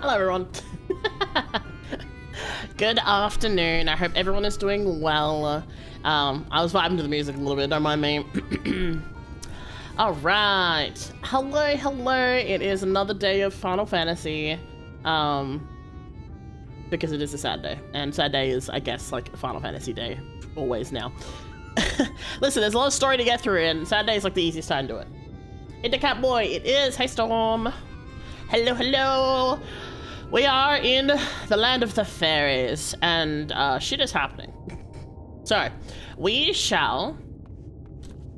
Hello, everyone. Good afternoon. I hope everyone is doing well. I was vibing to the music a little bit, don't mind me. Alright. Hello, hello. It is another day of Final Fantasy. Because it is a sad day. And sad day is, I guess, like a Final Fantasy day. Always now. Listen, there's a lot of story to get through, and sad day is like the easiest time to do it. Intercat boy, it is. Hey, Storm. Hello, hello. We are in the land of the fairies, and shit is happening. So, we shall...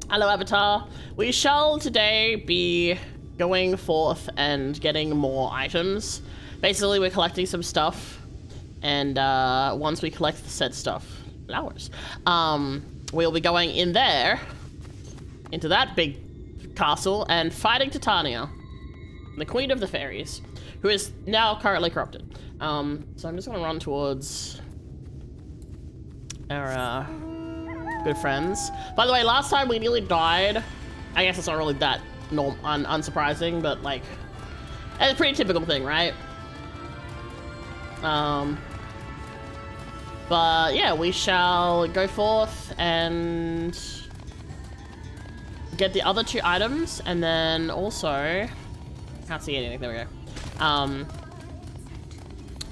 Hello, Avatar. We shall today be going forth and getting more items. Basically, we're collecting some stuff, and once we collect the said stuff, flowers, we'll be going in there, into that big castle, and fighting Titania, the queen of the fairies, who is now currently corrupted. So I'm just gonna run towards our good friends. By the way, last time we nearly died. I guess it's not really that unsurprising, but like, it's a pretty typical thing, right? But yeah, we shall go forth and get the other 2 items, and then also, can't see anything, there we go.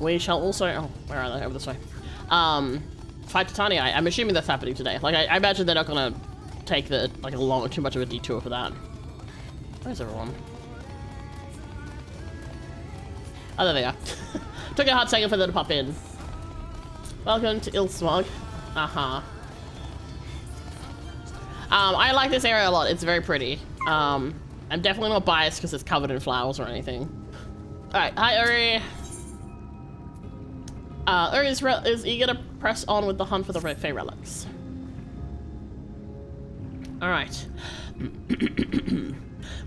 We shall also, oh, where are they? Over this way. Fight Titania. I'm assuming that's happening today. Like, I imagine they're not gonna take the, like, too much of a detour for that. Where's everyone? Oh, there they are. Took a hard second for them to pop in. Welcome to Ilsmog. Uh-huh. I like this area a lot. It's very pretty. I'm definitely not biased because it's covered in flowers or anything. Alright, hi Uri. Uri is eager to press on with the hunt for the Fey relics. Alright.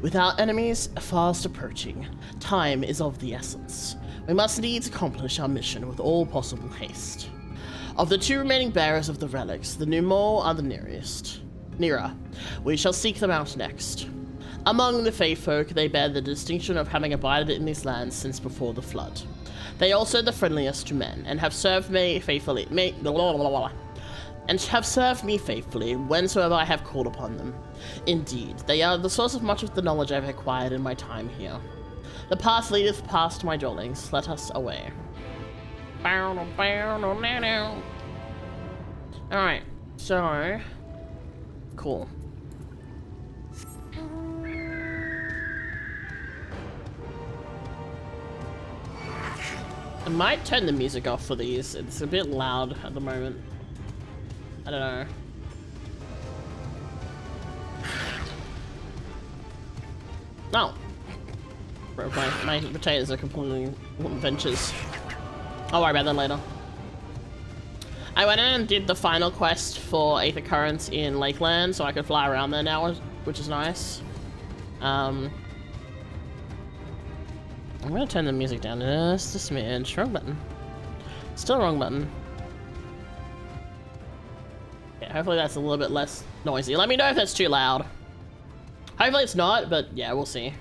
With our enemies fast approaching, time is of the essence. We must needs accomplish our mission with all possible haste. Of the 2 remaining bearers of the relics, the Numor are the nearer. We shall seek them out next. Among the Fey folk, they bear the distinction of having abided in these lands since before the flood. They are also the friendliest to men, and have served me faithfully. And have served me faithfully whensoever I have called upon them. Indeed, they are the source of much of the knowledge I've acquired in my time here. The path leadeth past my dwellings. Let us away. Alright, so... Cool. I might turn the music off for these. It's a bit loud at the moment. I don't know. No. Bro, my potatoes are completely ventures. I'll worry about that later. I went in and did the final quest for Aether Currents in Lakeland, so I could fly around there now, which is nice. I'm gonna turn the music down just a smidge. Wrong button. Still wrong button. Yeah, hopefully that's a little bit less noisy. Let me know if that's too loud. Hopefully it's not, but yeah, we'll see.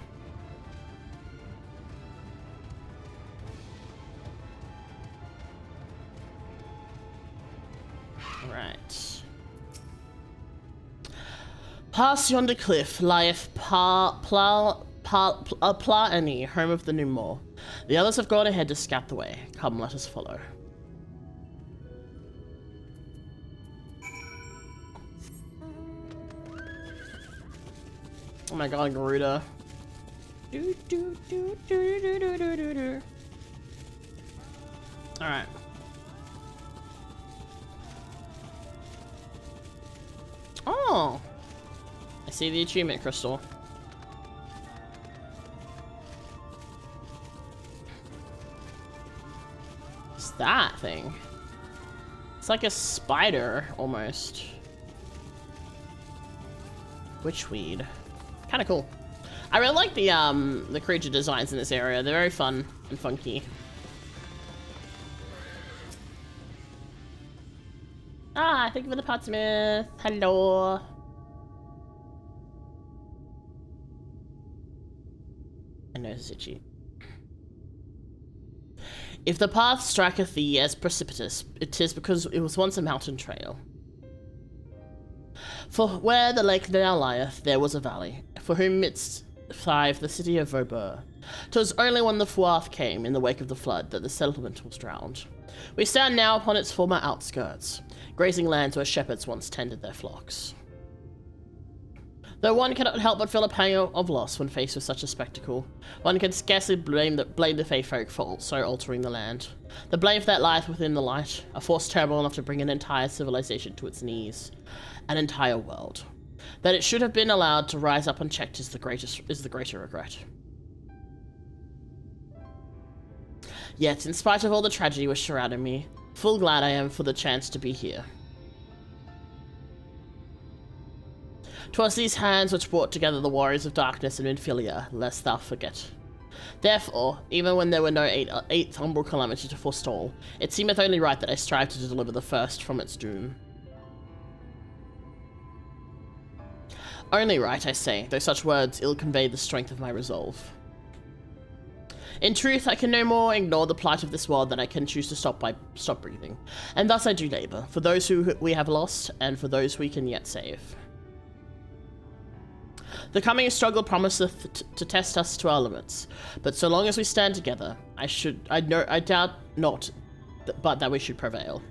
Alright. Past yonder cliff lieth Plaani, home of the Numor. The others have gone ahead to scout the way. Come, let us follow. Oh my god, Garuda. Alright. Oh! I see the achievement crystal. What's that thing? It's like a spider, almost. Witchweed. Kind of cool. I really like the creature designs in this area. They're very fun and funky. Ah, thank you for the potsmith. Hello. My nose is itchy. If the path striketh thee as precipitous, it is because it was once a mountain trail. For where the lake now lieth, there was a valley, for whom midst thrived the city of Vaubourg. 'Twas only when the Fouath came in the wake of the flood that the settlement was drowned. We stand now upon its former outskirts, grazing lands where shepherds once tended their flocks. Though one cannot help but feel a pang of loss when faced with such a spectacle, one can scarcely blame the Fae folk for so altering the land. The blame for that lieth within the light, a force terrible enough to bring an entire civilization to its knees, an entire world. That it should have been allowed to rise up unchecked is the greater regret. Yet, in spite of all the tragedy which surrounded me, full glad I am for the chance to be here. 'Twas these hands which brought together the warriors of darkness and Infilia, lest thou forget. Therefore, even when there were no eighth umbral calamity to forestall, it seemeth only right that I strive to deliver the first from its doom. Only right, I say, though such words ill convey the strength of my resolve. In truth, I can no more ignore the plight of this world than I can choose to stop breathing, and thus I do labour, for those who we have lost, and for those we can yet save. The coming struggle promiseth to test us to our limits, but so long as we stand together, I doubt not, but that we should prevail.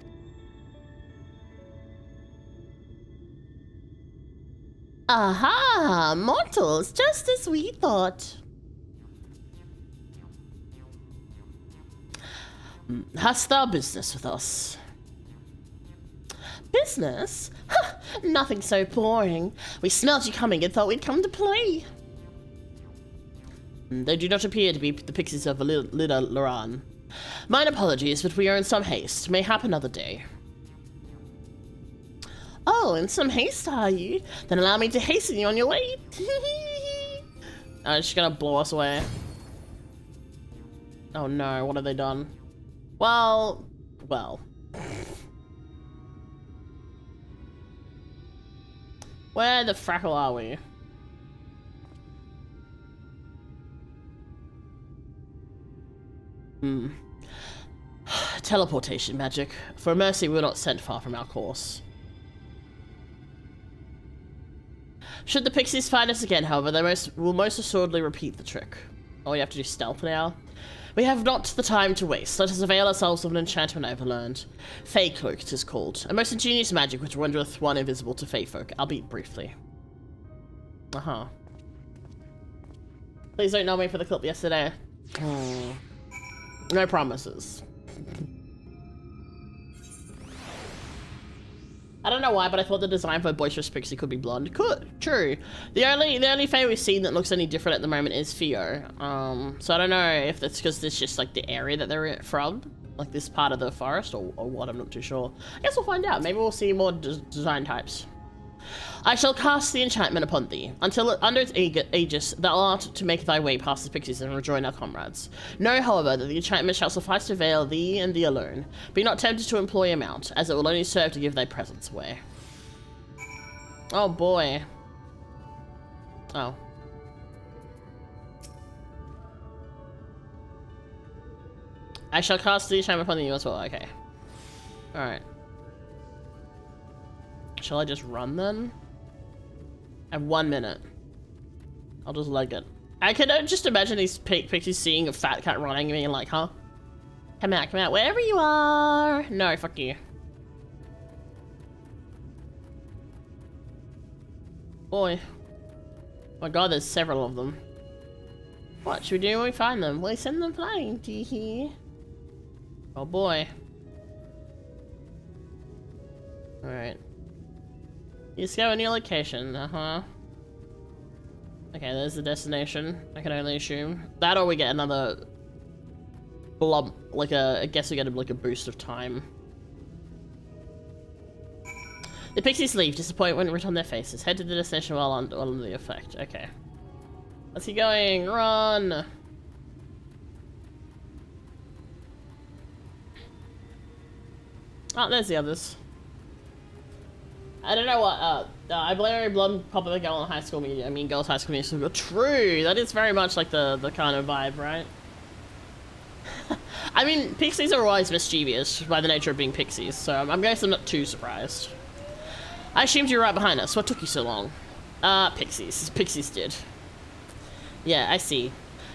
Aha! Mortals, just as we thought. Hast thou business with us? Business? Huh, nothing so boring. We smelt you coming and thought we'd come to play. They do not appear to be the pixies of Lida Loran. Mine apologies, but we are in some haste. Mayhap another day. Oh, in some haste, are you? Then allow me to hasten you on your way. I'm just gonna blow us away. Oh no, what have they done? Well. Where the frackle are we? Teleportation magic. For mercy, we're not sent far from our course. Should the pixies find us again, however, they will most assuredly repeat the trick. Oh, you have to do stealth now? We have not the time to waste. Let us avail ourselves of an enchantment I have learned. Fey Cloak, 'tis called. A most ingenious magic which rendereth one invisible to Fey folk, albeit briefly. Uh-huh. Please don't know me for the clip yesterday. No promises. I don't know why, but I thought the design for Boisterous Pixie could be blonde. Could, true. The only Fae we've seen that looks any different at the moment is Theo. So I don't know if that's because it's just like the area that they're from, like this part of the forest, or what. I'm not too sure. I guess we'll find out. Maybe we'll see more design types. I shall cast the enchantment upon thee. Until under its aegis thou art to make thy way past the pixies and rejoin our comrades. Know, however, that the enchantment shall suffice to veil thee and thee alone. Be not tempted to employ a mount, as it will only serve to give thy presence away. Oh boy. Oh. I shall cast the enchantment upon you as well. Okay. Alright. Shall I just run then? I have 1 minute. I'll just leg it. I can just imagine these pixies seeing a fat cat running and being like, huh? Come out, wherever you are. No, fuck you. Boy. Oh my god, there's several of them. What should we do when we find them? We send them flying, tee. Oh boy. Alright. Discover a new location, uh-huh. Okay, there's the destination, I can only assume. That or we get another blob, like I guess we get like a boost of time. The pixies leave, disappointment written on their faces. Head to the destination while under the effect. Okay. Let's keep going, run! Oh, there's the others. I don't know what, I blame every blonde popular girl in High School Media. I mean, Girls High School Media. True! That is very much like the kind of vibe, right? I mean, pixies are always mischievous by the nature of being pixies, so I'm guessing I'm not too surprised. I assumed you were right behind us. What took you so long? Pixies. Pixies did. Yeah, I see.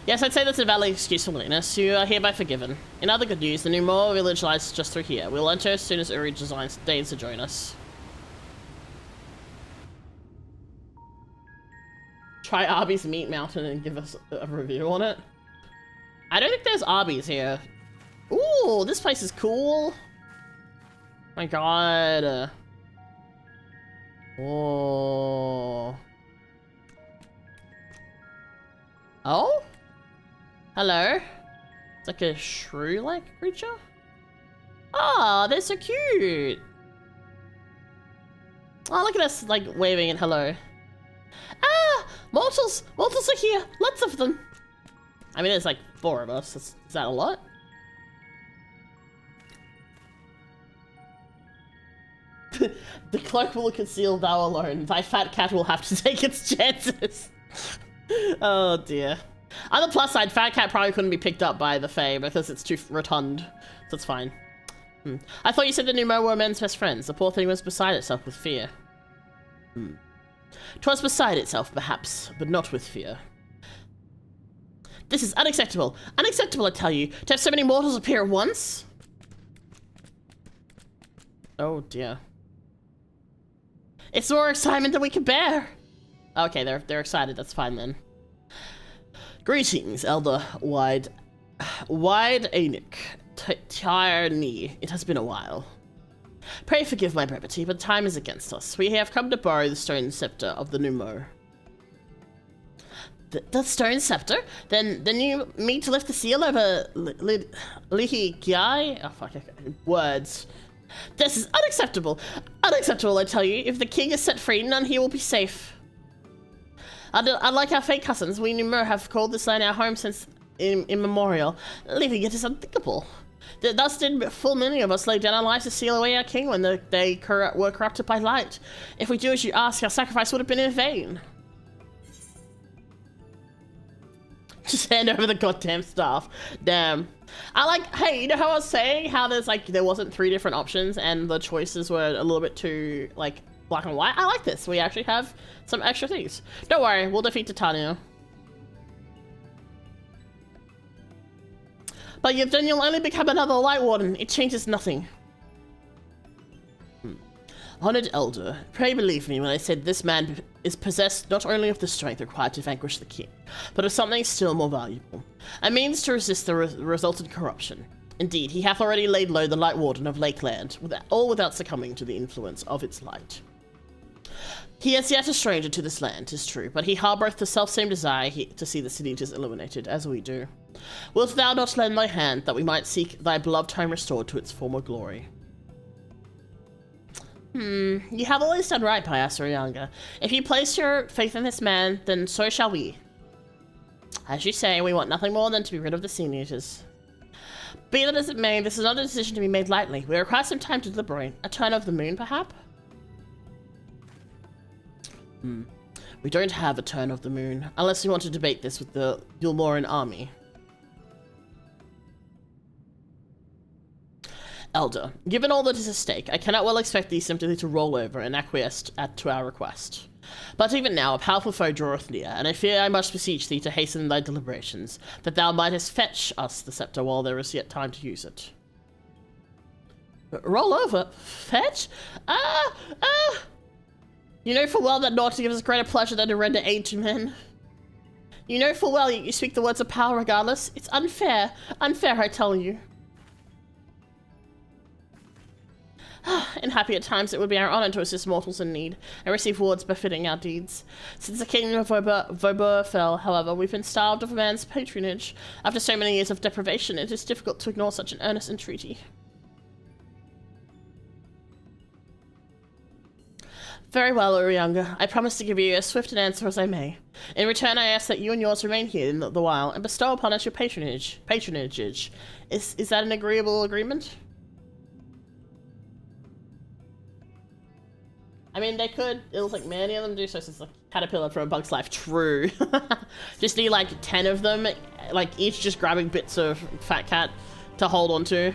Yes, I'd say that's a valid excuse for lateness. You are hereby forgiven. In other good news, the new Moa village lies just through here. We'll enter as soon as Uri deigns to join us. Try Arby's Meat Mountain and give us a review on it. I don't think there's Arby's here. Ooh, this place is cool. My god. Oh. Oh? Hello? It's like a shrew-like creature? Oh, they're so cute. Oh, look at us, like, waving and hello. Ah! Mortals! Mortals are here! Lots of them! I mean, there's like 4 of us. Is that a lot? The cloak will conceal thou alone. Thy fat cat will have to take its chances. Oh dear. On the plus side, fat cat probably couldn't be picked up by the Fae because it's too rotund. So it's fine. I thought you said the new Mo were men's best friends. The poor thing was beside itself with fear. 'Twas beside itself, perhaps, but not with fear. This is unacceptable. Unacceptable, I tell you. To have so many mortals appear at once? Oh dear. It's more excitement than we can bear. Okay, they're excited. That's fine then. Greetings, Elder Wide Anik Tyranny. It has been a while. Pray forgive my brevity, but time is against us. We have come to borrow the stone scepter of the Numo. The stone scepter? Then you mean to lift the seal over Lihi Giai? Oh fuck, words. This is unacceptable. Unacceptable, I tell you. If the king is set free, none here will be safe. Unlike our fake cousins, we Numo have called this land our home since immemorial. Leaving it is unthinkable. Thus did full many of us lay down our lives to seal away our king when they were corrupted by light. If we do as you ask, our sacrifice would have been in vain. Just hand over the goddamn staff. Damn. I like, hey, you know how I was saying how there's like, there wasn't 3 different options and the choices were a little bit too, like, black and white? I like this. We actually have some extra things. Don't worry, we'll defeat Titania. But then you'll only become another Light Warden. It changes nothing. Honored Elder, pray believe me when I said this man is possessed not only of the strength required to vanquish the king, but of something still more valuable. A means to resist the resultant corruption. Indeed, he hath already laid low the Light Warden of Lakeland, all without succumbing to the influence of its light. He is yet a stranger to this land, 'tis true, but he harboureth the selfsame desire to see the city illuminated, as we do. Wilt thou not lend thy hand, that we might seek thy beloved home restored to its former glory? You have always done right by us, Ryanga. If you place your faith in this man, then so shall we. As you say, we want nothing more than to be rid of the Sea Eaters. Be that as it may, this is not a decision to be made lightly. We require some time to deliberate. A turn of the moon, perhaps? We don't have a turn of the moon, unless you want to debate this with the Yulmoran army. Elder, given all that is at stake, I cannot well expect thee simply to roll over and acquiesce to our request. But even now, a powerful foe draweth near, and I fear I must beseech thee to hasten thy deliberations, that thou mightest fetch us the scepter while there is yet time to use it. Roll over? Fetch? You know full well that naught gives us greater pleasure than to render aid to men. You know full well you speak the words of power regardless. It's unfair. Unfair, I tell you. In happier times, it would be our honor to assist mortals in need and receive rewards befitting our deeds. Since the kingdom of Vobur fell, however, we've been starved of man's patronage. After so many years of deprivation, it is difficult to ignore such an earnest entreaty. Very well, Urianga. I promise to give you as swift an answer as I may. In return, I ask that you and yours remain here in the while and bestow upon us your patronage. Is that an agreeable agreement? I mean, they could, it looks like many of them do so since like caterpillar from A Bug's Life. True. Just need like 10 of them, like each just grabbing bits of Fat Cat to hold on to.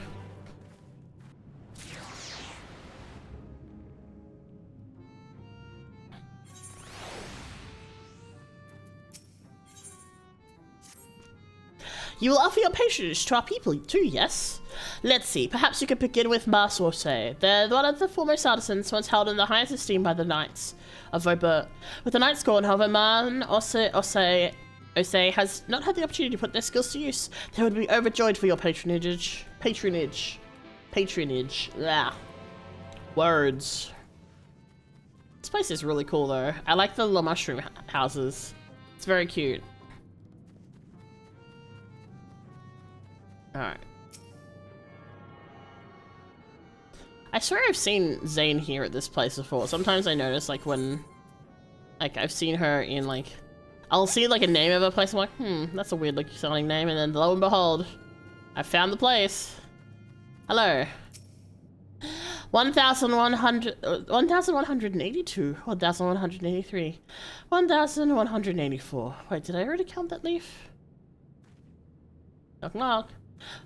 You will offer your patronage to our people too, yes? Let's see, perhaps you could begin with Mas Orsay. They're one of the foremost artisans once held in the highest esteem by the Knights of Vaubourg. With the Knights gone, however, Man Orsay has not had the opportunity to put their skills to use. They would be overjoyed for your patronage. Patronage. Yeah. Words. This place is really cool though. I like the little mushroom houses. It's very cute. Alright. I swear I've seen Zane here at this place before. Sometimes I notice, like, when... Like, I've seen her in, like... I'll see, like, a name of a place, I'm like, that's a weird, like, sounding name, and then lo and behold, I found the place. Hello. 1,182, 1,183, 1,184. Wait, did I already count that leaf? Knock knock.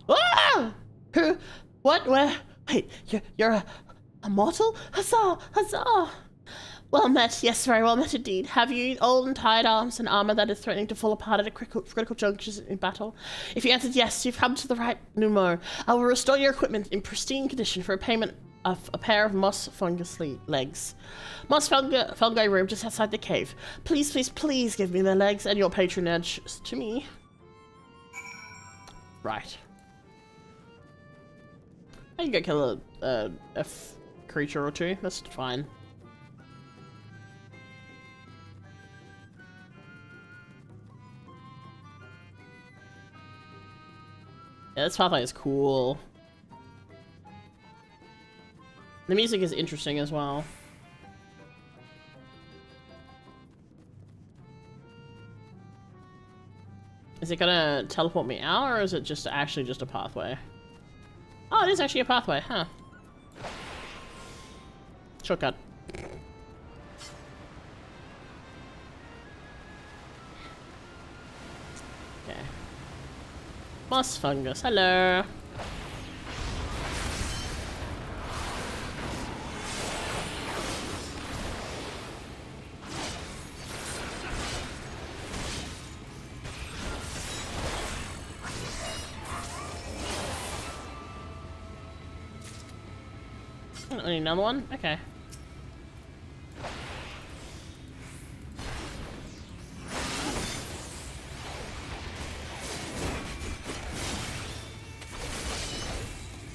Ah! Who? What? Where? Wait, you're a mortal? Huzzah! Huzzah! Well met, yes, very well met indeed. Have you old and tired arms and armor that is threatening to fall apart at a critical junctures in battle? If you answered yes, you've come to the right numero. I will restore your equipment in pristine condition for a payment of a pair of moss fungus legs. Moss fungi room just outside the cave. Please, please, please give me the legs and your patronage to me. Right. I can go kill a creature or two. That's fine. Yeah, this pathway is cool. The music is interesting as well. Is it gonna teleport me out, or is it just actually just a pathway? Oh, it is actually a pathway, huh? Shortcut. Okay. Moss fungus, hello. Only another one? Okay.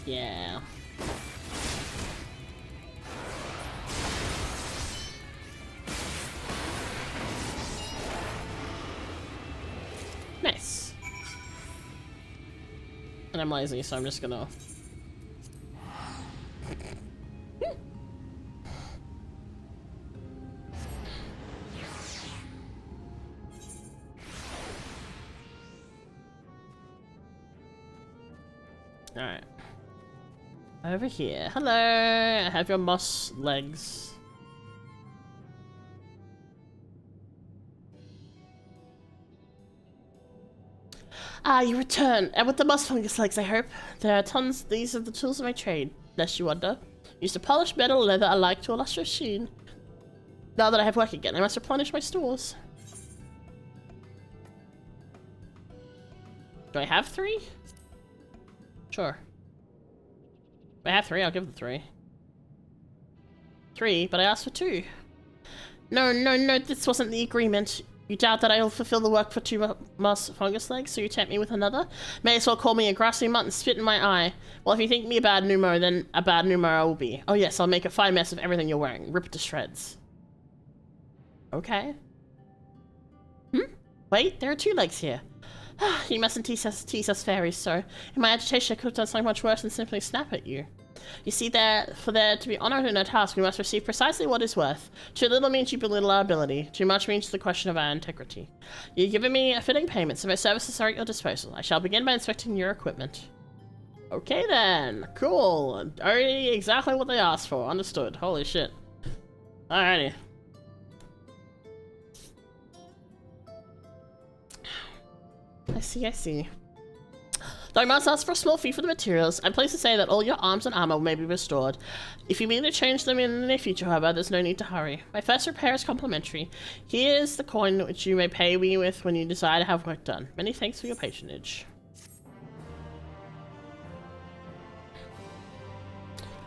Yeah. Nice. And I'm lazy, so I'm just gonna... Alright. Over here. Hello! I have your moss legs. Ah, you return. And with the moss fungus legs, I hope. There are tons. These are the tools of my trade, lest you wonder. Used to polish metal and leather alike to a lustrous sheen. Now that I have work again, I must replenish my stores. Do I have 3? Sure. I have 3, I'll give them 3. 3, but I asked for 2. No, this wasn't the agreement. You doubt that I will fulfill the work for 2 moss fungus legs, so you tempt me with another? May as well call me a grassy mutt and spit in my eye. Well, if you think me a bad numero, then a bad numero I will be. Oh yes, I'll make a fine mess of everything you're wearing. Rip it to shreds. Okay. Wait, there are 2 legs here. You mustn't tease us fairies, sir. In my agitation, I could have done something much worse than simply snap at you. You see, for there to be honored in our task, we must receive precisely what is worth. Too little means you belittle our ability. Too much means the question of our integrity. You've given me a fitting payment, so my services are at your disposal. I shall begin by inspecting your equipment. Okay then, cool. Already exactly what they asked for. Understood. Holy shit. Alrighty. I see. Though I must ask for a small fee for the materials, I'm pleased to say that all your arms and armor may be restored. If you mean to change them in the near future, however, there's no need to hurry. My first repair is complimentary. Here is the coin which you may pay me with when you decide to have work done. Many thanks for your patronage.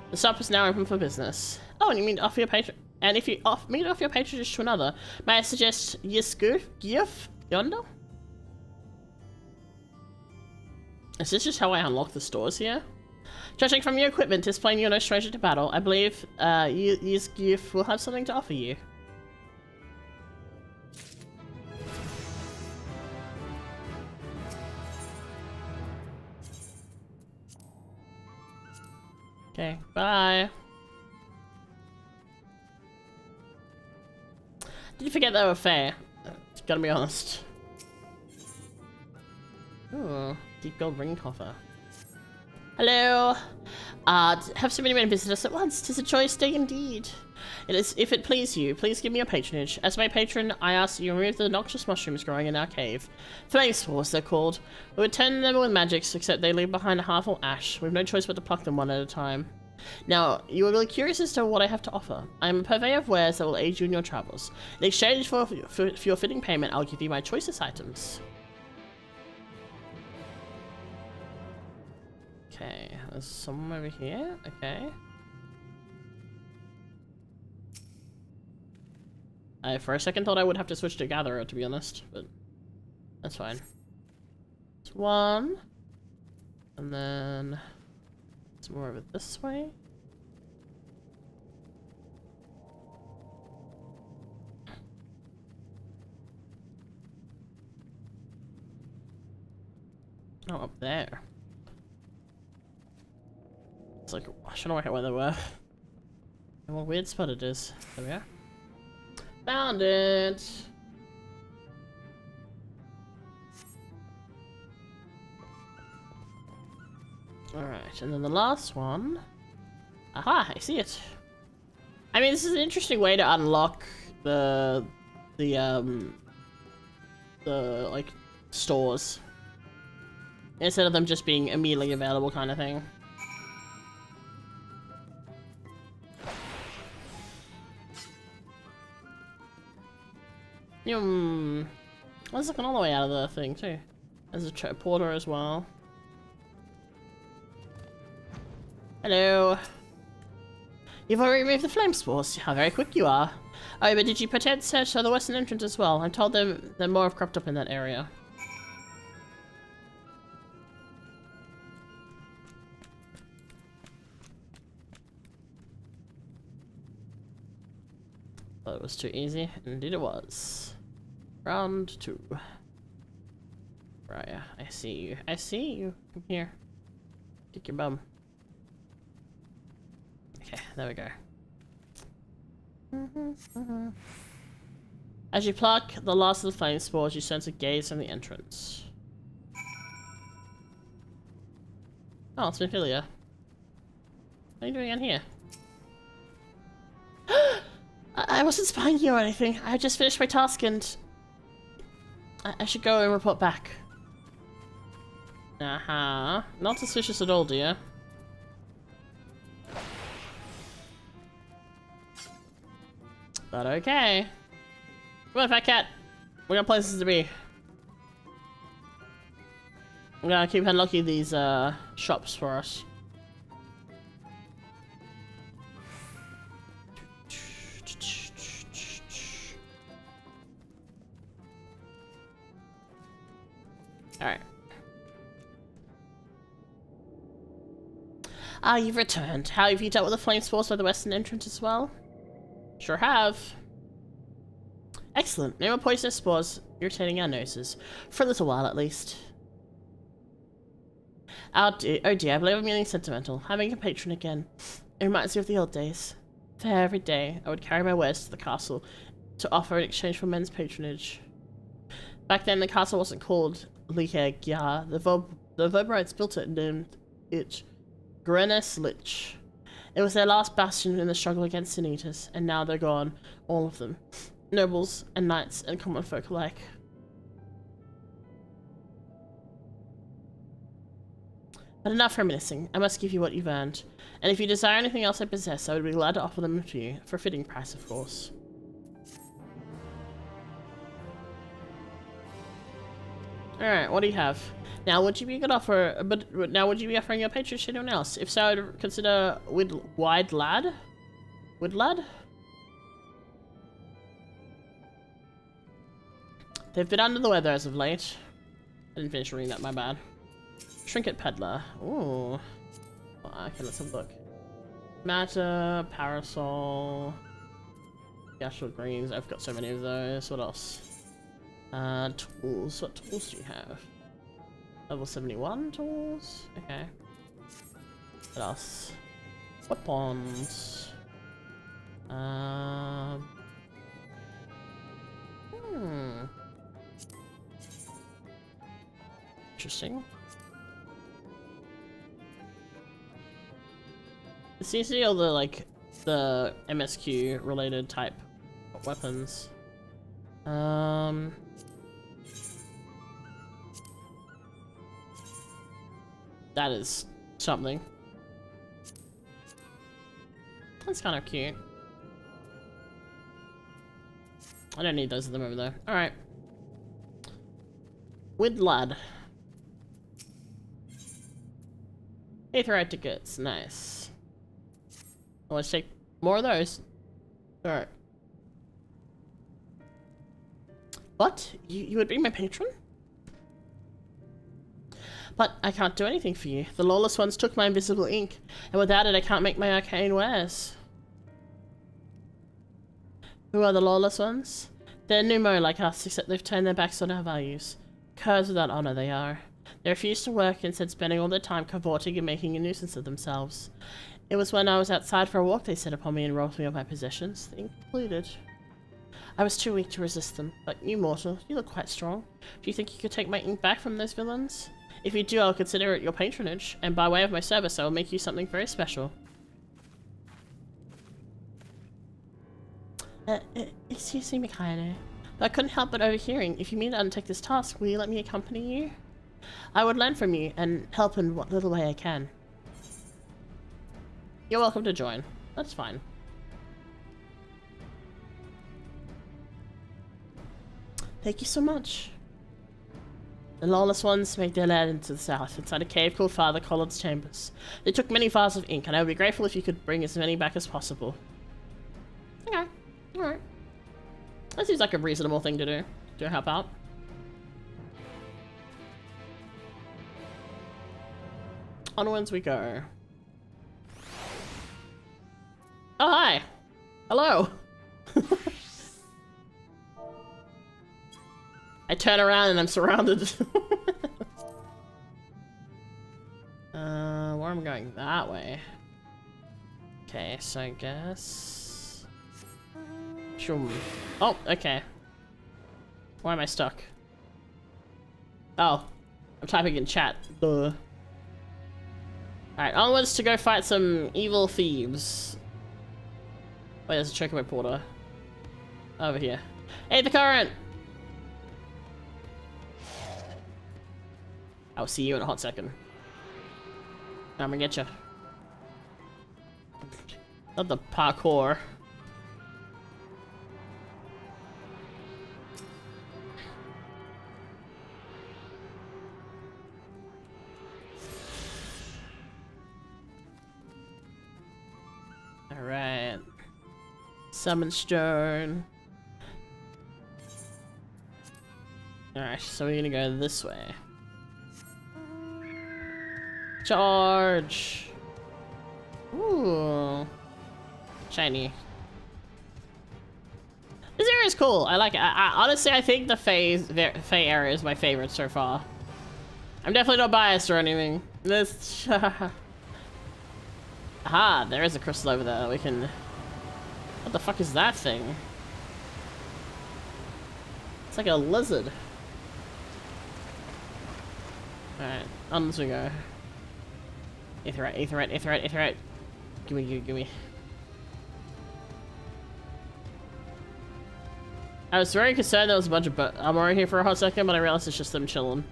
The shop is now open for business. Oh, and you mean to offer your patron? And if you mean to offer your patronage to another, may I suggest Gif yonder? Is this just how I unlock the stores here? Judging from your equipment, displaying you're no stranger to battle, I believe Gif will have something to offer you. Okay, bye. Did you forget they were fair? Gotta be honest. Ooh, deep gold ring coffer. Hello. Have so many men visit us at once. 'Tis a choice day indeed. It is, if it please you, please give me your patronage. As my patron, I ask you remove the noxious mushrooms growing in our cave. Flame spores, they're called. We would tend them with magics, except they leave behind a harmful ash. We have no choice but to pluck them one at a time. Now, you are really curious as to what I have to offer. I am a purveyor of wares that will aid you in your travels. In exchange for your fitting payment, I'll give you my choicest items. Okay, there's someone over here. Okay. I for a second thought I would have to switch to Gatherer, to be honest, but that's fine. It's one. And then it's more of it this way. Oh, up there. It's like, I don't know where they were. And what weird spot it is. There we are. Found it! Alright, and then the last one. Aha, I see it. I mean, this is an interesting way to unlock the like stores instead of them just being immediately available kind of thing. I was looking all the way out of the thing too. There's a porter as well. Hello. You've already removed the flame spores. How very quick you are. Oh, but did you pretend search for the western entrance as well? I'm told them that more have cropped up in that area. Thought it was too easy. Indeed it was. Round 2. Raya, I see you. I see you. Come here. Kick your bum. Okay, there we go. As you pluck the last of the flame spores, you sense a gaze from the entrance. Oh, it's Ophelia. What are you doing in here? I wasn't spying you or anything. I just finished my task and I should go and report back. Uh-huh. Not suspicious at all, dear. But okay. Come on, fat cat. We got places to be. I'm gonna keep unlocking these shops for us. Alright. Ah, you've returned. How have you dealt with the flame spores by the western entrance as well? Sure have. Excellent. No more poisonous spores irritating our noses. For a little while, at least. Oh dear, I believe I'm getting sentimental. Having a patron again. It reminds me of the old days. For every day, I would carry my wares to the castle to offer in exchange for men's patronage. Back then, the castle wasn't called Lika Gya. The Voberites built it and named it Grenes Lich. It was their last bastion in the struggle against Sin Eaters, and now they're gone, all of them. Nobles and knights and common folk alike. But enough reminiscing. I must give you what you've earned. And if you desire anything else I possess, I would be glad to offer them to you. For a fitting price, of course. Alright, what do you have? Now, would you be a good offer? But now, would you be offering your patronage to anyone else? If so, I'd consider Wide Lad? Woodlad? They've been under the weather as of late. I didn't finish reading that, my bad. Trinket Peddler. Ooh. Okay, let's have a look. Matter, Parasol. Gashel Greens. I've got so many of those. What else? Tools. What tools do you have? Level 71 tools? Okay. What else? Weapons. Interesting. It seems to be all the, like, the MSQ related type weapons. That is something. That's kind of cute. I don't need those at the moment though. Alright. Widlad. Aetherite tickets. Nice. Oh, let's take more of those. Alright. What? You would be my patron? But I can't do anything for you. The lawless ones took my invisible ink, and without it I can't make my arcane wares. Who are the lawless ones? They're Numo like us, except they've turned their backs on our values. Curs without honor they are. They refuse to work, instead spending all their time cavorting and making a nuisance of themselves. It was when I was outside for a walk they set upon me and robbed me of my possessions, the ink included. I was too weak to resist them, but you mortal, you look quite strong. Do you think you could take my ink back from those villains? If you do, I'll consider it your patronage, and by way of my service I will make you something very special. Excuse me, Mikhailo. I couldn't help but overhearing. If you mean to undertake this task, will you let me accompany you? I would learn from you and help in what little way I can. You're welcome to join. That's fine. Thank you so much. The lawless ones made their land into the south, inside a cave called Father Collard's Chambers. They took many vials of ink, and I would be grateful if you could bring as many back as possible. Okay. Alright. That seems like a reasonable thing to do. To help out. Onwards we go. Oh, hi! Hello! I turn around and I'm surrounded. Where am I going? That way. Okay, so I guess... Shum. Oh, okay. Why am I stuck? Oh, I'm typing in chat. Duh. Alright, onwards to go fight some evil thieves. Wait, there's a chocobo porter. Over here. Hey, the current! I'll see you in a hot second. I'm gonna get you. Not the parkour. Alright. Summon Stone. Alright, so we're gonna go this way. Charge! Ooh. Shiny. This area is cool. I like it. Honestly, I think the Fae area is my favorite so far. I'm definitely not biased or anything. This... Aha, there is a crystal over there. We can... What the fuck is that thing? It's like a lizard. Alright, on this we go. Aetherite, aetherite, aetherite, aetherite. Gimme, gimme, gimme. I was very concerned there was a bunch of armor here for a hot second, but I realized it's just them chilling.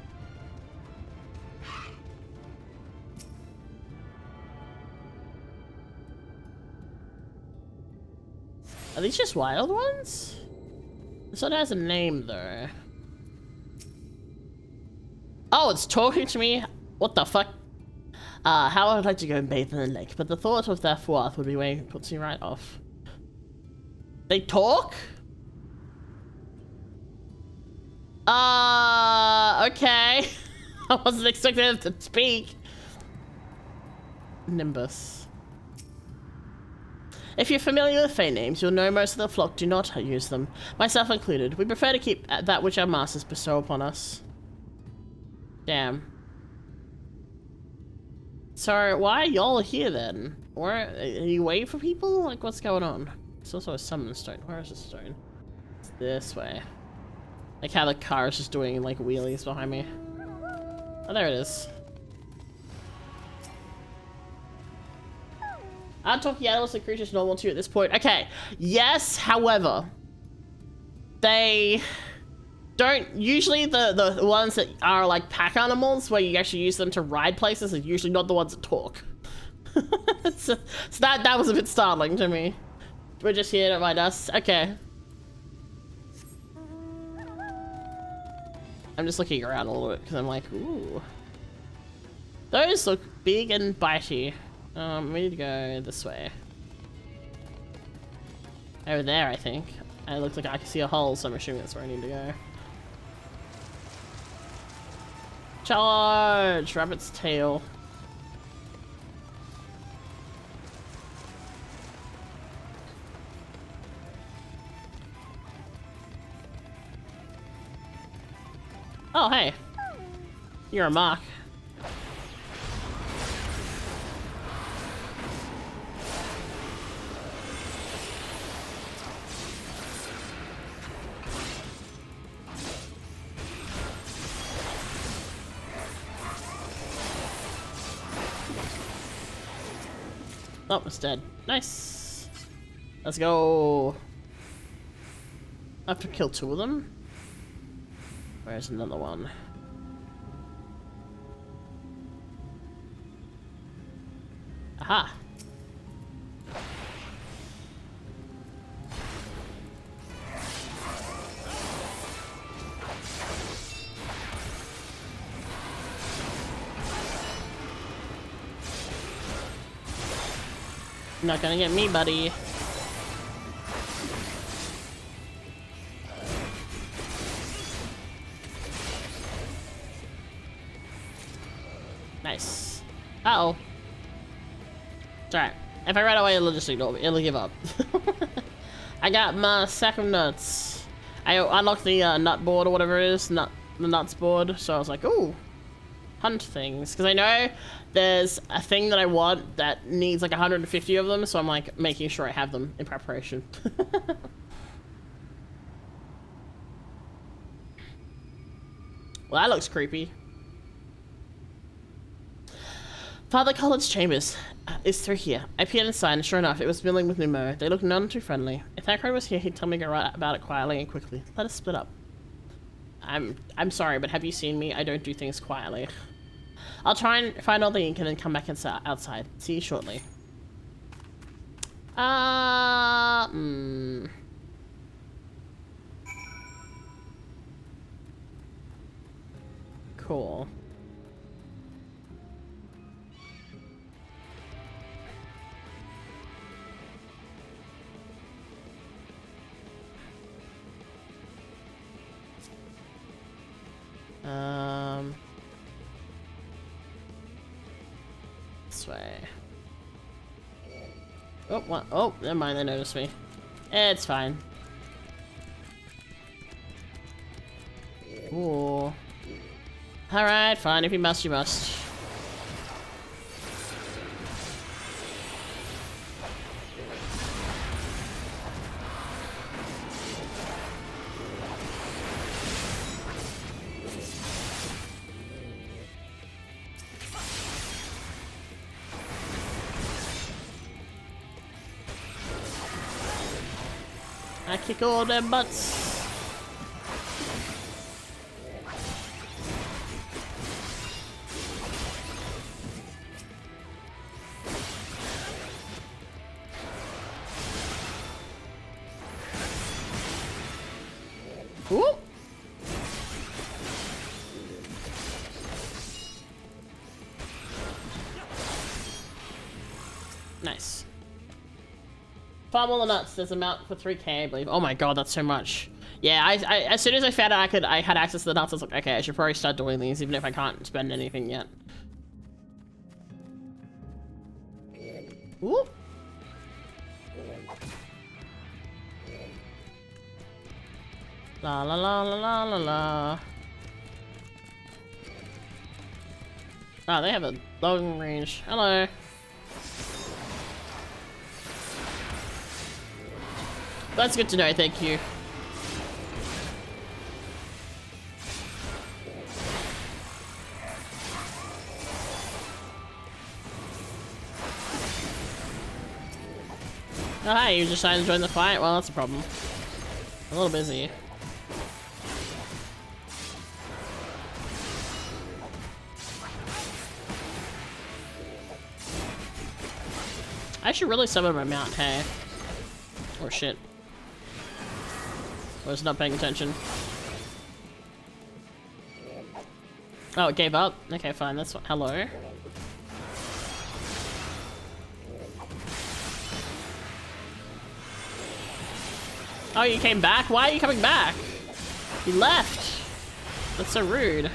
Are these just wild ones? This one has a name though. Oh, it's talking to me? What the fuck? How I'd like to go and bathe in the lake, but the thought of that forth would be way puts me right off. They talk? Okay. I wasn't expecting them to speak. Nimbus. If you're familiar with Fae names, you'll know most of the flock do not use them, myself included. We prefer to keep that which our masters bestow upon us. Damn. So, why are y'all here then? Are you waiting for people? Like, what's going on? It's also a summon stone. Where is the stone? It's this way. Like how the car is just doing, like, wheelies behind me. Oh, there it is. Aren't talking animals and creatures normal to you at this point? Okay, yes, however, they don't usually the ones that are like pack animals where you actually use them to ride places are usually not the ones that talk. So that was a bit startling to me. We're just here to ride us. Okay. I'm just looking around a little bit because I'm like, ooh. Those look big and bitey. We need to go this way. Over there, I think. And it looks like I can see a hole, so I'm assuming that's where I need to go. Charge! Rabbit's tail. Oh, hey. You're a mock. Oh, it's dead. Nice. Let's go. I have to kill 2 of them. Where's another one? Aha. Not gonna get me, buddy. Nice. Uh-oh. It's alright. If I run away, it'll just ignore me. It'll give up. I got my sack of nuts. I unlocked the nut board or whatever it is. The nuts board. So I was like, ooh. Hunt things. Because I know there's a thing that I want that needs like 150 of them. So I'm like making sure I have them in preparation. Well, that looks creepy. Father Collard's chambers is through here. I peered inside, and sure enough, it was milling with Numo. They looked none too friendly. If Thackeray was here, he'd tell me to go right about it quietly and quickly. Let us split up. I'm sorry, but have you seen me? I don't do things quietly. I'll try and find all the ink and then come back outside. See you shortly. Cool. This way. Oh, what? Oh, never mind, they noticed me. It's fine. Ooh. Alright, fine, if you must, you must. I kick all them butts. Ooh. Nice. Farm all the nuts. There's a mount for 3k, I believe. Oh my god, that's so much. Yeah, I as soon as I found out I had access to the nuts, I was like, okay, I should probably start doing these, even if I can't spend anything yet. Ooh. La la la la la la la. Oh, they have a long range. Hello. That's good to know, thank you. Oh, hi, you just decided to join the fight? Well, that's a problem. I'm a little busy. I should really summon my mount, hey. Or shit. I was not paying attention. Oh, it gave up? Okay, fine, that's what. Hello. Oh, you came back? Why are you coming back? You left. That's so rude.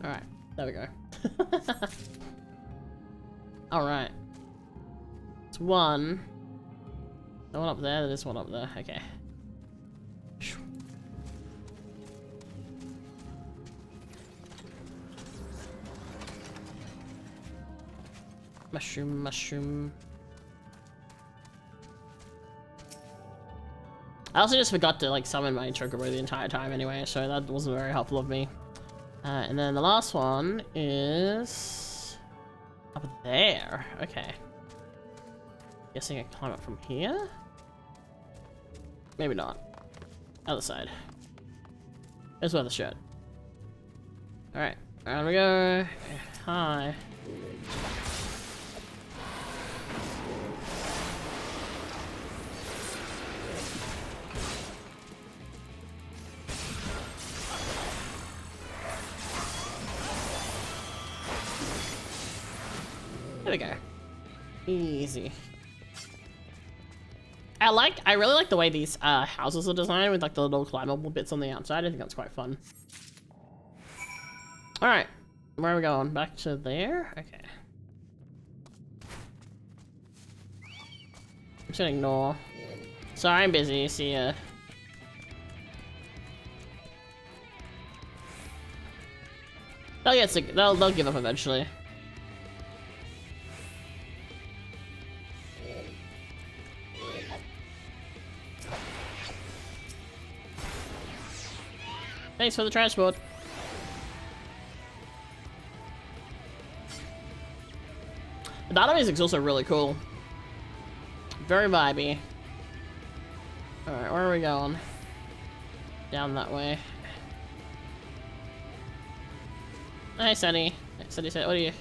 Alright, there we go. Alright. It's one. The one up there, there's one up there, okay. Mushroom, mushroom. I also just forgot to like summon my chocobo the entire time anyway, so that wasn't very helpful of me. And then the last one is up there. Okay. Guessing I can climb up from here? Maybe not. Other side. There's where the shirt. Alright, around we go. Hi. There we go. Easy. I really like the way these houses are designed with like the little climbable bits on the outside. I think that's quite fun. Alright. Where are we going? Back to there? Okay. I'm just gonna ignore. Sorry, I'm busy. See ya. They'll give up eventually. Thanks for the transport. The battle music's also really cool. Very vibey. Alright, where are we going? Down that way. Hi, Sunny. Sunny said, what are you?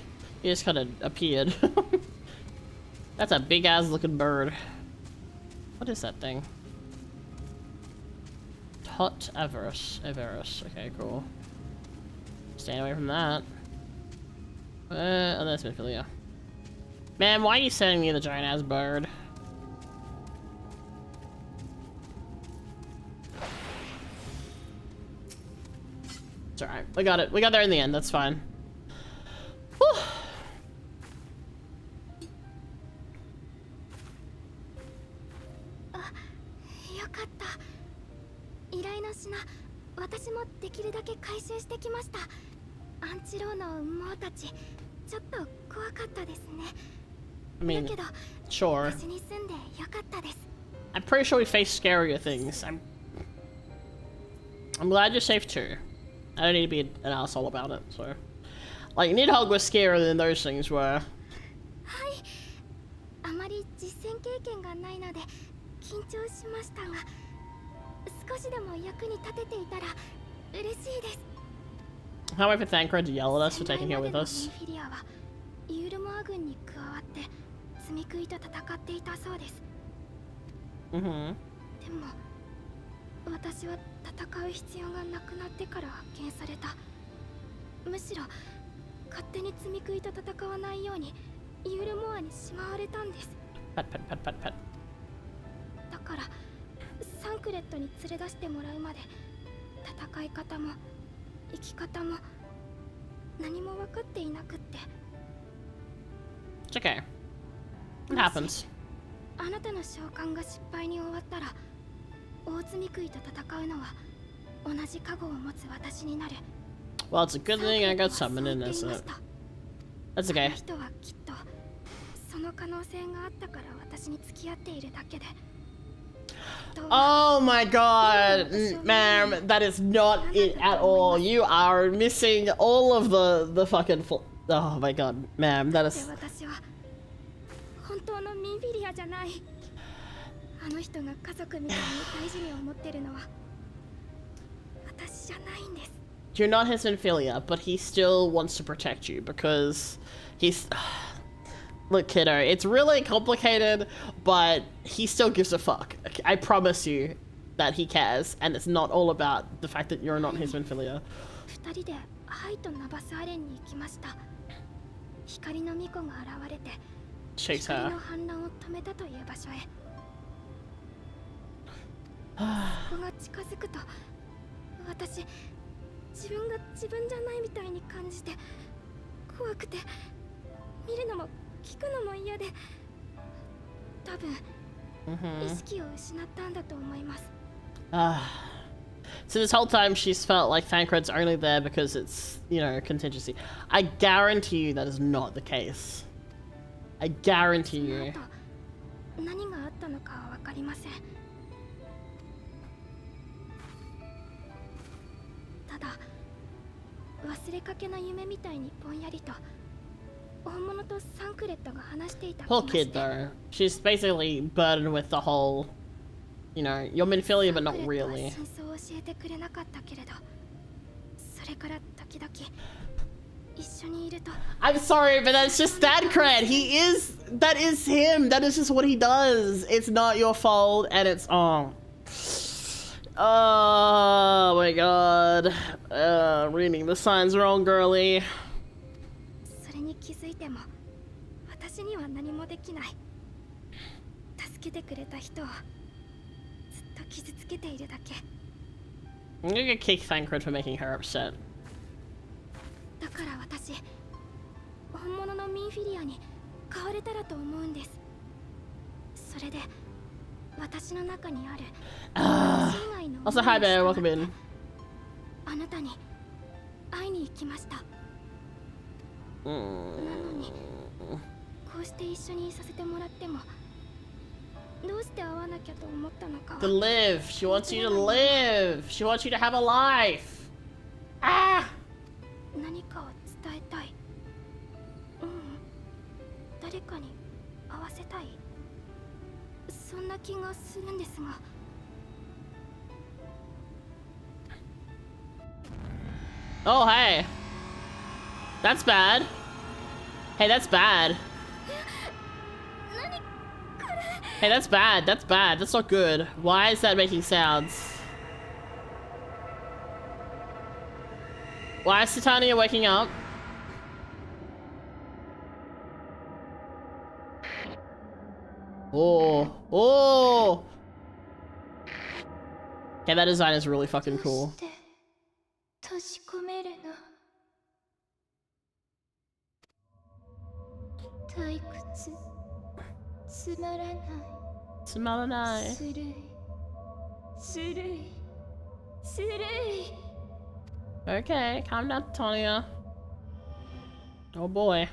You just kind of appeared. That's a big ass looking bird. What is that thing? Hot Everest. Okay, cool. Staying away from that. Oh, that's Minfilia. Man, why are you sending me the giant ass bird? It's alright. We got it. We got there in the end. That's fine. Whew. I mean, sure. I'm pretty sure we face scarier things. I'm glad you're safe too. I don't need to be an asshole about it, so. Like, Nidhogg was scarier than those things were. 緊張しましたが、少しでも役に立てていたら嬉しいです。 Can't wait for Thancred to yell at us for taking her with us. ミンフィリアはユールモア軍に加わって積み食いと戦っていたそうです。でも私は戦う必要がなくなってから発見された。むしろ勝手に積み食いと戦わないようにユールモアにしまわれたんです。だからサンクレットに連れ出してもらうまで戦い方も生き方も何も分かっていなくって。 It's okay. It happens. あなたの召喚が失敗に終わったら大積み食いと戦うのは同じ加護を持つ私になる。 Well, it's a good thing I got summoned in, isn't it? That's okay. 人はきっとその可能性があったから私に付き合っているだけで。 Oh my god, ma'am, that is not it at all. You are missing all of the fucking oh my god, ma'am, that is... 私は本当のミンフィリアじゃない。あの人が家族みたいに大事に思ってるのは私じゃないんです。 You're not his Infilia, but he still wants to protect you because he's... Look, kiddo, it's really complicated, but he still gives a fuck. I promise you that he cares, and it's not all about the fact that you're not his Infilia. 二人でハイとナバスアレンに行きました。光の巫女が現れて Chase 光 her. の反乱を止めたという場所へ。そこが近づくと私自分が自分じゃないみたいに感じて怖くて見るのも聞くのも嫌で多分意識を失ったんだと思います。So this whole time she's felt like Thancred's only there because it's, you know, contingency. I guarantee you that is not the case. I guarantee you. 何があったのかはわかりません。ただ忘れかけの夢みたいにぼんやりと大物とサンクレットが話していた気が Poor して。 kid though. She's basically burdened with the whole, you know, you're Minfilia but not really. 真相を教えてくれなかったけれど、それから時々一緒にいると。 I'm sorry, but that's just Thancred. He is, that is him. That is just what he does. It's not your fault, and it's oh my god. Reading the signs wrong, girly. それに気づいても私には何もできない。助けてくれた人をずっと傷つけているだけ。 I'm gonna kick Thancred for making her upset. だから私本物のミンフィリアに変われたらと思うんです。それで私の中にある Also, hi there, welcome in. あなたに会いに行きました。なのにこうして一緒にいさせてもらってもどうして会わなきゃと思ったのかは。 To live. She wants you to live. She wants you to have a life. Ah! 何かを伝えたい。誰かに会わせたい。そんな気がするんですが。 Oh, hey. That's bad. Hey, that's bad. Hey, that's bad. That's bad. That's not good. Why is that making sounds? Why is Titania waking up? Oh. Oh! Okay, that design is really fucking cool. 閉じ込めるの。退屈。つまらない。つまらない。するい。するい。するい。 Okay, calm down, Titania. Oh boy.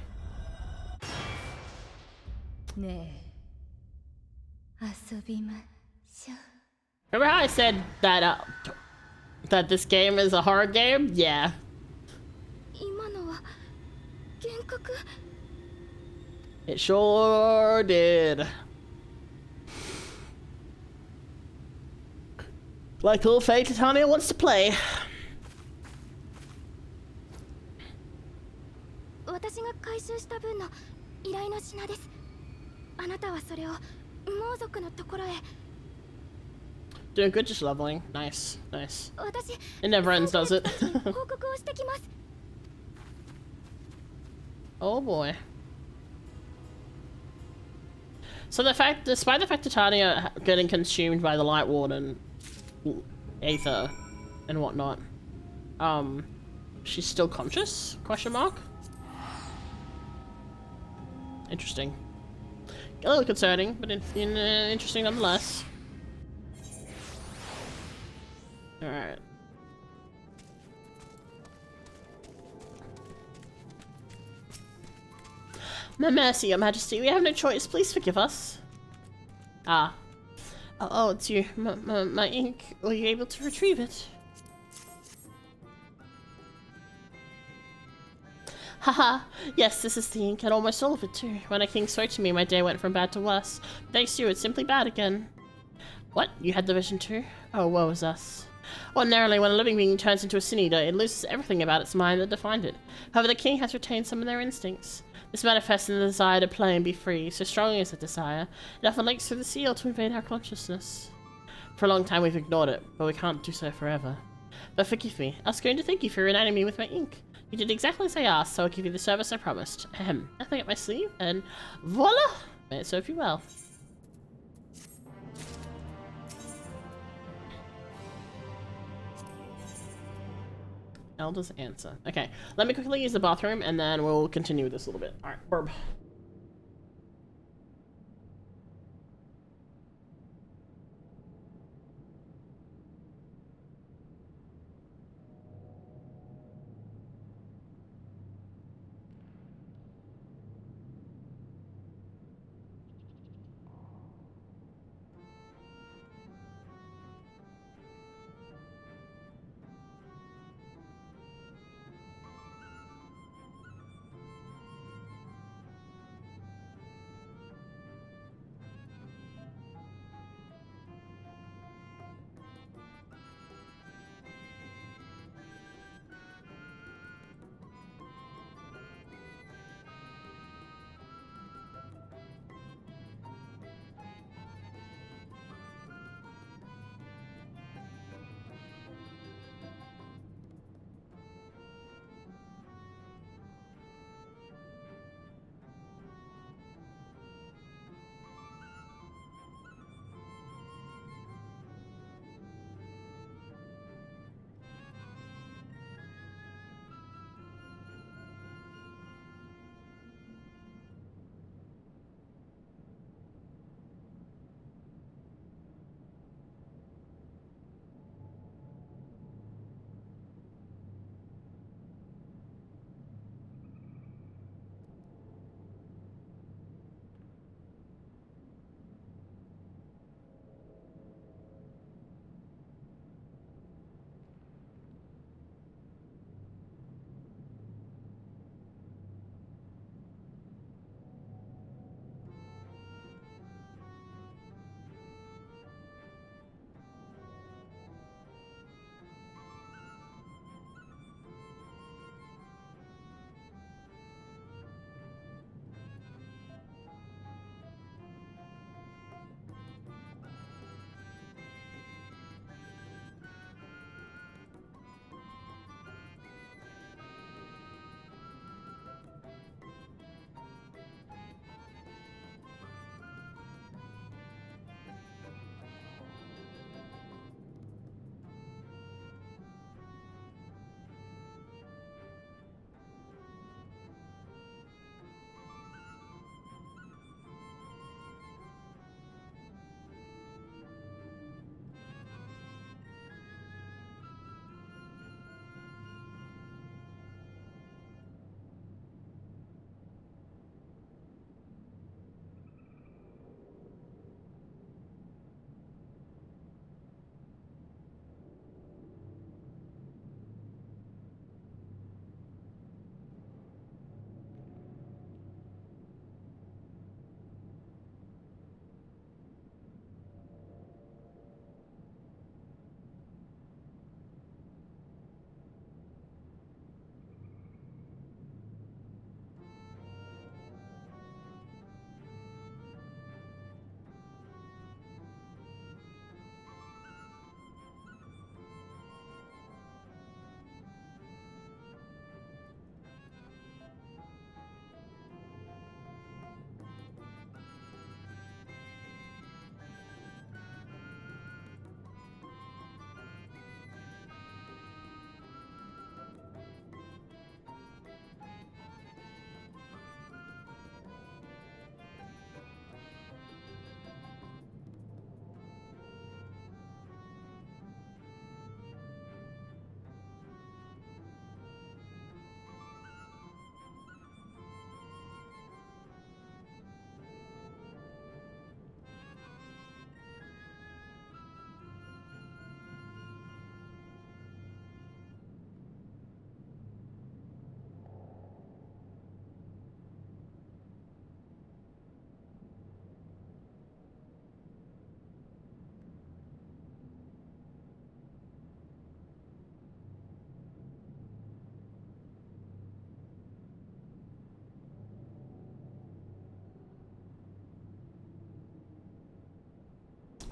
ねえ、遊びましょう。 Remember how I said that that this game is a horror game? Yeah. 今のは幻覚。 It sure did. Like all fate, Titania wants to play. 私が回収した分の依頼の品です。あなたはそれを猛族のところへ。Doing good, just leveling. Nice, nice. 私、 It never ends, does it? 報告をしてきます。Oh boy. So despite the fact Titania getting consumed by the Light Warden, Aether, and whatnot, she's still conscious? Question mark? Interesting. A little concerning, but interesting nonetheless. Alright. My mercy, Your Majesty, we have no choice. Please forgive us. Ah. Oh, it's you. My ink. Were you able to retrieve it? Haha. Yes, this is the ink, and almost all of it too. When a king spoke to me, my day went from bad to worse. Thanks to you, it's simply bad again. What? You had the vision too? Oh, woe is us. Ordinarily, when a living being turns into a sin eater, it loses everything about its mind that defined it. However, the king has retained some of their instincts. This manifests in the desire to play and be free. So strong is the desire, it often leaks through the seal to invade our consciousness. For a long time we've ignored it, but we can't do so forever. But forgive me, I was going to thank you for reuniting me with my ink. You did exactly as I asked, so I'll give you the service I promised. Ahem. Nothing up my sleeve, and voila! May it serve you well. Elder's answer. Okay, let me quickly use the bathroom and then we'll continue with this a little bit. Alright, burb.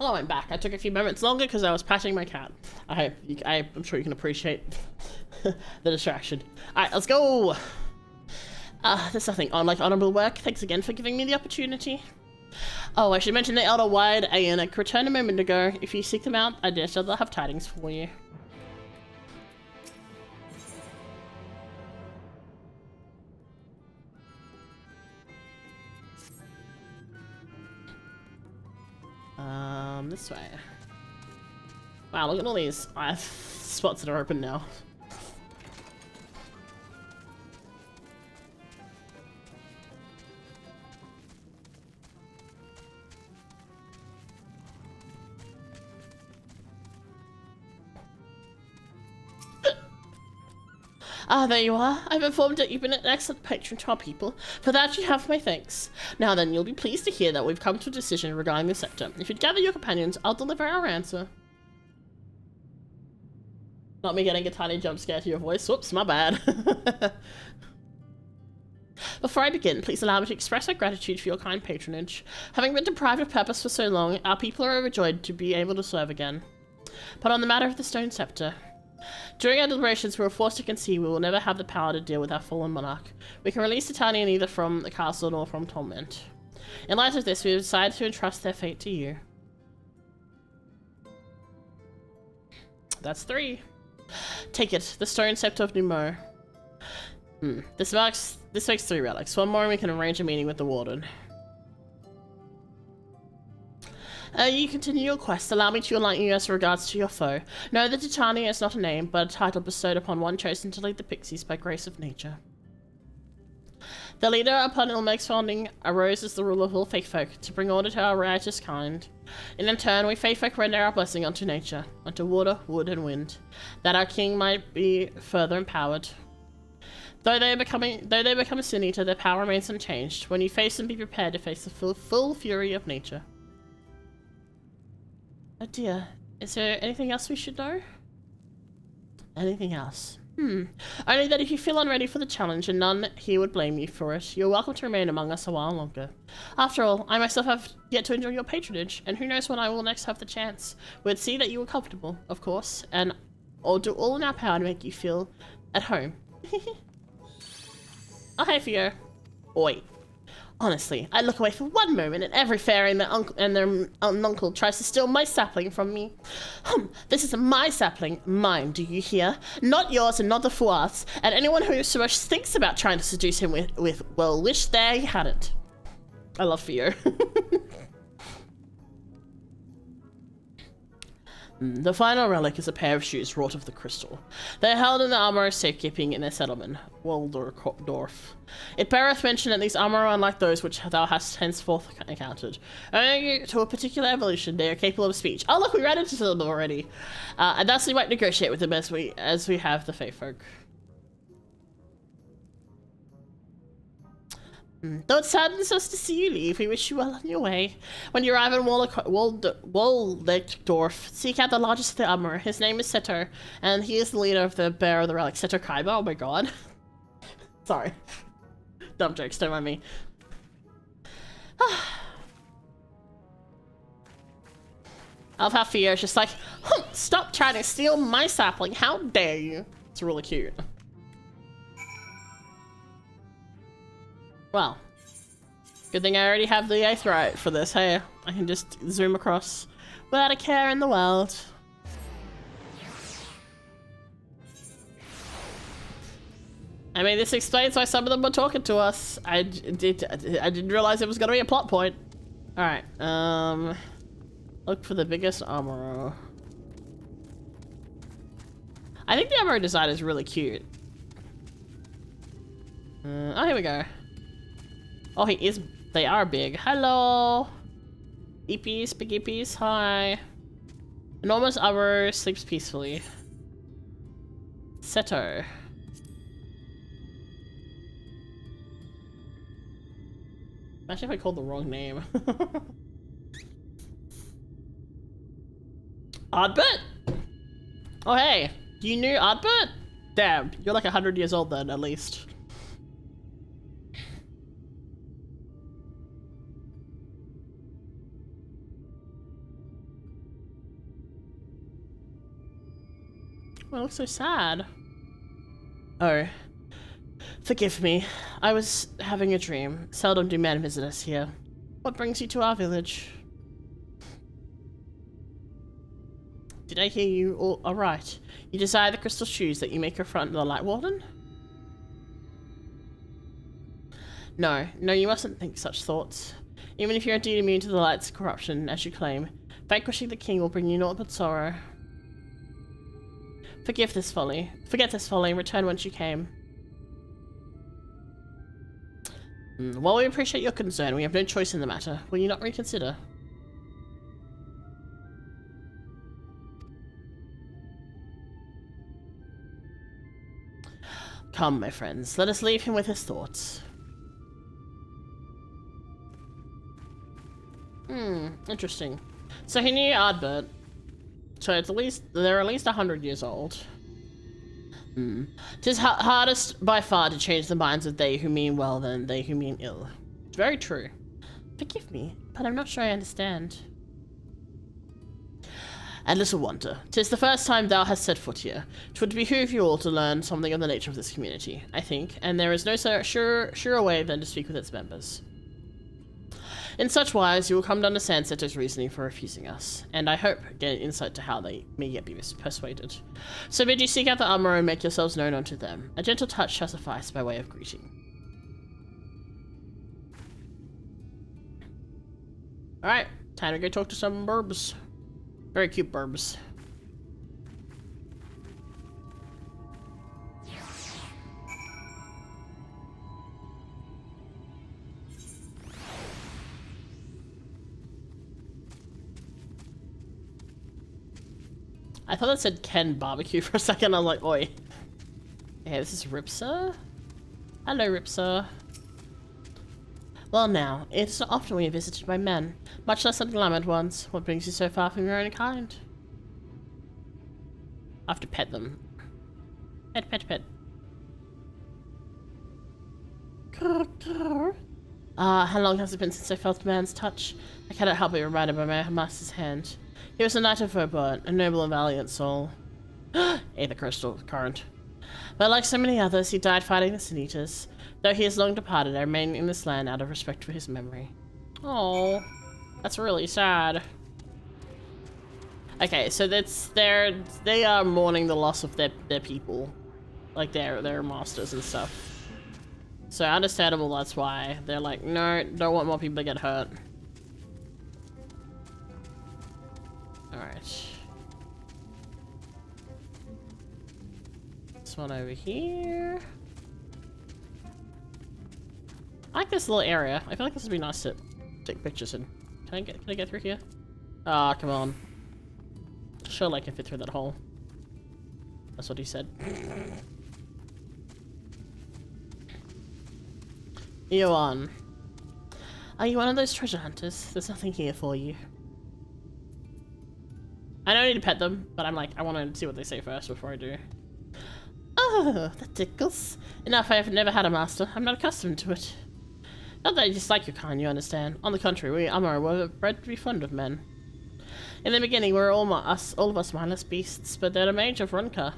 Hello, I'm back. I took a few moments longer because I was patting my cat. I'm sure you can appreciate the distraction. Alright, let's go! There's nothing on like honorable work. Thanks again for giving me the opportunity. Oh, I should mention the Elder Wide Aeonic returned a moment ago. If you seek them out, I dare say they'll have tidings for you. This way. Wow, look at all these spots that are open now. Ah, there you are. I've informed that you've been an excellent patron to our people. For that you have my thanks. Now then, you'll be pleased to hear that we've come to a decision regarding the scepter. If you'd gather your companions, I'll deliver our answer. Not me getting a tiny jump scare to your voice. Whoops, my bad. Before I begin, please allow me to express our gratitude for your kind patronage. Having been deprived of purpose for so long, our people are overjoyed to be able to serve again. But on the matter of the stone scepter, during our deliberations, we were forced to concede we will never have the power to deal with our fallen monarch. We can release Titania neither from the castle nor from torment. In light of this, we have decided to entrust their fate to you. That's 3. Take it, the stone scepter of Numo. This makes 3 relics. One more and we can arrange a meeting with the warden. You continue your quest. Allow me to enlighten you as regards to your foe. Know that Titania is not a name, but a title bestowed upon one chosen to lead the pixies by grace of nature. The leader upon Ilmeg's founding arose as the ruler of all faith folk, to bring order to our riotous kind. And in turn, we faith folk render our blessing unto nature, unto water, wood, and wind, that our king might be further empowered. Though they become a sin eater, their power remains unchanged. When you face them, be prepared to face the full fury of nature. Oh dear, is there anything else we should know? Anything else? Only that if you feel unready for the challenge and none here would blame you for it, you're welcome to remain among us a while longer. After all, I myself have yet to enjoy your patronage, and who knows when I will next have the chance. We'd see that you were comfortable, of course, and or do all in our power to make you feel at home. Oh, hey, Theo. Oi. Honestly, I look away for one moment and every fairy and their uncle tries to steal my sapling from me. This is my sapling, mine, do you hear? Not yours and not the Fuarth's, and anyone who so much thinks about trying to seduce him with well, wish there he hadn't. I love Theo. The final relic is a pair of shoes wrought of the crystal. They are held in the armorer's safekeeping in their settlement, Waldorf. It beareth mention that these armor are unlike those which thou hast henceforth encountered. Owing to a particular evolution, they are capable of speech. Oh look, we ran into them already. And thus we might negotiate with them as we have the fae folk. Though it saddens us to see you leave, we wish you well on your way. When you arrive in Waldorf, seek out the largest of the armor. His name is Seto, and he is the leader of the Bearer of the Relic. Seto Kaiba, oh my god. Sorry. Dumb jokes, don't mind me. I love how Fio's just like, stop trying to steal my sapling, how dare you? It's really cute. Well, good thing I already have the Aetheryte for this. Hey, I can just zoom across without a care in the world. I mean, this explains why some of them were talking to us. I didn't realize it was gonna be a plot point. All right, look for the biggest armorer. I think the armorer design is really cute. Oh, here we go. Oh, they are big. Hello! Eepies, big eepies, hi. Enormous armor sleeps peacefully. Seto. Imagine if I called the wrong name. Ardbert? Oh, hey. You knew Ardbert? Damn, you're like 100 years old then, at least. I look so sad. Oh. Forgive me. I was having a dream. Seldom do men visit us here. What brings you to our village? Did I hear you all right? You desire the crystal shoes that you make confront the Light Warden? No, you mustn't think such thoughts. Even if you're indeed immune to the light's corruption, as you claim, vanquishing the king will bring you naught but sorrow. Forget this folly, and return whence you came. While we appreciate your concern, we have no choice in the matter. Will you not reconsider? Come, my friends, let us leave him with his thoughts. Interesting. So he knew Ardbert. So it's they're at least 100 years old. Tis hardest by far to change the minds of they who mean well than they who mean ill. It's very true. Forgive me, but I'm not sure I understand. And little wonder, 'tis the first time thou hast set foot here. 'Twould behoove you all to learn something of the nature of this community, I think, and there is no surer way than to speak with its members. In such wise, you will come to understand Seto's reasoning for refusing us, and I hope get an insight to how they may yet be persuaded. So bid you seek out the armor and make yourselves known unto them. A gentle touch shall suffice by way of greeting. Alright, time to go talk to some burbs. Very cute burbs. I thought it said Ken Barbecue for a second. I was like, oi. Yeah, this is Ripsa. Hello, Ripsa. Well now, it's not often we are visited by men, much less unglamoured ones. What brings you so far from your own kind? I have to pet them. Pet. How long has it been since I felt a man's touch? I cannot help but be reminded by my master's hand. He was a knight of Verbert, a noble and valiant soul. The crystal current. But like so many others, he died fighting the Sin Eaters. Though he is long departed, I remain in this land out of respect for his memory. Oh, that's really sad. Okay, so they are mourning the loss of their people, like their masters and stuff. So understandable. That's why they're like, no, don't want more people to get hurt. Alright. This one over here. I like this little area. I feel like this would be nice to take pictures in. Can I get through here? Ah, come on. Surely I can fit through that hole. That's what he said. Yoan. Are you one of those treasure hunters? There's nothing here for you. I don't need to pet them, but I'm like, I want to see what they say first before I do. Oh, that tickles. Enough, I have never had a master. I'm not accustomed to it. Not that I dislike your kind, you understand. On the contrary, we Amaro were bred to be fond of men. In the beginning, we were all of us mindless beasts, but at a mage of Ronka.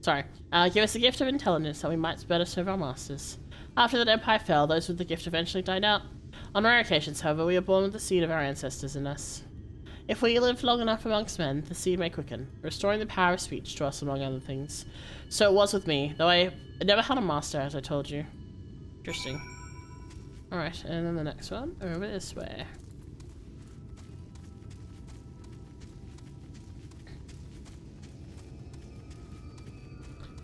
Sorry. Give us the gift of intelligence that we might better serve our masters. After that empire fell, those with the gift eventually died out. On rare occasions, however, we are born with the seed of our ancestors in us. If we live long enough amongst men, the seed may quicken, restoring the power of speech to us among other things. So it was with me, though I never had a master, as I told you. Interesting. Alright, and then the next one, over this way.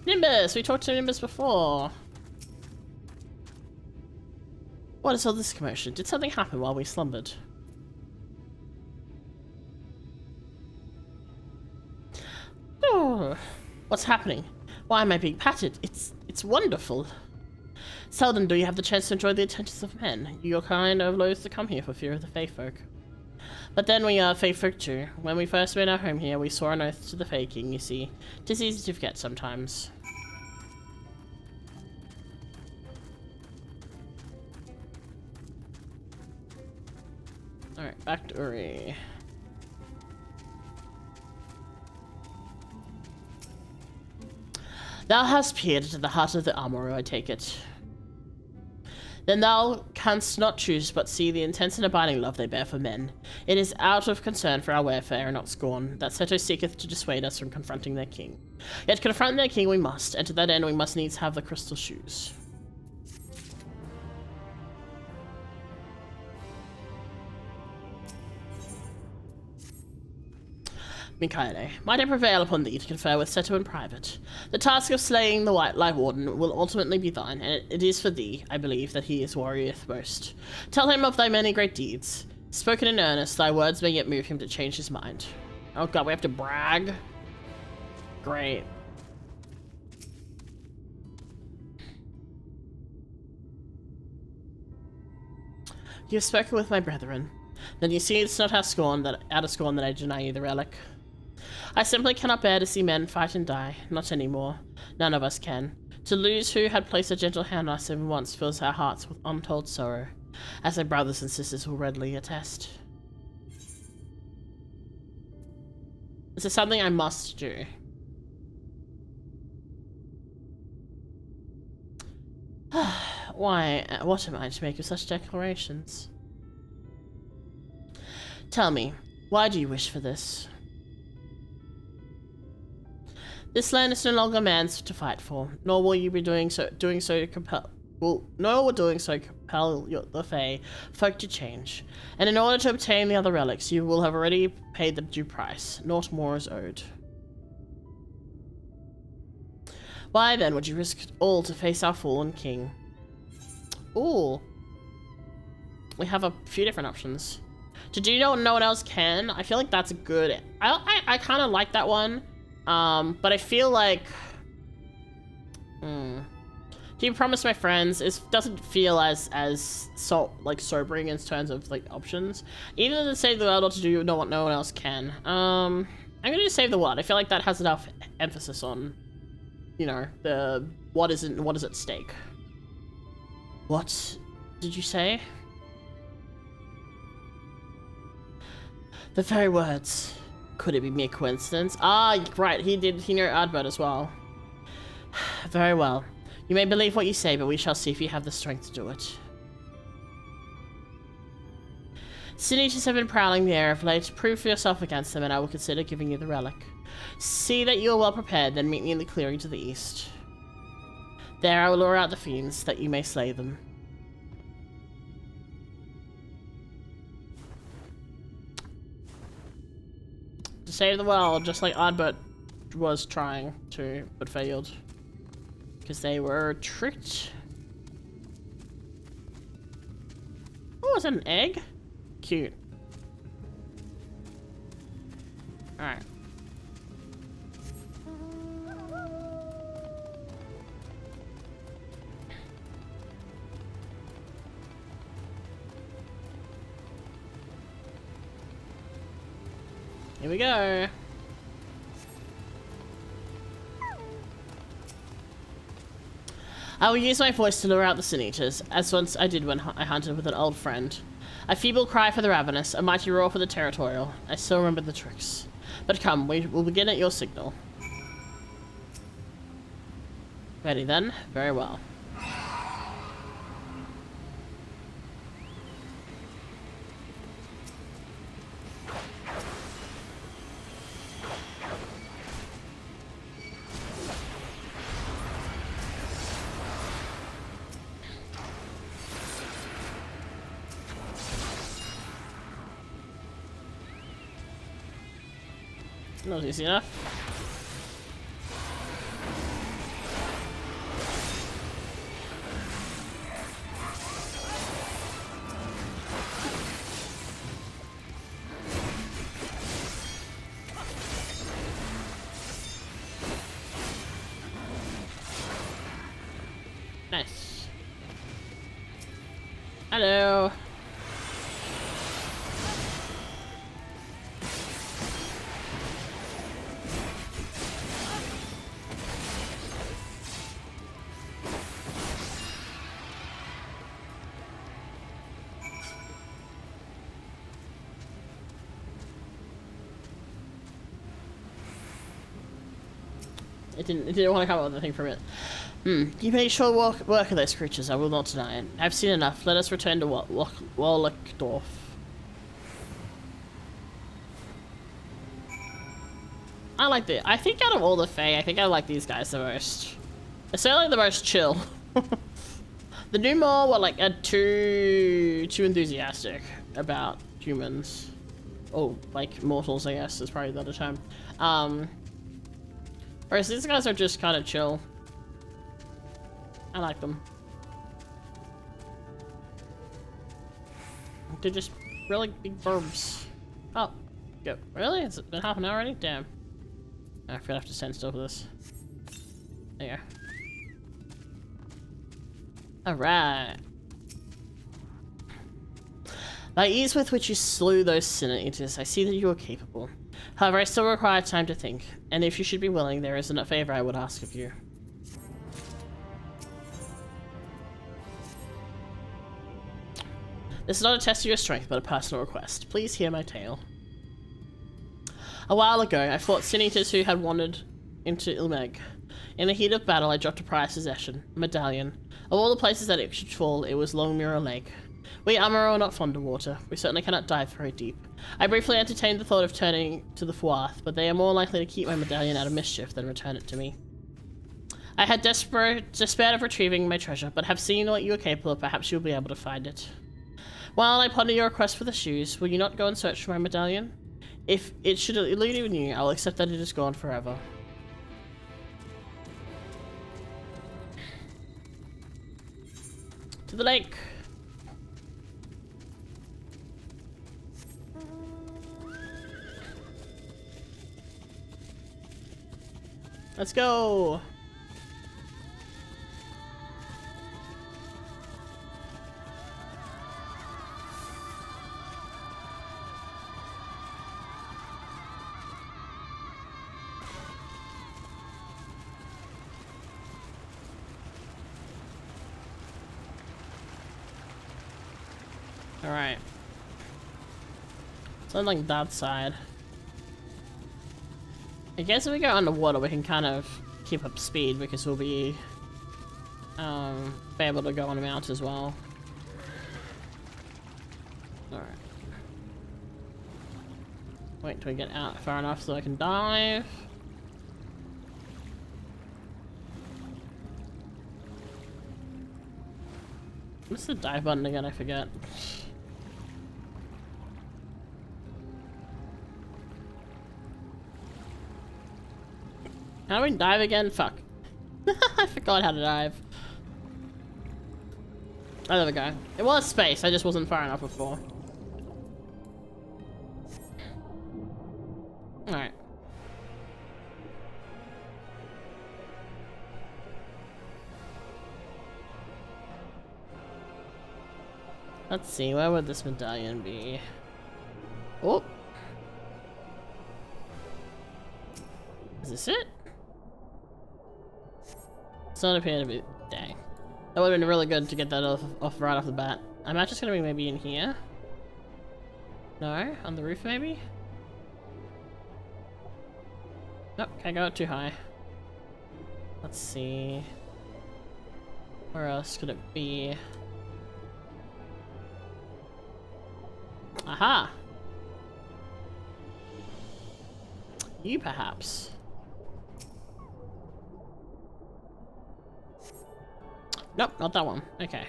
Nimbus! We talked to Nimbus before. What is all this commotion? Did something happen while we slumbered? Oh, what's happening? Why am I being patted? It's wonderful. Seldom do you have the chance to enjoy the attentions of men. Your kind are loath to come here for fear of the Fae folk. But then we are Fae folk too. When we first made our home here, we swore an oath to the Fae King, you see. Tis easy to forget sometimes. Alright, back to Uri. Thou hast peered into the heart of the armorer, I take it. Then thou canst not choose but see the intense and abiding love they bear for men. It is out of concern for our welfare and not scorn that Seto seeketh to dissuade us from confronting their king. Yet confront their king we must, and to that end we must needs have the crystal shoes. Mikaele, might I prevail upon thee to confer with Seto in private? The task of slaying the White Light Warden will ultimately be thine, and it is for thee, I believe, that he is warrioreth most. Tell him of thy many great deeds. Spoken in earnest, thy words may yet move him to change his mind. Oh god, we have to brag? Great. You have spoken with my brethren. Then you see it's not out of scorn that I deny you the relic. I simply cannot bear to see men fight and die. Not anymore. None of us can. To lose who had placed a gentle hand on us even once fills our hearts with untold sorrow, as my brothers and sisters will readily attest. This is something I must do. Why, what am I to make of such declarations? Tell me, why do you wish for this? This land is no longer man's to fight for, nor will you be doing so compel the Fae folk to change. And in order to obtain the other relics, you will have already paid the due price. Naught more is owed. Why then would you risk all to face our fallen king? Ooh. We have a few different options. To do what no one else can, I feel like that's good. I kind of like that one. But I feel like... Do you promise my friends? It doesn't feel as sobering in terms of like options. Either to save the world or to do what no one else can. I'm gonna save the world. I feel like that has enough emphasis on, you know, the what is at stake. What did you say? The very words. Could it be mere coincidence? Ah, right, he knew Ardbert as well. Very well. You may believe what you say, but we shall see if you have the strength to do it. Sin-eaters have been prowling the air of late. Prove for yourself against them, and I will consider giving you the relic. See that you are well prepared, then meet me in the clearing to the east. There I will lure out the fiends, that you may slay them. To save the world, just like Ardbert was trying to, but failed. Because they were tricked. Oh, is that an egg? Cute. Alright. Here we go. I will use my voice to lure out the sin-eaters, as once I did when I hunted with an old friend. A feeble cry for the ravenous, a mighty roar for the territorial. I still remember the tricks. But come, we will begin at your signal. Ready then? Very well. Not easy enough. Nice. Hello. It didn't want to come up with anything from it. You made sure work of those creatures, I will not deny it. I've seen enough. Let us return to Wallachdorf. I like I think out of all the Fae, I think I like these guys the most. They're certainly the most chill. The new Maw were like too enthusiastic about humans. Oh, like mortals, I guess is probably the other term. Whereas these guys are just kind of chill. I like them. They're just really big burbs. Oh, go. Really? It's been half an hour already? Damn. I feel I have to stand still for this. There you go. Alright. By ease with which you slew those sinner eaters, I see that you are capable. However, I still require time to think, and if you should be willing, there is a favor I would ask of you. This is not a test of your strength, but a personal request. Please hear my tale. A while ago, I fought sin eaters who had wandered into Ilmeg. In the heat of battle, I dropped a prized possession, a medallion. Of all the places that it should fall, it was Long Mirror Lake. We Amaro are not fond of water. We certainly cannot dive very deep. I briefly entertained the thought of turning to the Fuath, but they are more likely to keep my medallion out of mischief than return it to me. I had despaired of retrieving my treasure, but have seen what you are capable of. Perhaps you'll be able to find it. While I ponder your request for the shoes, will you not go and search for my medallion? If it should elude even you, I'll accept that it is gone forever. To the lake. Let's go. Alright. Something like that side. I guess if we go underwater we can kind of keep up speed because we'll be able to go on a mount as well. Alright. Wait till we get out far enough so I can dive. What's the dive button again? I forget. How do we dive again? Fuck. I forgot how to dive. Oh, there we go. It was space, I just wasn't far enough before. Alright. Let's see, where would this medallion be? Oh! Is this it? Does not appear to be. Dang. That would have been really good to get that off right off the bat. I'm not just gonna be maybe in here. No? On the roof maybe? Nope, can't go up too high. Let's see. Where else could it be? Aha! You perhaps. Nope, not that one. Okay.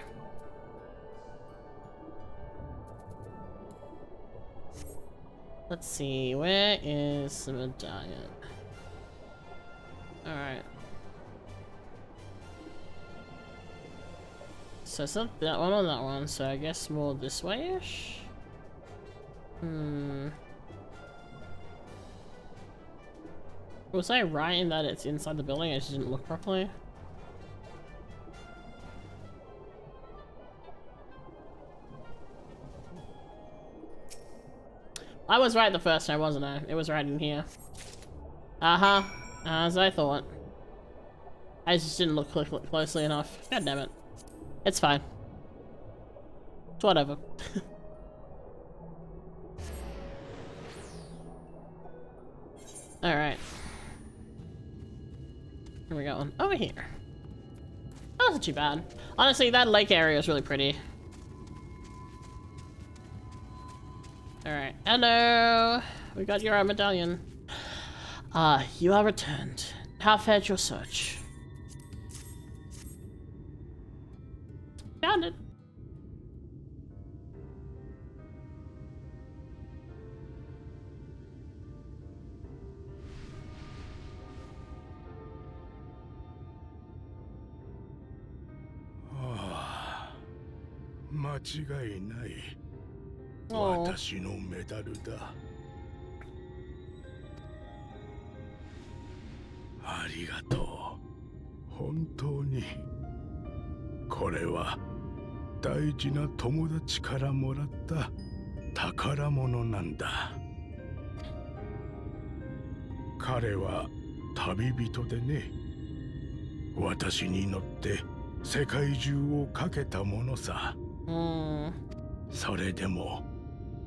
Let's see, where is the medallion? Alright. So it's not that one or that one, so I guess more this way-ish? Was I right in that it's inside the building? I just didn't look properly. I was right the first time, wasn't I? It was right in here. Uh-huh. As I thought. I just didn't look closely enough. God damn it. It's fine. It's whatever. Alright. here. That wasn't too bad. Honestly, that lake area is really pretty. Alright, hello. We got your medallion. Ah, you are returned. How fared your search? Found it. Ah, 間違いない。 Oh. 私のメダルだ。ありがとう。本当に。これは大事な友達からもらった宝物なんだ。彼は旅人でね。私に乗って世界中をかけたものさ。それでも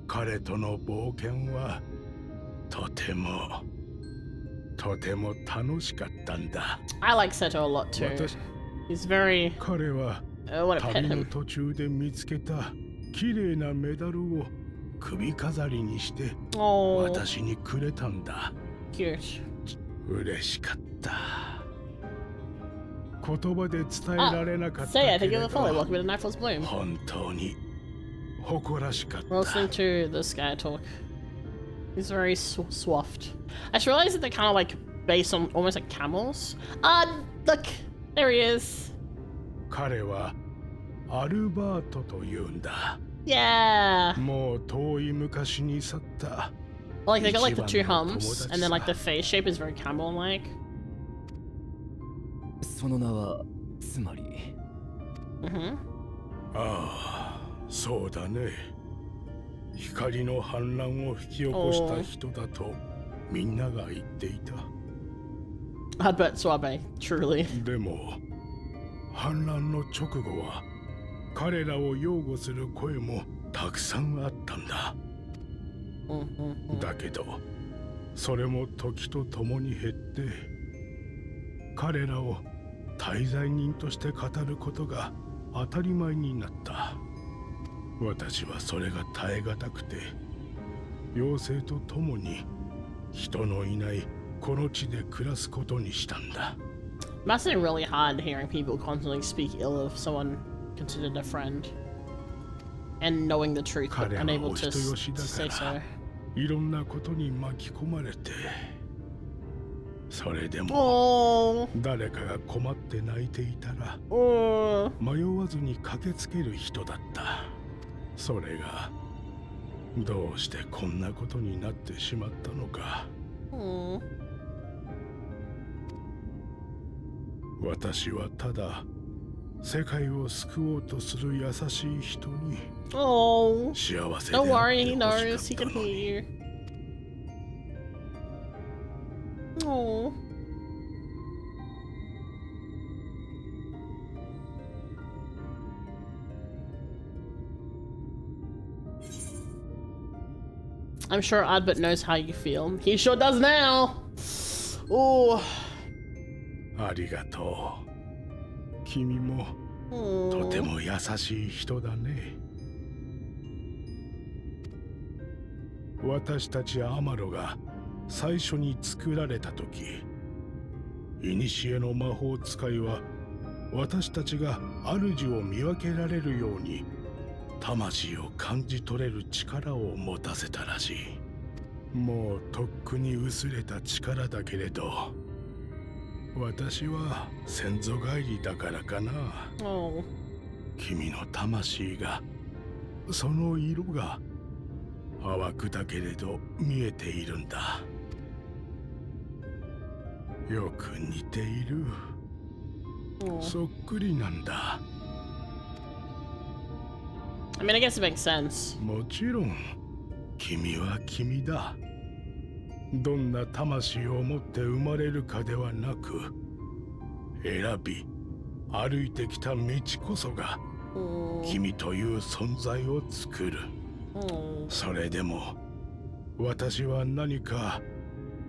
彼との冒険はとても楽しかったんだ。I like Seto a lot too. He's very. 彼は I want to pet 旅の him. 途中で見つけた綺麗なメダルを首飾りにして私にくれたんだ。Cute. 嬉しかった。言葉で伝えられなかったけ Say, I れ think you're ど the follow. Welcome to Nightfall's Bloom. 本当に誇らしかっ We're た。 listening to this guy talk. He's very swaffed. I just realized that they're kind of like based on almost like camels. Look, there he is. 彼はアルバートというんだ。 Yeah. もう遠い昔に去った。 Like they got like the two humps, and then like the face shape is very camel-like. その名はつまり。ああ、そうだね。光の反乱を引き起こした人だとみんなが言っていた。 I bet Suabe, truly. でも反乱の直後は彼らを擁護する声もたくさんあったんだ。だけどそれも時とともに減って彼らを大罪人として語ることが当たり前になった。私はそれが耐え難くて妖精と共に人のいないこの地で暮らすことにしたんだ。 Must have been really hard hearing people constantly speak ill of someone considered a friend, and knowing the truth but 彼は unable お to 人よし say だか so. らいろんなことに巻き込まれてそれでも Oh. 誰かが困って泣いていたら Oh. 迷わずに駆けつける人だった。それがどうしてこんなことになってしまったのか。 Oh. 私はただ世界を救おうとする優しい人に Oh. 幸せで Don't あっ worry, て he ほ knows. し He かっ can たの hear に。 you. Oh. I'm sure Adbert knows how you feel. He sure does now. Oh. ありがとう。君もとても優しい人だね。私たちアマロが最初に作られた時、古の魔法使いは私たちが主を見分けられるように魂を感じ取れる力を持たせたらしい。もうとっくに薄れた力だけれど、私は先祖返りだからかな。Oh. 君の魂が、その色が淡くだけれど見えているんだ。よく似ている。そっくりなんだ。I mean, I guess it makes sense. もちろん君は君だ。どんな魂を持って生まれるかではなく、選び歩いてきた道こそが君という存在を作る。それでも私は何か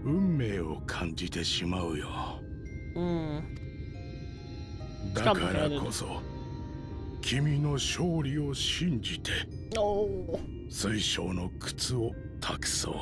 運命を感じてしまうよ。だからこそ君の勝利を信じて水晶の靴を託そう。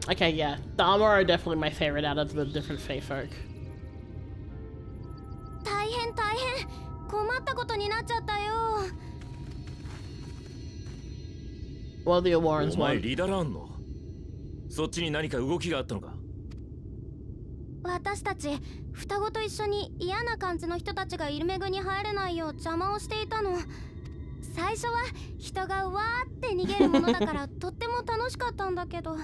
Okay, yeah. The armor are definitely my favorite out of the different Fae folk. 大変困ったことになっちゃったよ。Well, the Warrens お前 won. リダランのそっちに何か動きがあったのか。私たち双子と一緒に嫌な感じの人たちがイルメグに入れないよう邪魔をしていたの。最初は人がわーって逃げるものだからとっても楽しかったんだけど、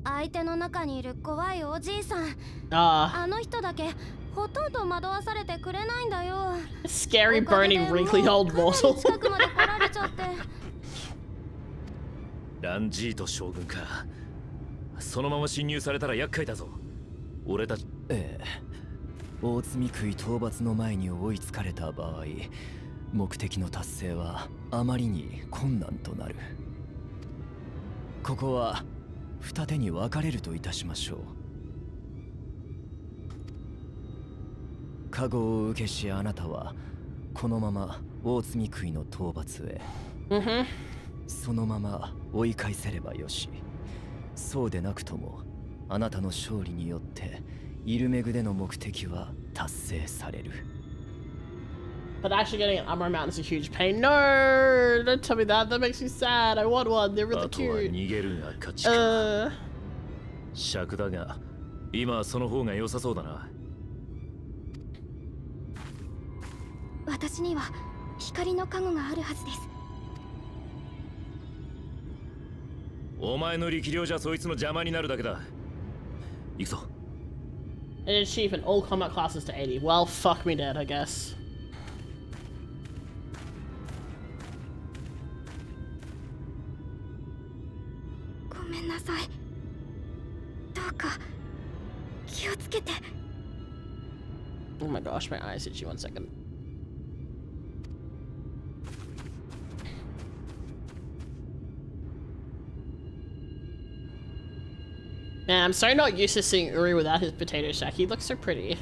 相手の中にいる怖いおじいさん、あの人だけほとんど惑わされてくれないんだよ。Scary, burning, wrinkly old mortal. 近くまで来られちゃって。ランジート将軍か。そのまま侵入されたら厄介だぞ。俺たち。大罪食い討伐の前に追いつかれた場合、目的の達成はあまりに困難となる。ここは二手に分かれるといたしましょう。加護を受けしあなたはこのまま大罪食いの討伐へ、そのまま追い返せればよし。そうでなくともあなたの勝利によってイルメグでの目的は達成される。But actually getting an armor mount is a huge pain. No! Don't tell me that. That makes me sad. I want one. They're really あとは cute. 逃げるが勝ちか。尺だが今はその方が良さそうだな。私には光の加護があるはずです。お前の力量じゃそいつの邪魔になるだけだ。行くぞ。An achievement, all combat classes to 80. Well, fuck me dead, I guess. ごめんなさい。どうか気をつけて。Oh my gosh, my eyes itchy. 1 second. Man, I'm so not used to seeing Uri without his potato sack. He looks so pretty.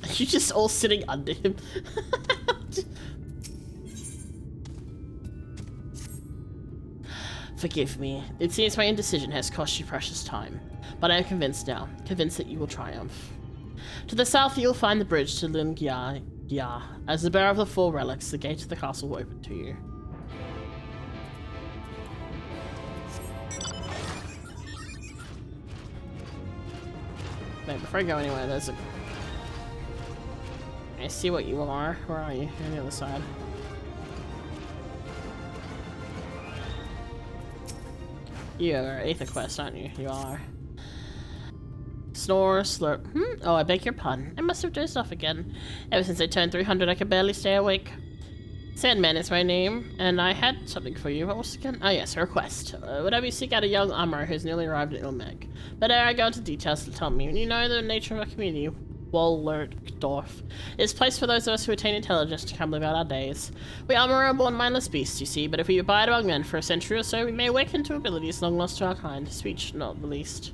Are you just all sitting under him? Forgive me. It seems my indecision has cost you precious time. But I am convinced now. Convinced that you will triumph. To the south, you'll find the bridge to Lingia. As the bearer of the 4 relics, the gates of the castle will open to you. Wait, before I go anywhere, there's a... I see what you are. Where are you? You're on the other side. You are Aether Quest, aren't you? You are. Snore, slurp. Oh, I beg your pardon. I must have dozed off again. Ever since I turned 300, I could barely stay awake. Sandman is my name, and I had something for you. What was it again? Oh yes, a request. Whenever you seek out a young armorer who's nearly arrived at Ilmeg. But ere I go into details, tell me, you know the nature of our community. Wallertdorf is a place for those of us who attain intelligence to come live out our days. We armor are born mindless beasts, you see, but if we abide among men for a century or so, we may awaken to abilities long lost to our kind, speech not the least.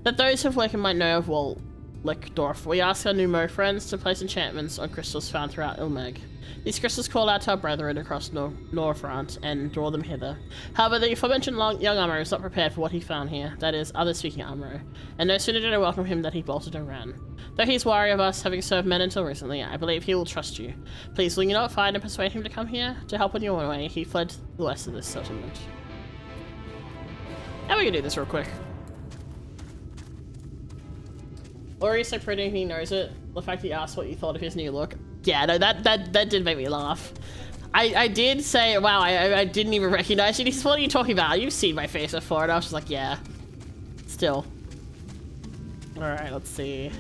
That those who have awakened might know of Wallertdorf, we ask our Numo friends to place enchantments on crystals found throughout Ilmeg. These crystals call out to our brethren across Northrant and draw them hither. However, the aforementioned young armorer is not prepared for what he found here, that is, others-speaking armorer, and no sooner did I welcome him than he bolted and ran. Though he's wary of us, having served men until recently, I believe he will trust you. Please, will you not find and persuade him to come here? To help on your way, he fled to the west of this settlement. Now we can do this real quick. Uri's so pretty, he knows it. The fact he asked what you thought of his new look. Yeah, no, that did make me laugh. I did say, wow, I didn't even recognize you. He said, what are you talking about? You've seen my face before. And I was just like, yeah. Still. Alright, let's see.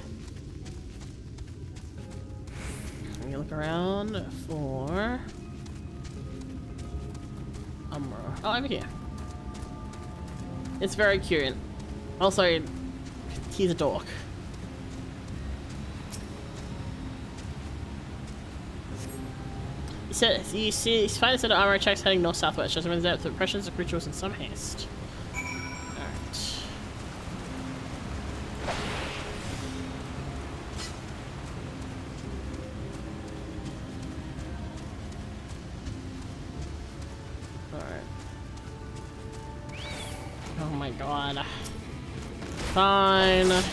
me look around for Umbro. Oh, over here. It's very cute. Also, he's a dork. You see, he's finally set armor checks heading north-southwest. Just runs out through impressions of rituals in some haste. Alright. Alright. Oh my god. Fine.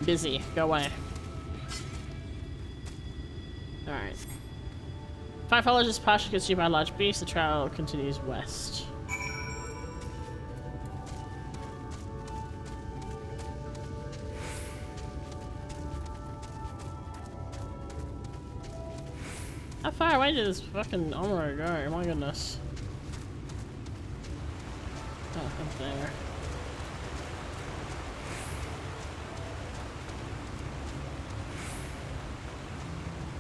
Busy. Go away. Alright. Fire follows this partially consumed by a large beast. The trail continues west. How far away did this fucking armor go? My goodness. Oh, up there.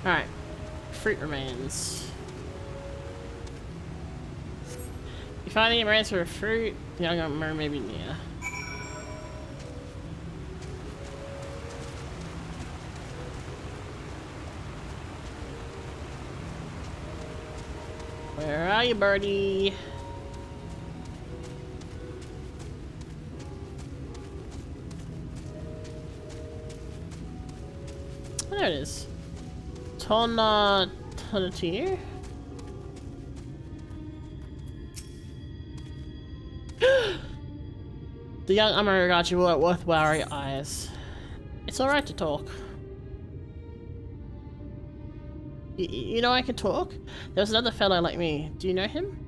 Alright. Fruit remains. You find any remains for a fruit? The young armor may be near. Where are you, birdie? Oh, there it is. Tonatier? The young Amar regards you with wary eyes. It's alright to talk. You know I can talk? There was another fellow like me. Do you know him?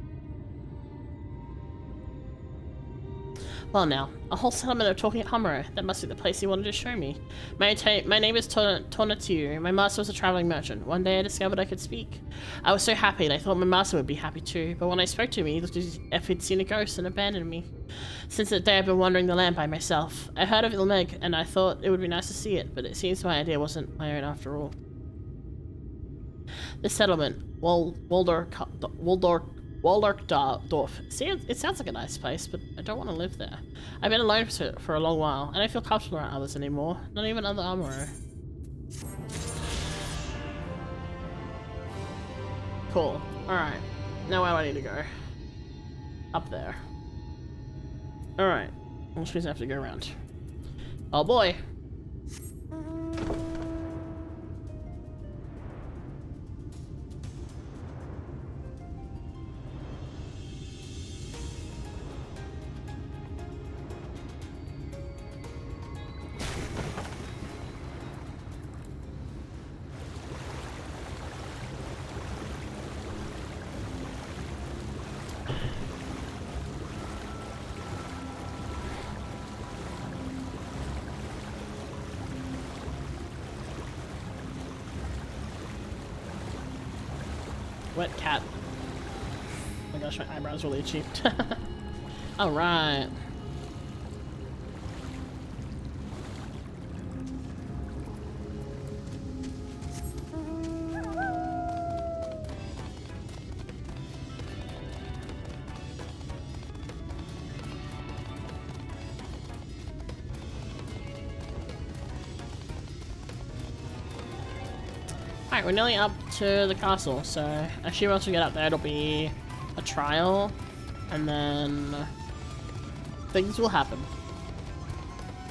Well now, a whole settlement of talking Hummer. That must be the place he wanted to show me. My name is Tonatier. My master was a traveling merchant. One day I discovered I could speak. I was so happy and I thought my master would be happy too, but when I spoke to him, he looked as if he'd seen a ghost and abandoned me. Since that day I've been wandering the land by myself. I heard of Ilmeg and I thought it would be nice to see it, but it seems my idea wasn't my own after all. This settlement, Waldorf. See, it sounds like a nice place, but I don't want to live there. I've been alone for a long while, and I don't feel comfortable around others anymore. Not even other armorer. Cool. Alright. Now where do I need to go? Up there. Alright. Which means I have to go around. Oh boy! Wet cat. Oh my gosh, my eyebrows really itchy. Alright. Alright, we're nearly up to the castle, so actually once we get up there it'll be a trial, and then things will happen.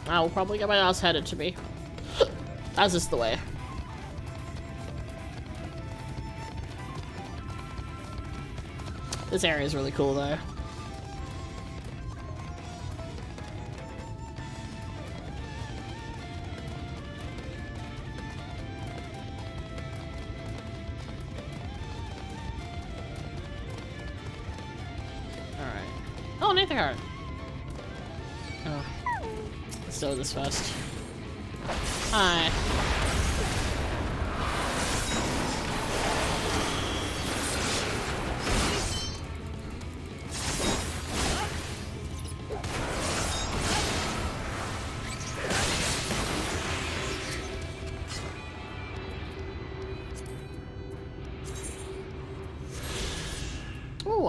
I'll probably get my ass headed to be. As is the way. This area is really cool though. Oh, Nathan Card. Oh. Let's do this first. Hi.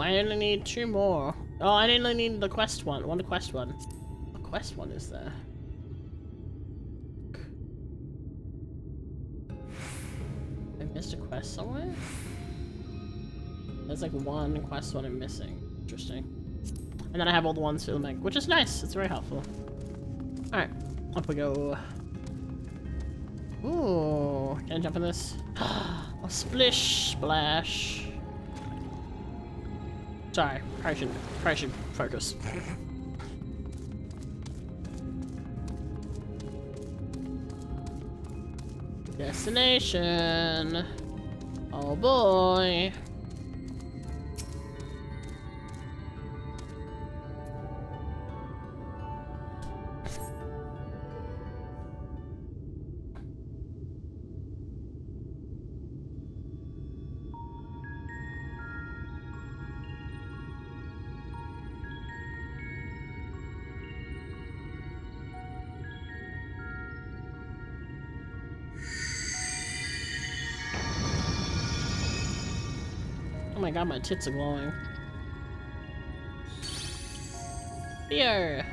I only need 2 more. Oh, I only need the quest one. One quest one. What quest one is there? I missed a quest somewhere? There's like one quest one I'm missing. Interesting. And then I have all the ones for the meg, which is nice. It's very helpful. Alright, up we go. Ooh, can I jump in this? A splish splash. Sorry, probably should focus. Destination. Oh boy. Oh my god, my tits are glowing. Here!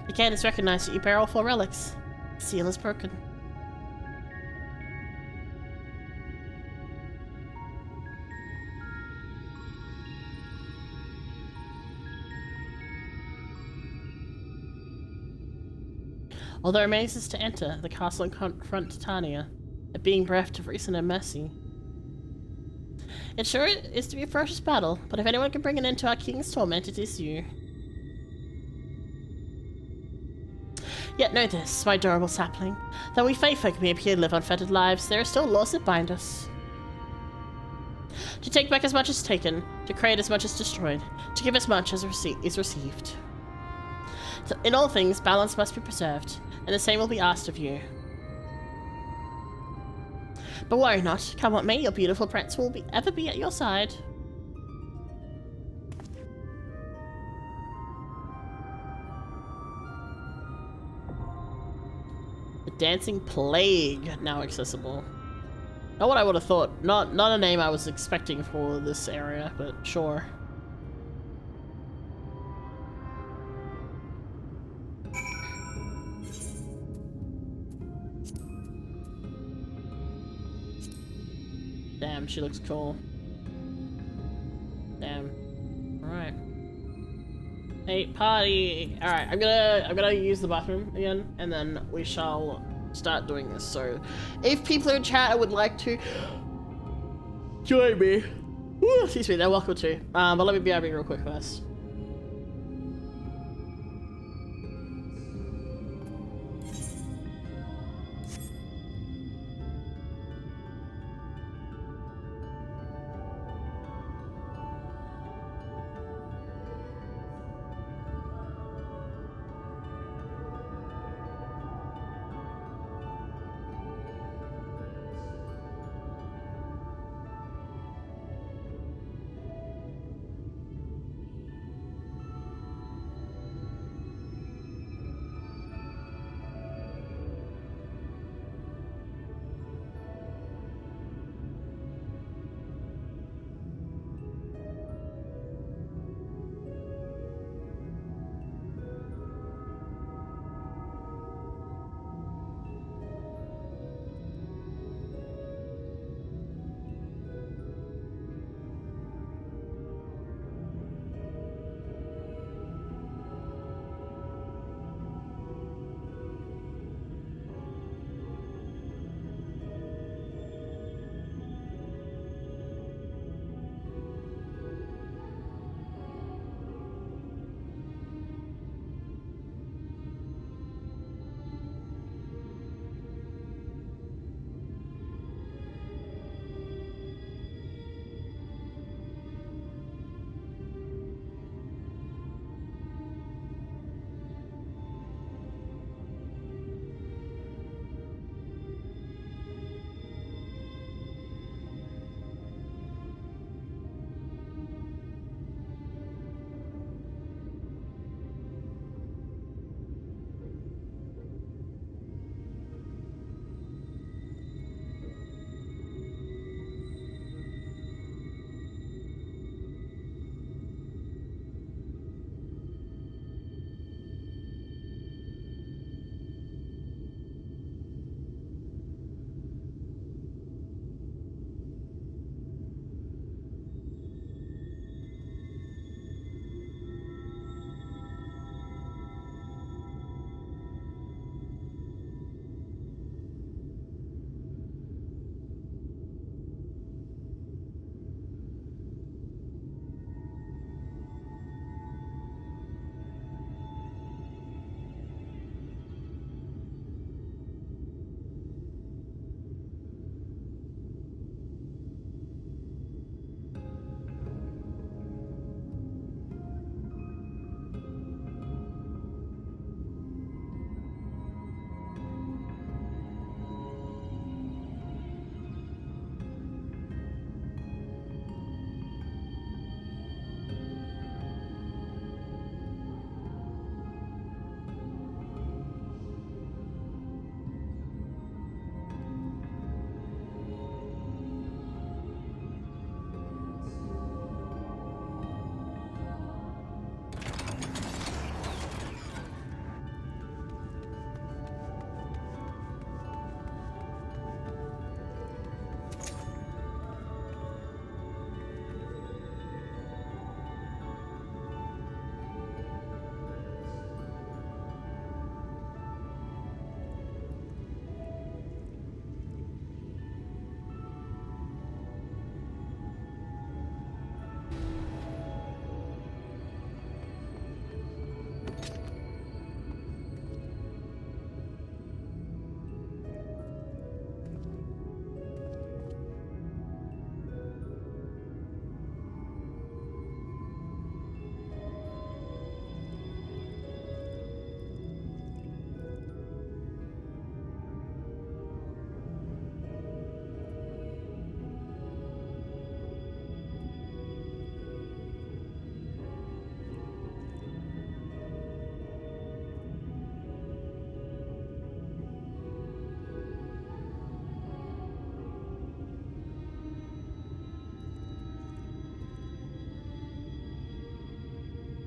The cat has recognized that you bear all 4 relics. The seal is broken. All that remains is to enter the castle and confront Titania, a being bereft of reason and mercy. It sure is to be a ferocious battle, but if anyone can bring an end to our king's torment, it is you. Yet know this, my adorable sapling, though we fae folk may appear to live unfettered lives, there are still laws that bind us. To take back as much as taken, to create as much as destroyed, to give as much as is received. So in all things, balance must be preserved, and the same will be asked of you. But worry not, come what may, your beautiful prince will ever be at your side. The Dancing Plague, now accessible. Not what I would have thought. Not a name I was expecting for this area, but sure. Damn, she looks cool. Damn. Alright. Hey, party! Alright, I'm gonna use the bathroom again, and then we shall start doing this. So, if people in chat would like to join me, excuse me, they're welcome to. But let me BRB real quick first.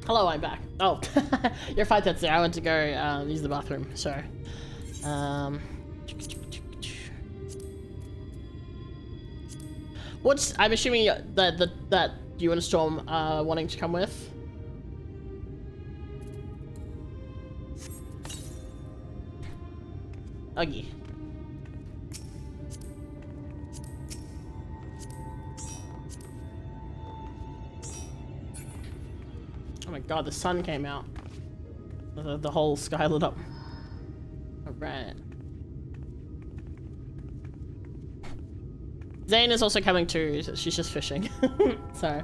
Hello, I'm back. Oh, you're fine, Tetsu. I went to go use the bathroom. Sorry. What's I'm assuming that you and Storm are wanting to come with? Uggy. Oh my god, the sun came out. The whole sky lit up. Alright. Zane is also coming too, she's just fishing. So.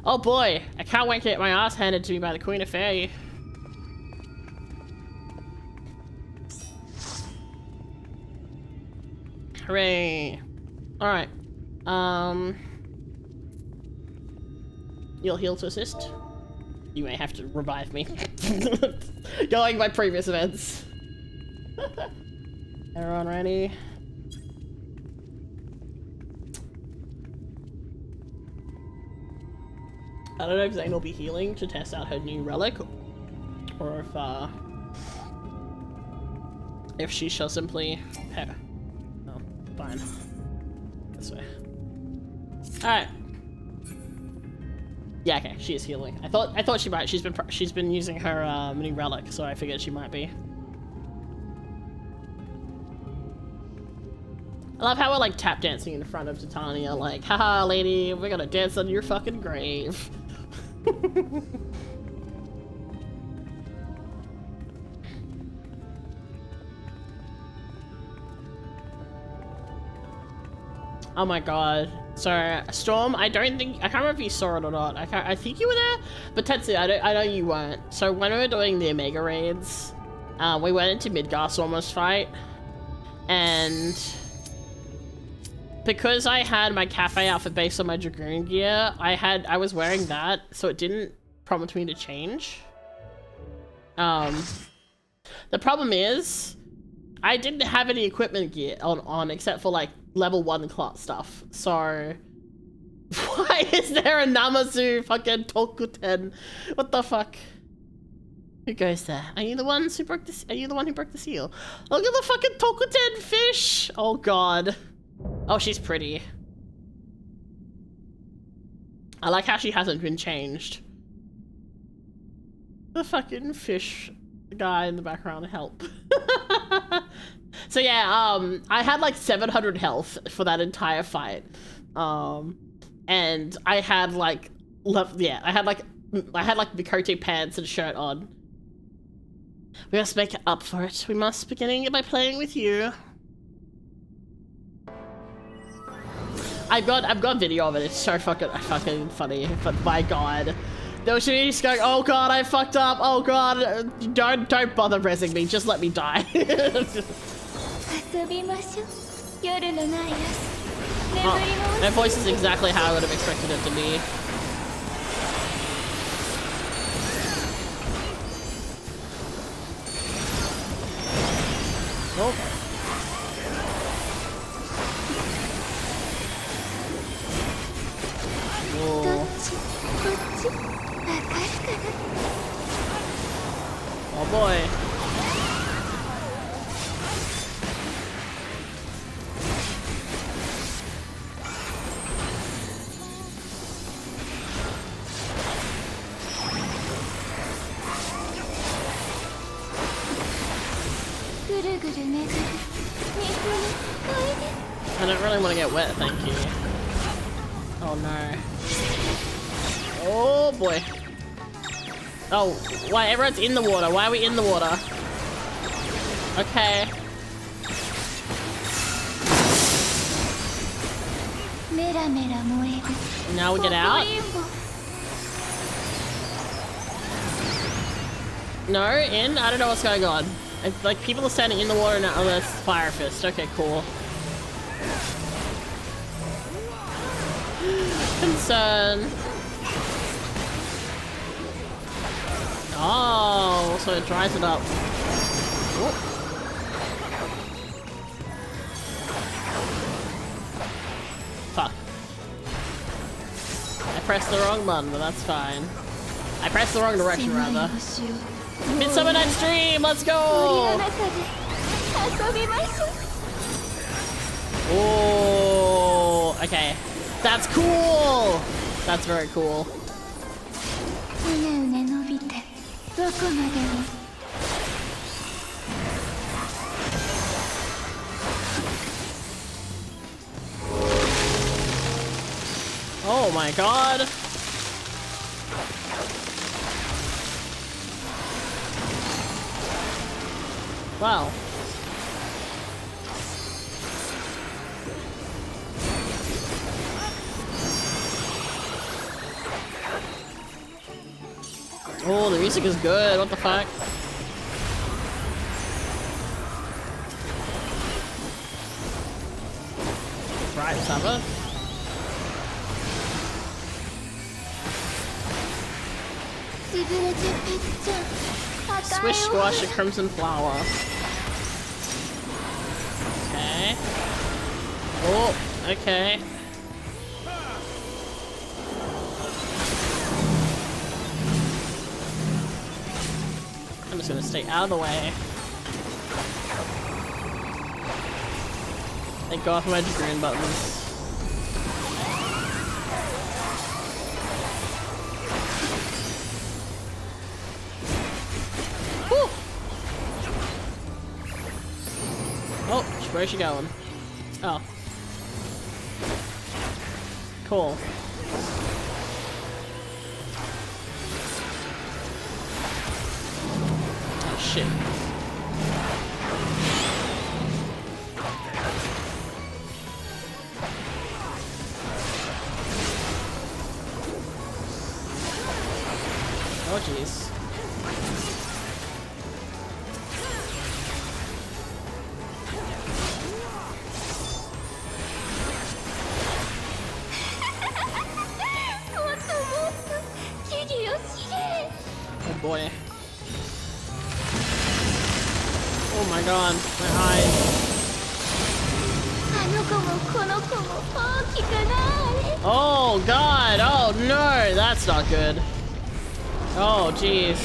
Oh boy, I can't wait to get my ass handed to me by the Queen of Fairy. Hooray. Alright. You'll heal to assist? You may have to revive me. Going by previous events. Everyone ready? I don't know if Zane will be healing to test out her new relic, or if she shall simply... Oh, fine. This way. Alright. Yeah, okay, she is healing. I thought she might. She's been using her new relic, so I figured she might be. I love how we're like tap dancing in front of Titania, like, haha, lady, we're gonna dance on your fucking grave. Oh my god. So, Storm, I can't remember if you saw it or not. I think you were there, but Tetsu, I know you weren't. So when we were doing the Omega raids, we went into Midgar's almost fight, and because I had my cafe outfit based on my Dragoon gear, I was wearing that, so it didn't prompt me to change. The problem is, I didn't have any equipment gear on except for like level 1 class stuff. So why is there a Namazu fucking Tokuten? What the fuck? Who goes there? Are you the one who broke the seal? Look at the fucking Tokuten fish! Oh god. Oh, she's pretty. I like how she hasn't been changed. The fucking fish guy in the background, help. So yeah, I had like 700 health for that entire fight. And I had like, I had like Mikote pants and shirt on. We must make up for it. We must, beginning by playing with you. I've got video of it. It's so fucking funny. But my god, there was me just going, oh god, I fucked up. Oh god, don't bother resing me. Just let me die. Oh, that voice is exactly how I would have expected it to be. Okay. Oh boy. I don't really want to get wet, thank you. Oh no. Oh boy. Oh, why everyone's in the water? Why are we in the water? Okay. Now we get out. No, in? I don't know what's going on. It's like people are standing in the water now. Oh, that's Fire Fist. Okay, cool. Concern. Oh, so it dries it up. pressed the wrong button, but that's fine. I pressed the wrong direction, rather. Midsummer Night's Dream, let's go! Oh, okay. That's cool! That's very cool. Oh my god! Wow. Oh, the music is good. What the fuck? Right, Saba. Swish squash a crimson flower. Okay. Oh, okay. I'm just gonna stay out of the way. Thank God for my green buttons. Woo! Oh, where's she going? Oh. Cool. Oh shit. Oh jeez. Oh boy. Oh my god, my eyes. Oh god, oh no, that's not good. Oh jeez.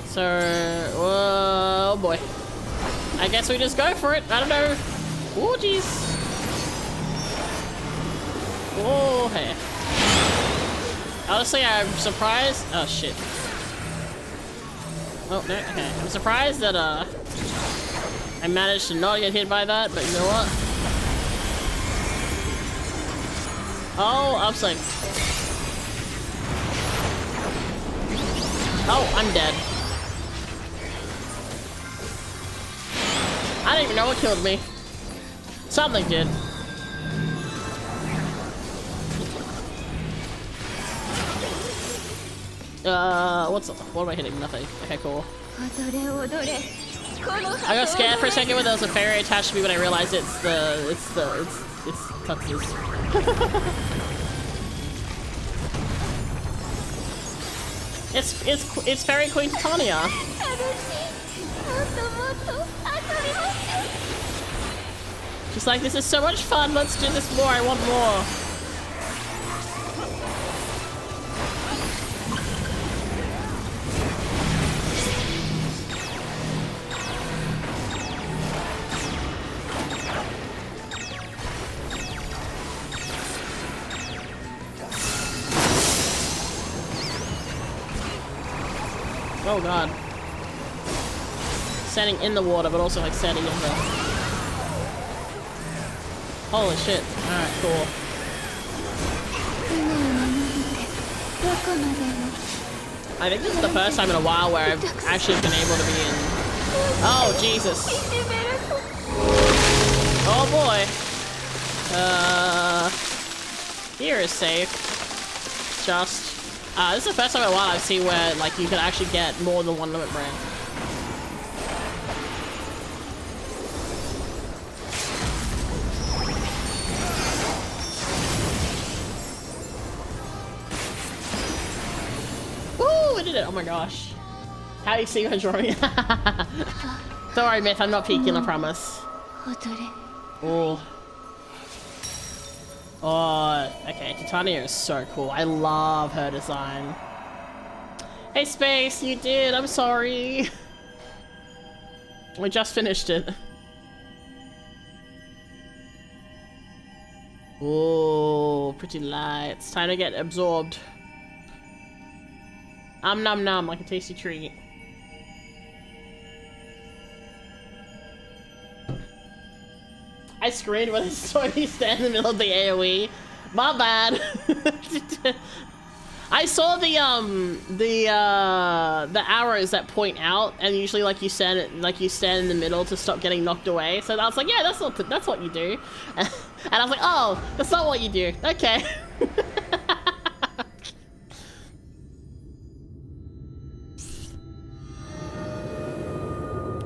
So, oh boy. I guess we just go for it, I don't know. Oh jeez. Oh hey. Honestly, I'm surprised. Oh shit. Oh no, okay. I'm surprised that I managed to not get hit by that, but you know what? Oh, upside. Oh, I'm dead. I don't even know what killed me. Something did. What am I hitting? Nothing. Okay, cool. I got scared for a second when there was a fairy attached to me, but I realized it's Tatsu's. it's Fairy Queen Titania. She's like, this is so much fun, let's do this more, I want more. Oh god. Standing in the water, but also like standing in the... Holy shit. Alright, cool. I think this is the first time in a while where I've actually been able to be in... Oh, Jesus. Oh boy. Here is safe. Just... this is the first time in a while I've seen where, like, you can actually get more than one limit break. Woo! We did it! Oh my gosh. How you see my drawing? Don't worry, Myth, I'm not peeking, I promise. Oh. Oh, okay, Titania is so cool. I love her design. Hey Space, you did, I'm sorry. We just finished it. Oh, pretty lights. Time to get absorbed. Nom nom, like a tasty treat. I screamed when I saw you stand in the middle of the AoE. My bad. I saw the arrows that point out, and usually like you stand in the middle to stop getting knocked away. So I was like, yeah, that's what you do. And I was like, oh, that's not what you do. Okay.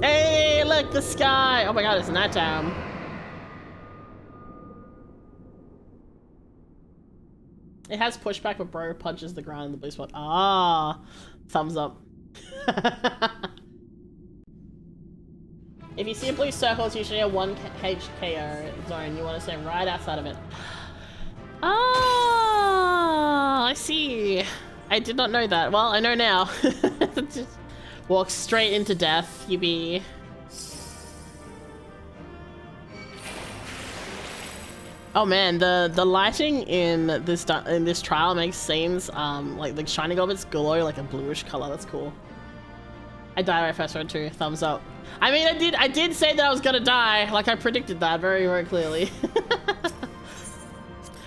Hey, look, the sky. Oh my god, it's nighttime. It has pushback, but bro punches the ground in the blue spot. Ah, thumbs up. If you see a blue circle, it's usually a 1 HKO zone. You want to stay right outside of it. Ah, I see. I did not know that. Well, I know now. Just walk straight into death, you be. Oh man, the lighting in this trial makes scenes like the shiny goblets glow like a bluish color. That's cool. I died right first round too. Thumbs up. I mean, I did say that I was gonna die. Like I predicted that very, very clearly.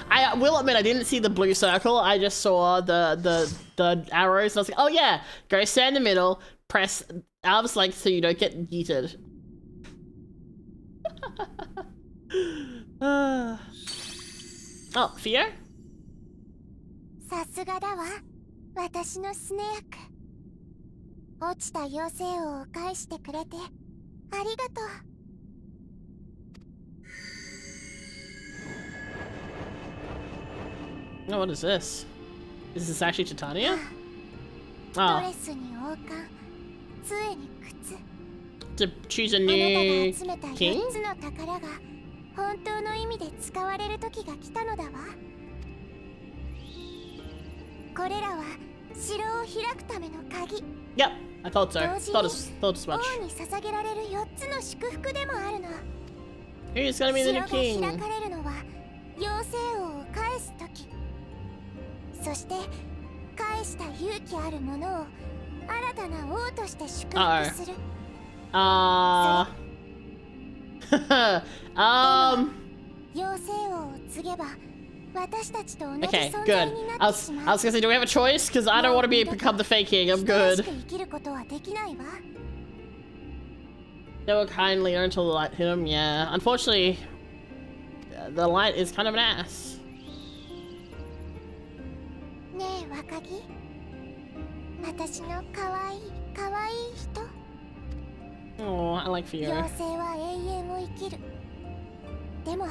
I will admit I didn't see the blue circle. I just saw the arrows. And I was like, oh yeah, go stand in the middle, press arms like so you don't get yeeted. Oh, fear? さすがだわ。私のスネーク。落ちた妖精王を返してくれてありがとう。 Oh, what is this? Is this actually Titania? ド Oh, レスに王冠、杖に靴。 to choose a あなた new が集めた king? 4つの宝が本当の意味で使われる時が来たのだわ。これらは城を開くための鍵。 Yep, I thought so. 同時 Thought に as much. 王に捧げられる4つの祝福でもあるの。 Who's gonna be the 城 new が開 king? かれるのは妖精王を返す時。そして返した勇気ある者を新たな王として祝福する。妖精王を告げば私たちと同じ Okay, 存 good. 在にな I ってし was まう。 gonna say, do we have a choice? Because I don't want to become the fake king. I'm 人らし good. く生きることはできないわ。 They were kindly until the light hit him. Yeah, unfortunately, the light is kind of an ass. ねえ若木、私の可愛い人。 Oh, I like fear. 妖精は永遠を生きる。でも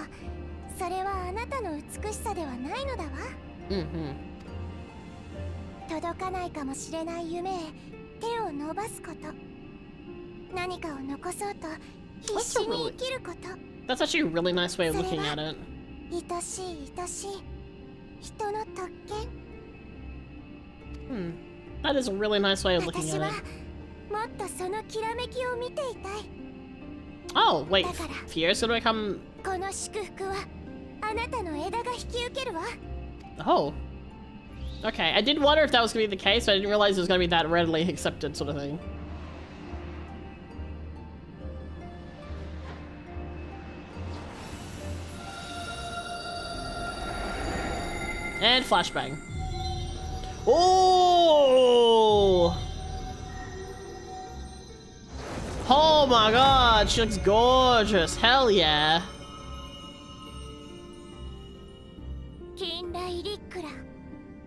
それはあなたの美しさではないのだわ。Mm-hmm. 届かないかもしれない夢へ手を伸ばすこと。何かを残そうと必死に生きること。 That's actually a really nice way of looking at it. 愛しい人の特権。 That is a really nice way of looking 私 at は it. もっとそのきらめきを見ていたい。 Oh, wait, だから Fear's gonna become... この祝福はあなたの枝が引き受けるわ。 Oh. Okay, I did wonder if that was gonna be the case, but I didn't realize it was gonna be that readily accepted sort of thing. And flashbang. Oh! Oh my god, she looks gorgeous. Hell yeah. 近来リックラ、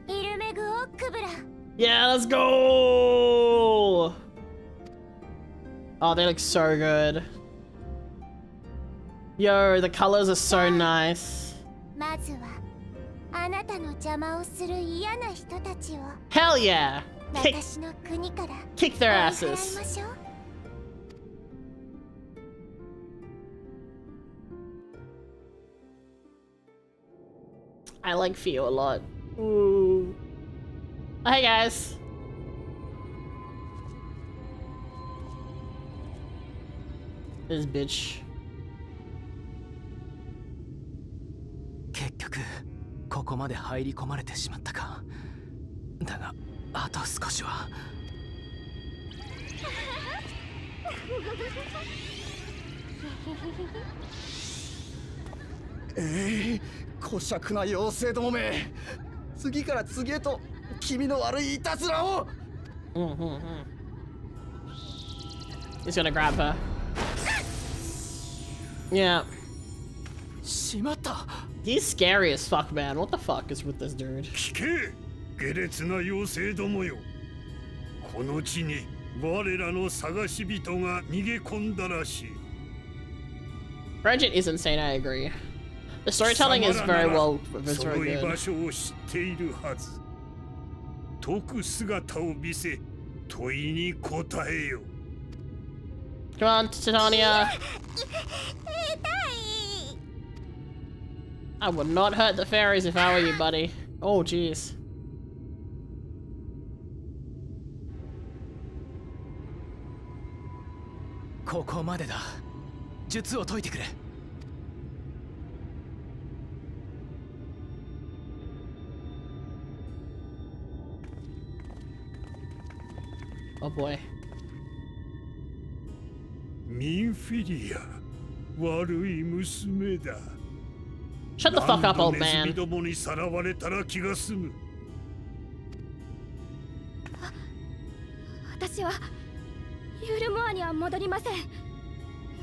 イルメグオックブラ。 Yeah, let's go! Oh, they look so good. Yo, the colors are so nice. まずはあなたの邪魔をする嫌な人たちを Hell yeah! 私の国から Kick 追 their い払い asses. ましょう。I like Theo a lot. Ooh. Oh, hey guys. This bitch. 結局ここまで入り込まれてしまったか。だがあと少しは。小尺な妖精どもめ、次から次へと気味の悪いいたずらを。He's gonna grab her. Yeah. しまった。 He's scary as fuck, man. What the fuck is with this dude? 聞け、下劣な妖精どもよ。この地に我らの探し人が逃げ込んだらしい。Bridget is insane, I agree. The storytelling is very well, it's その very 居場 good. 所を知っているはず。解く姿を見せ、問いに答えよ。 Come on, Titania. I would not hurt the fairies if I were you, buddy. Oh, jeez. ここまでだ。術を解いてくれ。 Oh boy. ミンフィリア、悪い娘だ。 Shut the fuck up, old ネズミ man. どもにさらわれたら気が済む。私はユールモアには戻りません。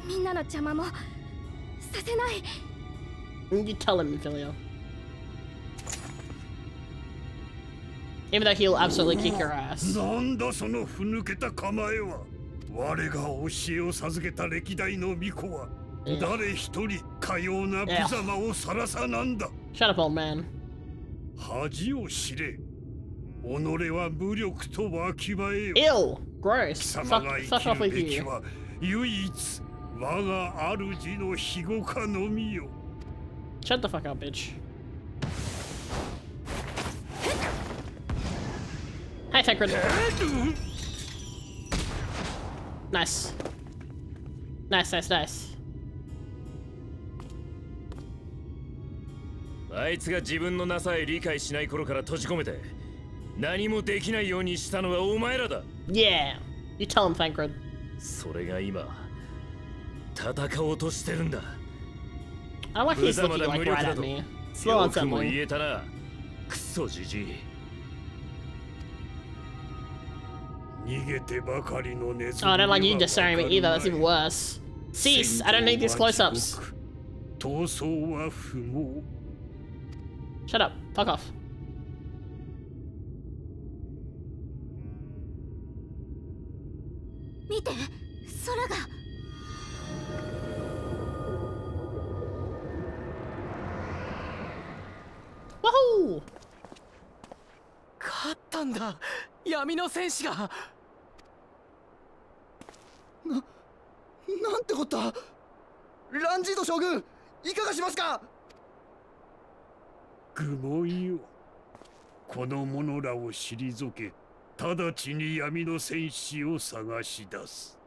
みんなの邪魔もさせない。 You tell him, Filio. Even though he'll absolutely kick your ass. なんだそのふぬけた構えは。我が教えを授けた歴代の巫女は誰一人かような無様をさらさなんだ。 Shut up, old man. 恥を知れ。己は武力とわきまえよ。 Ew! Gross. 貴様が Fuck 生 off き with るべき you. は唯一我が主の庇護下のみよ。 Shut the fuck up, bitch. Hi, Techrid. Nice. Nice, nice, nice. あいつが自分のなさえ理解しない頃から閉じ込めて何もできないようにしたのはお前らだ。 Yeah. You tell him, Thancred. それが今戦おうとしてるんだ。 I like he's looking like right at me. It's a little よくも unsettling. 言えたな。クソじじい。逃げてばかりのネズミ Oh, I don't like you には discerning me either. That's even worse. Cease! I don't need these close-ups. 逃走は不毛。 Shut up. Fuck off. 見て、空が。Woohoo! 勝ったんだ。闇の戦士が。なんてこった。ランジード将軍、いかがしますか。愚問よ。この者らを退け、直ちに闇の戦士を探し出す。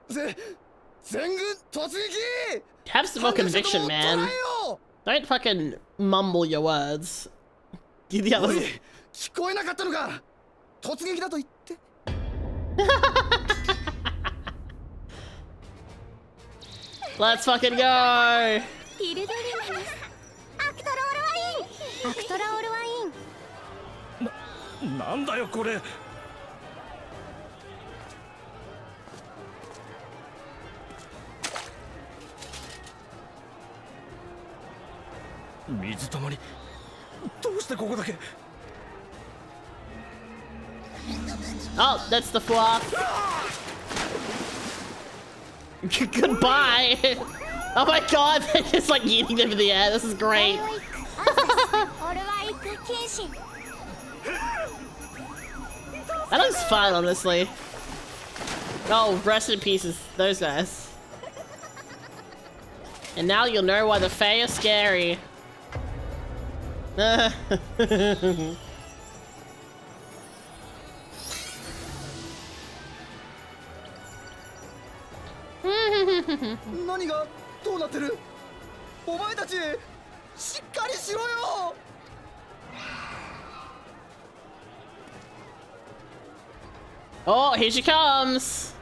全軍突撃。 Have some more conviction, man. Don't fucking mumble your words. The おい others. 聞こえなかったのか。突撃だと言って。 Let's fucking go! イルデリマニス。アクトロールワイン。アクトラオールワイン。なんだよこれ。水たまり。どうしてここだけ。 Oh, that's the fluff. Goodbye. Oh my god, they're just like eating them in the air. This is great. オルワイク禁止。 That looks fun, honestly. Oh, rest in pieces, those guys. And now you'll know why the Fae are scary.何がどうなってる？お前たちしっかりしろよ。 Oh, here she comes.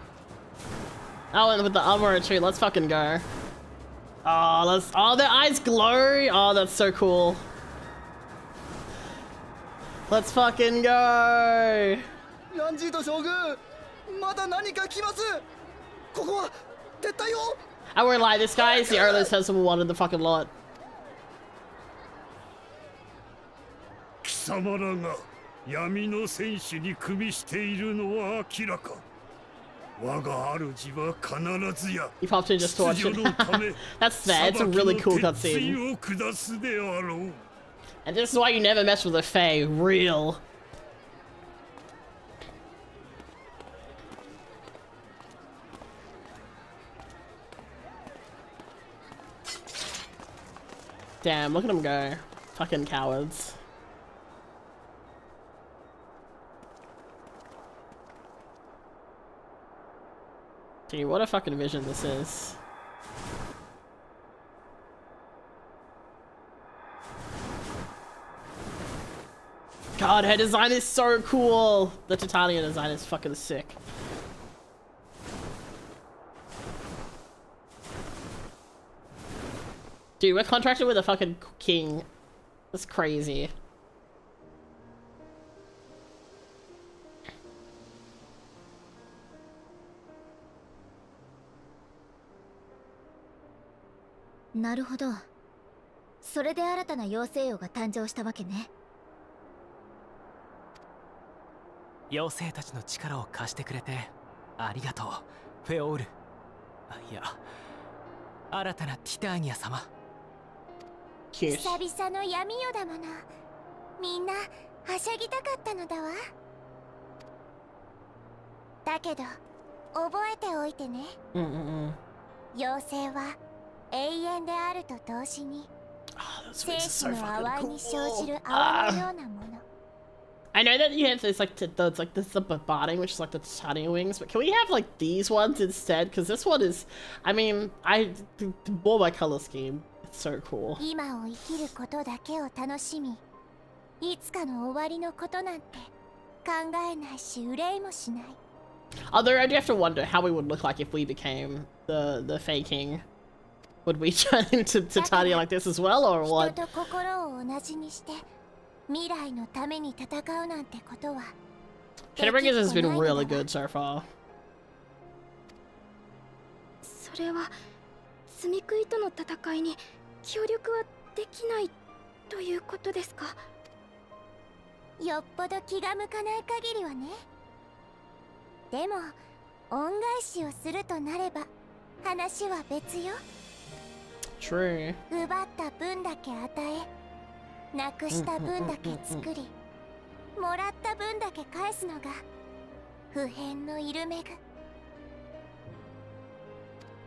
Oh, and with the armor too. Let's fucking go. Oh, let's. Oh, their eyes glow. Oh, that's so cool. Let's fucking go. ランジート将軍、まだ何か来ます。ここは撤退を。 I won't lie, this guy is the only sensible one in the fucking lot. 貴様らが闇の戦士に組みしているのは明らか。我が主は必ずや He popped in just to watch it. That's fair, it's a really cool cutscene. And this is why you never mess with a Fae, real. Damn, look at them go. Fucking cowards. Dude, what a fucking vision this is. God, her design is so cool! The Titania design is fucking sick. Dude, we're contracted with a fucking king. That's crazy. Naるほど。それで新たな妖精王が誕生したわけね。妖精たちの力を貸してくれてありがとう、フェオール。いや、新たなティターニア様。久々の闇夜だもの。みんなはしゃぎたかったのだわ。だけど覚えておいてね。妖精は永遠であると同時に生死の淡いに生じる泡のようなもの。I know that you have this like this the barding, which is like the Titania wings, but can we have like these ones instead? Because this one is, I mean, more my color scheme. It's so cool. 今を生きることだけを楽しみ、いつかの終わりのことなんて考えないし憂いもしない。 Although I do have to wonder how we would look like if we became the Fae King. Would we turn into Titania like this as well, or what? 人と心を同じにして未来のために戦うなんてことは。Shadowbringers has been really good so far. それは罪食いとの戦いに協力はできないということですか。よっぽど気が向かない限りはね。でも恩返しをするとなれば話は別よ。True. 奪った分だけ与え、なくした分だけ作り、もらった分だけ返すのが不変のイルメグ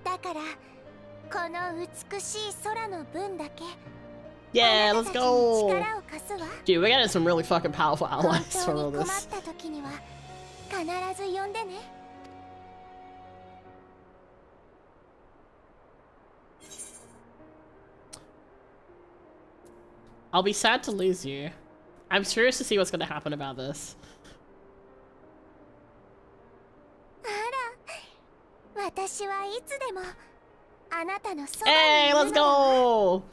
だから、この美しい空の分だけ Yeah, let's go! 力を貸すわ。 Dude, we're getting some really fucking powerful 本 allies 当 from all に困っ this. た時には必ず呼んでね。I'll be sad to lose you. I'm curious to see what's gonna happen about this. あら、私はいつでもあなたのそばにい Hey, るの let's だわ。 go!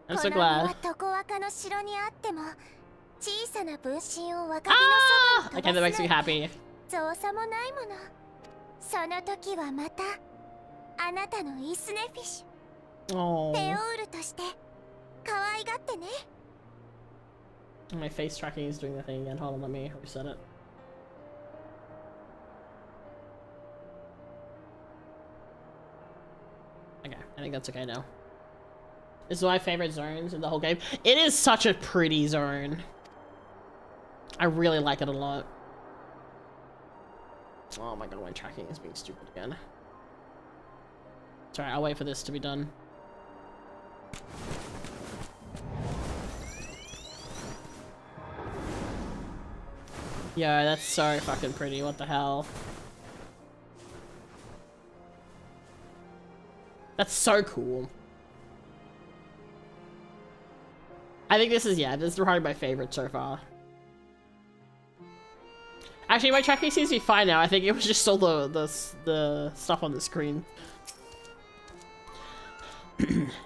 I'm so この身は glad. 常若の城にあっても小さな分身を若木の Ah! そば Okay, に that 飛 makes ば me す happy. 造作もないもの。その時はまたあなたのイスネフィッシュ、フェオ Oh, ールとして可愛がってね。 my face tracking is doing the thing again. Hold on, let me reset it. Okay, I think that's okay now. This is my favorite zones in the whole game. It is such a pretty zone. I really like it a lot. Oh my god, my tracking is being stupid again. Sorry, I'll wait for this to be done. Yo, that's so fucking pretty. What the hell? That's so cool. I think this is, yeah, this is probably my favorite so far. Actually, my tracking seems to be fine now. I think it was just all the stuff on the screen.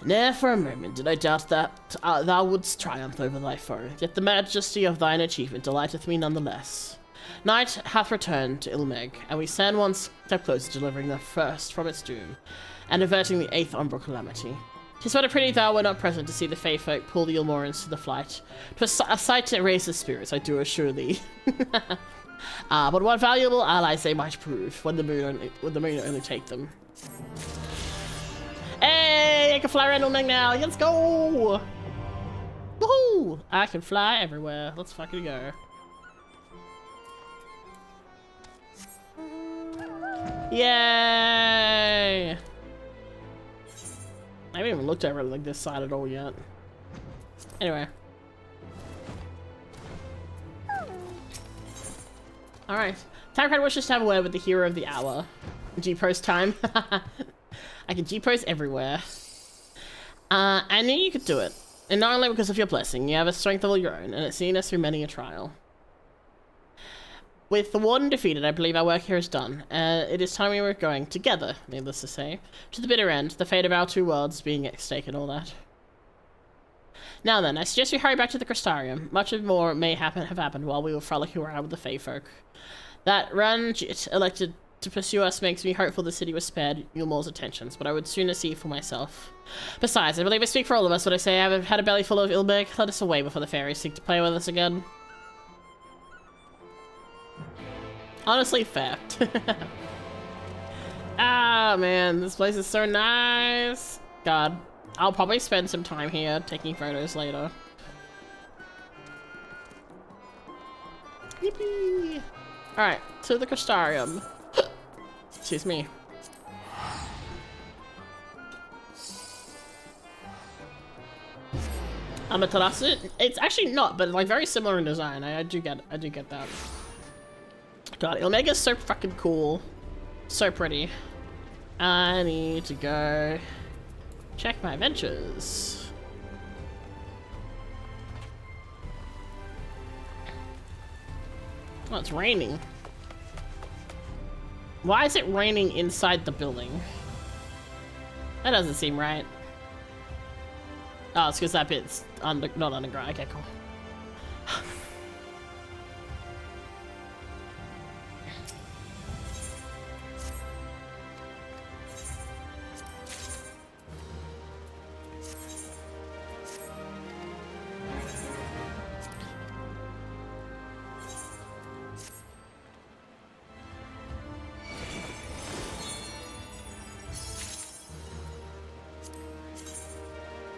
Ne'er for a moment did I doubt that thou wouldst triumph over thy foe, yet the majesty of thine achievement delighteth me nonetheless. Night hath returned to Ilmeg, and we stand one step closer to delivering the first from its doom, and averting the 8th umbral calamity. 'Tis but a pity thou were not present to see the Fey folk pull the Ilmorans to the flight. 'Twas a sight to raise the spirits, I do assure thee. But what valuable allies they might prove when the moon only take them. Hey, I can fly around Ilmeg now. Let's go! Woohoo! I can fly everywhere. Let's fucking go. Yay! I haven't even looked over like this side at all yet. Anyway. Alright. Timecrad wishes to have a word with the hero of the hour. G-post time. I can G-post everywhere. I knew you could do it. And not only because of your blessing, you have a strength of all your own, and it's seen us through many a trial. With the warden defeated, I believe our work here is done. It is time we were going together, needless to say, to the bitter end, the fate of our two worlds being at stake and all that. Now then, I suggest we hurry back to the Crystarium. Much more may have happened while we were frolicking around with the Fey folk. That Ranjit elected to pursue us makes me hopeful the city was spared Yulmor's attentions, but I would sooner see for myself. Besides, I believe I speak for all of us when I say I have had a belly full of Ilmeg. Let us away before the fairies seek to play with us again. Honestly, fair. Ah, man, this place is so nice. God, I'll probably spend some time here taking photos later. Yippee! Alright, to the Crystarium. Excuse me. Amaterasu? It's actually not, but like very similar in design. I do get that. God, Ilmeg is so fucking cool. So pretty. I need to go check my adventures. Oh, it's raining. Why is it raining inside the building? That doesn't seem right. Oh, it's because that bit's not underground. Okay, cool.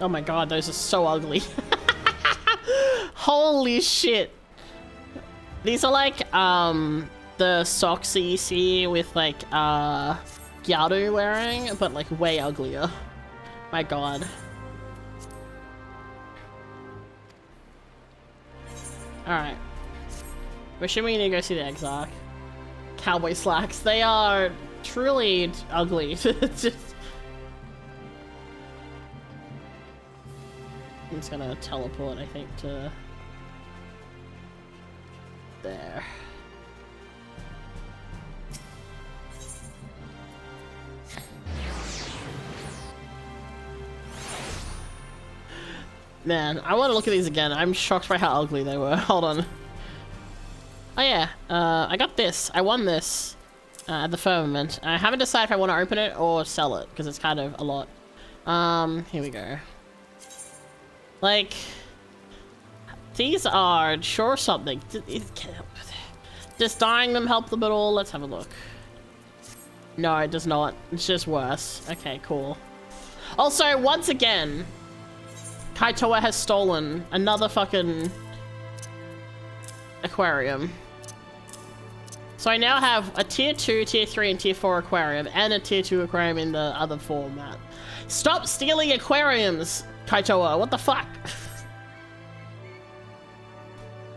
Oh my god, those are so ugly. Holy shit. These are like, the socks that you see with like, Gyaru wearing, but like way uglier. My god. Alright. We're assuming we need to go see the Exarch. Cowboy slacks. They are truly ugly. Just... I'm just gonna teleport, I think, to there. Man, I want to look at these again. I'm shocked by how ugly they were. Hold on. Oh yeah, I got this. I won this at the Firmament. I haven't decided if I want to open it or sell it, because it's kind of a lot. Here we go. Like, these are sure something. Does dyeing them help them at all? Let's have a look. No, it does not. It's just worse. Okay, cool. Also, once again, Kaitoa has stolen another fucking aquarium. So I now have a tier 2, tier 3, and tier 4 aquarium, and a tier 2 aquarium in the other format. Stop stealing aquariums, Kaitoa, what the fuck?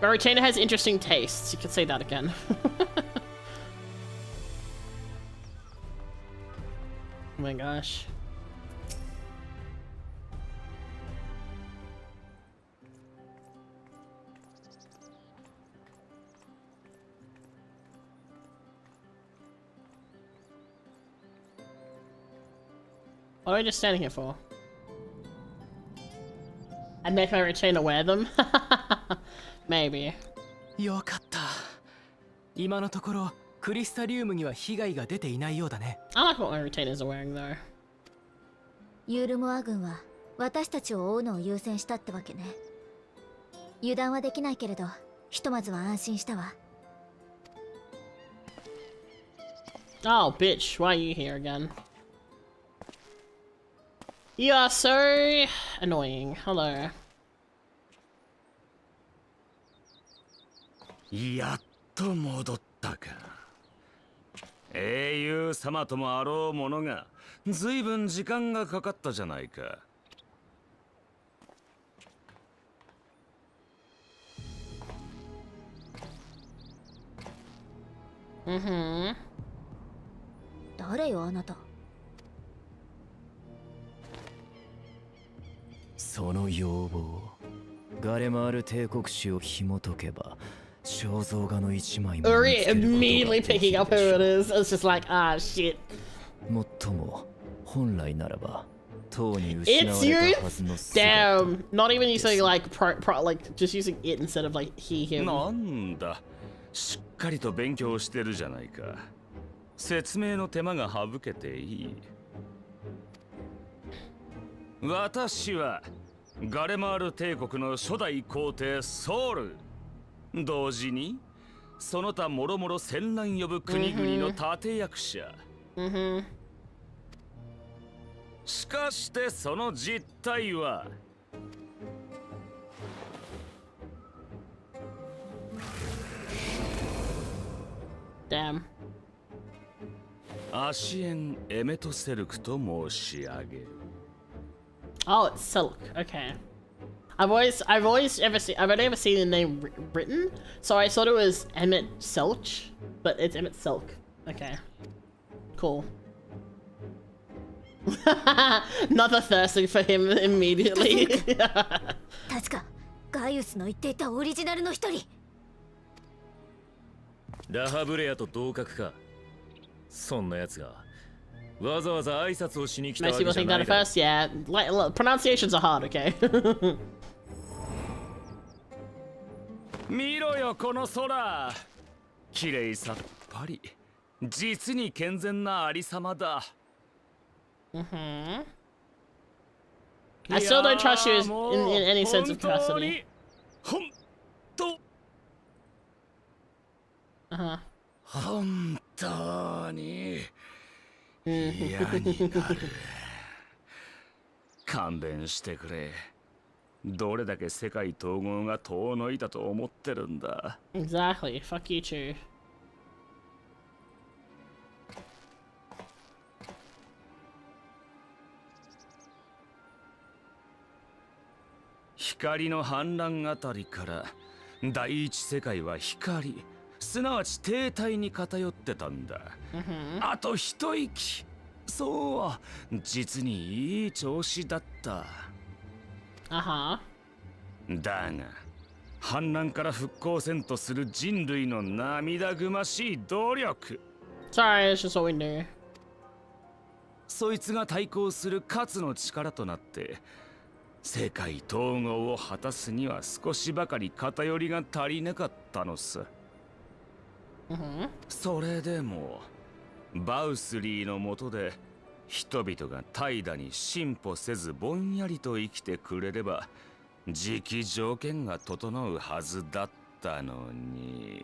But retainer has interesting tastes. You could say that again. Oh my gosh. What are we just standing here for? I'd make my retainer wear them? Maybe. よかった。今のところクリスタリウムには被害が出ていないようだね。I like what my retainers are wearing though. ユールモア軍は私たちを追うのを優先したってわけね。油断はできないけれど、ひとまずは安心したわ。Oh, bitch, why are you here again? You are so annoying. Hello. やっと戻ったか。英雄様ともあろうものがずいぶん時間がかかったじゃないか。誰よあなた。その要望、ガレマール帝国史を紐解けば肖像画の一枚も見つ Uri けることが immediately でき picking る up who it is. It's just like, ah, shit. もっとも本来ならばとうに失わ It's れ you? たはずの姿。 Damn. Not even using like, like, just using it instead of like he, him. なんだ、しっかりと勉強してるじゃないか。説明の手間が省けていい。私はガレマール帝国の初代皇帝ソウル。同時にその他もろもろ戦乱呼ぶ国々の立役者。しかしてその実態はDamn. アシエン・エメトセルクと申し上げる。Oh, it's Silk. Okay. I've only ever seen the name written, so I thought it was Emmett Selch, but it's Emmett Silk. Okay. Cool. Another thirsting for him immediately. 確かガイウスの言っていたオリジナルの一人。ラハブレアと同格か。そんなやつがわざわざ挨拶をしに来たわ Most け people じゃ think な that い at だ。 first, yeah. Like, look, pronunciations are hard, okay? 見ろよこの空。綺麗さっぱり。実に健全なありさまだ。I still don't trust you in any sense of capacity. 本当 Uh-huh. 本当に嫌になる。勘弁してくれ。どれだけ世界統合が遠のいたと思ってるんだ。 Exactly. Fuck you too. 光の反乱あたりから第一世界は光、すなわち停滞に偏ってたんだ。あと一息。そう、実にいい調子だった。Uh-huh. だが、反乱から復興せんとする人類の涙ぐましい努力。Sorry, it's just what we do. そいつが対抗する勝の力となって、世界統合を果たすには少しばかり偏りが足りなかったのさ。それでもバウスリーの下で人々が怠惰に進歩せずぼんやりと生きてくれれば時期条件が整うはずだったのに。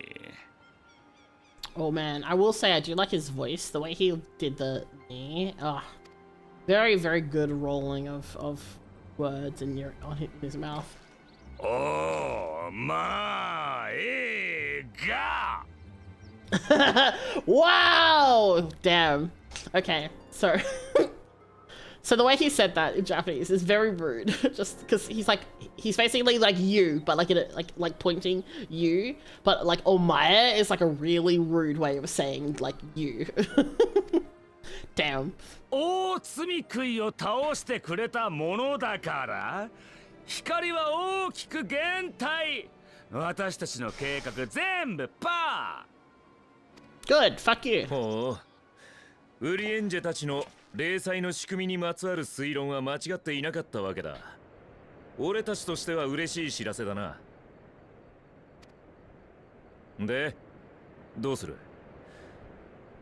Oh man, I will say I do like his voice, the way he did the very, very good rolling of words in his mouth. おー、まあ、ええが。Wow! Damn. Okay, so So the way he said that in Japanese is very rude, just because he's basically like you, but like like pointing you, but like omae is like a really rude way of saying like you. Damn. 大罪食いを倒してくれたものだから光は大きく減退私たちの計画全部パー Good, fuck you. ほうウリエンジェたちの零細の仕組みにまつわる推論は間違っていなかったわけだ俺たちとしては嬉しい知らせだなでどうする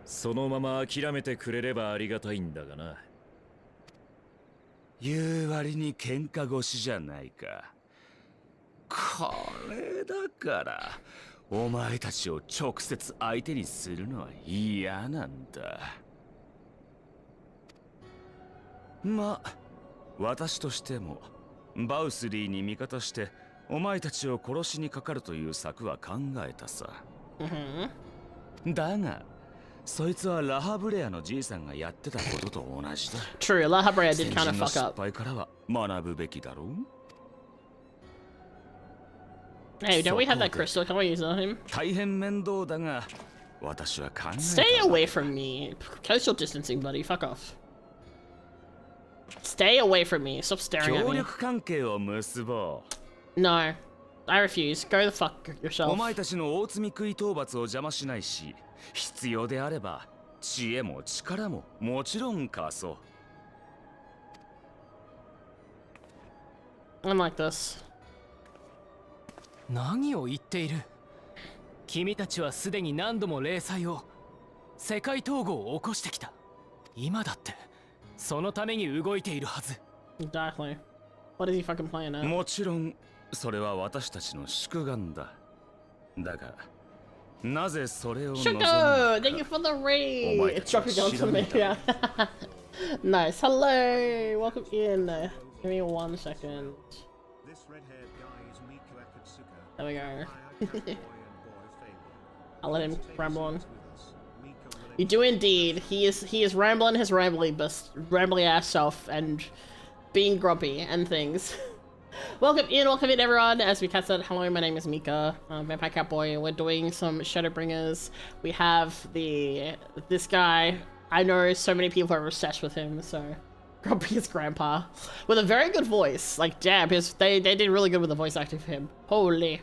そのまま諦めてくれればありがたいんだがな言う割に喧嘩腰じゃないかこれだからお前たちを直接相手にするのは嫌なんだまあ私としてもバウスリーに味方してお前たちを殺しにかかるという策は考えたさだがそいつはラハブレアのじいさんがやってたことと同じだ True, Laha Brea did kind of 先人の fuck 失 up. 敗からは学ぶべきだろう Hey, don't we have that crystal? Can we use it on him? 大変面倒だが私は考えた Stay away from me. Social distancing, buddy. Fuck off. Stay away from me. Stop staring at 協 me. 力関係を結ぼう No. I refuse. Go the fuck お yourself. 前たちの大罪食い討伐を邪魔しないし必要であれば知恵も力ももちろん貸そう I'm like this. 何を言っている君たちはすでに何度も零細を世界統合を起こしてきた今だってそのために動いているはず Exactly. What is he fucking playing at? もちろんそれは私たちの宿願だだがなぜそれを望む Shuko! Thank you for the raid! It's dropping down to me. Yeah. Nice. Hello! Welcome in. Give me 1 second. This red-haired guy is Mika Akatsuka. There we go. I'll let him ramble on. You do indeed. He is rambling his rambling ass self and being grumpy and things. Welcome in everyone. As Mika said, hello, my name is Mika, Vampire Catboy. We're doing some Shadowbringers. We have this guy. I know so many people are obsessed with him, so Grumpy's grandpa. With a very good voice. Like, damn, they did really good with the voice acting for him. Holy.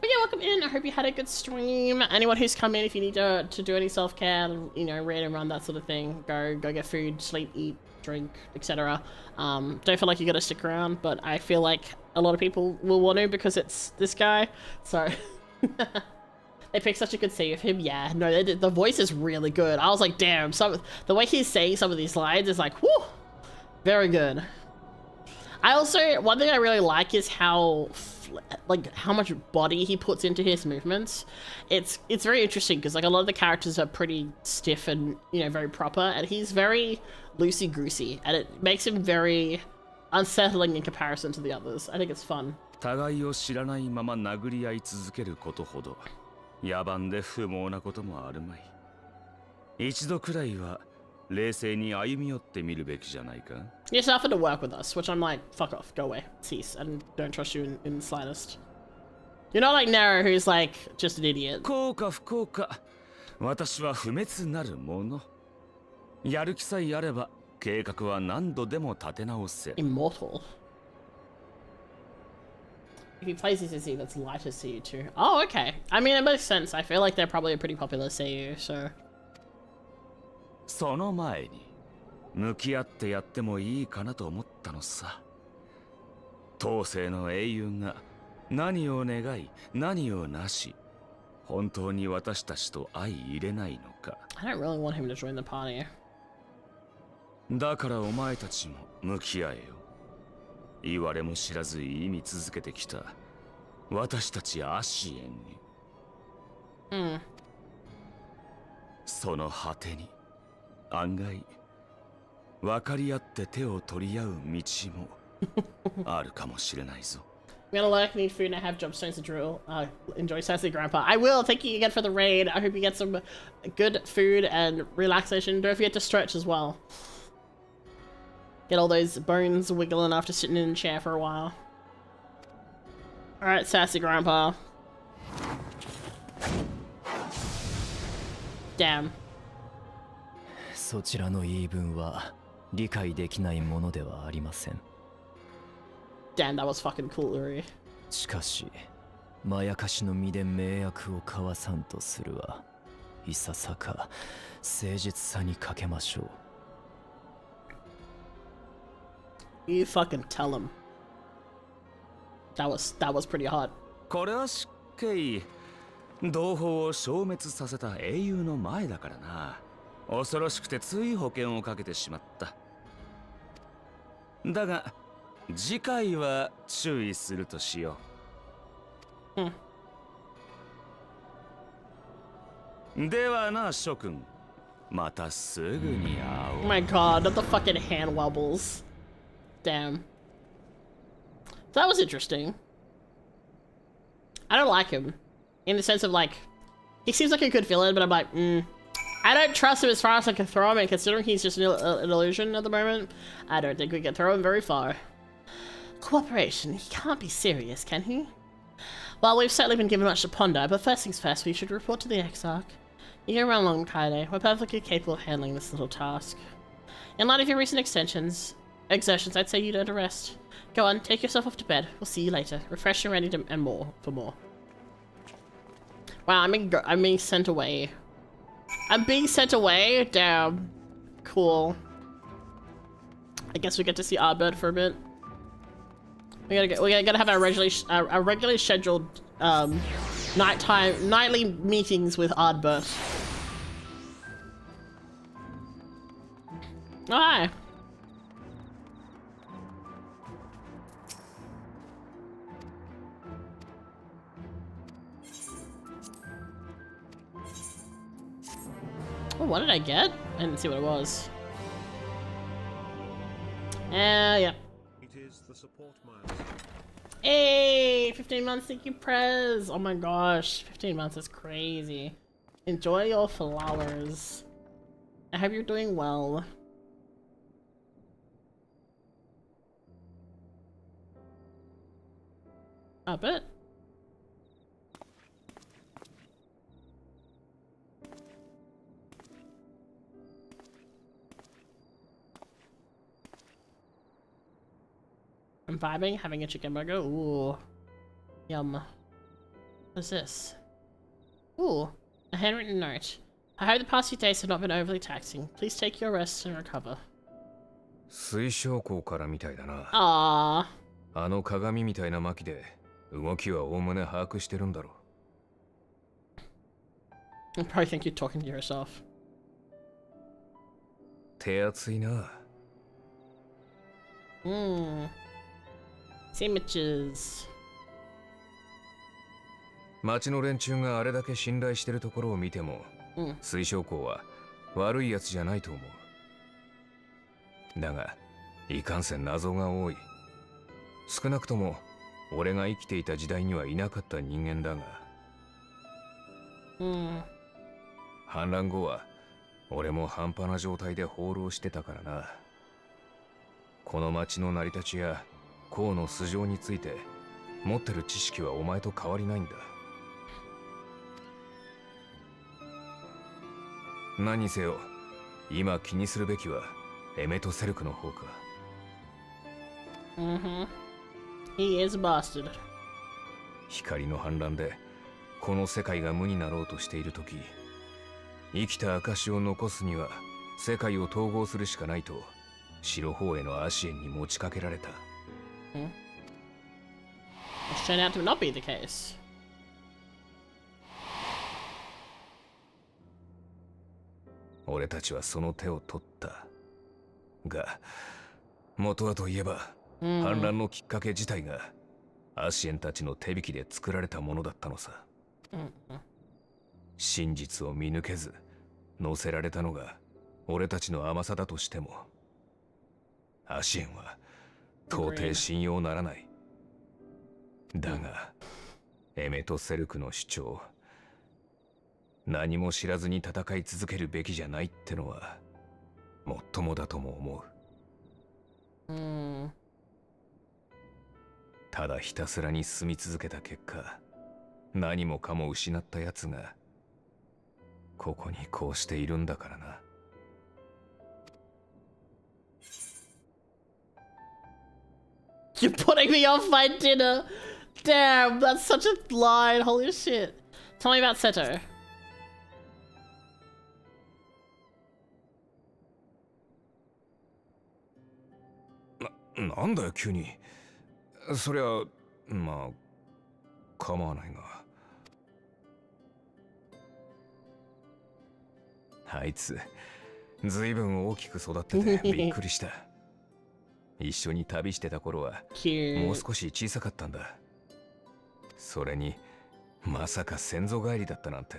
But yeah, welcome in. I hope you had a good stream. Anyone who's come in, if you need to do any self-care, you know, read and run, that sort of thing, go get food, sleep, eat, drink, etc. Don't feel like you gotta stick around, but I feel like a lot of people will want to because it's this guy. So they picked such a good scene of him. Yeah, no, the voice is really good. I was like, damn, the way he's saying some of these lines is like, whoo, very good. I also, one thing I really like is how much body he puts into his movements. It's very interesting because like a lot of the characters are pretty stiff and, you know, very proper, and he's very loosey-goosey, and it makes him very unsettling in comparison to the others. I think it's fun. 互いを知らないまま殴り合い続けることほど野蛮で不毛なこともあるまい。一度くらいは冷静に歩み寄ってみるべきじゃないか。He just offered to work with us, which I'm like, fuck off, go away, cease, and don't trust you in the slightest. You're not like Nero, who's like just an idiot. 幸か不幸か、私は不滅なるもの。やる気さえあれば計画は何度でも立て直せ。Immortal. If he plays this SE, that's lighter CU too. Oh, okay. I mean, it makes sense. I feel like they're probably a pretty popular CU, so. その前に向き合ってやってもいいかなと思ったのさ。当世の英雄が何を願い何をなし、本当に私たちと相入れないのか。I don't really want him to join the party. だからお前たちも向き合えよ。言われも知らず言いみ続けてきた私たちアシエンに。その果てに案外分かり合って手を取り合う道もあるかもしれないぞ。I'm gonna like need food and I have job stones to drill. Enjoy Sassy Grandpa. I will. Thank you again for the raid. I hope you get some good food and relaxation. Don't forget to stretch as well. Get all those bones wiggling after sitting in a chair for a while. Alright, sassy grandpa. Damn. そちらの言い分は理解できないものではありません。Damn, that was fucking coolery. しかし、まやかしの身で迷惑を交わさんとするは、いささか誠実さに欠けましょう。You fucking tell him. That was pretty hot. これは失敬。同胞を消滅させた英雄の前だからな。恐ろしくてつい保険をかけてしまった。だが次回は注意するとしよう。ではな、諸君。またすぐに会おう。Oh my god, not the fucking hand wobbles. Damn. That was interesting. I don't like him. In the sense of like, he seems like a good villain, but I'm like, I don't trust him as far as I can throw him, and considering he's just an illusion at the moment, I don't think we can throw him very far. Cooperation? He can't be serious, can he? Well, we've certainly been given much to ponder, but first things first, we should report to the Exarch. You can run along, Kaede. We're perfectly capable of handling this little task. In light of your recent exertions, I'd say you'd earn a rest. Go on, take yourself off to bed. We'll see you later. Refresh and ready to, and more, for more. Wow, I'm being sent away. I'm being sent away? Damn. Cool. I guess we get to see Arbird for a bit. We gotta have our regularly scheduled nightly meetings with Ardbert. Oh, hi. Oh, what did I get? I didn't see what it was. Yeah. It is the support milestone. Hey, 15 months, thank you, Prez. Oh my gosh, 15 months is crazy. Enjoy your flowers. I hope you're doing well. A bit. I'm vibing, having a chicken burger. Ooh. Yum. What's this? Ooh. A handwritten note. I hope the past few days have not been overly taxing. Please take your rest and recover. 水晶港からみたいだな。Aww. あの鏡みたいな巻で動きはおおむね把握してるんだろう。I probably think you're talking to yourself. 手厚いな。Sandwiches. 町の連中があれだけ信頼してるところを見ても、水晶港は悪いやつじゃないと思う。だが、いかんせん謎が多い。少なくとも俺が生きていた時代にはいなかった人間だが。反乱後は俺も半端な状態で放浪してたからな。この町の成り立ちや港の素性について持ってる知識はお前と変わりないんだ。何にせよ今気にするべきはエメとセルクの方か。He is a bastard. 光の反乱でこの世界が無になろうとしているとき、生きた証を残すには世界を統合するしかないと白方へのアシエンに持ちかけられた。Which turned out to not be the case. 俺たちはその手を取った。が、元はといえば、反乱のきっかけ自体がアシエンたちの手引きで作られたものだったのさ。真実を見抜けず乗せられたのが俺たちの甘さだとしても、アシエンは到底信用ならない。だがエメとセルクの主張、何も知らずに戦い続けるべきじゃないってのはもっともだとも思う。ただひたすらに住み続けた結果、何もかも失ったやつがここにこうしているんだからな。You're putting me off my dinner. Damn, that's such a line. Holy shit. Tell me about Seto. なんだよ急に。そりゃまあ構わないが。あいつずいぶん大きく育っててびっくりした。一緒に旅してた頃はもう少し小さかったんだ。それにまさか先祖返りだったなんて。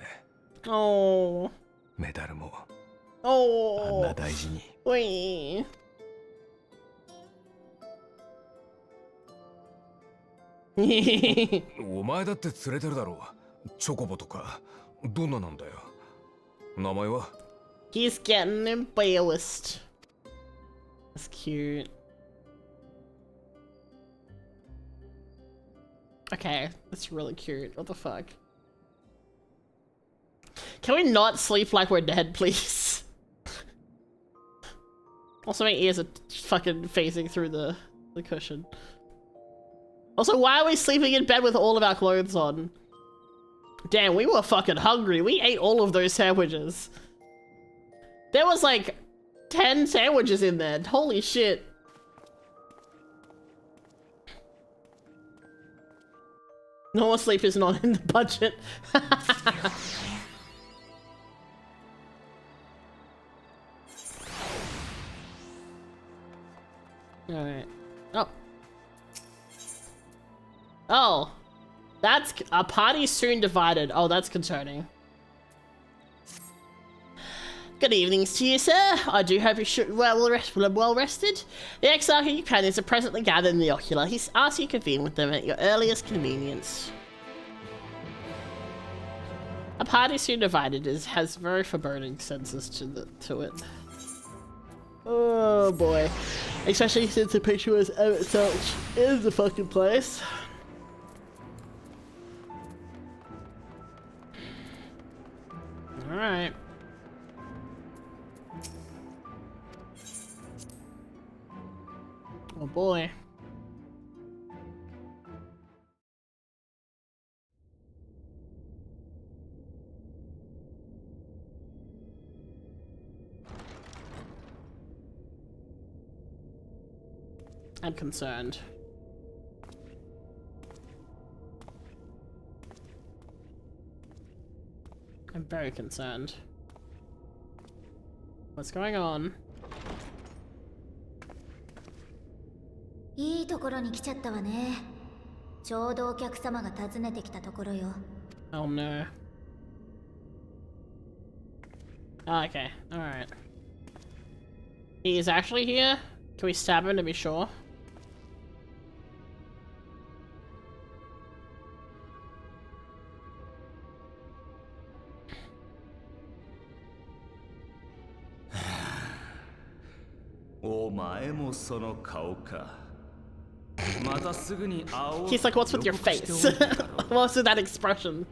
メダルもあんな大事に。お前だって連れてるだろう。チョコボとかどんななんだよ。名前は？ He's getting embarrassed. That's cute. Okay, that's really cute. What the fuck? Can we not sleep like we're dead, please? Also, my ears are fucking phasing through the cushion. Also, why are we sleeping in bed with all of our clothes on? Damn, we were fucking hungry. We ate all of those sandwiches. There was like 10 sandwiches in there. Holy shit. No more sleep is not in the budget. Alright. Oh. Oh. That's a party soon divided. Oh, that's concerning. Good evenings to you, sir. I do hope you well rested. The Exarch and your companions are presently gathered in the ocular. He's asked you to convene with them at your earliest convenience. A party soon divided has very foreboding senses to it. Oh boy. Especially since the picture was such in the fucking place. Alright. Oh boy. I'm concerned. I'm very concerned. What's going on? いいところに来ちゃったわね。ちょうどお客様が訪ねてきたところよ。Oh no. Oh, okay, alright. He is actually here? Can we stab him to be sure? He's like, what's with your face? What's with that expression?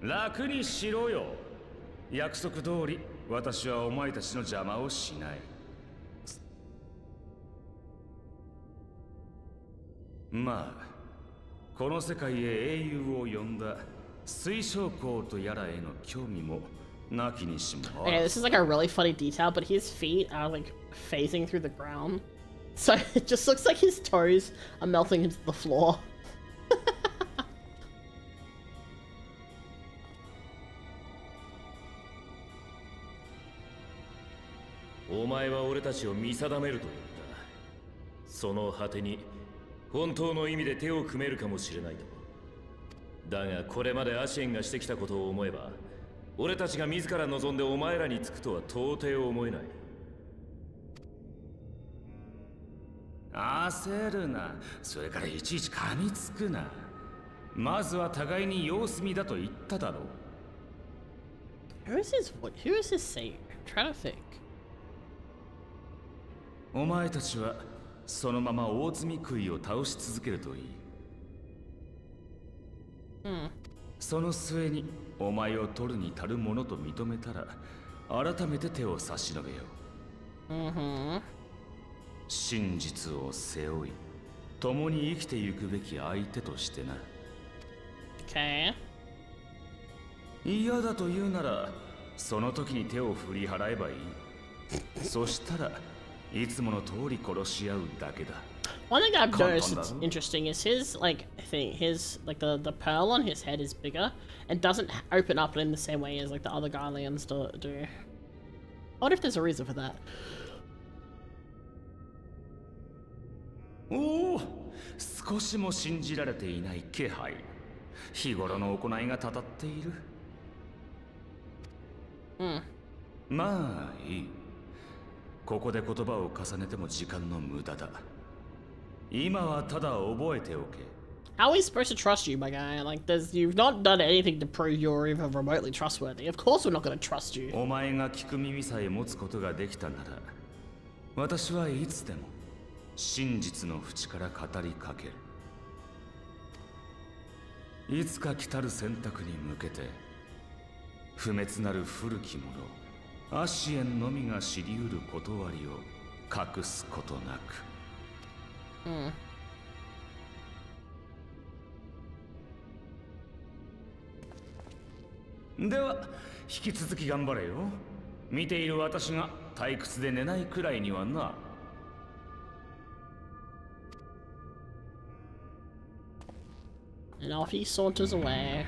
楽にしろよ。約束通り私はお前たちの邪魔をしない。まあこの世界へ英雄を呼んだ水晶校とやらへの興味もなきにしも。Okay, this is like a really funny detail, but his feet are like phasing through the ground. So it just looks like his toes are melting into the floor. お前は俺たちを見定めると言った。その果てに本当の意味で手を組めるかもしれないと。だがこれまでアシェンがしてきたことを思えば、俺たちが自ら望んでお前らにつくとは到底思えない。焦るな。それからいちいち噛みつくな。まずは互いに様子見だと言っただろう。Who is his savior? I'm trying to think. お前たちはそのまま大積み食いを倒し続けるといい。その末にお前を取るに足るものと認めたら改めて手を差し伸べよう。真実を背負い共に生きてゆくべき相手としてな。Okay. 嫌だと言うならその時に手を振り払えばいい。そしたらいつもの通り殺し合うだけだ。One thing I've noticed that's interesting is his the pearl on his head is bigger and doesn't open up in the same way as like the other garlands do. I wonder if there's a reason for that. おお、少しも信じられていない気配。日頃の行いがたたっている。まあいい。ここで言葉を重ねても時間の無駄だ。今はただ覚えておけ。How are we supposed to trust you, my guy? Like, you've not done anything to prove you're even remotely trustworthy. Of course we're not going to trust you. お前が聞く耳さえ持つことができたなら、私はいつでも真実の淵から語りかける。いつか来たる選択に向けて、不滅なる古きもの、アシエンのみが知り得る断りを隠すことなく。では引き続き頑張れよ。見ている私が退屈で寝ないくらいにはな。And off he saunters away.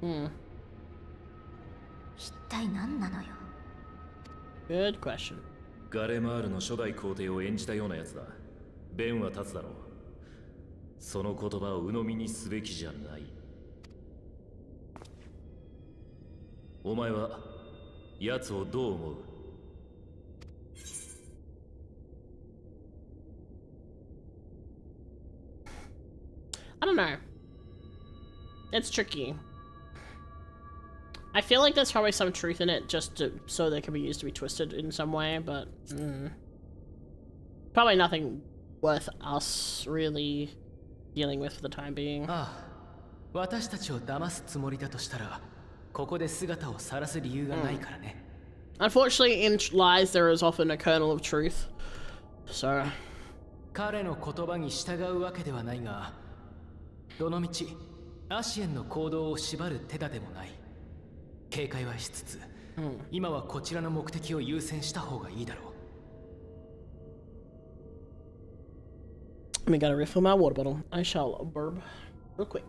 Hmm. 一体何なのよ。Good question. ガレマールの初代皇帝を演じたようなやつだ。弁は立つだろう。その言葉を鵜呑みにすべきじゃない。お前は奴をどう思う？ I don't know. It's tricky. I feel like there's probably some truth in it so they can be used to be twisted in some way, but probably nothing worth us really dealing with for the time being. 私たちを騙すつもりだとしたら、ここで姿を晒す理由がないからね。Unfortunately, in lies there is often a kernel of truth. So 彼の言葉に従うわけではないが、どのみちアシエンの行動を縛る手立てもない。警戒はしつつ、今はこちらの目的を優先した方がいいだろう。Let me gotta refill my water bottle. I shall burp real quick.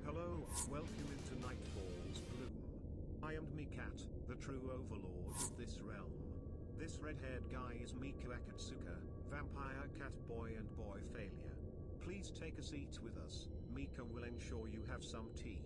Hello, welcome into Nightfall's bloom. I am Mika, the true overlord of this realm. This red-haired guy is Mika Akatsuka, vampire, cat boy and boy failure. Please take a seat with us. Mika will ensure you have some tea.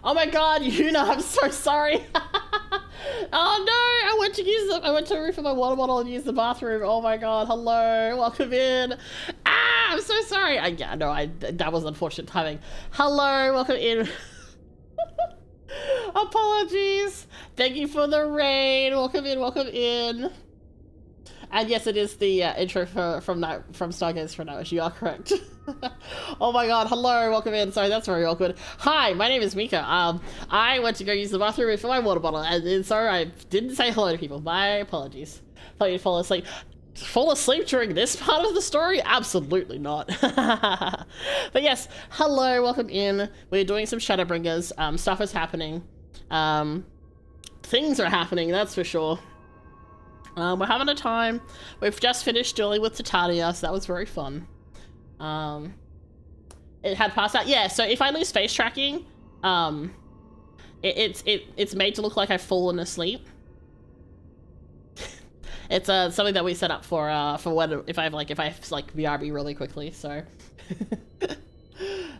Oh my god, Yuna, I'm so sorry. Oh no, I went to refill my water bottle and use the bathroom. Oh my god, hello, welcome in. Ah, I'm so sorry. That was unfortunate timing. Hello, welcome in. Apologies. Thank you for the raid. Welcome in, welcome in. And yes, it is the intro from Stargaze for Now. You are correct. Oh my god, hello, welcome in. Sorry, that's very awkward. Hi, my name is Mika. I went to go use the bathroom for my water bottle, and so I didn't say hello to people. My apologies. Thought you'd fall asleep. Fall asleep during this part of the story? Absolutely not. But yes, hello, welcome in. We're doing some Shadowbringers. Stuff is happening. Things are happening, that's for sure. We're having a time. We've just finished dueling with Titania, so that was very fun. It had passed out. Yeah, so if I lose face tracking, it's made to look like I've fallen asleep. It's something that we set up for when if I BRB really quickly. So,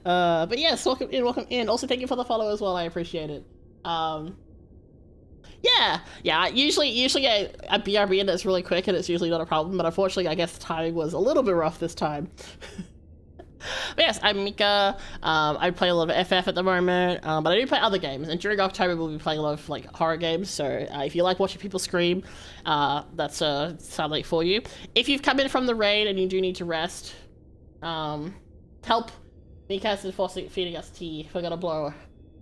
but yes, welcome in. Also, thank you for the follow as well. I appreciate it. Yeah. Usually I BRB and it's really quick and it's usually not a problem. But unfortunately, I guess the timing was a little bit rough this time. But yes, I'm Mika. I play a lot of FF at the moment, but I do play other games. And during October, we'll be playing a lot of horror games. So if you like watching people scream, that's something for you. If you've come in from the raid and you do need to rest, help. Mika's feeding us tea. We're gonna blow.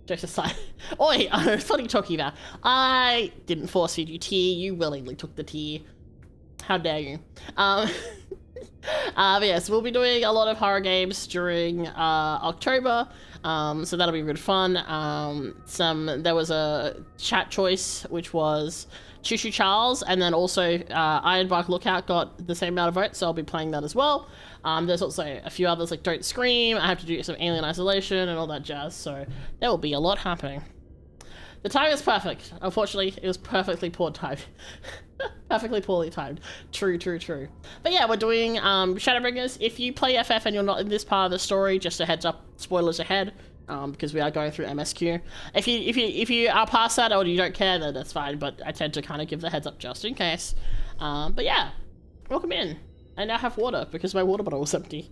Jokes aside. Oi, it's funny talking about. I didn't force feed you tea. You willingly took the tea. How dare you? But yes, we'll be doing a lot of horror games during October, so that'll be good fun. There was a chat choice, which was Choo Choo Charles, and then also Ironbark Lookout got the same amount of votes, so I'll be playing that as well. There's also a few others like Don't Scream. I have to do some Alien Isolation and all that jazz, so there will be a lot happening. The time is perfect. Unfortunately, it was perfectly poor time. Perfectly poorly timed. True. But yeah, we're doing Shadowbringers. If you play FF and you're not in this part of the story, just a heads up, spoilers ahead, because we are going through MSQ. If you are past that or you don't care, then that's fine. But I tend to kind of give the heads up just in case. But yeah, welcome in. I now have water because my water bottle was empty.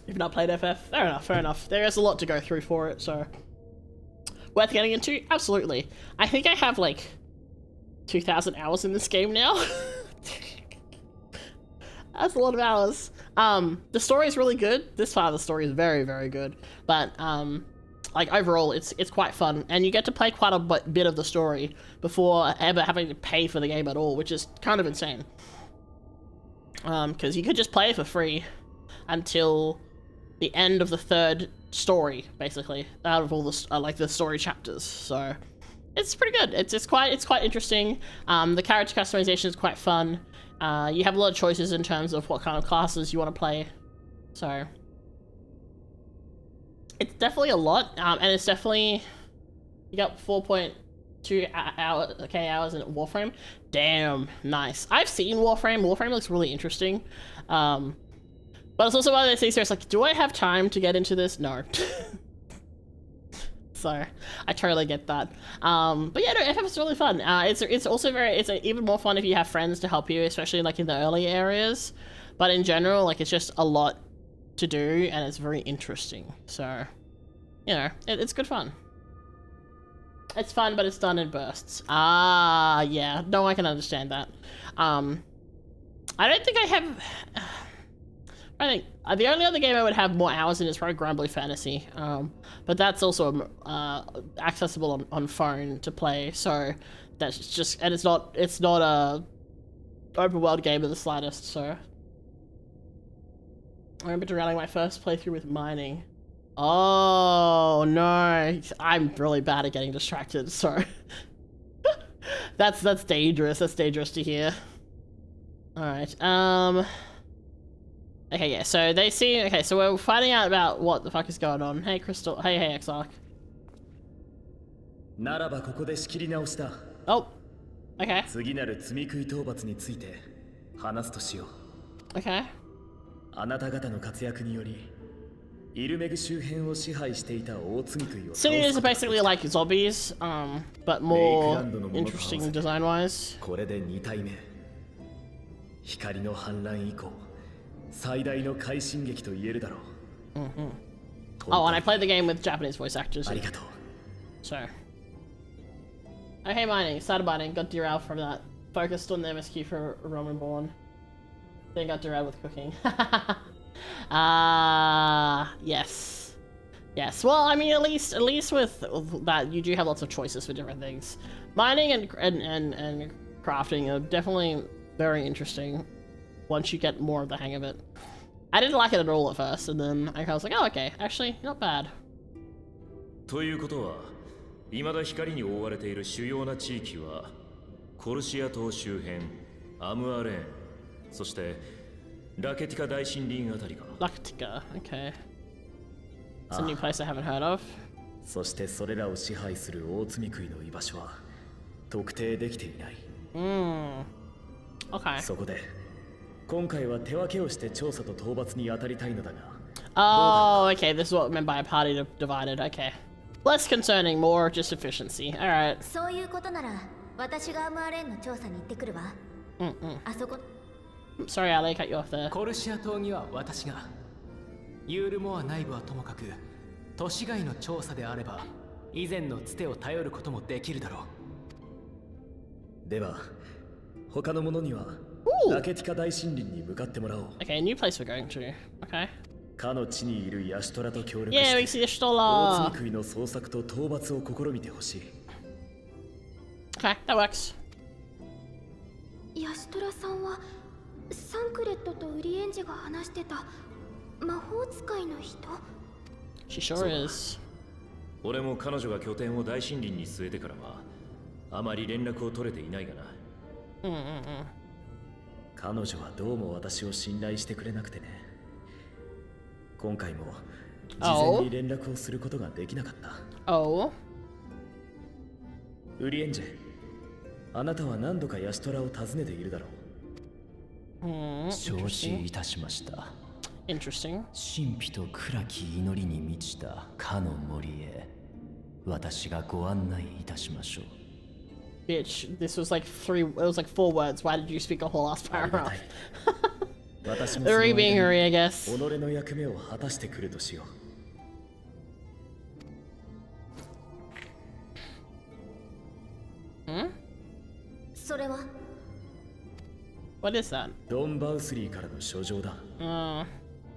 You've not played FF? Fair enough. There is a lot to go through for it, so worth getting into? Absolutely. I think I have 2,000 hours in this game now. That's a lot of hours. The story is really good. This part of the story is very, very good. But overall, it's quite fun, and you get to play quite a bit of the story before ever having to pay for the game at all, which is kind of insane. Because you could just play it for free until the end of the third story, basically, out of all the the story chapters. So it's pretty good. It's quite interesting. The character customization is quite fun. You have a lot of choices in terms of what kind of classes you want to play. So it's definitely a lot, and it's definitely, you got 4.2 hours in Warframe. Damn, nice. I've seen Warframe. Warframe looks really interesting. But it's also one of those things where it's do I have time to get into this? No. So I totally get that. But yeah, no, FF is really fun. It's also it's even more fun if you have friends to help you, especially in the early areas. But in general, it's just a lot to do, and it's very interesting. So, it's good fun. It's fun, but it's done in bursts. Yeah. No, I can understand that. I don't think I have. I think the only other game I would have more hours in is probably Grumbly Fantasy, but that's also accessible on phone to play. So that's just, and it's not a open world game in the slightest. So I remember running my first playthrough with mining. Oh no, I'm really bad at getting distracted. So that's dangerous. That's dangerous to hear. All right. Okay, yeah, so they see, okay, so we're finding out about what the fuck is going on. Hey, Crystal, hey, Exarch. Oh, okay. Okay. City is basically like zombies, but more interesting design-wise. これで2体目。光の反乱以降、最大の快進撃と言えるだろう。Oh, and I played the game with Japanese voice actors. ありがとう。So. Okay, mining. Started mining. Got derailed from that. Focused on the MSQ for Roman Born. Then got derailed with cooking. Yes. Yes. Well, I mean, at least with that, you do have lots of choices for different things. Mining and crafting are definitely very interesting once you get more of the hang of it. I didn't like it at all at first, and then I was like, oh, okay, actually, not bad. ということは、未だ光に覆われている主要な地域は、コルシア島周辺、アムアレーン、そしてラケティカ大森林あたりか。ラケティカ、okay. It's a new place I haven't heard of. そしてそれらを支配する大積み食いの居場所は特定できていない。Okay. そこで今回は手分けをして調査と討伐に当たりたいのだが。Oh, okay. This is what meant by a party divided. Okay. Less concerning, more just efficiency. All right. そういうことなら私がアムアレーンの調査に行ってくるわ。あそこ。Sorry, Ali, cut you off there. コルシア島には私が。ユールモア内部はともかく、都市外の調査であれば、以前のつてを頼ることもできるだろう。では、他の者にはラケティカ大森林に向かってもらおう。Okay, a new place we're going to. Okay. かの地にいるヤシトラと協力して、大積み食いの捜索と討伐を試みてほしい。Okay, that works. ヤシトラさんはサンクレットとウリエンジェが話してた魔法使いの人？ She sure is. 俺も彼女が拠点を大森林に据えてからはあまり連絡を取れていないがな。彼女はどうも私を信頼してくれなくてね。今回も事前に連絡をすることができなかった。ウリエンジェ、あなたは何度かヤシトラを訪ねているだろう。承知いたしました。Interesting. 神秘と暗き祈りに満ちたかの森へ私がご案内いたしましょう。Bitch, this was like it was like 4 words. Why did you speak a whole last paragraph? Uri being Uri, I guess. 己の役目を果たしてくるとしよう。それは What is that? ドン・バウスリーからの書状だ。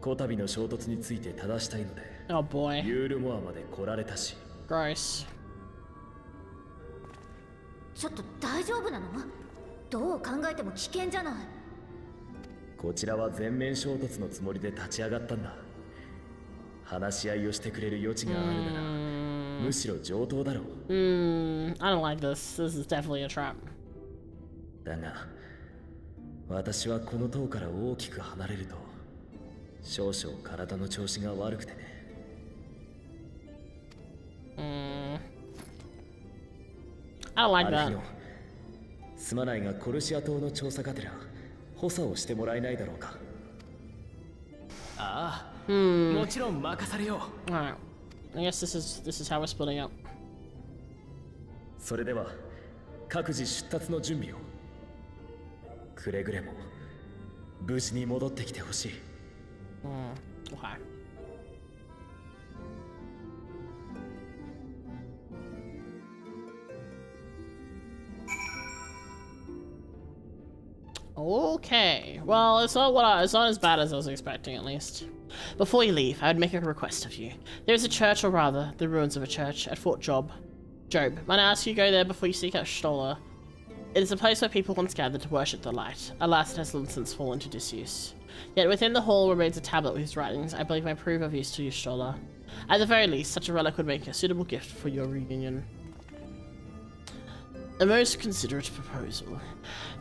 こたびの衝突について正したいので、Oh boy. ユールモアまで来られたし。Gross. ちょっと大丈夫なの？どう考えても危険じゃない。こちらは全面衝突のつもりで立ち上がったんだ。話し合いをしてくれる余地があるなら、むしろ上等だろう。I don't like this. This is definitely a trap. だが、私はこの塔から大きく離れると、少々体の調子が悪くてね。I don't like that. すまないがコルシア島の調査がてら補佐をしてもらえないだろうか。ああ、もちろん任されよう。Alright. I guess this is how we're splitting up. それでは各自出立の準備を。くれぐれも無事に戻ってきてほしい。Okay. Okay, well, it's not as bad as I was expecting, at least. Before you leave, I would make a request of you. There is a church, or rather, the ruins of a church, at Fort Job. Might I ask you to go there before you seek out Stoller? It is a place where people once gathered to worship the light. Alas, it has long since fallen into disuse. Yet within the hall remains a tablet with his writings I believe may prove of use to you, Stoller. At the very least, such a relic would make a suitable gift for your reunion. A most considerate proposal.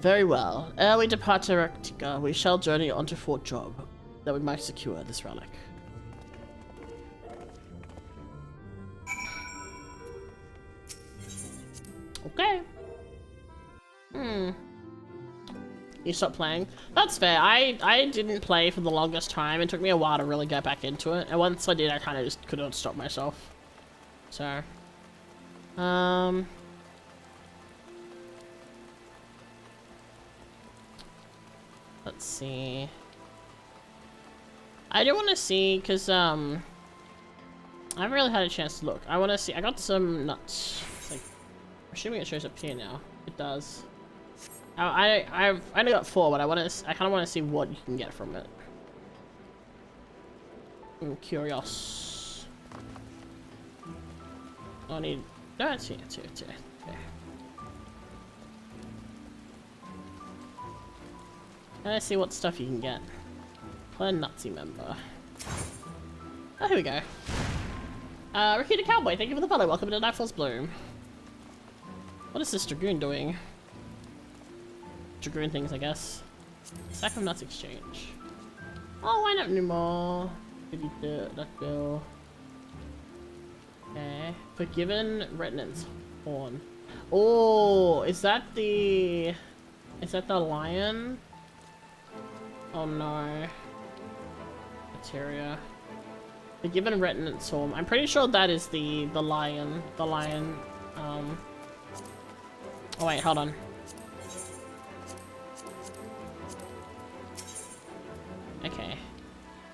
Very well. Ere we depart to Rectica, we shall journey on to Fort Job, that we might secure this relic. Okay. You stopped playing? That's fair. I didn't play for the longest time. It took me a while to really get back into it. And once I did, I kind of just couldn't stop myself. So, let's see. I do want to see, because, I haven't really had a chance to look. I want to see, I got some nuts. Like, I'm assuming it shows up here now. It does. I've only got 4, but I kind of want to see what you can get from it. I'm curious. I need, no, it's here. Okay. Let's see what stuff you can get. Play Nazi member. Oh, here we go. Ricky the Cowboy, thank you for the follow. Welcome to Nightfall's Bloom. What is this Dragoon doing? Dragoon things, I guess. Sack of Nuts exchange. Oh, why not anymore? Did you do that bill? Okay. Forgiven Retinant's Horn. Oh, is that the lion? Oh no. Materia. Forgiven Retinant's Horn. I'm pretty sure that is the lion. The lion. Oh wait, hold on. Okay.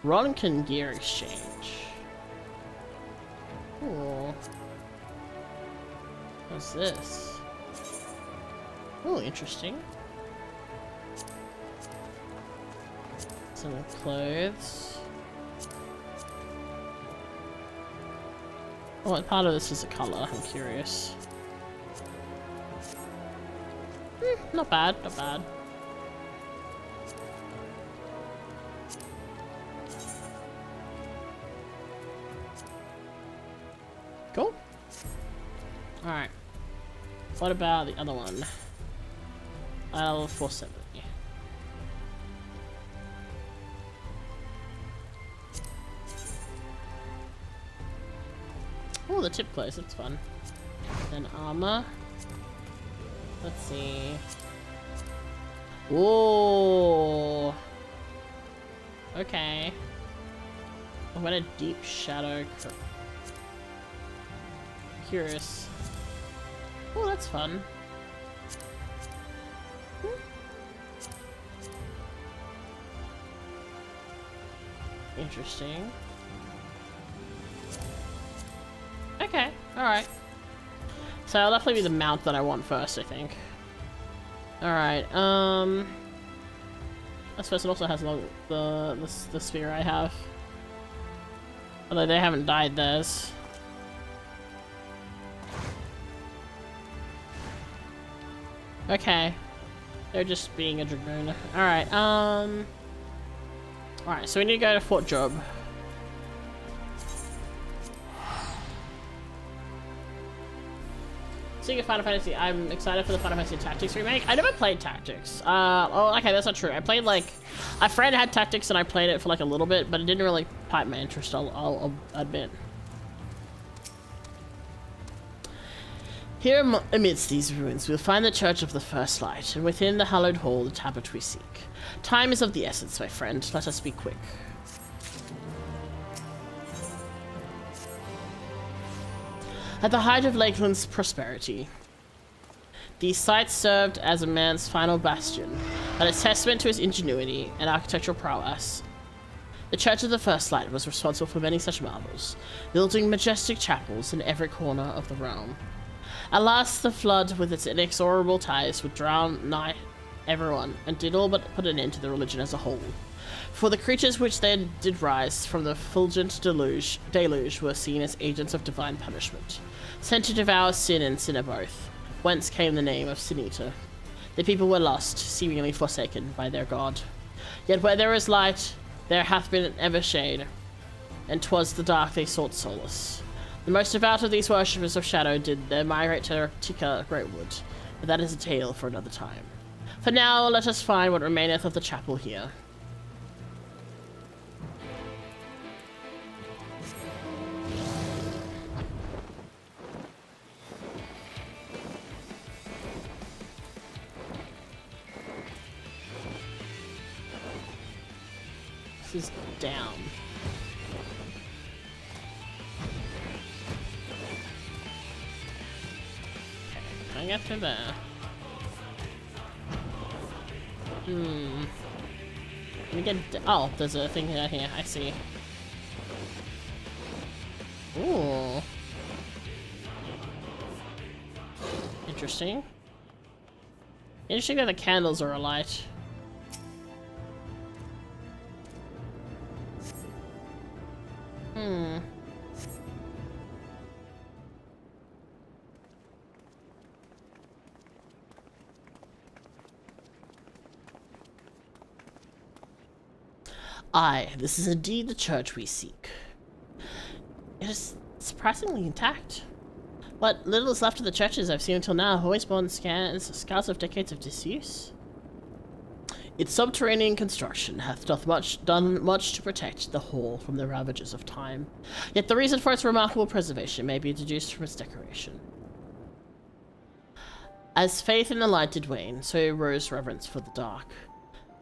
Ronkin gear exchange. Ooh. What's this? Oh, interesting. Some clothes. Oh, what part of this is a color? I'm curious. Not bad, not bad. Cool. Alright. What about the other one? L470. Oh, the tip clothes, that's fun. Then armor. Let's see. Whoa. Okay. What a deep shadow. Curious. Oh, that's fun. Interesting. Okay, alright. So it'll definitely be the mount that I want first, I think. Alright, this person also has the sphere I have. Although they haven't dyed theirs. Okay. They're just being a dragoon. Alright, alright, so we need to go to Fort Job. Speaking of Final Fantasy, I'm excited for the Final Fantasy Tactics remake. I never played Tactics. Oh, okay, that's not true. I played, like, a friend had Tactics and I played it for, like, a little bit, but it didn't really pique my interest, I'll admit. Here amidst these ruins, we'll find the Church of the First Light, and within the hallowed hall, the tablet we seek. Time is of the essence, my friend. Let us be quick. At the height of Lakeland's prosperity, these sites served as a man's final bastion, and a testament to his ingenuity and architectural prowess. The Church of the First Light was responsible for many such marvels, building majestic chapels in every corner of the realm. Alas, the flood with its inexorable ties would drown nigh everyone, and did all but put an end to the religion as a whole. For the creatures which then did rise from the fulgent deluge were seen as agents of divine punishment, sent to devour sin and sinner both, whence came the name of Sin Eater. The people were lost, seemingly forsaken by their god. Yet where there is light, there hath been ever shade, and 'twas the dark they sought solace. The most devout of these worshippers of shadow did their migrate to Tika Greatwood, but that is a tale for another time. For now, let us find what remaineth of the chapel here. is down. Okay, can I get through there? Let me get. Oh, there's a thing here. I see. Ooh. Interesting. Interesting that the candles are alight. Aye, this is indeed the church we seek. It is surprisingly intact. What little is left of the churches I've seen until now have always borne scars of decades of disuse. Its subterranean construction hath done much to protect the whole from the ravages of time. Yet the reason for its remarkable preservation may be deduced from its decoration. As faith in the light did wane, so rose reverence for the dark,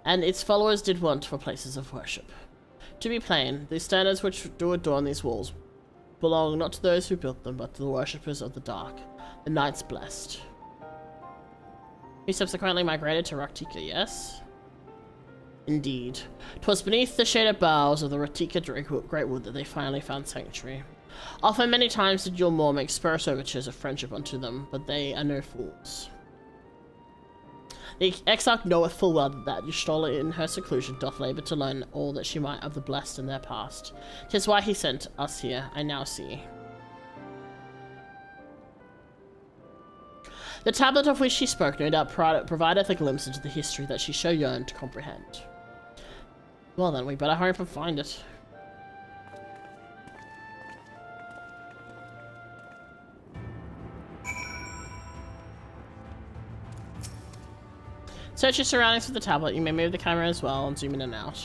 and its followers did want for places of worship. To be plain, the standards which do adorn these walls belong not to those who built them, but to the worshippers of the dark, the Knights Blessed. Who subsequently migrated to Raktika, yes? Indeed. 'Twas beneath the shaded boughs of the Raktika Greatwood that they finally found sanctuary. Often many times did Yulmore make spurious overtures of friendship unto them, but they are no fools. The Exarch knoweth full well that Y'shtola in her seclusion doth labour to learn all that she might of the blessed in their past. 'Tis why he sent us here, I now see. The tablet of which she spoke no doubt provideth a glimpse into the history that she so yearned to comprehend. Well then, we better hurry up and find it. Search your surroundings with the tablet. You may move the camera as well and zoom in and out.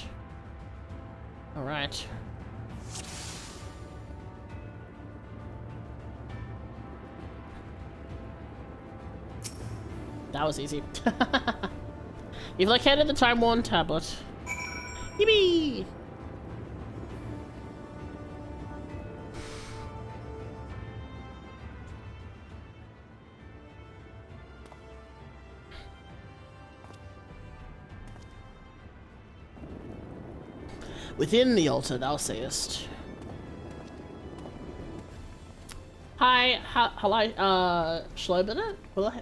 Alright. That was easy. You've located the time-worn tablet. Yippee! Within the altar, thou sayest. Hi, hello, Schlobert?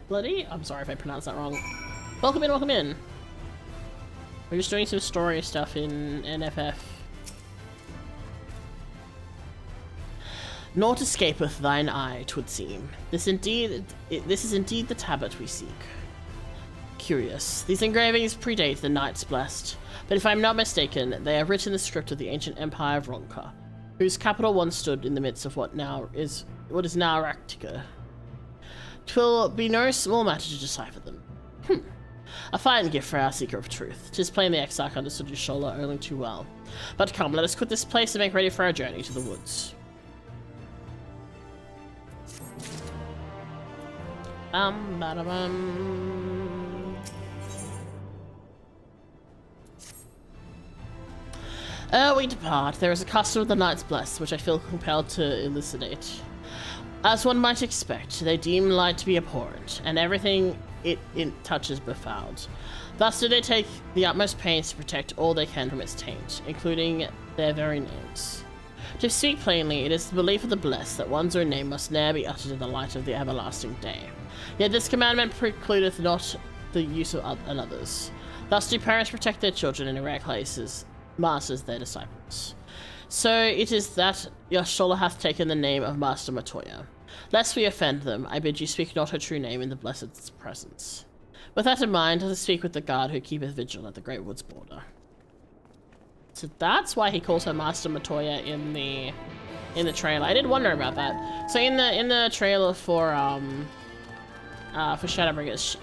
Bloody? I'm sorry if I pronounced that wrong. Welcome in, welcome in. We're just doing some story stuff in NFF. Naught escapeth thine eye, 'twould seem. This is indeed the tablet we seek. Curious. These engravings predate the Knights Blessed, but if I am not mistaken, they are written in the script of the ancient Empire of Ronka, whose capital once stood in the midst of what is now Raktika. 'Twill be no small matter to decipher them. A fine gift for our seeker of truth. 'Tis plain the Exarch understood Y'shtola only too well. But come, let us quit this place and make ready for our journey to the woods. Ere we depart, there is a custom of the Knights Blessed, which I feel compelled to elucidate. As one might expect, they deem light to be abhorrent, and everything it touches befouled. Thus do they take the utmost pains to protect all they can from its taint, including their very names. To speak plainly, it is the belief of the blessed that one's own name must ne'er be uttered in the light of the everlasting day. Yet this commandment precludeth not the use of another's. Thus do parents protect their children in rare cases, masters their disciples. So it is that Y'shtola hath taken the name of Master Matoya. Lest we offend them, I bid you speak not her true name in the blessed's presence. With that in mind, let us speak with the guard who keepeth vigil at the Great Wood's border. So that's why he calls her Master Matoya in the trailer. I did wonder about that. So in the trailer for Shadowbringers,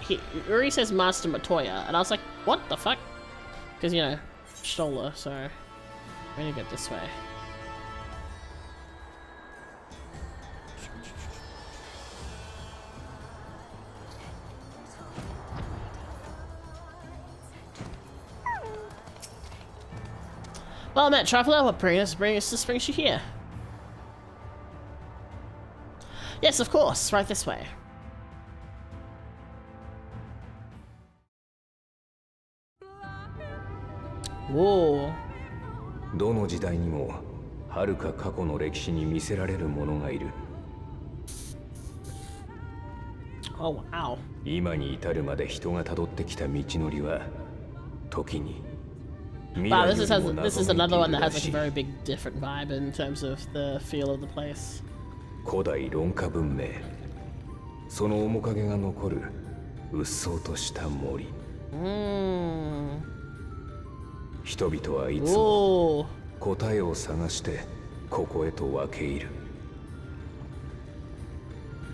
Uri says Master Matoya, and I was like, what the fuck? Because, you know, Y'shtola, so I'm gonna get this way. Well met, traveler. What brings you here? Yes, of course. Right this way. Whoa. どの時代にも遥か過去の歴史に見せられる者がいる。Oh wow. 今に至るまで人が辿ってきた道のりは時に Wow, this is another one that has like a very big different vibe in terms of the feel of the place. 古代論化文明、その面影が残るうっそうとした森。人々はいつも答えを探してここへと分け入る。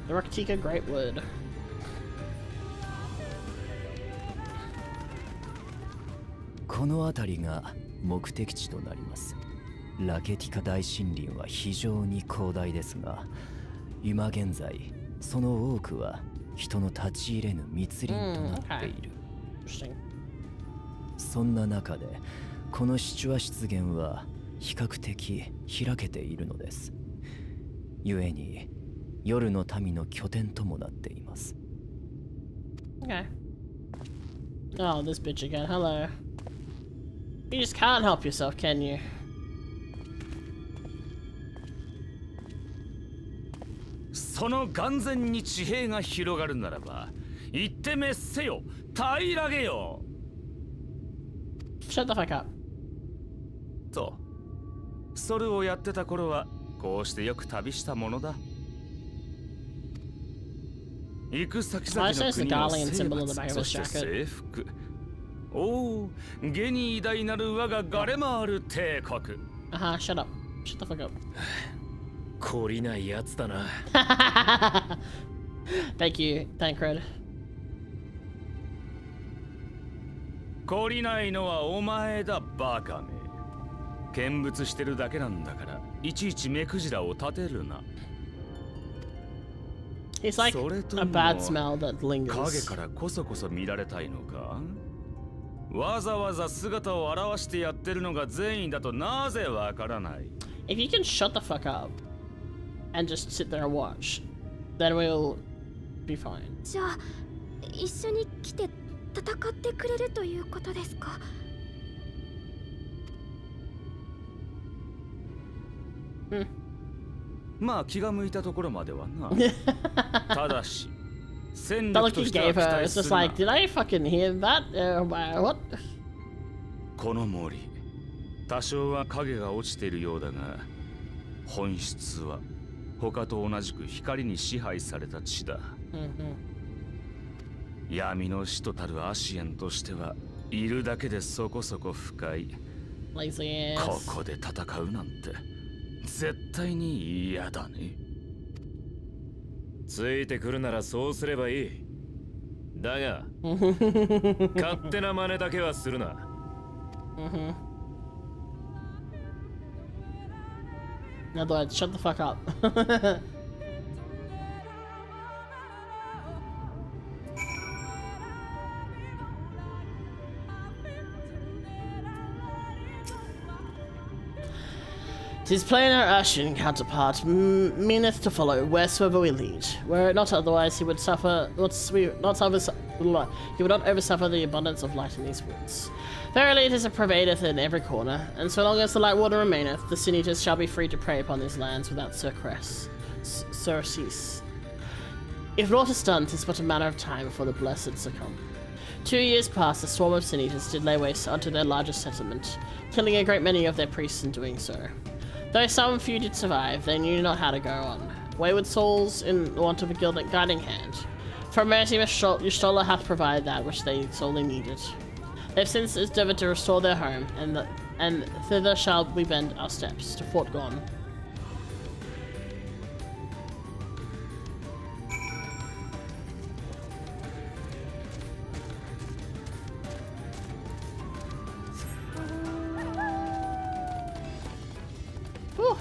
The Raktika Greatwood. この辺りが目的地となります。ラケティカ大森林は非常に広大ですが、今現在その多くは人の立ち入れぬ密林となっている。そんな中でこのシチュア湿原は比較的開けているのです。故に夜の民の拠点ともなっています。Okay. Oh, this bitch again. Hello. You just can't help yourself, can you? その眼前に地平が広がるならば、行ってめっせよ、平らげよ。Shut the fuck up. と、それをやってた頃はこうしてよく旅したものだ。行く先々の国を征伐、そして征服。おお、ゲに偉大なる我がガレマール帝国。shut up. Shut the fuck up. 懲りないやつだな。Thank you, Tancred. 懲りないのはお前だ、バカめ。見物してるだけなんだから、いちいち目くじらを立てるな。It's like a bad smell that lingers. 影からこそこそ見られたいのか？わざわざ姿を現してやってるのが善意だとなぜわからない？ If you can shut the fuck up and just sit there and watch, then we'll be fine. じゃあ一緒に来て戦ってくれるということですか？まあ気が向いたところまではな。ただし、戦 The 力 look と he しては gave 期 her 待 is す just るな。 like, did I fucking hear that? What? この森、多少は影が落ちているようだが、本質は他と同じく光に支配された地だ。闇の使徒たるアシエンとしてはいるだけでそこそこ深い。Lazy こ ass. こで戦うなんて絶対に嫌だね。ついてくるならそうすればいい。だが勝手な真似だけはするな。In other words, shut the fuck up. His plain Ashen counterpart meaneth to follow wheresoever we lead. Were it not otherwise, he would suffer. He would not oversuffer the abundance of light in these woods. Verily, it is a pervadeth in every corner, and so long as the light water remaineth, the sin eaters shall be free to prey upon these lands without surcease. If naught is done, 'tis but a matter of time before the blessed succumb. 2 years past, a swarm of sin eaters did lay waste unto their largest settlement, killing a great many of their priests in doing so. Though some few did survive, they knew not how to go on. Wayward souls in want of a guiding hand. For mercy, Y'shtola hath provided that which they sorely needed. They've since endeavored to restore their home, and thither shall we bend our steps, to Fort Gone. Whew.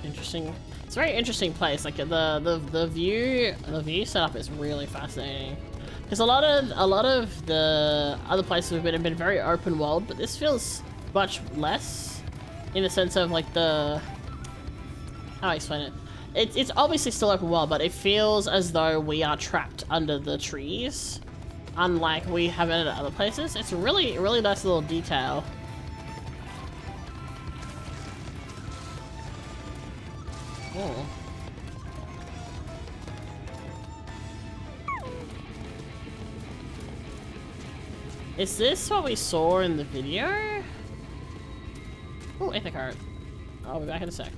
Interesting. It's a very interesting place. Like the view setup is really fascinating. Because a lot of the other places we've been have been very open world, but this feels much less in the sense of like the, how do I explain it? It's obviously still open world, but it feels as though we are trapped under the trees, unlike we have it at other places. It's a really nice little detail. Oh. Is this what we saw in the video? Oh, epic art. I'll be back in a sec.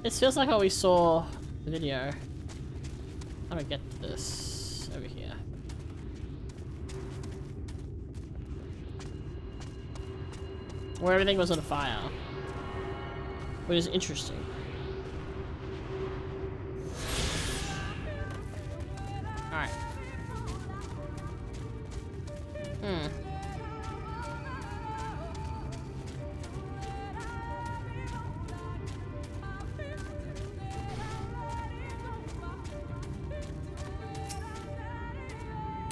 This feels like what we saw in the video. How do I get this over here? Where everything was on fire. Which is interesting. Alright.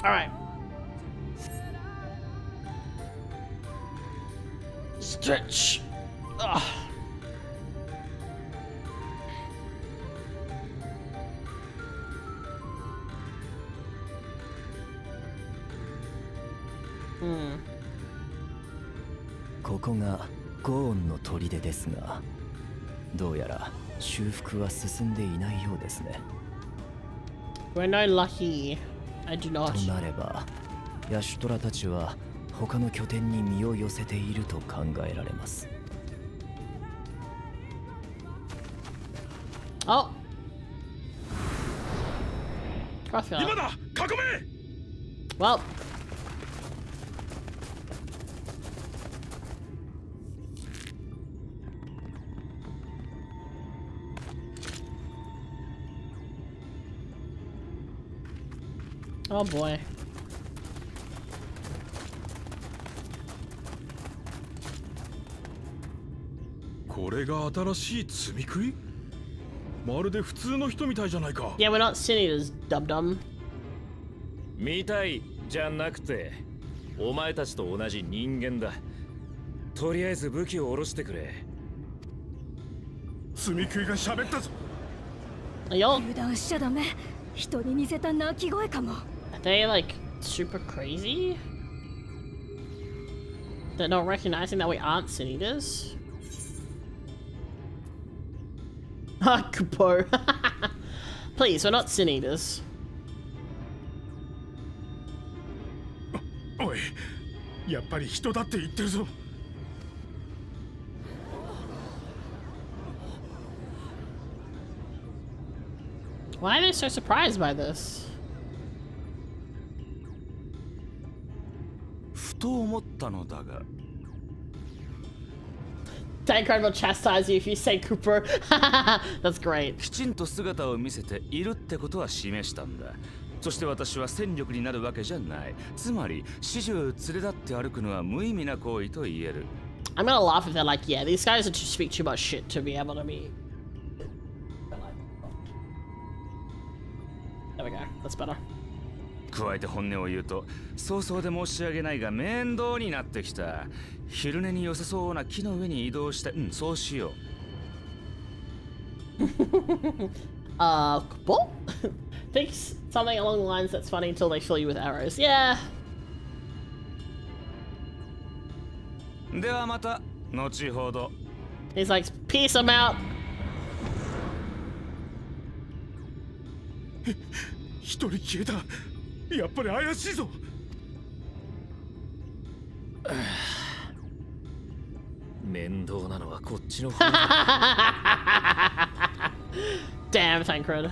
Alright. Stretch. Ugh. Hmm. ここがゴーンの砦ですが、どうやら修復は進んでいないようですね。We're not lucky. I do not. となれば、ヤシュトラたちは他の拠点に身を寄せていると考えられます。Oh. Crossfire. 今だ、囲め。Well. Oh boy. Yeah, we're not sinners, dum dum. 見たいじゃなくて、お前たちと同じ人間だ。とりあえず武器を下ろしてくれ。積み食いが喋ったぞ。Yo. 油断しちゃダメ。人に似せた鳴き声かも。Are they like super crazy? They're not recognizing that we aren't sin eaters? Ah, Kupo. Please, we're not sin eaters. おい、やっぱり人だって言ってるぞ。Why are they so surprised by this? ふと思ったのだが。Tancred will chastise you if you say Cooper. That's great. きちんと姿を見せているってことは示したんだ。そして私は戦力になるわけじゃない。つまり始終連れ立って歩くのは無意味な行為と言える。I'm gonna laugh if they're like, yeah, these guys are to speak too much shit to be able to be. There we go. That's better. 加えて本音を言うと、早々で申し訳ないが面倒になってきた。昼寝に良さそうな木の上に移動して、そうしよう。What? Think something along the lines that's funny until they fill you with arrows. Yeah. ではまた後ほど。He's like, peace, I'm out. 一人消えた。やっぱり怪しいぞ。面倒なのはこっちの方。Damn, Tancred.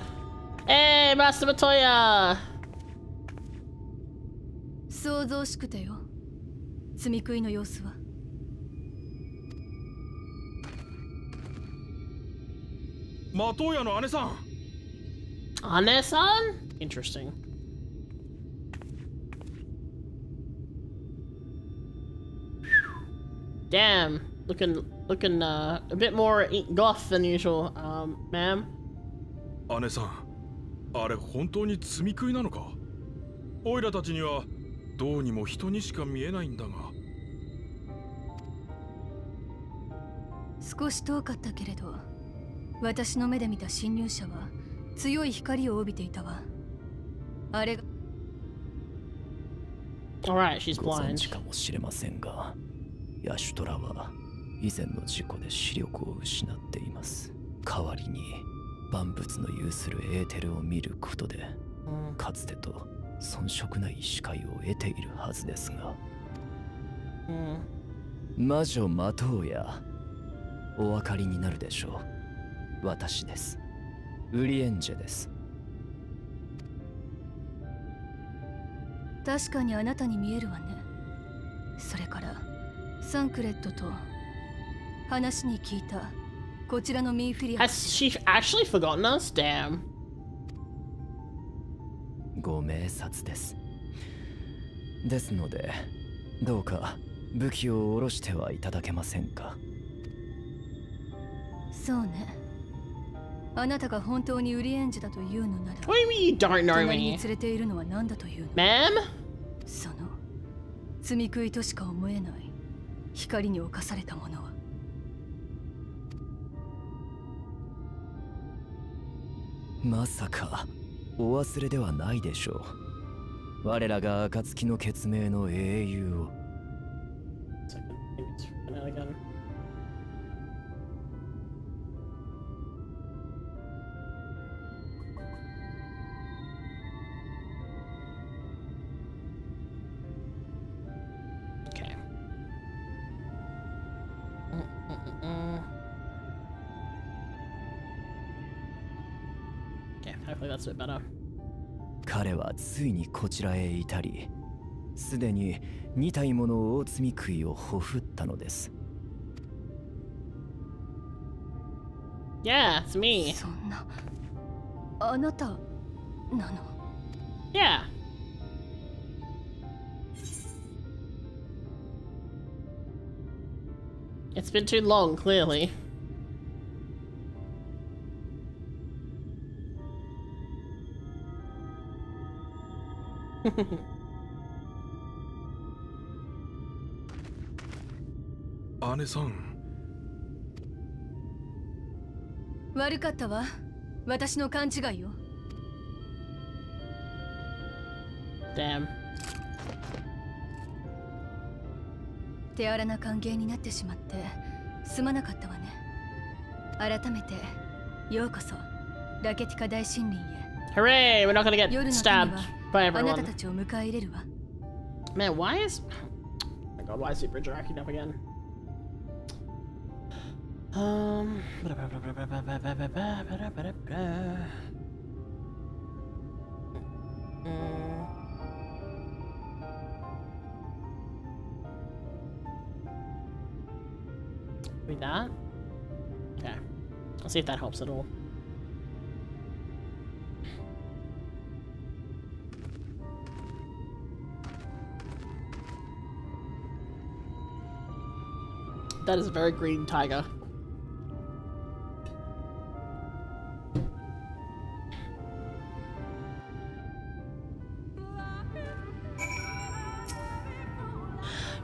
Hey, Master Matoya. 想像しくてよ。積み食いの様子は。マトヤの姉さん。姉さん? Interesting. Damn, looking a bit more goth than usual, ma'am. 姉さん、あれ本当に積み食いなのか？オイラたちにはどうにも人にしか見えないんだが。少し遠かったけれど、私の目で見た侵入者は強い光を帯びていたわ。あれが Alright, she's ご存 blind. 知かもしれませんが、ヤシュトラは以前の事故で視力を失っています。代わりに万物の有するエーテルを見ることで、かつてと遜色ない視界を得ているはずですが、魔女マトウヤ、お分かりになるでしょう。私です。ウリエンジェです。確かにあなたに見えるわね。それからサンクレットと話に聞いたこちらのミーフィリア。 Has she actually forgotten us? Damn. ご明察です。ですので、どうか武器を下ろしてはいただけませんか。そうね。あなたが本当にウリエンジェだというのなら、 What do you mean you don't know 隣に me? 連れているのは何だというの。 Ma'am? その罪食いとしか思えない光に侵されたものは。まさかお忘れではないでしょう。我らが暁の血盟の英雄を。Hopefully that's a bit better. 彼はついにこちらへ至り、すでに2体もの大罪食いをほふったのです。Yeah, it's me. そんな、あなたなの？ Yeah. It's been too long, clearly. Ane-san. 悪かったわ。私の勘違いよ。Damn. 手荒な歓迎になってしまってすまなかったわね。改めてようこそラケティカ大森林へ。 Hooray! We're not gonna get 夜の民 stabbed は by あなた everyone. たちを迎え入れるわ。 Man, why is... Oh my god, why is Super interacting up again? Maybe that? Okay. I'll see if that helps at all. That is a very green tiger.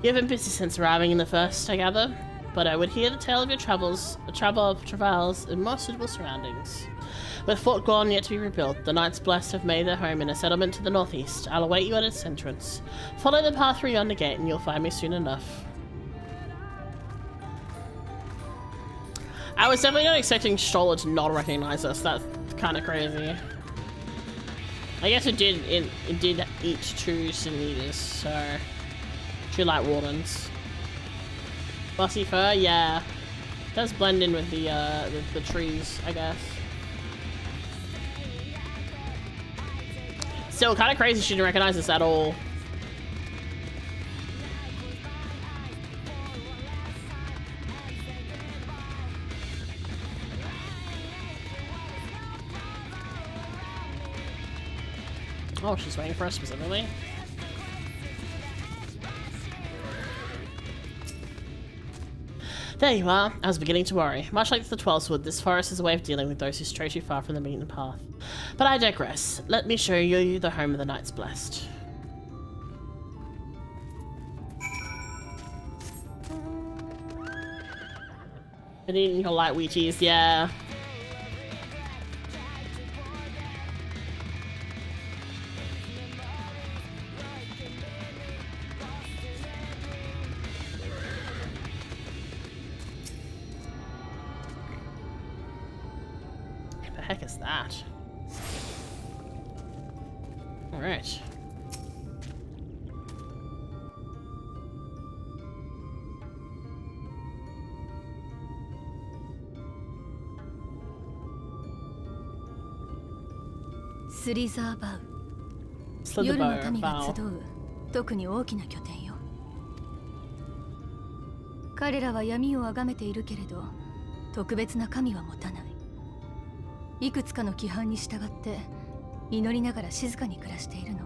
You haven't been since arriving in the first, I gather, but I would hear the tale of your travels, travails in more suitable surroundings. With Fort gone yet to be rebuilt, the Knights Blessed have made their home in a settlement to the northeast. I'll await you at its entrance. Follow the path through yonder gate and you'll find me soon enough. I was definitely not expecting Stoller to not recognize us. That's kind of crazy. I guess it did eat two Sinitas, so... Two light wardens. Bossy fur, yeah. Does blend in with the trees, I guess. Still kind of crazy she didn't recognize us at all. Oh, she's waiting for us specifically. There you are. I was beginning to worry. Much like the 12th Wood, this forest is a way of dealing with those who stray too far from the beaten path. But I digress. Let me show you the home of the Knights Blessed. Been eating your light Wheaties, yeah. What the heck is that? All right.スリザーバウ。夜の民が集う特に大きな拠点よ。彼らは闇を崇めているけれど特別な神は持たない。いくつかの規範に従って祈りながら静かに暮らしているの。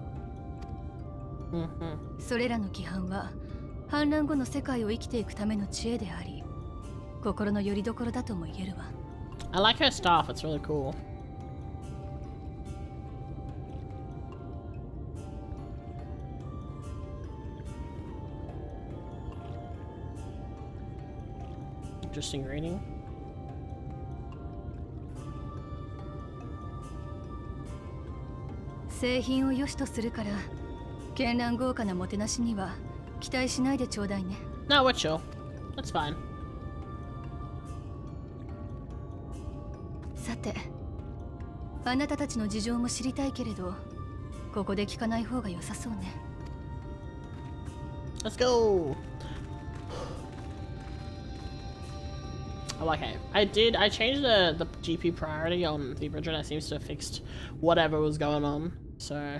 それらの規範は反乱後の世界を生きていくための知恵であり、心の拠り所だとも言えるわ。I like her staff, it's really cool. Interesting reading. 製品を良しとするから絢爛豪華なもてなしには期待しないでちょうだいね。No, we're chill. That's fine. さて、あなたたちの事情も知りたいけれど、ここで聞かない方が良さそうね。Let's go. Oh, okay. I changed the GP priority on the bridge, and it seems to have fixed whatever was going on. So.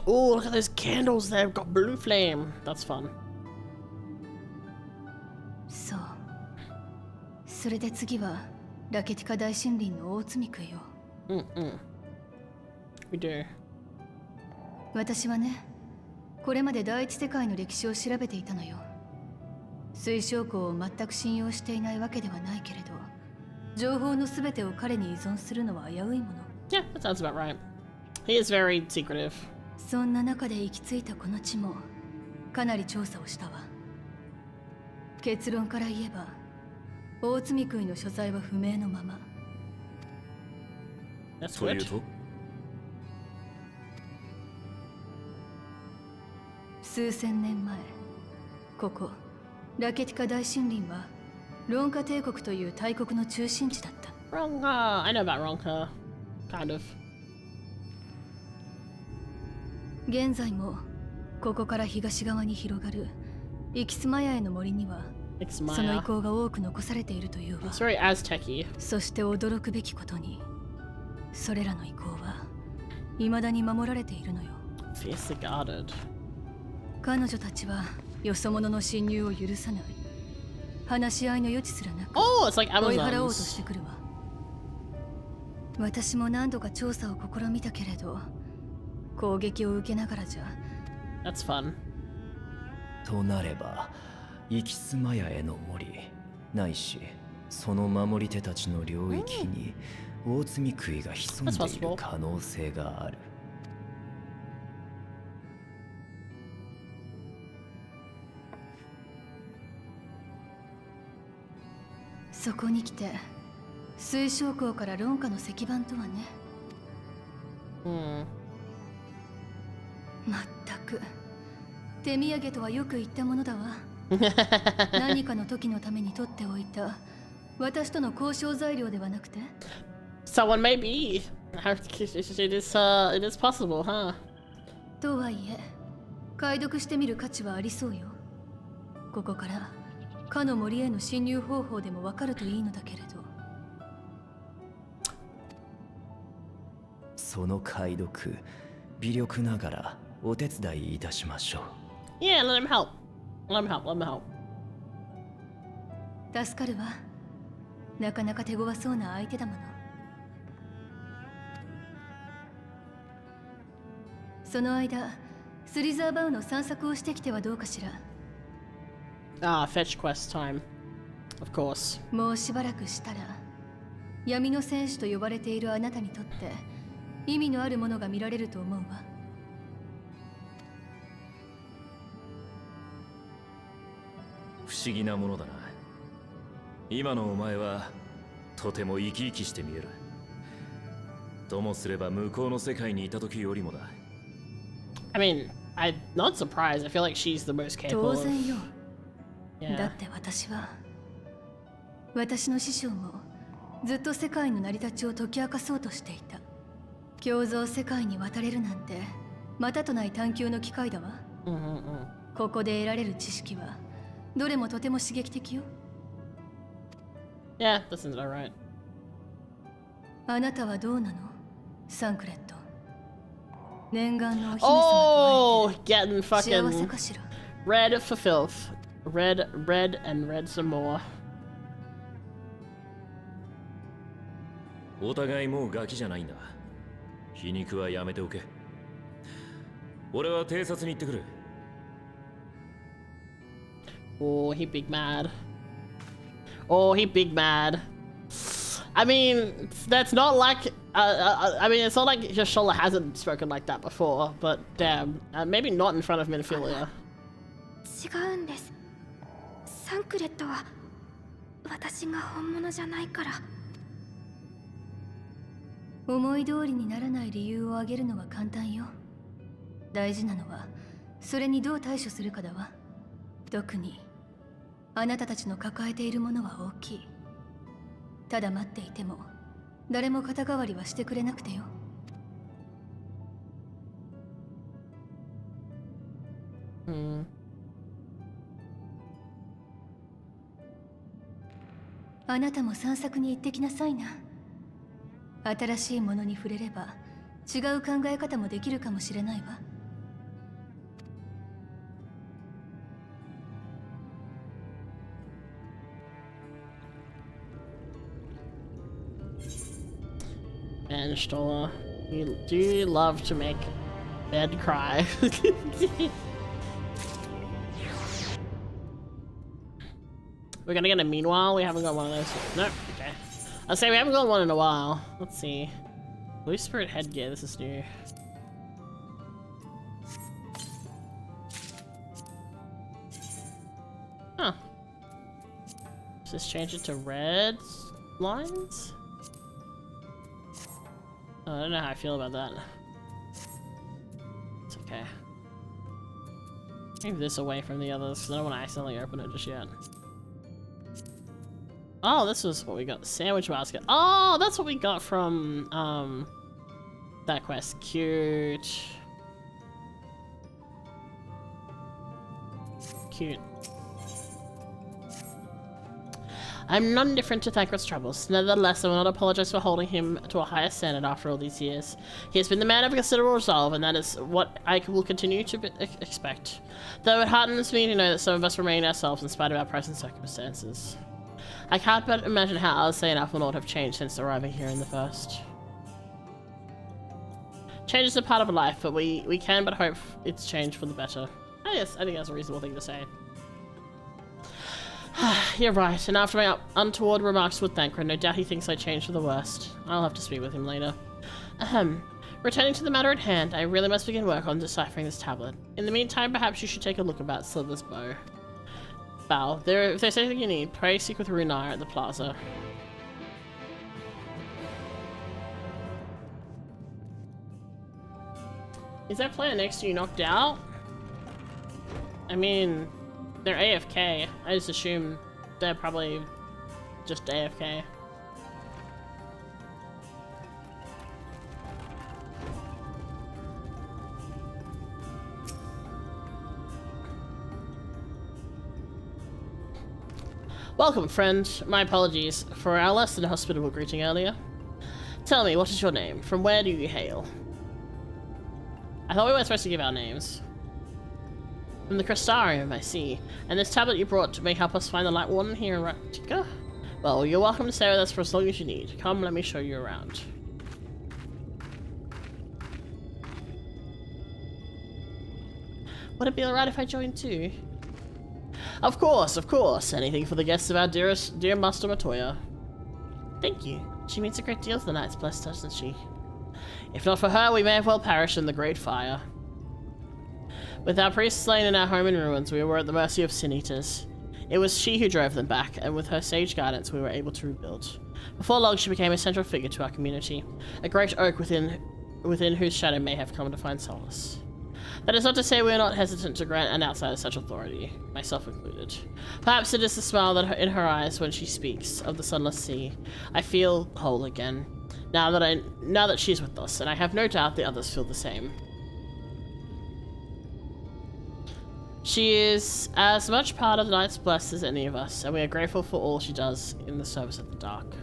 Oh, look at those candles. They've got blue flame. That's fun. そう。それで次はラケティカ大森林の大積み食いよ。We do. 私はね、これまで第一世界の歴史を調べていたのよ。水晶校を全く信用していないわけではないけれど、情報のすべてを彼に依存するのは危ういもの。Yeah, that sounds about right. He is very secretive. そんな中で行き着いたこの地もかなり調査をしたわ。結論から言えば、大積み食いの所在は不明のまま。That's good. 数千年前、ここラケティカ大森林はロンカ帝国という大国の中心地だった。Ronka. I know about Ronka. Kind of. 現在もここから東側に広がるイキスマヤへの森にはその遺構が多く残されているというわ。It's very Aztec-y. そして驚くべきことに、それらの遺構は未だに守られているのよ。Fiercely guarded. 彼女たちはよそ者の侵入を許さない。話し合いの余地すらなく、Oh, it's like 追い払おうと Amazons. してくるわ。私も何度か調査を試みたけれど、攻撃を受けながらじゃ。That's fun. となれば、イキスマヤへの森、ないし、その守り手たちの領域に大積み食いが潜んでいる可能性がある。そこに来て、水晶港からロンカの石板とはね。まったく手土産とはよく言ったものだわ。何かの時のために取っておいた私との交渉材料ではなくて。Someone may be. It is possible, huh? とはいえ、解読してみる価値はありそうよ。ここからかの森への侵入方法でもわかるといいのだけれど。その解読、微力ながらお手伝いいたしましょう。Yeah, let him help. Let him help. Let him help. 助かるわ。なかなか手強そうな相手だもの。その間、スリザーバウの散策をしてきてはどうかしら。Fetch quest time. Of course. もうしばらくしたら、闇の戦士と呼ばれているあなたにとって意味のあるものが見られると思うわ。不思議なものだな。今のお前はとても生き生きして見える。ともすれば向こうの世界にいた時よりもだ。I mean, I'm not surprised. I feel like she's the most capable. 当然よ。 Yeah. だって私の師匠もずっと世界の成り立ちを解き明かそうとしていた。共造世界に渡れるなんてまたとない探求の機会だわ。ここで得られる知識はどれもとても刺激的よ。Yeah, that sounds about right. あなたはどうなの、サンクレット。念願のお姫様と Oh, 会え getting て幸せ fucking かしら。 red for filth. Red, and red some more. お互いもうガキじゃないんだ。皮肉はやめておけ。俺は偵察に行ってくる。Oh, he big mad. Oh, he big mad. I mean, that's not like... I mean, it's not like Yashola hasn't spoken like that before, but damn. Maybe not in front of Minophilia. 違うんです。サンクレットは私が本物じゃないから。思い通りにならない理由を挙げるのは簡単よ。大事なのはそれにどう対処するかだわ。特にあなたたちの抱えているものは大きい。ただ待っていても誰も肩代わりはしてくれなくてよ。あなたも散策に行ってきなさいな。新しいものに触れれば違う考え方もできるかもしれないわ。And Stola, do you love to make bed cry? We're gonna get a meanwhile? We haven't got one of those. Nope, okay. I'll say we haven't got one in a while. Let's see. Blue Spirit headgear, this is new. Huh. Just change it to red lines? Oh, I don't know how I feel about that. It's okay. Move this away from the others because I don't want to accidentally open it just yet. Oh, this was what we got. Sandwich basket. Oh, that's what we got from that quest. Cute. Cute. I'm not indifferent to Thancred's troubles. Nevertheless, I will not apologize for holding him to a higher standard after all these years. He has been the man of considerable resolve, and that is what I will continue to expect. Though it heartens me to know that some of us remain ourselves in spite of our present circumstances. I can't but imagine how Alcé and Alphanord have changed since arriving here in the first. Change is a part of life, but we can but hope it's changed for the better. I think that's a reasonable thing to say. You're right, and after my untoward remarks with Thancred, no doubt he thinks I changed for the worst. I'll have to speak with him later. Ahem. Returning to the matter at hand, I really must begin work on deciphering this tablet. In the meantime, perhaps you should take a look about Slither's bow. Bow, if there's anything you need, pray seek with Runar at the plaza. Is that player next to you knocked out? I mean, they're AFK. I just assume they're probably just AFK. Welcome, friend. My apologies for our less than hospitable greeting earlier. Tell me, what is your name? From where do you hail? I thought we weren't supposed to give our names. From the Crystarium, I see. And this tablet you brought may help us find the Light Warden here in Ratika? Well, you're welcome to stay with us for as long as you need. Come, let me show you around. Would it be alright if I joined too? Of course, of course. Anything for the guests of our dear Master Matoya. Thank you. She means a great deal to the Knights Blessed, doesn't she? If not for her, we may have well perished in the Great Fire. With our priests slain and our home in ruins, we were at the mercy of sin-eaters. It was she who drove them back, and with her sage guidance we were able to rebuild. Before long she became a central figure to our community, a great oak within whose shadow may have come to find solace. That is not to say we are not hesitant to grant an outsider such authority, myself included. Perhaps it is the smile that in her eyes when she speaks of the sunless sea. I feel whole again, now that she is with us, and I have no doubt the others feel the same. She is as much part of the Night's Blessed as any of us, and we are grateful for all she does in the service of the dark.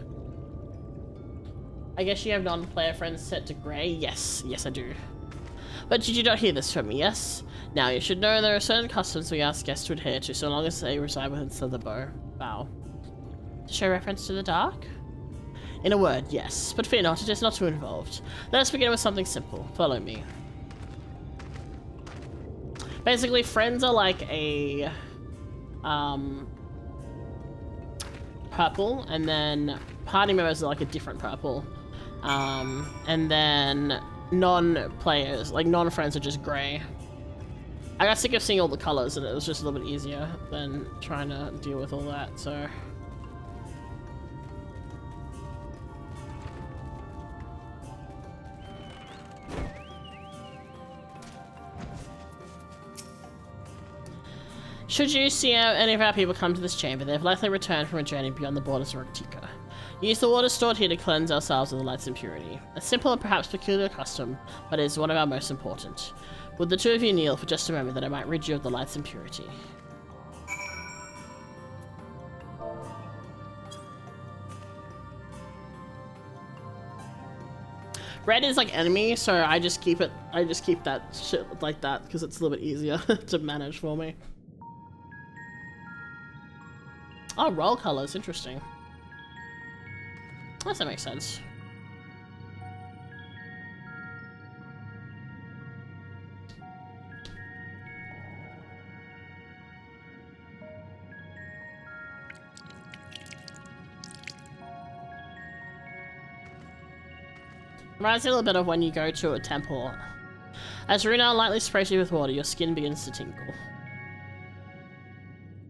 I guess you have non-player friends set to grey? Yes, I do. But did you not hear this from me, yes? Now you should know there are certain customs we ask guests to adhere to so long as they reside within the bow. To show reference to the dark? In a word, yes, but fear not, it is not too involved. Let us begin with something simple. Follow me. Basically, friends are like a purple, and then party members are like a different purple. And then non-players, like non-friends, are just grey. I got sick of seeing all the colours, and it was just a little bit easier than trying to deal with all that, so... Should you see any of our people come to this chamber, they have likely returned from a journey beyond the borders of Raktika. Use the water stored here to cleanse ourselves of the light's impurity. A simple and perhaps peculiar custom, but it is one of our most important. Would the two of you kneel for just a moment that I might rid you of the light's impurity? Red is like enemy, so I just keep that shit like that because it's a little bit easier to manage for me. Oh, roll colors, interesting. I guess that makes sense. Reminds me a little bit of when you go to a temple. As Runa lightly sprays you with water, your skin begins to tingle.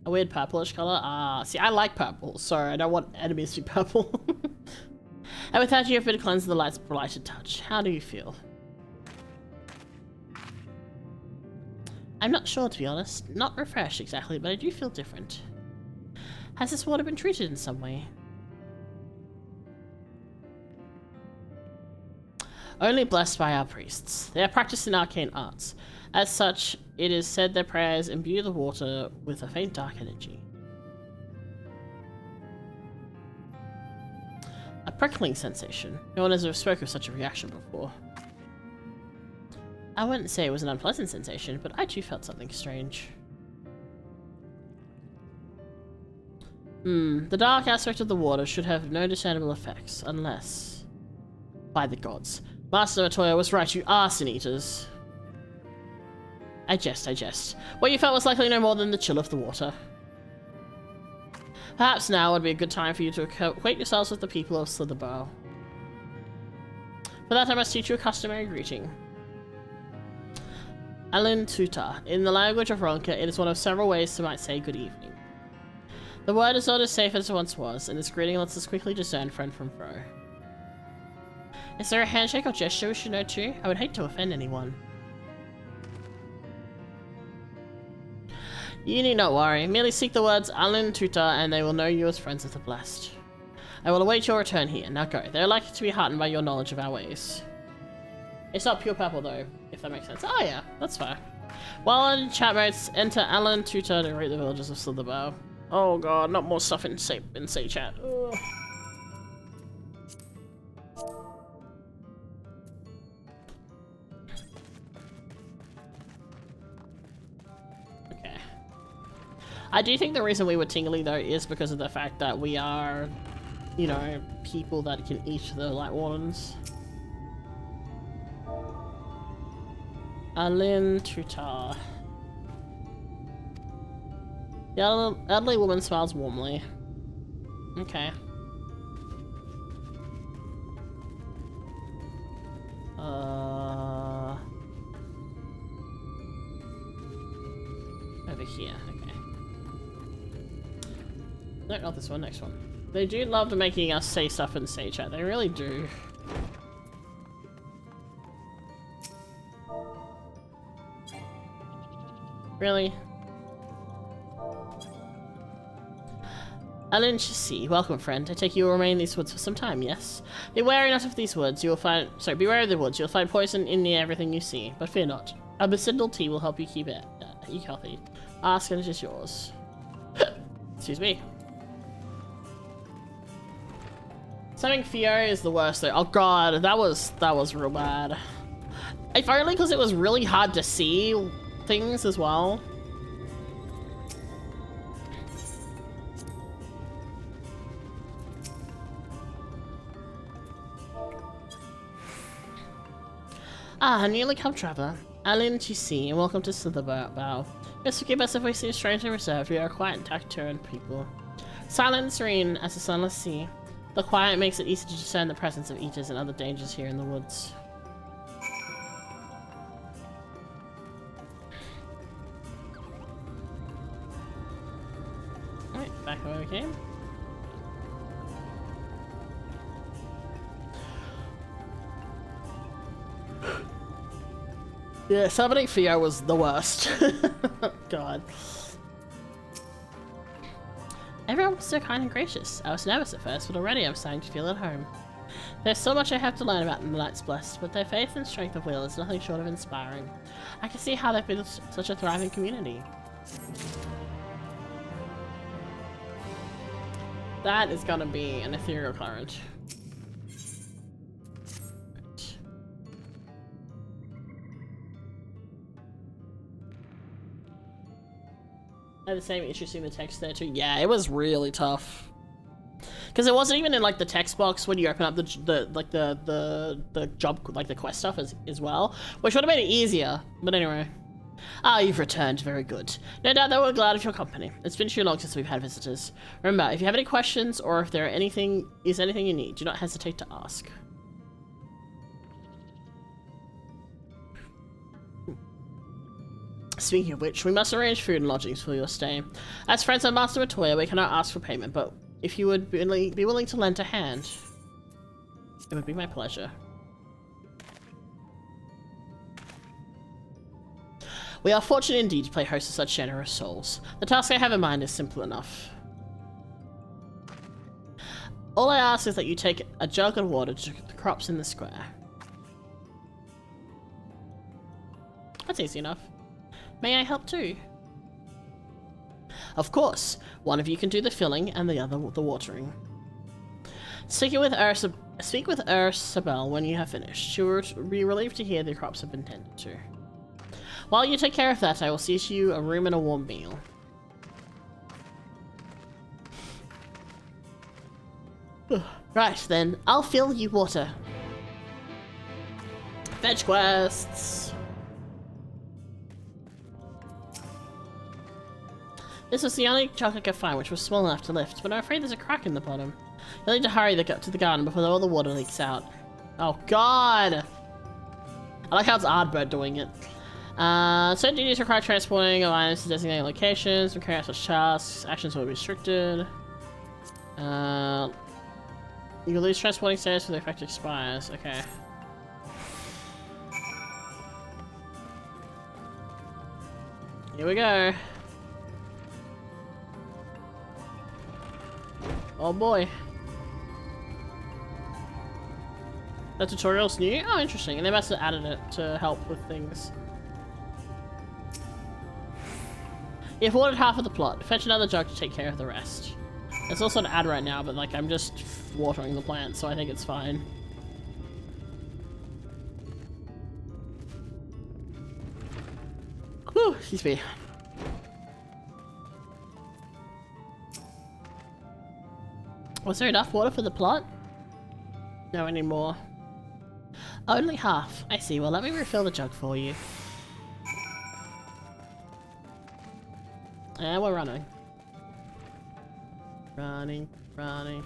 A weird purplish color? Ah, see, I like purple, so I don't want enemies to be purple. And without you have been cleansed of the light's blighted touch. How do you feel? I'm not sure, to be honest. Not refreshed exactly, but I do feel different. Has this water been treated in some way? Only blessed by our priests. They are practiced in arcane arts. As such, it is said their prayers imbue the water with a faint dark energy. A prickling sensation. No one has ever spoken of such a reaction before. I wouldn't say it was an unpleasant sensation, but I too felt something strange. The dark aspect of the water should have no discernible effects, unless... By the gods. Master Matoya was right, you are sin eaters. I jest. What you felt was likely no more than the chill of the water. Perhaps now would be a good time for you to acquaint yourselves with the people of Slitherbow. For that I must teach you a customary greeting. Alin Tuta. In the language of Ronka, it is one of several ways to might say good evening. The word is not as safe as it once was, and this greeting lets us quickly discern friend from foe. Is there a handshake or gesture we should know too? I would hate to offend anyone. You need not worry. Merely seek the words Alin Tuta and they will know you as friends of the blessed. I will await your return here. Now go. They are likely to be heartened by your knowledge of our ways. It's not pure purple though, if that makes sense. Oh yeah, that's fair. While in chat modes, enter Alin Tuta to rate the villages of Slitherbow. Oh god, not more stuff in say chat. Ugh. I do think the reason we were tingling though is because of the fact that we are, you know, people that can eat the Light Wardens. Alin Tuta. The elderly woman smiles warmly. Okay. Over here, okay. No, not this one, next one. They do love making us say stuff in stage chat. They really do. Really? Alan Chissy, welcome friend. I take you will remain in these woods for some time, yes? Be wary not of these woods. You will find beware of the woods. You'll find poison in near everything you see, but fear not. A medicinal tea will help you keep it healthy. Ask and it is yours. Excuse me. Summoning Theo is the worst though. Oh god, that was real bad. If only because it was really hard to see things as well. Ah, newly come traveler. Alan GC, and welcome to Slitherbow. Just forgive us if we seem strange and reserved. We are quiet and taciturn people. Silent and serene as the sunless sea. The quiet makes it easy to discern the presence of eaters and other dangers here in the woods. Alright, back where we came. Yeah, summoning Theo was the worst. God. Everyone was so kind and gracious. I was nervous at first, but already I'm starting to feel at home. There's so much I have to learn about in the Night's Blessed, but their faith and strength of will is nothing short of inspiring. I can see how they've built such a thriving community. That is gonna be an ethereal current. I had the same issue seeing the text there too. Yeah, it was really tough. Because it wasn't even in like the text box when you open up the job, like the quest stuff as well, which would have made it easier. But anyway. Ah, you've returned. Very good. No doubt that we're glad of your company. It's been too long since we've had visitors. Remember, if you have any questions or if there are anything you need, do not hesitate to ask. Speaking of which, we must arrange food and lodgings for your stay. As friends of Master Matoya, we cannot ask for payment, but if you would be willing to lend a hand, it would be my pleasure. We are fortunate indeed to play host to such generous souls. The task I have in mind is simple enough. All I ask is that you take a jug of water to the crops in the square. That's easy enough. May I help too? Of course. One of you can do the filling and the other the watering. Speak with Ursabel when you have finished. She will be relieved to hear the crops have been tended to. While you take care of that, I will see to you a room and a warm meal. Right then, I'll fill you water. Fetch quests. This was the only jug I could find which was small enough to lift, but I'm afraid there's a crack in the bottom. You'll need to hurry to the garden before all the water leaks out. Oh god! I like how it's Ardbird doing it. Certain duties require transporting of items to designated locations, and carrying out such tasks. Actions will be restricted. You can lose transporting status when the effect expires. Okay. Here we go. Oh boy. The tutorial's new? Oh, interesting. And they must have added it to help with things. You've watered half of the plot. Fetch another jug to take care of the rest. It's also an ad right now, but like I'm just watering the plant, so I think it's fine. Whew, excuse me. Was there enough water for the plot? No anymore. Only half. I see. Well, let me refill the jug for you. And we're running. Running, running.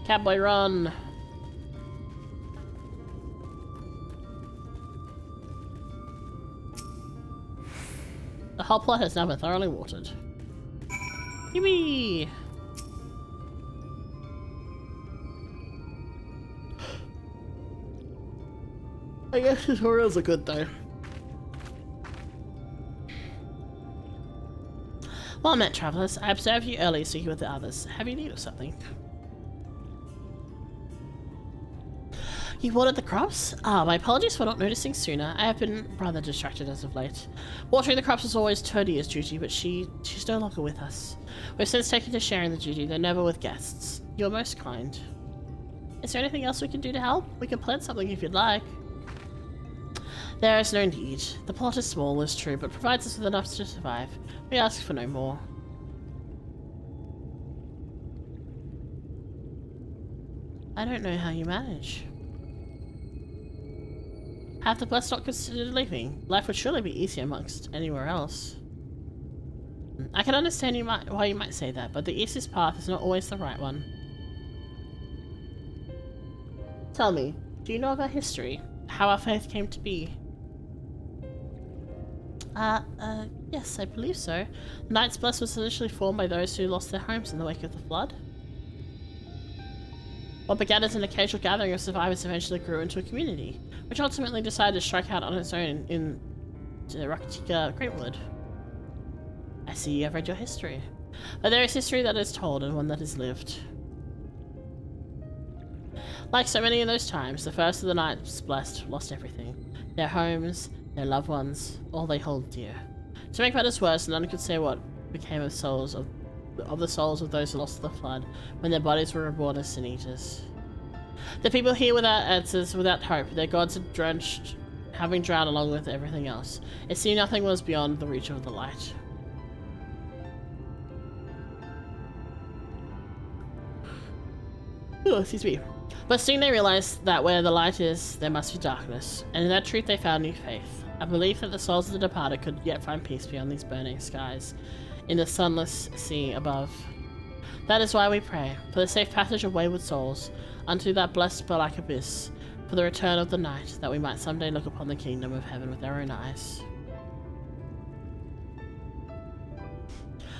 Catboy, run! whole plot has now been thoroughly watered. Yippee! I guess tutorials are good though. Well met, travelers. I observed you earlier so you with the others. Have you need of something? You watered the crops? Ah, my apologies for not noticing sooner. I have been rather distracted as of late. Watering the crops was always Todia's duty, but she's no longer with us. We've since taken to sharing the duty, though never with guests. You're most kind. Is there anything else we can do to help? We can plant something if you'd like. There is no need. The plot is small, is true, but provides us with enough to survive. We ask for no more. I don't know how you manage. Have the blessed not considered leaving? Life would surely be easier amongst anywhere else. I can understand why you might say that, but the easiest path is not always the right one. Tell me, do you know of our history? How our faith came to be? Yes, I believe so. The Knights Blessed was initially formed by those who lost their homes in the wake of the flood. What began as an occasional gathering of survivors eventually grew into a community, which ultimately decided to strike out on its own in Raktika Greatwood. I see you have read your history. But there is history that is told and one that is lived. Like so many in those times, the first of the Knights Blessed lost everything. Their homes, their loved ones, all they hold dear. To make matters worse, none could say what became of the souls of those who lost the flood, when their bodies were reborn as sin-eaters. The people here without answers, without hope, their gods had having drowned along with everything else. It seemed nothing was beyond the reach of the light. Oh, excuse me. But soon they realized that where the light is, there must be darkness, and in that truth they found new faith. A belief that the souls of the departed could yet find peace beyond these burning skies, in the sunless sea above. That is why we pray, for the safe passage of wayward souls, unto that blessed black abyss, for the return of the night, that we might someday look upon the kingdom of heaven with our own eyes.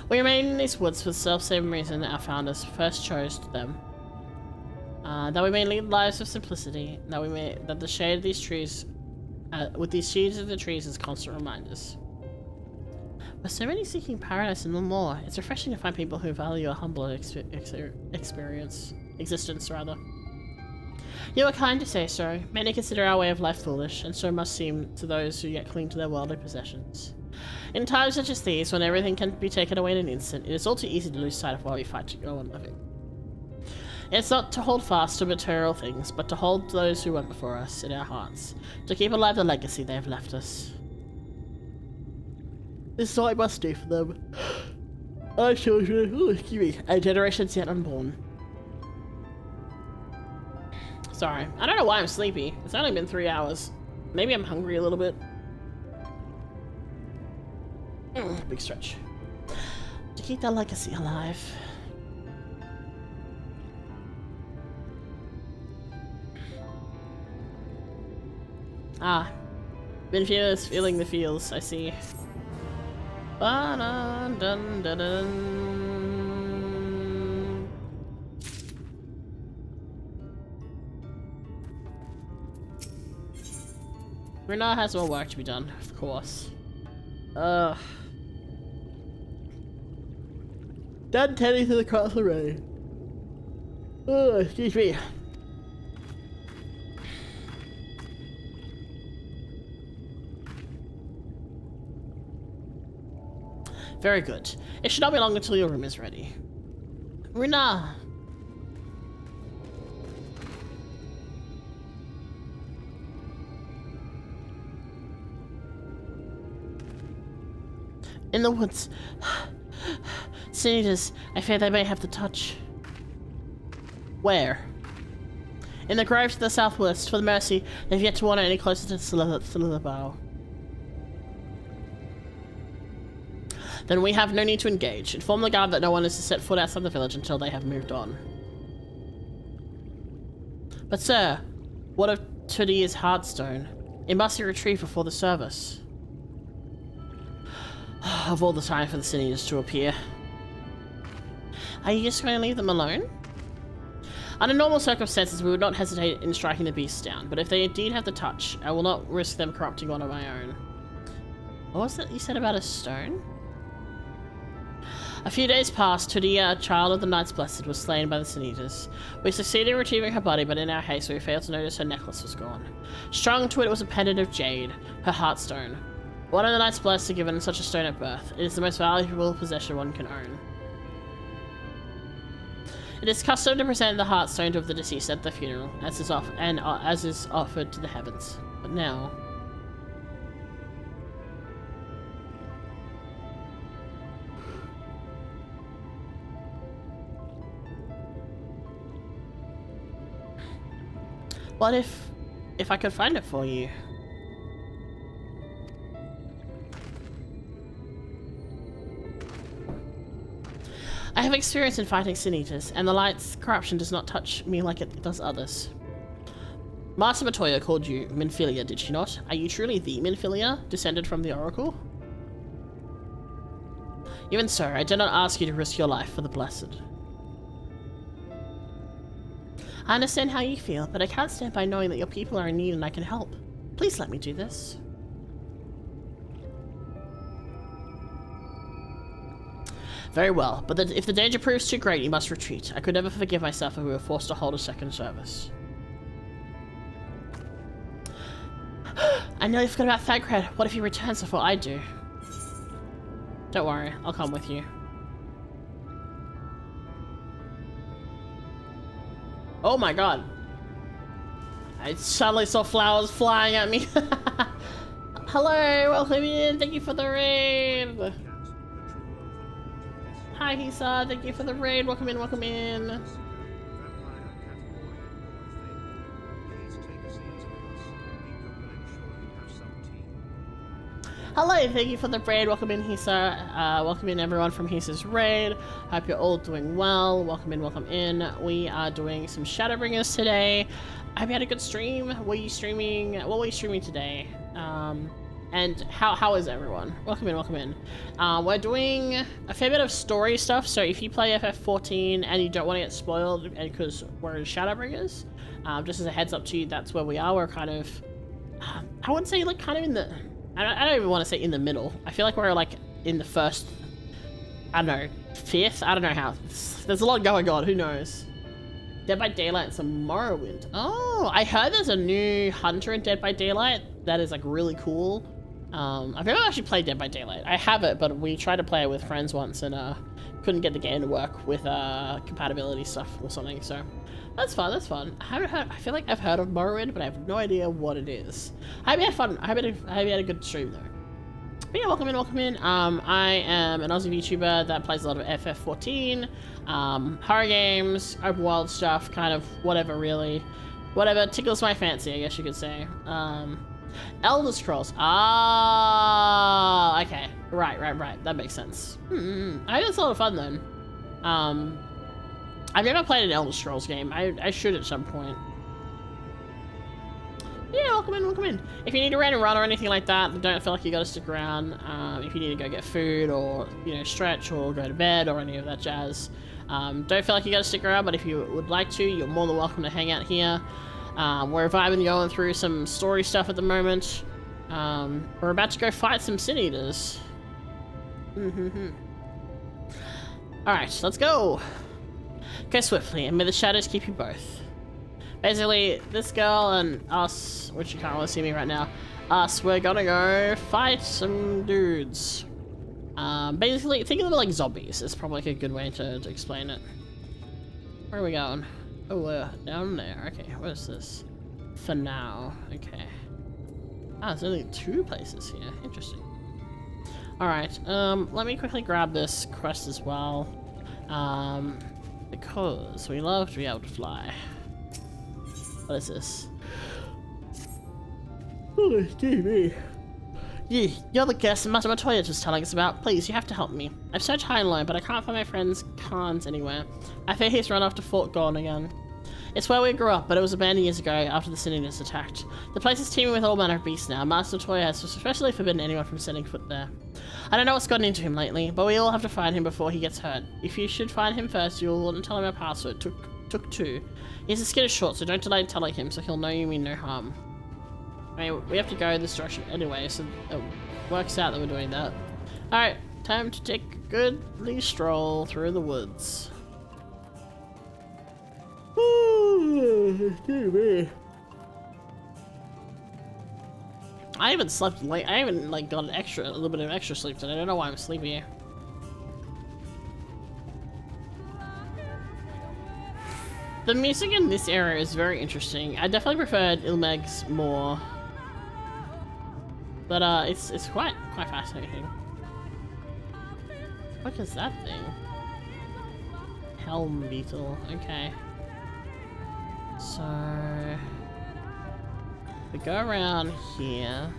We remain in these woods for the self-same reason that our founders first chose them. That we may lead lives of simplicity, that the shade of these trees, with these shades of the trees as constant reminders. With so many seeking paradise and no more, it's refreshing to find people who value a humbler existence rather. You are kind to say so. Many consider our way of life foolish, and so must seem to those who yet cling to their worldly possessions. In times such as these, when everything can be taken away in an instant, it is all too easy to lose sight of why we fight to go on living. It's not to hold fast to material things, but to hold those who went before us in our hearts, to keep alive the legacy they have left us. This is what I must do for them. Our children, excuse me, and generations yet unborn. Sorry, I don't know why I'm sleepy. It's only been 3 hours. Maybe I'm hungry a little bit. Big stretch. To keep that legacy alive. Ah, been feeling the feels, I see. Ba-dun-dun-dun-dun. Renard has more work to be done, of course. Done tending to the crops already. Oh, excuse me. Very good. It should not be long until your room is ready. Rina! In the woods. Senators, I fear they may have the touch. Where? In the grove to the southwest. For the mercy, they've yet to wander any closer to the bow. Then we have no need to engage. Inform the guard that no one is to set foot outside the village until they have moved on. But sir, what of Todia's heartstone? It must be retrieved before the service. of all the time for the Cineas to appear. Are you just going to leave them alone? Under normal circumstances, we would not hesitate in striking the beasts down, but if they indeed have the touch, I will not risk them corrupting one of my own. What was it you said about a stone? A few days passed. Tudia, child of the Knights Blessed, was slain by the Cineas. We succeeded in retrieving her body, but in our haste we failed to notice her necklace was gone. Strung to it was a pendant of jade, her heartstone. One of the Knights Blessed are given such a stone at birth. It is the most valuable possession one can own. It is custom to present the heartstone of the deceased at the funeral, as is offered to the heavens. But now... what if I could find it for you? I have experience in fighting Cineas, and the light's corruption does not touch me like it does others. Master Matoya called you Minfilia, did she not? Are you truly the Minfilia, descended from the Oracle? Even so, I did not ask you to risk your life for the Blessed. I understand how you feel, but I can't stand by knowing that your people are in need and I can help. Please let me do this. Very well, but if the danger proves too great, you must retreat. I could never forgive myself if we were forced to hold a second service. I nearly forgot about Thagred. What if he returns before I do? Don't worry, I'll come with you. Oh my god. I suddenly saw flowers flying at me. Hello, welcome in. Thank you for the raid. Hi, Hisa. Thank you for the raid. Welcome in, welcome in. Hello, thank you for the raid. Welcome in, Hisa. Welcome in everyone from Hisa's raid. Hope you're all doing well. Welcome in, welcome in. We are doing some Shadowbringers today. I hope you had a good stream. What were you streaming today? And how is everyone? Welcome in, welcome in. We're doing a fair bit of story stuff, so if you play FF14 and you don't want to get spoiled because we're Shadowbringers, just as a heads up to you, that's where we are. We're kind of, I wouldn't say like kind of in the, I don't even want to say in the middle. I feel like we're like in the first, I don't know, fifth? I don't know how. There's a lot going on, who knows? Dead by Daylight and some Morrowind. Oh, I heard there's a new Hunter in Dead by Daylight that is like really cool. I've never actually played Dead by Daylight. I have it, but we tried to play it with friends once and couldn't get the game to work with compatibility stuff or something, so that's fun, that's fun. I feel like I've heard of Morrowind, but I have no idea what it is. I hope you had fun. I hope you had a good stream though. But yeah, welcome in, welcome in. I am an Aussie VTuber that plays a lot of FF14, horror games, open world stuff, kind of whatever really. Whatever tickles my fancy, I guess you could say. Elder Scrolls. Ah, okay. Right. That makes sense. I think it's a lot of fun then. I've never played an Elder Scrolls game. I should at some point. Yeah, welcome in, welcome in. If you need a random run or anything like that, don't feel like you gotta stick around. If you need to go get food or, you know, stretch or go to bed or any of that jazz, don't feel like you gotta stick around, but if you would like to, you're more than welcome to hang out here. We're vibing, going through some story stuff at the moment. We're about to go fight some Cineas. Alright, let's go. Go swiftly, and may the shadows keep you both. Basically, this girl and us, which you can't really see me right now, we're gonna go fight some dudes. Basically, think of them like zombies. It's probably like a good way to explain it. Where are we going? Oh, we're down there. Okay, where's this? For now. Okay. Ah, there's only 2 places here. Interesting. Alright, let me quickly grab this quest as well. Because we love to be able to fly. What is this? Oh, excuse me. Yeah, you're the guest Master Matoya was telling us about. Please, you have to help me. I've searched high and low, but I can't find my friend's Khan's anywhere. I fear he's run off to Fort Gorn again. It's where we grew up, but it was abandoned years ago after the Sin-Eaters attacked. The place is teeming with all manner of beasts now. Master Toy has especially forbidden anyone from setting foot there. I don't know what's gotten into him lately, but we all have to find him before he gets hurt. If you should find him first, you will want to tell him our password. Took 2. His skin is short, so don't delay telling him, so he'll know you mean no harm. I mean, we have to go this direction anyway, so it works out that we're doing that. Alright, time to take a goodly stroll through the woods. I haven't slept late. I haven't like got a little bit of extra sleep today. I don't know why I'm sleepy. The music in this area is very interesting. I definitely preferred Ilmeg's more, but it's quite fascinating. What is that thing? Helm beetle. Okay. So we go around here.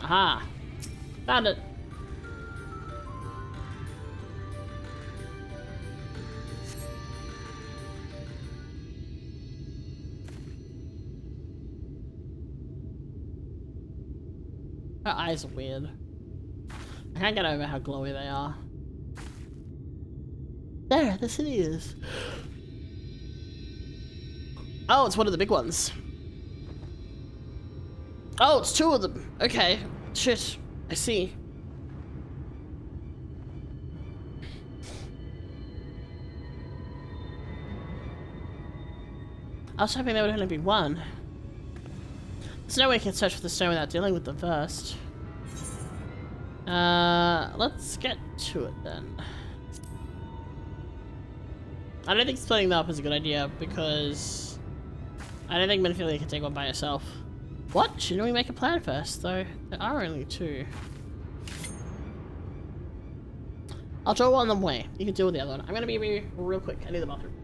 Aha! Found it! Her eyes are weird. I can't get over how glowy they are. There, the city is. Oh, it's one of the big ones. Oh, it's 2 of them. Okay. Shit. I see. I was hoping there would only be 1. There's no way you can search for the stone without dealing with them first. Let's get to it then. I don't think splitting them up is a good idea because I don't think Minophilia can take one by herself. What? Shouldn't we make a plan first, though? There are only 2. I'll draw one them way. You can deal with the other one. I'm gonna be real quick. I need the bathroom.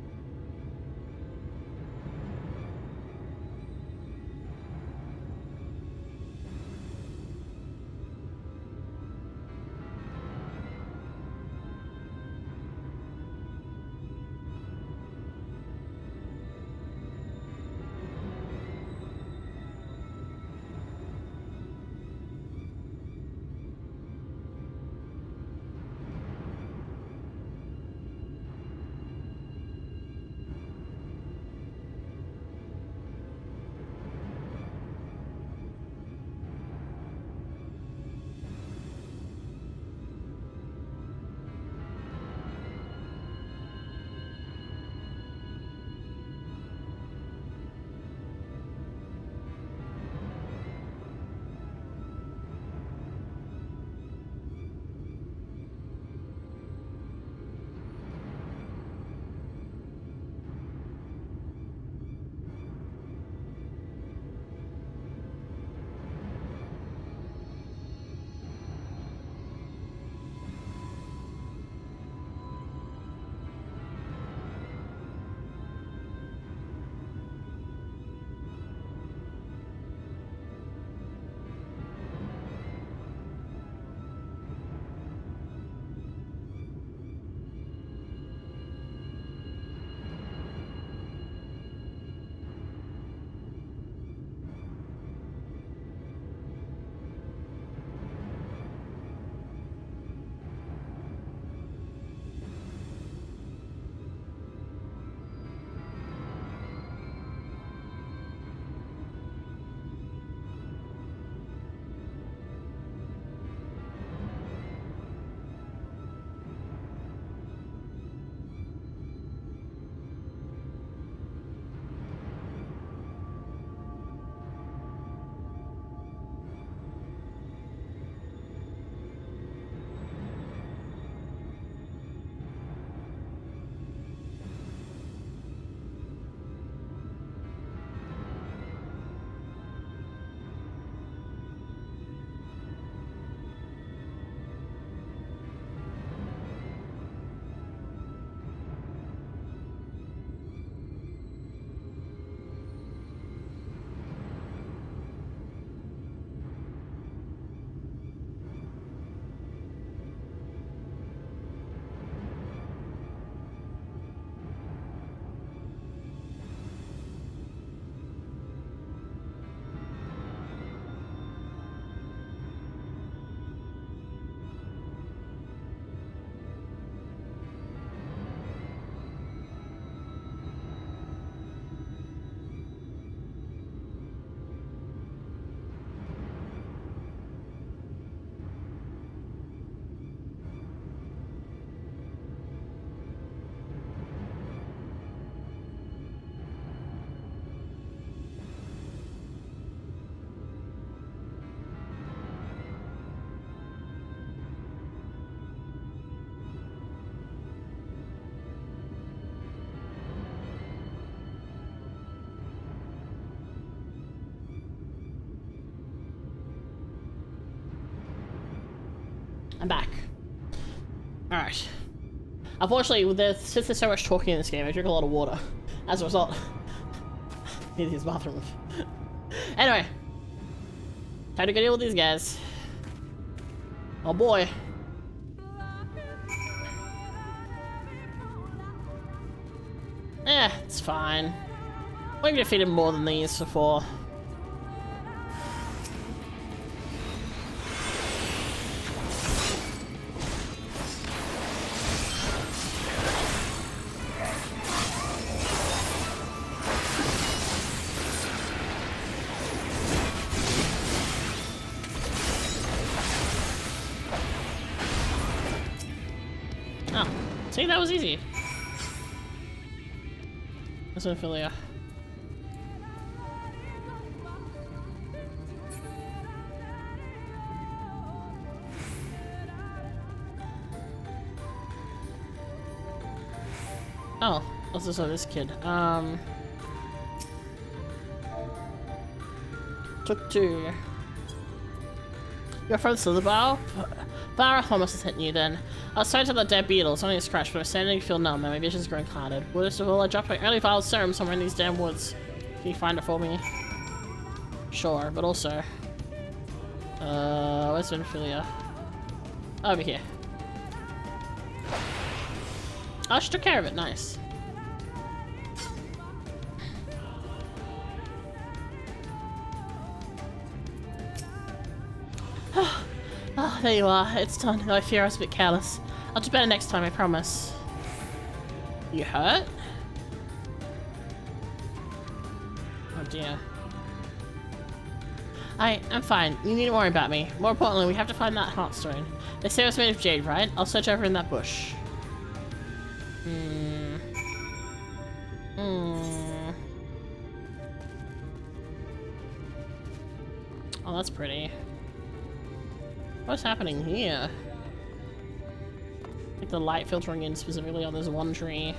I'm back. Alright. Unfortunately, since there's so much talking in this game, I drink a lot of water. As a result, I need to use the bathroom. Anyway. Time to go deal with these guys. Oh boy. It's fine. We've defeated more than these before. Oh, see, that was easy. This one, Philia. Oh, what's this on this kid? Took two. You're from Silverbow? Barra must have hit you then. I was sorry to the dead beetles, only a scratch, but I'm standing to feel numb and my vision's growing clouded. Worst of all, I dropped my early vial serum somewhere in these damn woods. Can you find it for me? Sure, but also... where's Ophelia? Over here. Oh, she took care of it, nice. Oh, there you are. It's done. Though I fear I was a bit careless. I'll do better next time, I promise. You hurt? Oh dear. I'm fine. You needn't worry about me. More importantly, we have to find that heartstone. They say it was made of jade, right? I'll search over in that bush. Oh, that's pretty. What's happening here? Like the light filtering in specifically on this one tree.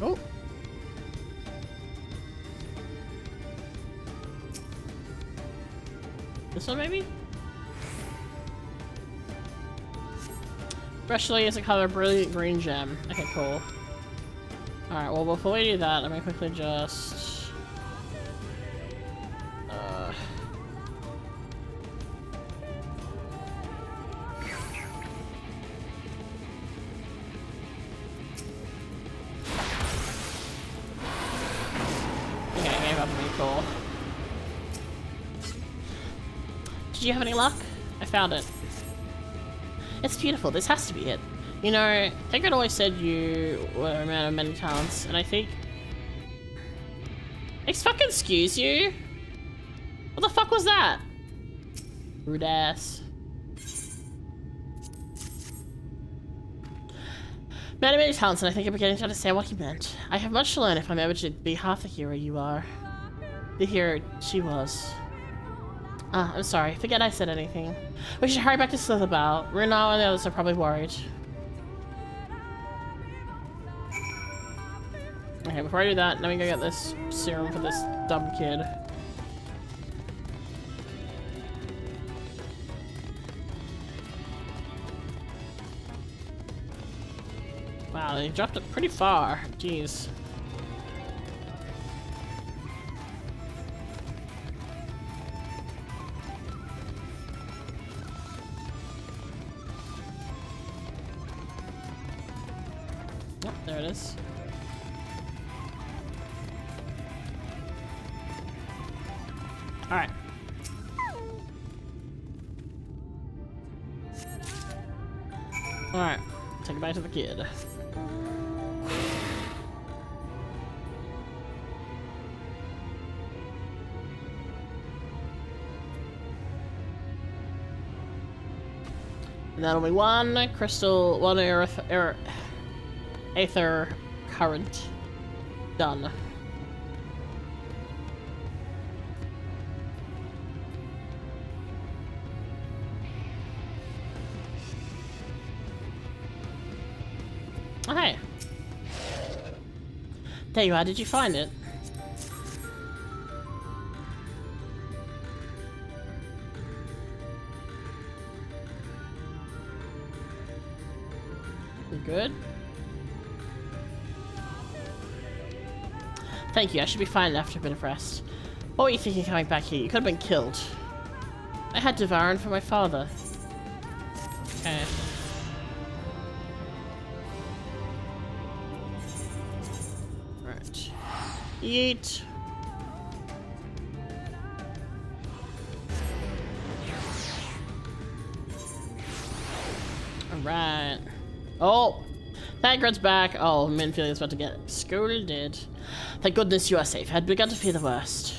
Oh. This one, maybe? Especially as a color brilliant green gem. Okay, cool. Alright, well, before we do that, let me quickly just... Okay, I gave up on me, cool. Did you have any luck? I found it. It's beautiful. This has to be it. You know, Tegrid always said you were a man of many talents, and I think... Excuse you? What the fuck was that? Rude ass. Man of many talents, and I think I'm beginning to understand what he meant. I have much to learn if I'm ever to be half the hero you are. The hero she was. Ah, I'm sorry. Forget I said anything. We should hurry back to Slitherbow. Runa and the others are probably worried. Okay, before I do that, let me go get this serum for this dumb kid. Wow, they dropped it pretty far. Jeez. Oh, there it is. Alright. Alright. Take it back to the kid. And that'll be one crystal, one aether current. Done. There you are, did you find it? You good? Thank you, I should be fine after a bit of rest. What were you thinking coming back here? You could have been killed. I had Devarin for my father. Okay. Right. Yeet. Alright. Oh! Thagred's back. Oh, Minfield is about to get scolded. Thank goodness you are safe. I had begun to fear the worst.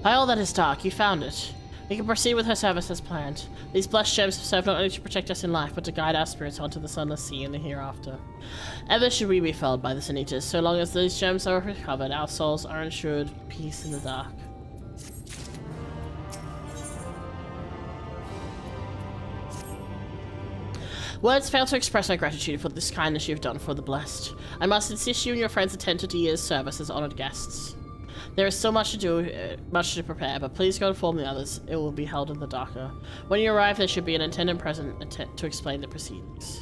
By all that is dark, you found it. We can proceed with her service as planned. These blessed gems serve not only to protect us in life, but to guide our spirits onto the sunless sea in the hereafter. Ever should we be felled by the Sanitas, so long as these gems are recovered, our souls are ensured peace in the dark. Words fail to express my gratitude for this kindness you have done for the blessed. I must insist you and your friends attend to year's service as honored guests. There is still much to do, much to prepare, but please go inform the others. It will be held in the darker. When you arrive, there should be an attendant present to explain the proceedings.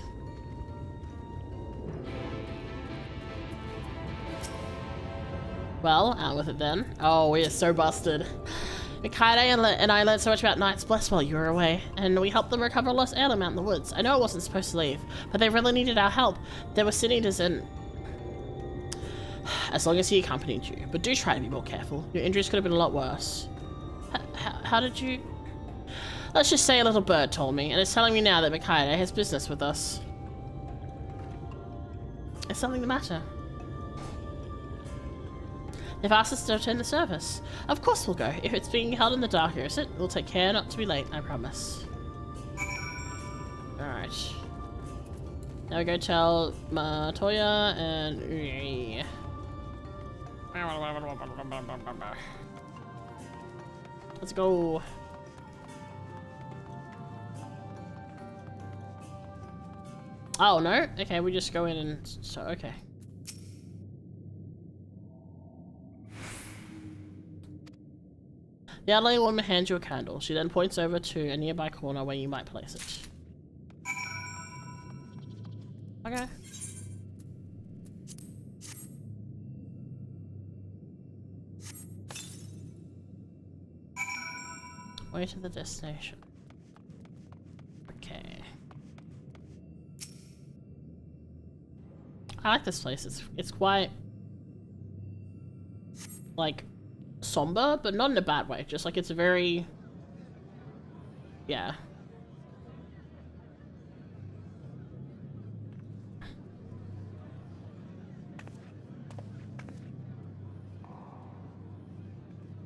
Well, out with it then. Oh, we are so busted. Mikaide and I learned so much about Knight's Bless while you were away, and we helped them recover a lost heirloom out in the woods. I know I wasn't supposed to leave, but they really needed our help. There were sin eaters and... As long as he accompanied you. But do try to be more careful. Your injuries could have been a lot worse. How did you... Let's just say a little bird told me, and it's telling me now that Mikaide has business with us. Is something the matter? They've asked us to attend the service. Of course we'll go. If it's being held in the dark, is it? We'll take care not to be late, I promise. Alright. Now we go tell Matoya and Uri. Let's go. Oh, no? Okay, we just go in and... So, okay. The elderly woman hands you a candle. She then points over to a nearby corner where you might place it. Okay. Way to the destination. Okay. I like this place. It's quite like somber, but not in a bad way. Just like it's a very, yeah.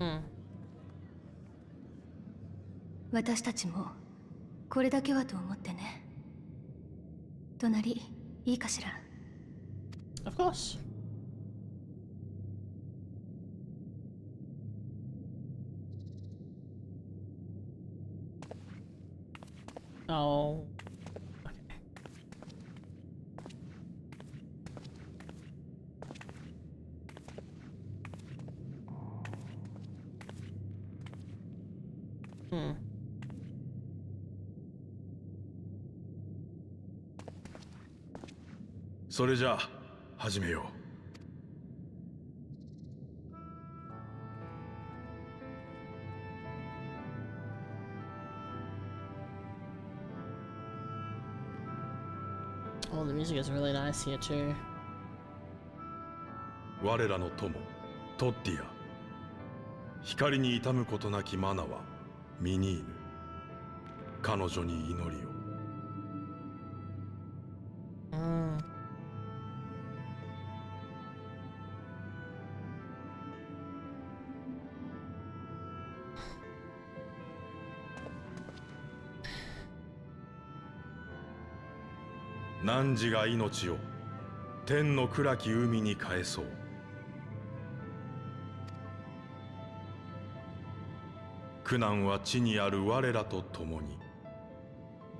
Hmm. 私たちもこれだけはと思ってね。隣いいかしら? Of course. Oh. Okay. Hmm. So れじゃあ始めよう。Oh, the music is really nice here too. 我らの友、トッティア。光に痛むことなきマナはミニーヌ。彼女に祈りを。汝が命を天の暗き海に返そう。苦難は地にある我らと共に。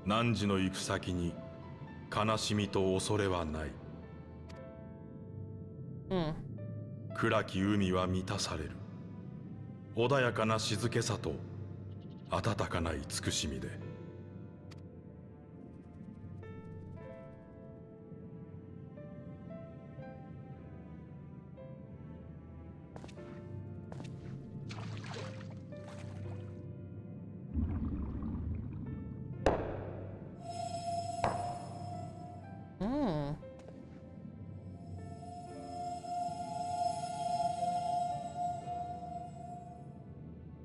汝の行く先に悲しみと恐れはない。暗き海は満たされる。穏やかな静けさと温かな慈しみで。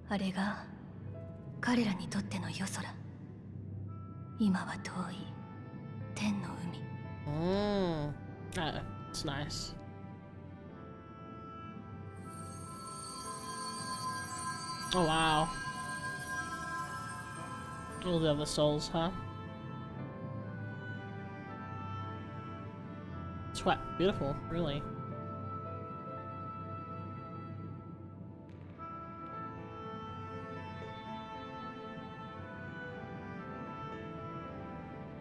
あれが彼らにとっての夜空。今は遠い天の海。That's nice. Oh wow. All the other souls, huh? It's quite beautiful, really.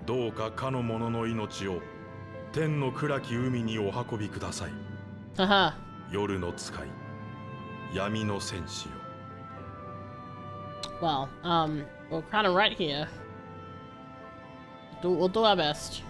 どうかかの者の命を天の暗き海にお運びください。夜の使い、闇の戦士よ。Well, we're kind of right here. We'll do our best.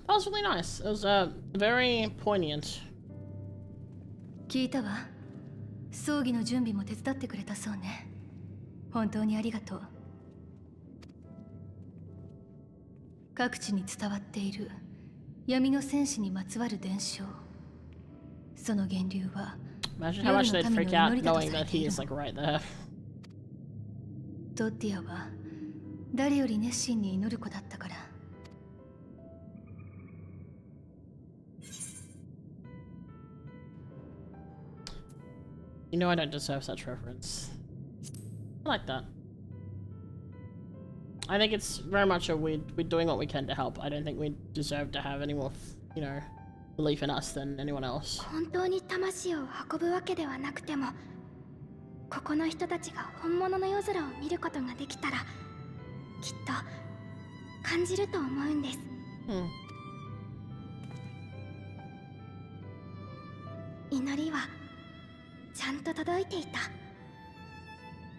That was really nice. It was very poignant. 聞いたわ。葬儀の準備も手伝ってくれたそうね。本当にありがとう。各地に伝わっている闇の戦士にまつわる伝承。その源流は Imagine how much they'd freak out knowing that he is like right there. トッティアは誰より熱心に祈る子だったから。You know I don't deserve such reference. I like that. I think it's very much a we're doing what we can to help. I don't think we deserve to have any more, you know, belief in us than anyone else. 本当に魂を運ぶわけではなくても、ここの人たちが本物の夜空を見ることができたら、きっと感じると思うんです。祈りはちゃんと届いていた。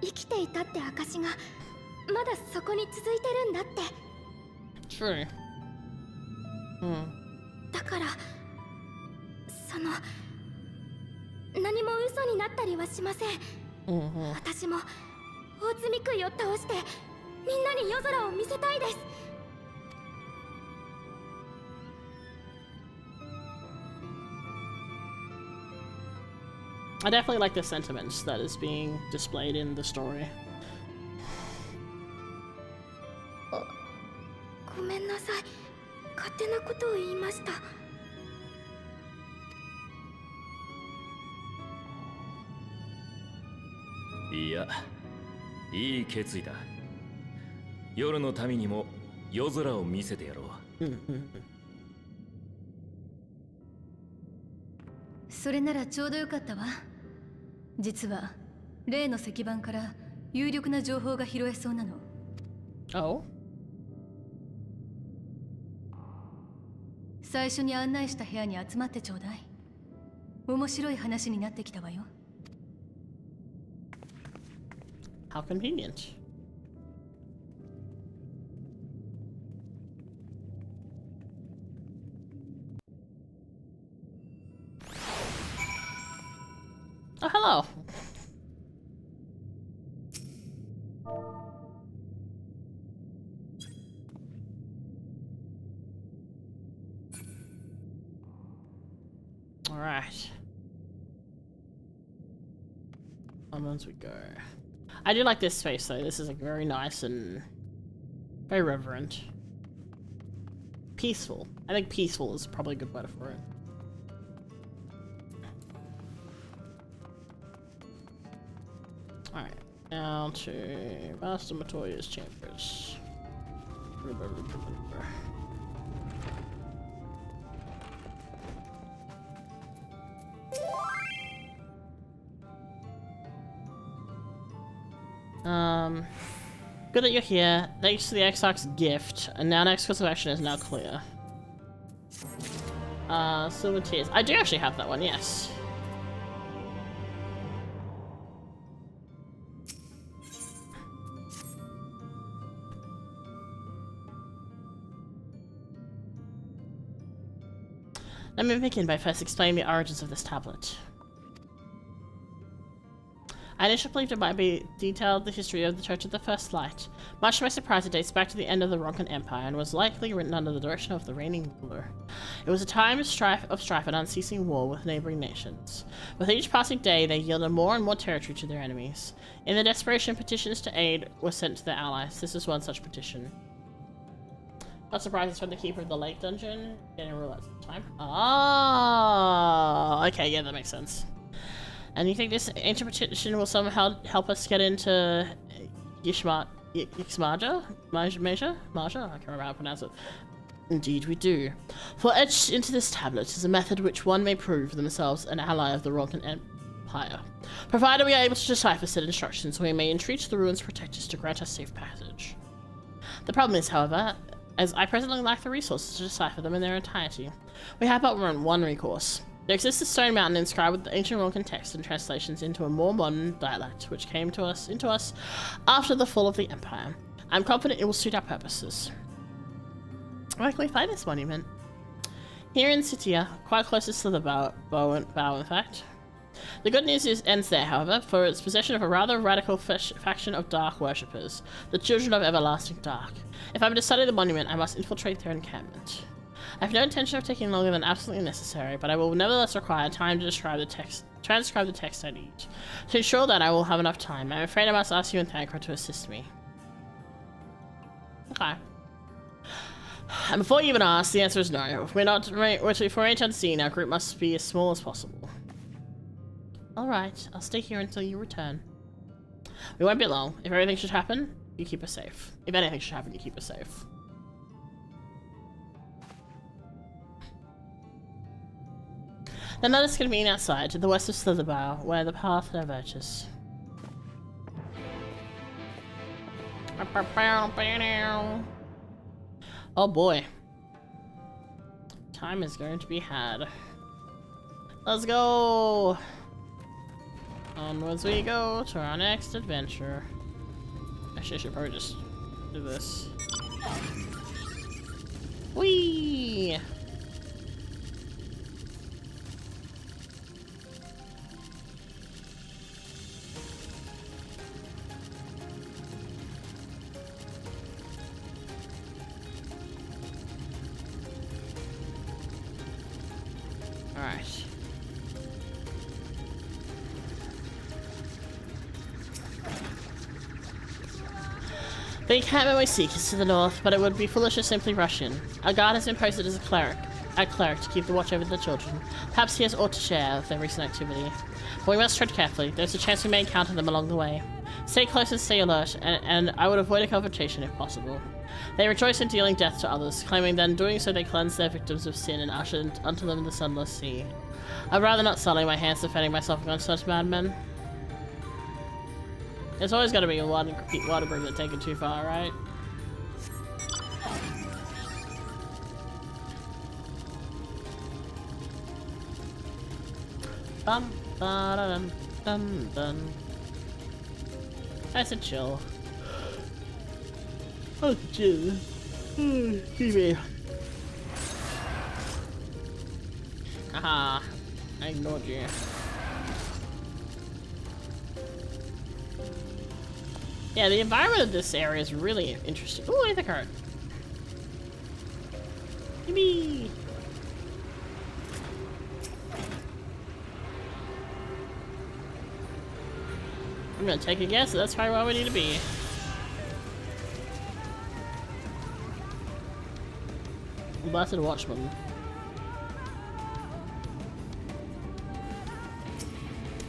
生きていたって証がまだそこに続いてるんだって。True. だから何も嘘になったりはしません。私も大津美杭を倒してみんなに夜空を見せたいです。I definitely like the sentiments that is being displayed in the story. ごめんなさい。勝手なことを言いました。いや、いい決意だ。夜の民にも夜空を見せてやろう。それならちょうどよかったわ。実は例の石板から有力な情報が拾えそうなの。Oh? 最初に案内した部屋に集まってちょうだい。面白い話になってきたわよ。How convenient. Oh, hello. All right. Onwards we go. I do like this space though. This is like very nice and very reverent. Peaceful. I think peaceful is probably a good word for it. Alright. Now to Master Matoya's chambers. Good that you're here. Thanks to the Exarch's gift, and now next course of action is now clear. Silver Tears. I do actually have that one, yes. Let me begin by first explaining the origins of this tablet. I initially believed it might be detailed the history of the Church of the First Light. Much to my surprise, it dates back to the end of the Ronkan Empire and was likely written under the direction of the reigning ruler. It was a time of strife and unceasing war with neighboring nations. With each passing day, they yielded more and more territory to their enemies. In their desperation, petitions to aid were sent to their allies. This is one such petition. Not surprised it's from the Keeper of the Lake dungeon. Getting ruled at the time. Oh, okay, yeah, that makes sense. And you think this ancient petition will somehow help us get into Yixmaja? I can't remember how to pronounce it. Indeed we do. For etched into this tablet is a method which one may prove themselves an ally of the Ronkan Empire. Provided we are able to decipher said instructions, we may entreat the ruins protectors to grant us safe passage. The problem is, however, as I presently lack the resources to decipher them in their entirety. We have but one recourse. There exists a stone mountain inscribed with the ancient Ronkan text and translations into a more modern dialect, which came into us after the fall of the Empire. I'm confident it will suit our purposes. Where can we find this monument? Here in Sitia, quite closest to the bow in fact. The good news ends there, however, for its possession of a rather radical faction of dark worshippers, the Children of Everlasting Dark. If I'm to study the monument, I must infiltrate their encampment. I have no intention of taking longer than absolutely necessary, but I will nevertheless require time to transcribe the text I need. To ensure that I will have enough time, I'm afraid I must ask you and Thancred to assist me. Okay. And before you even ask, the answer is no. If we're unseen, our group must be as small as possible. Alright, I'll stay here until you return. We won't be long. If everything should happen, you keep us safe. If anything should happen, you keep us safe. Then let us convene outside to the west of Slitherbow, where the path diverges. Oh boy. Time is going to be had. Let's go! Onwards we go to our next adventure. Actually, I should probably just do this. Whee! Alright. The encampment we seek is to the north, but it would be foolish to simply rush in. Our guard has been posted as a cleric to keep the watch over the children. Perhaps he has aught to share of their recent activity. But we must tread carefully. There's a chance we may encounter them along the way. Stay close and stay alert, and I would avoid a confrontation if possible. They rejoice in dealing death to others, claiming that in doing so they cleanse their victims of sin and usher unto them the sunless sea. I'd rather not sully my hands defending myself against such madmen. There's always gotta be a water group that take it too far, right? Bum ba da dum dum dum. I said chill. Oh, chill. Excuse me. Haha. I ignored you. Yeah, the environment of this area is really interesting. Ooh, I the card. Yippee! I'm gonna take a guess. That's probably where we need to be. Blessed Watchman.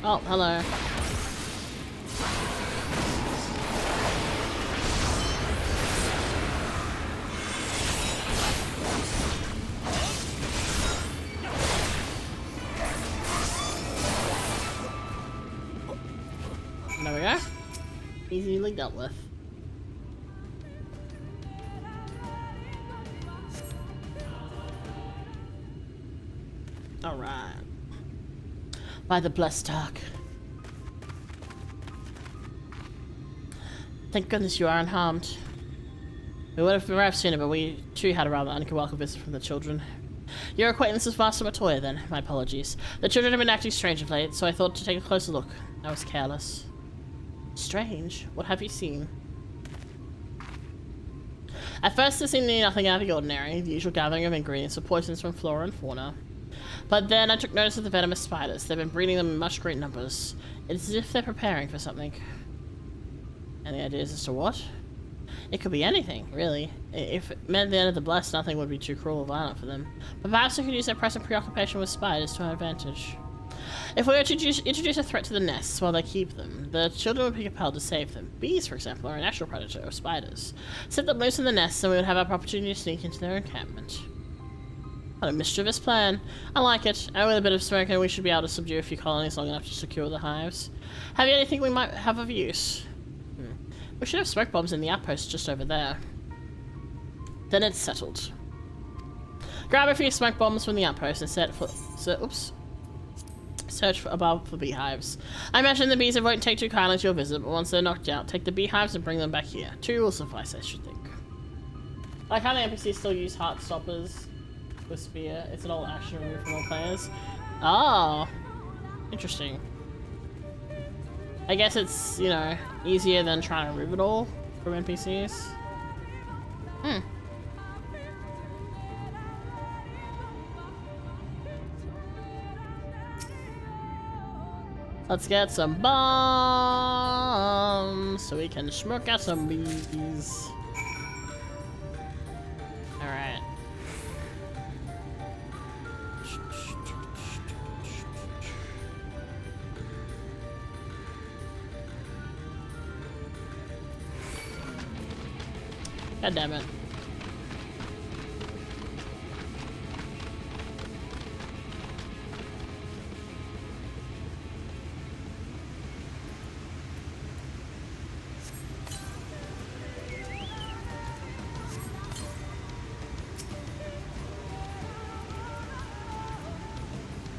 Oh, hello. There we go. Easily dealt with. Alright. By the blessed dark. Thank goodness you are unharmed. We would have arrived sooner, but we too had a rather unwelcome visit from the children. Your acquaintance is Master Matoya then. My apologies. The children have been acting strange of late, so I thought to take a closer look. I was careless. Strange? What have you seen? At first there seemed to be nothing out of the ordinary, the usual gathering of ingredients of poisons from flora and fauna. But then I took notice of the venomous spiders. They've been breeding them in much great numbers. It's as if they're preparing for something. Any ideas as to what? It could be anything, really. If it meant the end of the blessed, nothing would be too cruel or violent for them. But perhaps they could use their present preoccupation with spiders to our advantage. If we were to introduce a threat to the nests while they keep them, the children would be compelled to save them. Bees, for example, are a natural predator of spiders. Set them loose in the nests and we would have our opportunity to sneak into their encampment. What a mischievous plan. I like it. And with a bit of smoke, we should be able to subdue a few colonies long enough to secure the hives. Have you anything we might have of use? We should have smoke bombs in the outpost just over there. Then it's settled. Grab a few smoke bombs from the outpost and search for above for beehives. I imagine the bees won't take too kindly to your visit, but once they're knocked out, take the beehives and bring them back here. 2 will suffice, I should think. I like how the NPCs still use heart stoppers with spear. It's an old action removed from all players. Oh, interesting. I guess it's, you know, easier than trying to remove it all from NPCs. Let's get some bombs so we can smoke out some bees. Alright. God damn it.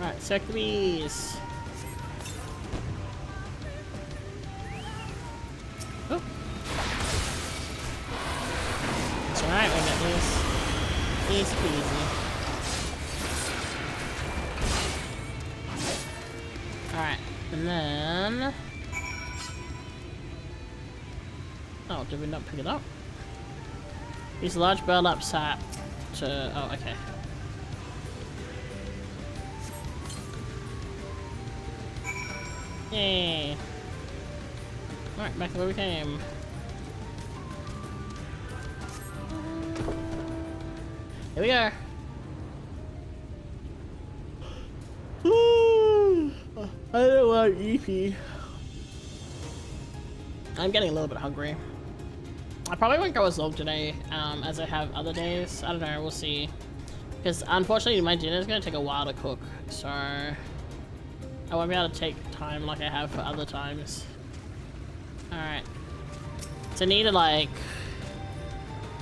Alright, select the bees. Oh. It's alright, we got these. Easy peasy. Alright, and then... Oh, did we not pick it up? Use a large burlap sack to... Oh, okay. Yay! Alright, back to where we came. Here we go! I don't want EP. I'm getting a little bit hungry. I probably won't go as long today as I have other days. I don't know, we'll see. Because unfortunately my dinner is going to take a while to cook, so I won't be able to take time like I have for other times. Alright. So I needed like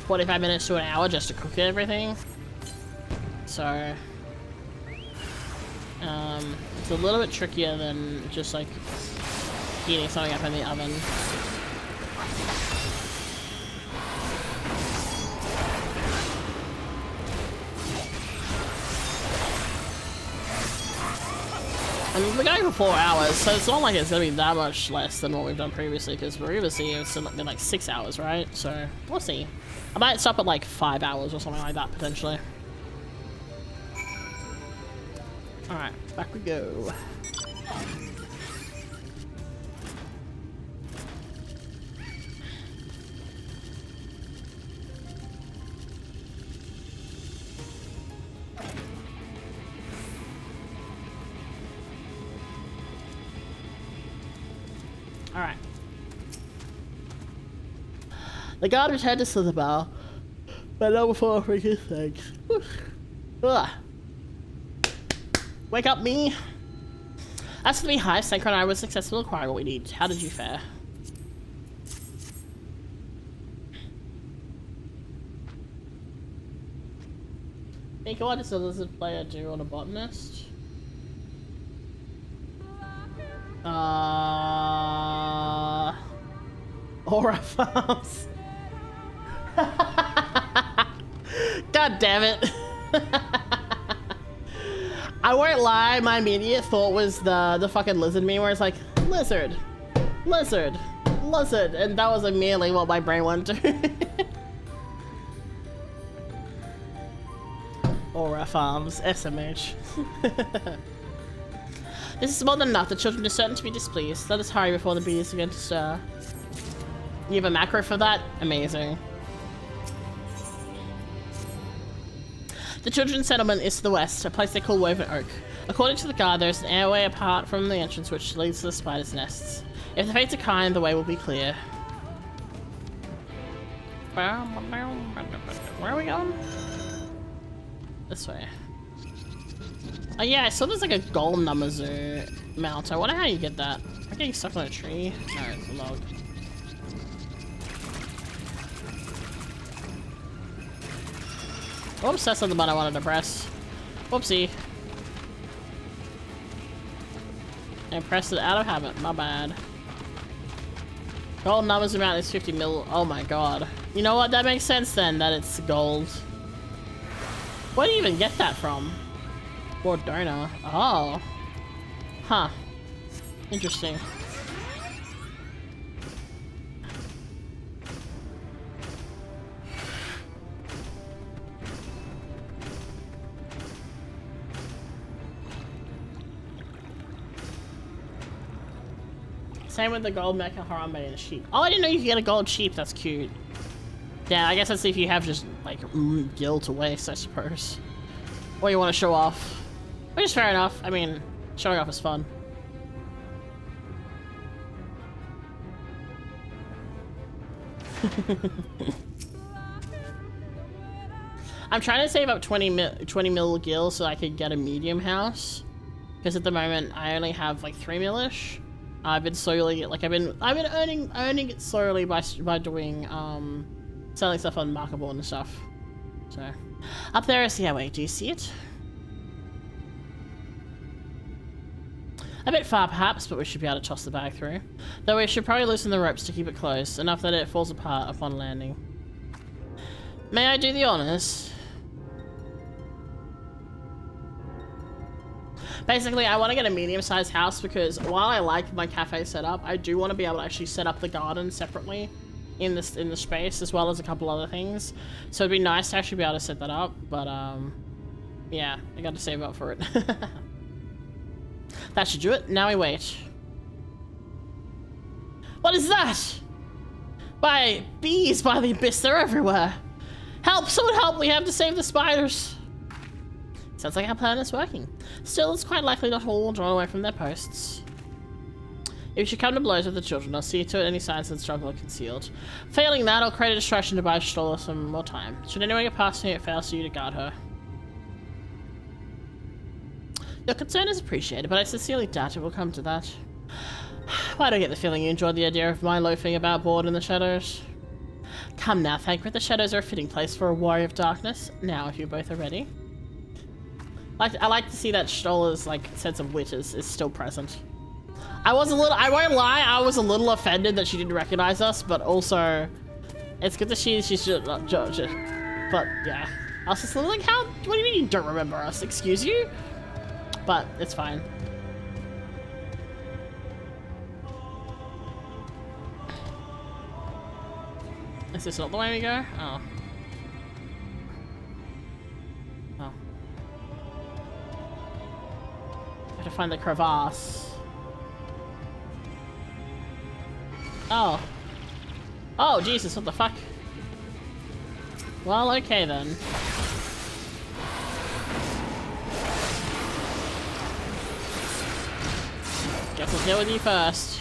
45 minutes to an hour just to cook everything. So it's a little bit trickier than just like heating something up in the oven. And we're going for 4 hours, so it's not like it's gonna be that much less than what we've done previously, because previously it's been like 6 hours, right? So we'll see. I might stop at like 5 hours or something like that potentially. Alright, back we go. Alright. The guard returned to Slitherbow, but not before offering his thanks. Ugh. Wake up, me! As for the beehive, Senko and I were successful in acquiring what we need. How did you fare? Mika, what does a lizard player do on a botanist? Aura farms. God damn it. I won't lie, my immediate thought was the fucking lizard meme where it's like, lizard, lizard, lizard, and that was immediately what my brain went to. Aura farms, SMH. This is more than enough. The children are certain to be displeased. Let us hurry before the bees begin to stir. You have a macro for that? Amazing. The children's settlement is to the west, a place they call Woven Oak. According to the guard, there is an airway apart from the entrance which leads to the spiders' nests. If the fates are kind, the way will be clear. Where are we going? This way. Oh yeah, I saw there's like a gold Namazu mount. I wonder how you get that. Am I getting stuck on a tree? No, it's a log. Oops, that's not the button I wanted to press. Whoopsie. I pressed it out of habit. My bad. Gold Namazu mount is 50 mil. Oh my god. You know what? That makes sense then, that it's gold. Where do you even get that from? Or donor. Oh. Huh. Interesting. Same with the gold Mecha Harambe and sheep. Oh, I didn't know you could get a gold sheep. That's cute. Yeah, I guess that's if you have just, like, gil to waste, I suppose. Or you want to show off. Which is fair enough. I mean, showing off is fun. I'm trying to save up 20 mil gil so I could get a medium house. Because at the moment, I only have, like, 3 mil-ish. I've been slowly, like, I've been earning it slowly by doing, selling stuff on Markable and stuff. So, up there is the airway. Do you see it? A bit far perhaps, but we should be able to toss the bag through. Though we should probably loosen the ropes to keep it closed, enough that it falls apart upon landing. May I do the honors? Basically, I want to get a medium-sized house because while I like my cafe setup, I do want to be able to actually set up the garden separately in the space, as well as a couple other things. So it'd be nice to actually be able to set that up, but yeah, I got to save up for it. That should do it. Now we wait. What is that? By bees by the abyss, they're everywhere. Help! Someone help! We have to save the spiders. Sounds like our plan is working. Still, it's quite likely not all drawn away from their posts. If you should come to blows with the children, I'll see to it any signs of struggle are concealed. Failing that, I'll create a distraction to buy Stoller some more time. Should anyone get past me, it fails to you to guard her. Your concern is appreciated, but I sincerely doubt it will come to that. Why do I get the feeling you enjoyed the idea of my loafing about bored in the shadows? Come now, Thancred, the shadows are a fitting place for a warrior of darkness. Now, if you both are ready. I like to see that Stoller's, like, sense of wit is still present. I won't lie, I was a little offended that she didn't recognize us, but also, it's good that she's just, but yeah. I was just like, what do you mean you don't remember us? Excuse you? But it's fine. Is this not the way we go? Oh. Oh. I have to find the crevasse. Oh. Oh, Jesus, what the fuck? Well, okay then. Guess we'll deal with you first.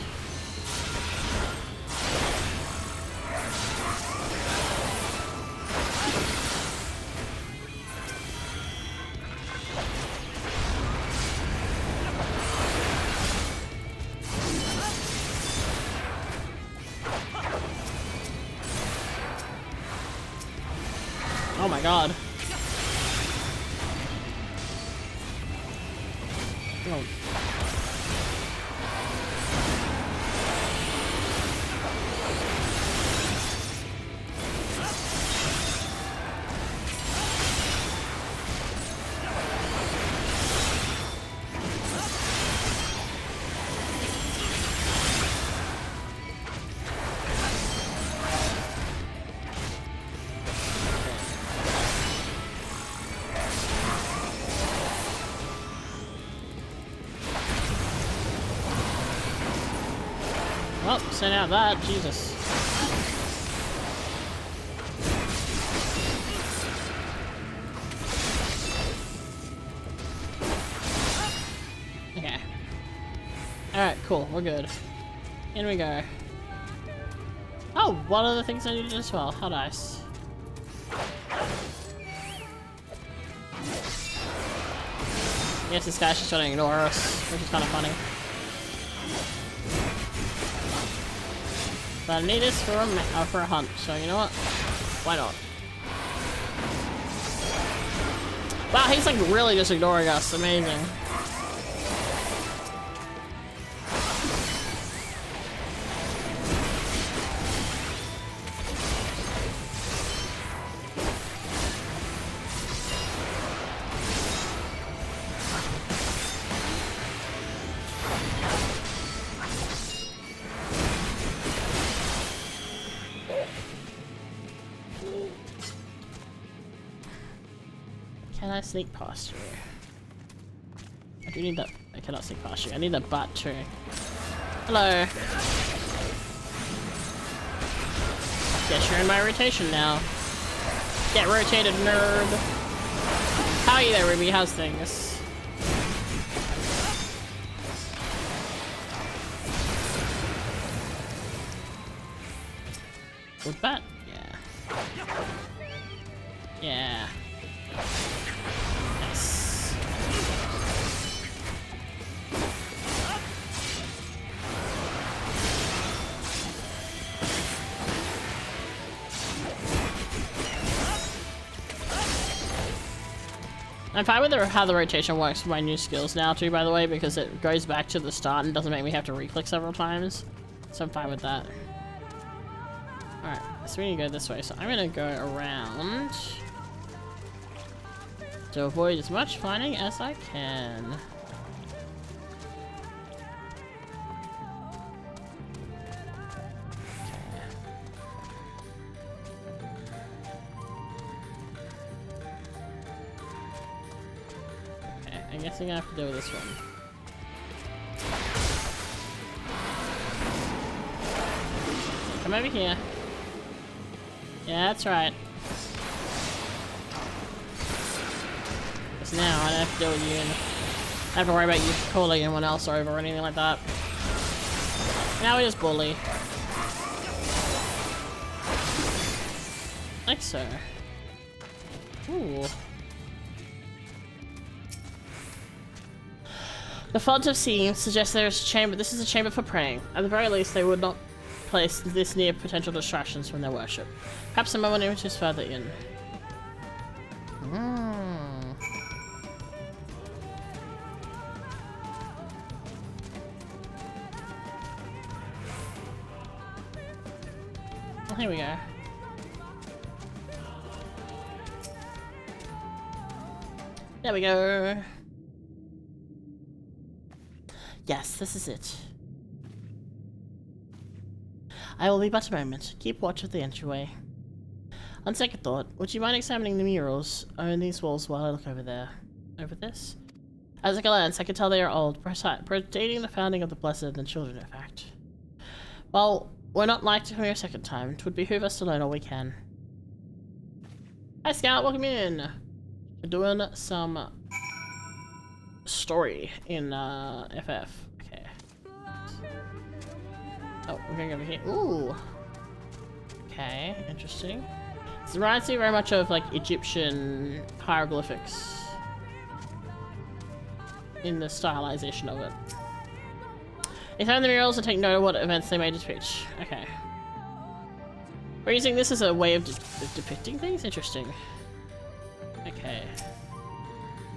Oh my god. Oh. Well, send out that, Jesus. Okay. Alright, cool, we're good. In we go. Oh, one of the things I needed as well. How nice. Yes, this guy's just trying to ignore us, which is kind of funny. But I need this for a hunt, so you know what? Why not? Wow, he's like really just ignoring us. Amazing. Can I sneak past you? I do need that. I cannot sneak past you. I need the butt too. Hello. Guess you're in my rotation now. Get rotated, nerd. How are you there, Ruby? How's things? With bat? Yeah. Yeah. Nice. I'm fine with how the rotation works for my new skills now too, by the way, because it goes back to the start and doesn't make me have to re-click several times. So I'm fine with that. Alright, so we need to go this way, so I'm gonna go around to avoid as much finding as I can. Okay, I guess I'm gonna have to deal with this one. Come over here. Yeah, that's right. Because now I don't have to deal with you and I have to worry about you calling anyone else over or anything like that. Now we just bully. Like so. Ooh. The font of seeing suggests there is a chamber. This is a chamber for praying. At the very least, they would not place this near potential distractions from their worship. Perhaps a moment which is further in. Well, here we go. There we go. Yes, this is it. I will be but a moment. Keep watch of the entryway. On second thought, would you mind examining the murals on these walls while I look over there? Over this? As I glance, I can tell they are old, predating the founding of the Blessed and the Children, in fact. Well, we're not like to come here a second time. It would behoove us to learn all we can. Hi Scout, welcome in! We're doing some story in FF. Okay. Oh, we're going over here. Ooh! Okay, interesting. This reminds me very much of like Egyptian hieroglyphics in the stylization of it. Examine the murals and take note of what events they may depict. Okay. We're using this as a way of depicting things? Interesting. Okay.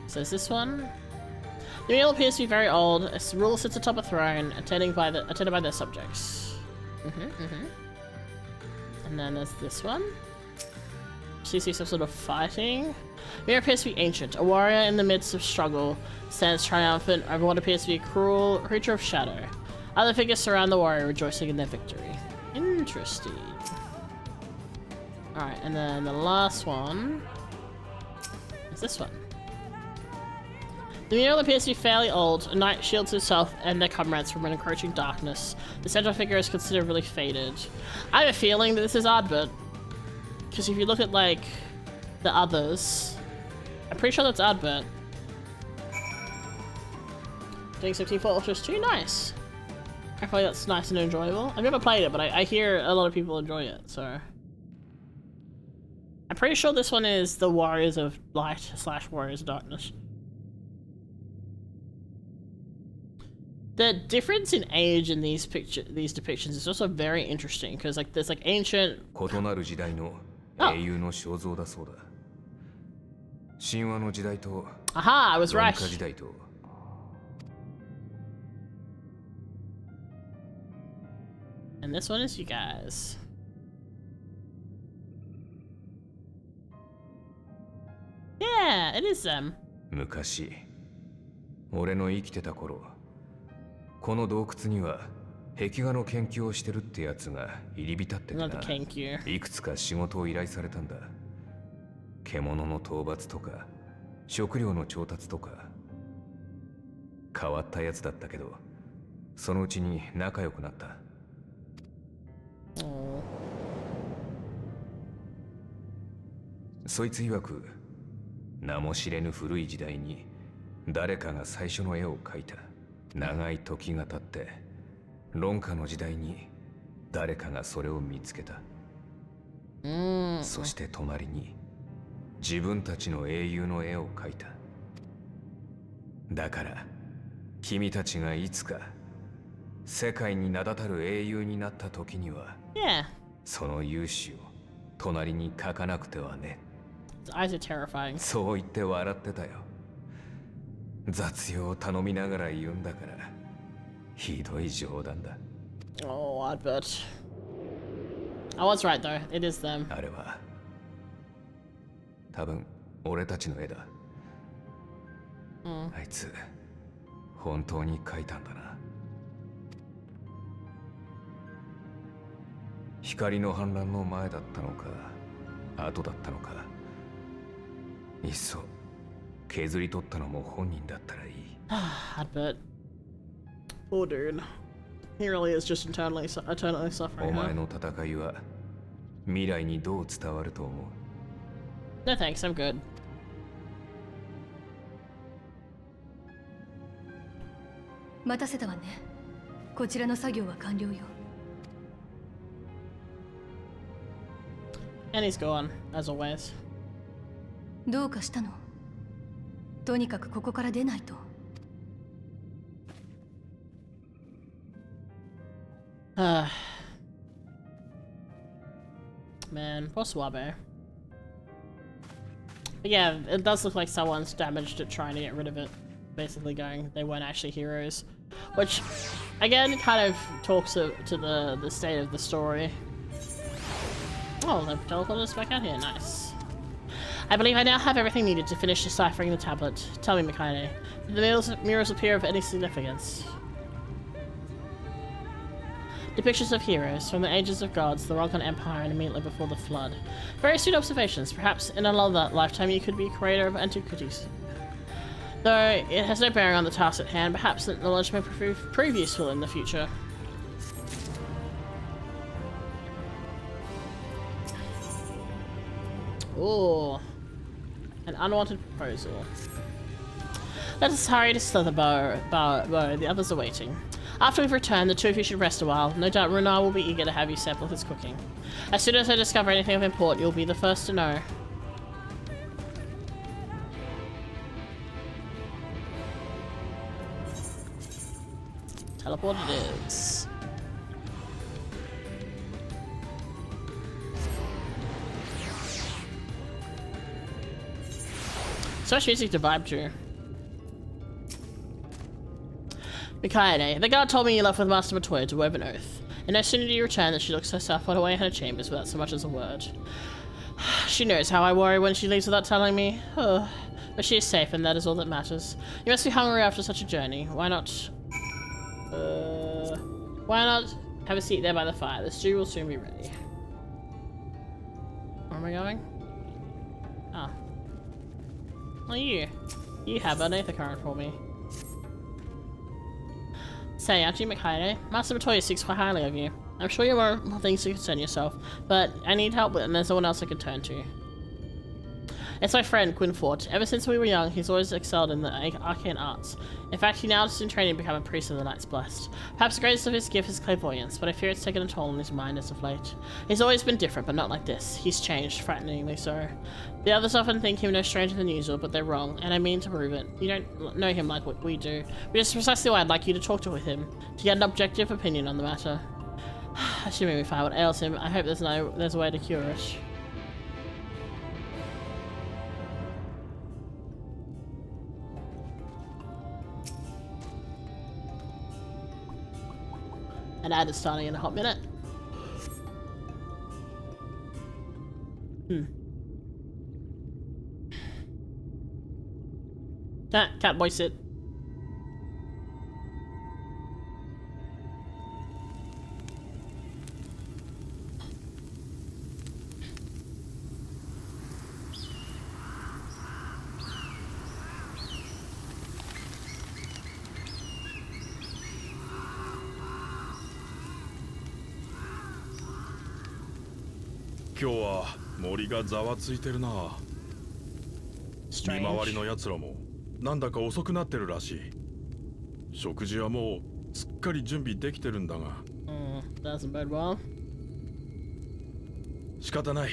So is this one? The meal appears to be very old. A ruler sits atop a throne, attended by their subjects. And then there's this one. So you see some sort of fighting. The mirror appears to be ancient. A warrior in the midst of struggle stands triumphant over what appears to be a cruel creature of shadow. Other figures surround the warrior, rejoicing in their victory. Interesting. Alright, and then the last one is this one. The mural appears to be fairly old. A knight shields himself and their comrades from an encroaching darkness. The central figure is considerably faded. I have a feeling that this is Ardbert. Because if you look at, like, the others, I'm pretty sure that's Ardbert. Doing 16 for Ultras 2, nice. I feel like that's nice and enjoyable. I've never played it, but I hear a lot of people enjoy it, so. I'm pretty sure this one is the Warriors of Light / Warriors of Darkness. The difference in age in these depictions is also very interesting because like there's like ancient. Aha, I was right. And this one is you guys. Yeah, it is them. この洞窟には壁画の研究をしてるってやつが入り浸っててな、いくつか仕事を依頼されたんだ。獣の討伐とか食料の調達とか変わったやつだったけどそのうちに仲良くなった。そいつ曰く名も知れぬ古い時代に誰かが最初の絵を描いた。長い時が経って論下の時代に誰かがそれを見つけた。そして隣に自分たちの英雄の絵を描いた。だから君たちがいつか世界に名だたる英雄になった時には、その勇姿を隣に描かなくてはね。そう言って笑ってたよ。雑用を頼みながら言うんだからひどい冗談だ。Oh, I bet. I was right though. It is them. あれは多分俺たちの絵だ。あいつ本当に描いたんだな。光の反乱の前だったのか後だったのか。いっそ削り取ったのも本人だったらいい。I bet. Poor dude. He really is just eternally suffering. お前の戦いは未来にどう伝わると思う？ No thanks, I'm good. 待たせたわね。こちらの作業は完了よ。And he's gone, as always. どうかしたの？とにかくここから出ないと。Man, poor Swabe. But yeah, it does look like someone's damaged it trying to get rid of it. Basically going, they weren't actually heroes. Which, again, kind of talks to the state of the story. Oh, they've teleported us back out here, nice. I believe I now have everything needed to finish deciphering the tablet. Tell me, Mikaine, did the mirrors appear of any significance? Depictions of heroes from the ages of gods, the Ronkan Empire, and immediately before the flood. Very astute observations. Perhaps in another lifetime you could be creator of antiquities. Though it has no bearing on the task at hand, perhaps that knowledge may prove useful in the future. Ooh. An unwanted proposal. Let us hurry to Slitherbow. The others are waiting. After we've returned, the two of you should rest a while. No doubt Runar will be eager to have you sample his cooking. As soon as I discover anything of import, you'll be the first to know. Teleport it is. So much music to vibe to. Mikaede, the guard told me you left with Master Matoya to wave an oath. And no sooner did you return than she looks herself put away in her chambers without so much as a word. She knows how I worry when she leaves without telling me. Oh, but she is safe, and that is all that matters. You must be hungry after such a journey. Why not have a seat there by the fire? The stew will soon be ready. Where am I going? Ah. Oh, you have an ether current for me. Say, aren't you Mikaede? Master Matoya speaks quite highly of you. I'm sure you have more things to concern yourself, but I need help with, and there's no one else I can turn to. It's my friend, Quinfort. Ever since we were young, he's always excelled in the arcane arts. In fact, he now is in training to become a priest of the Night's Blessed. Perhaps the greatest of his gift is clairvoyance, but I fear it's taken a toll on his mind as of late. He's always been different, but not like this. He's changed, frighteningly so. The others often think him no stranger than usual, but they're wrong, and I mean to prove it. You don't know him like what we do, which is precisely why I'd like you to talk with him, to get an objective opinion on the matter. Assuming we find what ails him, I hope there's a way to cure it. An ad is starting in a hot minute. Cat boy sit.今日は森がざわついてるな。見回りのやつらもなんだか遅くなってるらしい。食事はもうすっかり準備できてるんだが。Doesn't bode well. 仕方ない。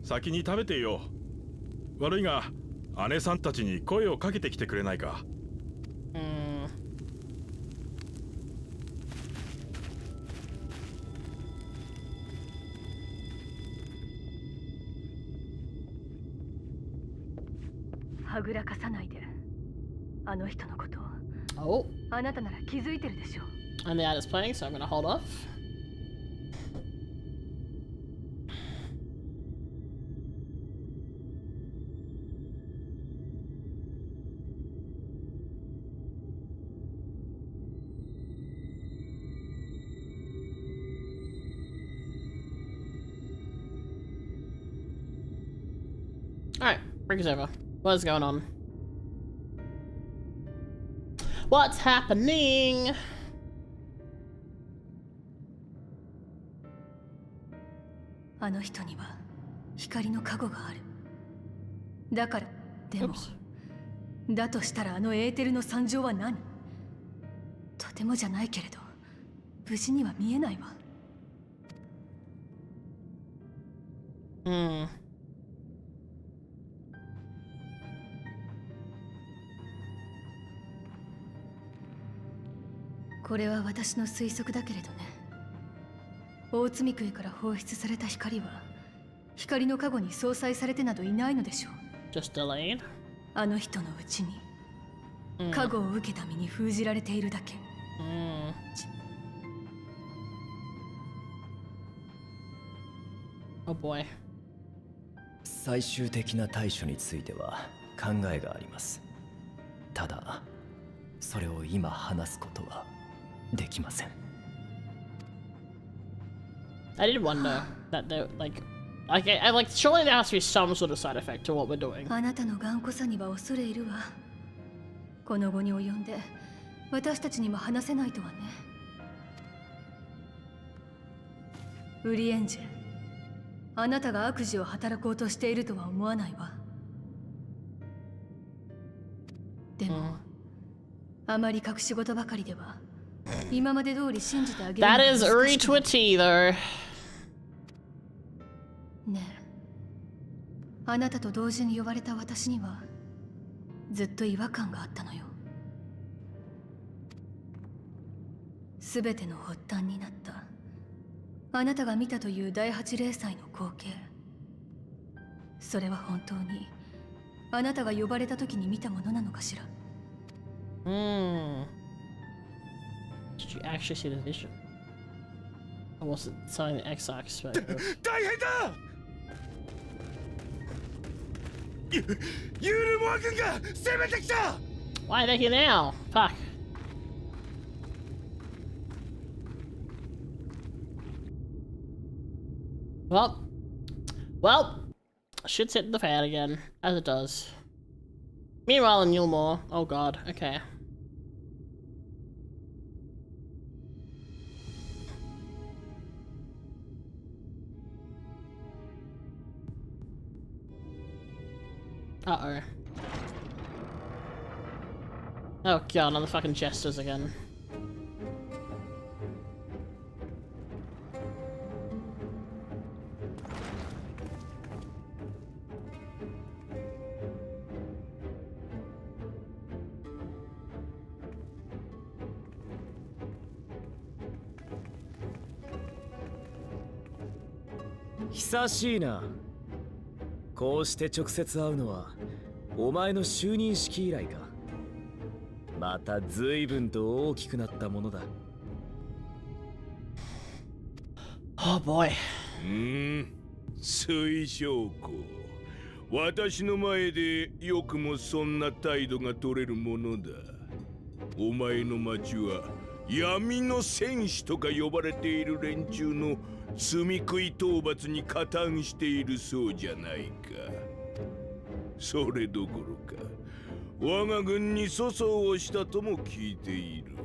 先に食べてよ。悪いが姉さんたちに声をかけてきてくれないか。はぐらかさないで。あの人のことを。Oh. あなたなら気づいてるでしょう。And the ad is playing, so I'm gonna hold off. Alright, break is over. What is going on? What's happening? あの人には光の加護がある。だから、でも、だとしたらあのエーテルの惨状は何？とてもじゃないけれど、無事には見えないわ。これは私の推測だけれどね。大積杭から放出された光は光の加護に相殺されてなどいないのでしょう。Just delayed. あの人のうちに加護を受けた身に封じられているだけ。Oh boy. 最終的な対処については考えがあります。ただ、それを今話すことはできません。I did wonder that they like surely there has to be some sort of side effect to what we're doing. あなたの頑固さには恐れ入るわ。この後に及んで私たちにも話せないとはね。ウリエンジェ、あなたが悪事を働こうとしているとは思わないわ。でも、あまり隠し事ばかりでは今まで通り信じてあげるのは難しくない。 That is retweety though. ねえ、あなたと同時に呼ばれた私にはずっと違和感があったのよ。すべての発端になったあなたが見たという第8零祭の光景、それは本当にあなたが呼ばれた時に見たものなのかしら。Did you actually see the vision? I wasn't something the X I expected. 大変だ。ユールモア軍が攻めてきた。 Why are they here now? Fuck. Well, shit's hitting the fan again, as it does. Meanwhile in Yulmore, oh god, okay. Uh-oh. Oh god, another fucking jesters again. "久しいな。こうして直接会うのはお前の就任式以来か。また随分と大きくなったものだ。Oh boy. 水晶子、私の前でよくもそんな態度が取れるものだ。お前の町は闇の戦士とか呼ばれている連中の住み食い討伐に加担しているそうじゃないか。それどころか我が軍に粗相をしたとも聞いている。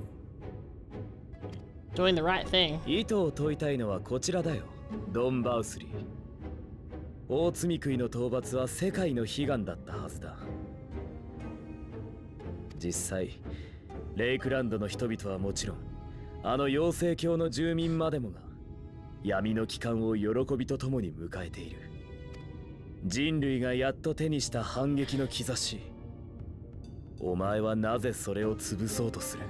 Doing the right thing. 意図を問いたいのはこちらだよ、ドン・バウスリー。大積み食いの討伐は世界の悲願だったはずだ。実際レイクランドの人々はもちろん、あの妖精教の住民までもが闇の帰還を喜びとともに迎えている。人類がやっと手にした反撃の兆し。お前はなぜそれを潰そうとする？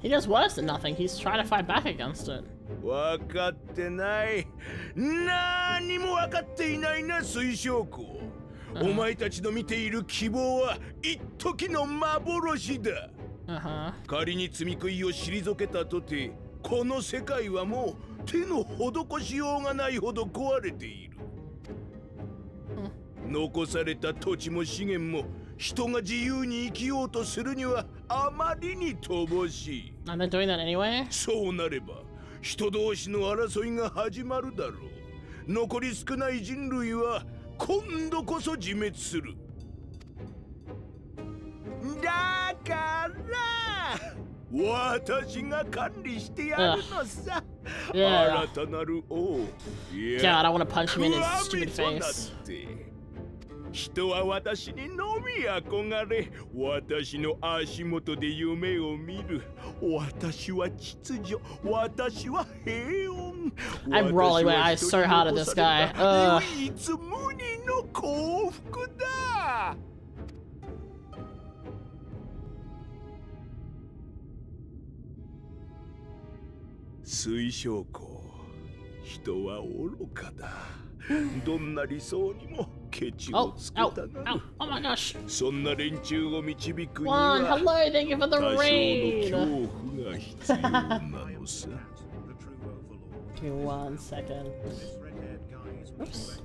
He does worse than nothing. He's trying to fight back against it. 分かってない。何も分かっていないな、水晶子。お前たちの見ている希望は一時の幻だ。仮に積み食いを退けたとて、この世界はもう手の施しようがないほど壊れている。残された土地も資源も人が自由に生きようとするにはあまりに乏しい。And they're doing that anyway? そうなれば人同士の争いが始まるだろう。残り少ない人類は今度こそ自滅する。だから私が管理してやるのさ。新たなる王。God, I want to punch him in his stupid face. 人は私にのみ憧れ、私の足元で夢を見る。私は秩序、私は平穏。I'm rolling my eyes so hard at this guy. 唯一無二の幸福だ。水晶子、人は愚かだ。どんな理想にもケチをつけたがる。Oh my gosh. そんな連中を導くに Juan, は hello, thank you for the 多少の raid. 恐怖が必要なのさ。Give me 1 second. Oops.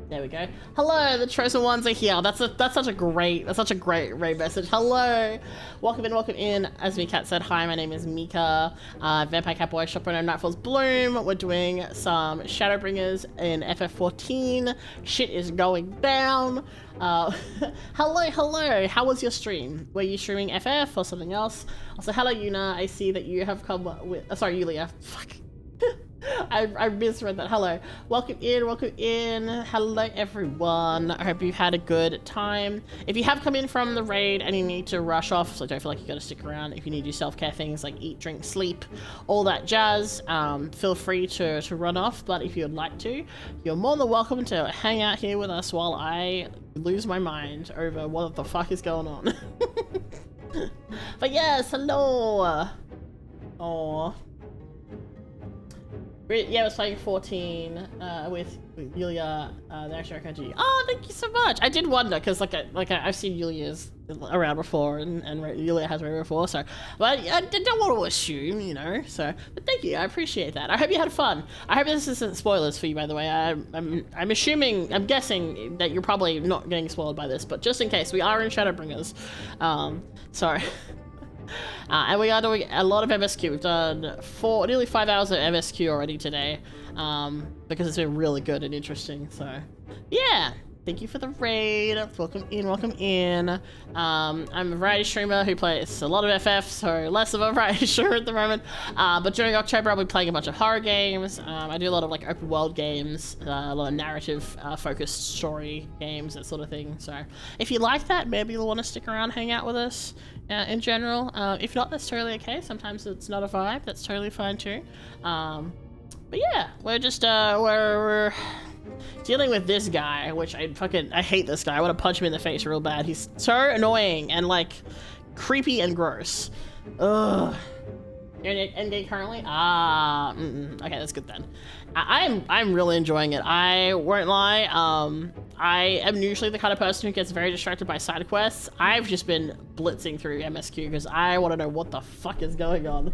There we go. Hello, the chosen ones are here. That's such a great raid message. Hello, welcome in. As Mika said, hi, my name is Mika, Vampire Catboy, shopowner Nightfall's Bloom. We're doing some Shadowbringers in FF14. Shit is going down. Hello. How was your stream? Were you streaming FF or something else? Also, hello, Yuna. I see that you have come with. Sorry, Yulia. Fuck. I misread that. Hello. Welcome in. Hello, everyone. I hope you've had a good time. If you have come in from the raid and you need to rush off, so don't feel like you gotta stick around. If you need your self-care things like eat, drink, sleep, all that jazz, feel free to run off. But if you'd like to, you're more than welcome to hang out here with us while I lose my mind over what the fuck is going on. But yes, hello. Oh. Yeah, I was playing 14 with Yulia, the actual kanji. Oh, thank you so much. I did wonder because I've seen Yulia's around before and Yulia has around before, so but I don't want to assume, you know. So, but thank you, I appreciate that. I hope you had fun. I hope this isn't spoilers for you, by the way. I'm assuming, I'm guessing that you're probably not getting spoiled by this, but just in case, we are in Shadowbringers. Sorry. And we are doing a lot of MSQ. We've done nearly 5 hours of MSQ already today, because it's been really good and interesting. So, yeah, thank you for the raid. Welcome in. I'm a variety streamer who plays a lot of FF, so less of a variety streamer at the moment. But during October, I'll be playing a bunch of horror games. I do a lot of like open world games, a lot of narrative focused story games, that sort of thing. So if you like that, maybe you'll want to stick around, hang out with us. In general, if not, that's totally okay. Sometimes it's not a vibe, that's totally fine too. But yeah, we're just we're dealing with this guy, which I hate this guy. I want to punch him in the face real bad. He's so annoying and like creepy and gross. Ugh. You're in endgame currently? Okay, that's good then. I'm really enjoying it. I won't lie. I am usually the kind of person who gets very distracted by side quests. I've just been blitzing through MSQ because I want to know what the fuck is going on.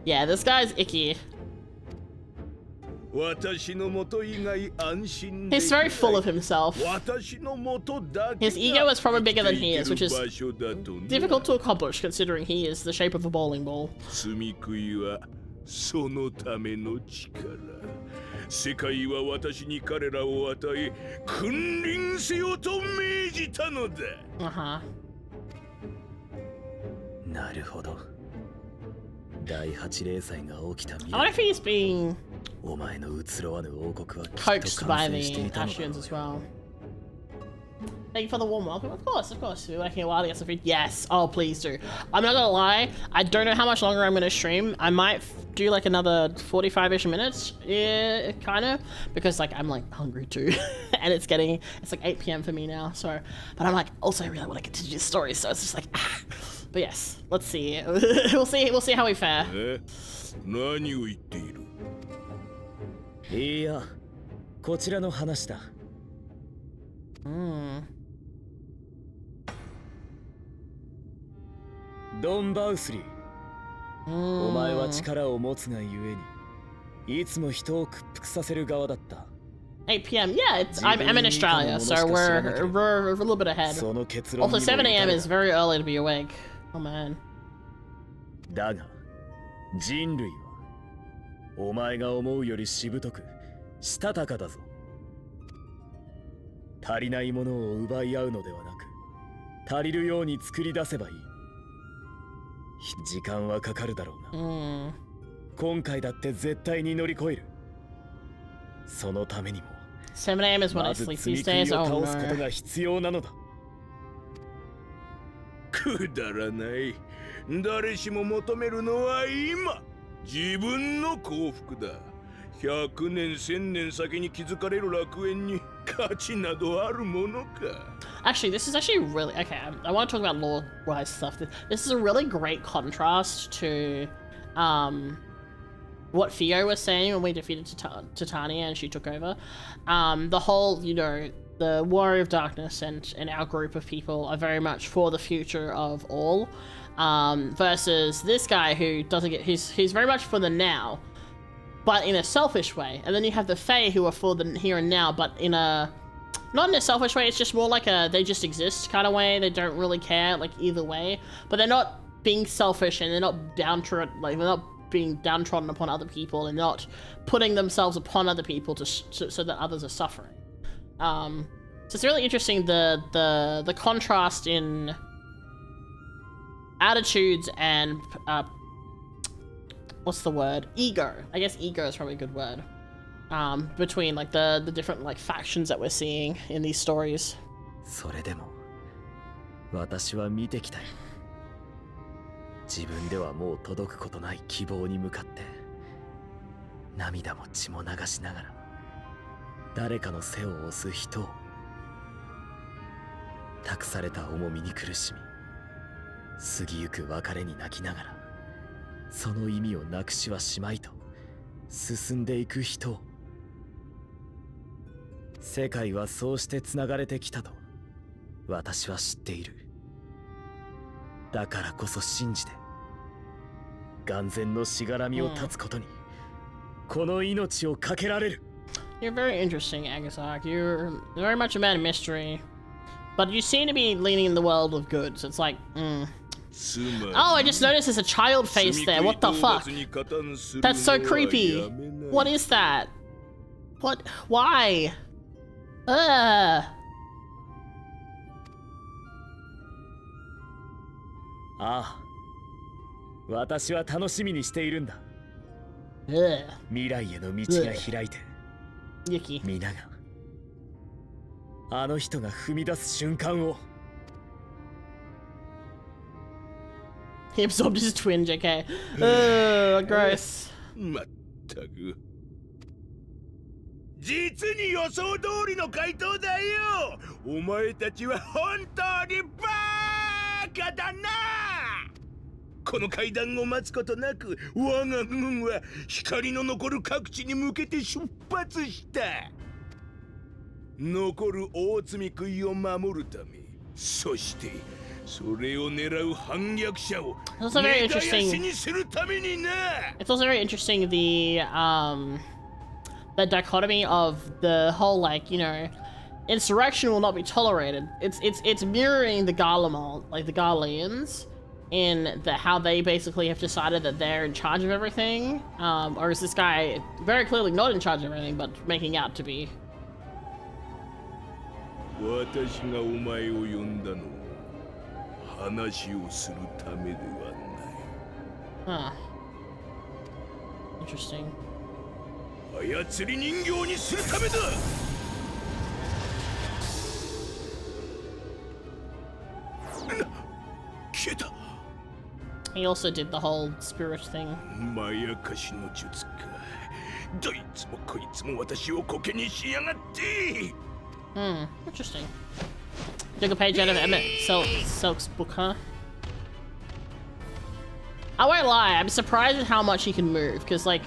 Yeah, this guy's icky. He's very full of himself. His ego is probably bigger than he is, which is difficult to accomplish considering he is the shape of a bowling ball. Uh-huh. I wonder if he's being coaxed by the Ashians as well. Thank you for the warm welcome. Of course. We're working a while to get some food. Yes. Oh, please do. I'm not gonna lie. I don't know how much longer I'm gonna stream. I might do like another 45-ish minutes. Yeah, kind of. Because like I'm like hungry too, and it's like 8 p.m. for me now. So, but I'm like also I really want to continue the story. So it's just like, ah. But yes, let's see. We'll see how we fare. Don Bausri, お前は力を持つがゆえにいつも人を屈服させる側だった。 8 p.m. Yeah, I'm in Australia, so we're a little bit ahead. Also, 7 a.m. is very early to be awake. Oh man. だが、人類はお前が思うよりしぶとく、したたかだぞ。足りないものを奪い合うのではなく、足りるように作り出せばいい。時間はかかるだろうが、今回だって絶対に乗り越える。そのためにも、 7 a.m. is when I sleep these days. Oh no. くだらない。誰しも求めるのは今。自分の幸福だ。100年1000年先に築かれる楽園に価値などあるものか。 Actually, this is actually really okay. I want to talk about lore-wise stuff. This is a really great contrast to what Theo was saying when we defeated Titania and she took over. The whole, you know, the Warrior of Darkness and our group of people are very much for the future of all, versus this guy who doesn't get, he's very much for the now, but in a selfish way. And then you have the Fae who are for the here and now, but in a, not in a selfish way, it's just more like a they just exist kind of way. They don't really care, like, either way, but they're not being selfish and they're not downtrodden, like, they're not being downtrodden upon other people and not putting themselves upon other people so that others are suffering. So it's really interesting the contrast in attitudes and what's the word? Ego. I guess ego is probably a good word. Between like the different like factions that we're seeing in these stories. それでも私は見てきたよ。自分ではもう届くことない希望に向かって涙も血も流しながら誰かの背を押す人を託された重みに苦しみ過ぎゆく別れに泣きながらその意味をなくしはしまいと進んでいく人を。世界はそうしてつながれてきたと私は知っている。だからこそ信じて眼前のしがらみを断つことにこの命をかけられる。You're very interesting, Agasak. You're very much a man of mystery. But you seem to be leaning in the world of good, so it's like, Oh, I just noticed there's a child face there. What the fuck? That's so creepy. What is that? What? Why? Ugh. ああ、私は楽しみにしているんだ。未来への道が開いて、皆があの人が踏み出す瞬間を。He absorbed his twin, JK. Gross. まったく。実に予想通りの回答だよ。お前たちは本当にバカだな。この階段を待つことなく、我が軍は光の残る各地に向けて出発した。残る大積杭を守るため、そしてそれを狙う反逆者を根絶やしにするためにな。It's also very interesting the dichotomy of the whole, like, you know, insurrection will not be tolerated. It's mirroring the Garlemald, like the Garleans, in how they basically have decided that they're in charge of everything, or is this guy very clearly not in charge of everything but making out to be? 私がお前を呼んだのは話をするためではない。Interesting. 操り人形にするためだ。消えた。He also did the whole spirit thing. まやかしの術か。どいつもこいつも私をコケにしやがって。Interesting. Took a page out of Emmett Silk's book, huh? I won't lie, I'm surprised at how much he can move, because, like,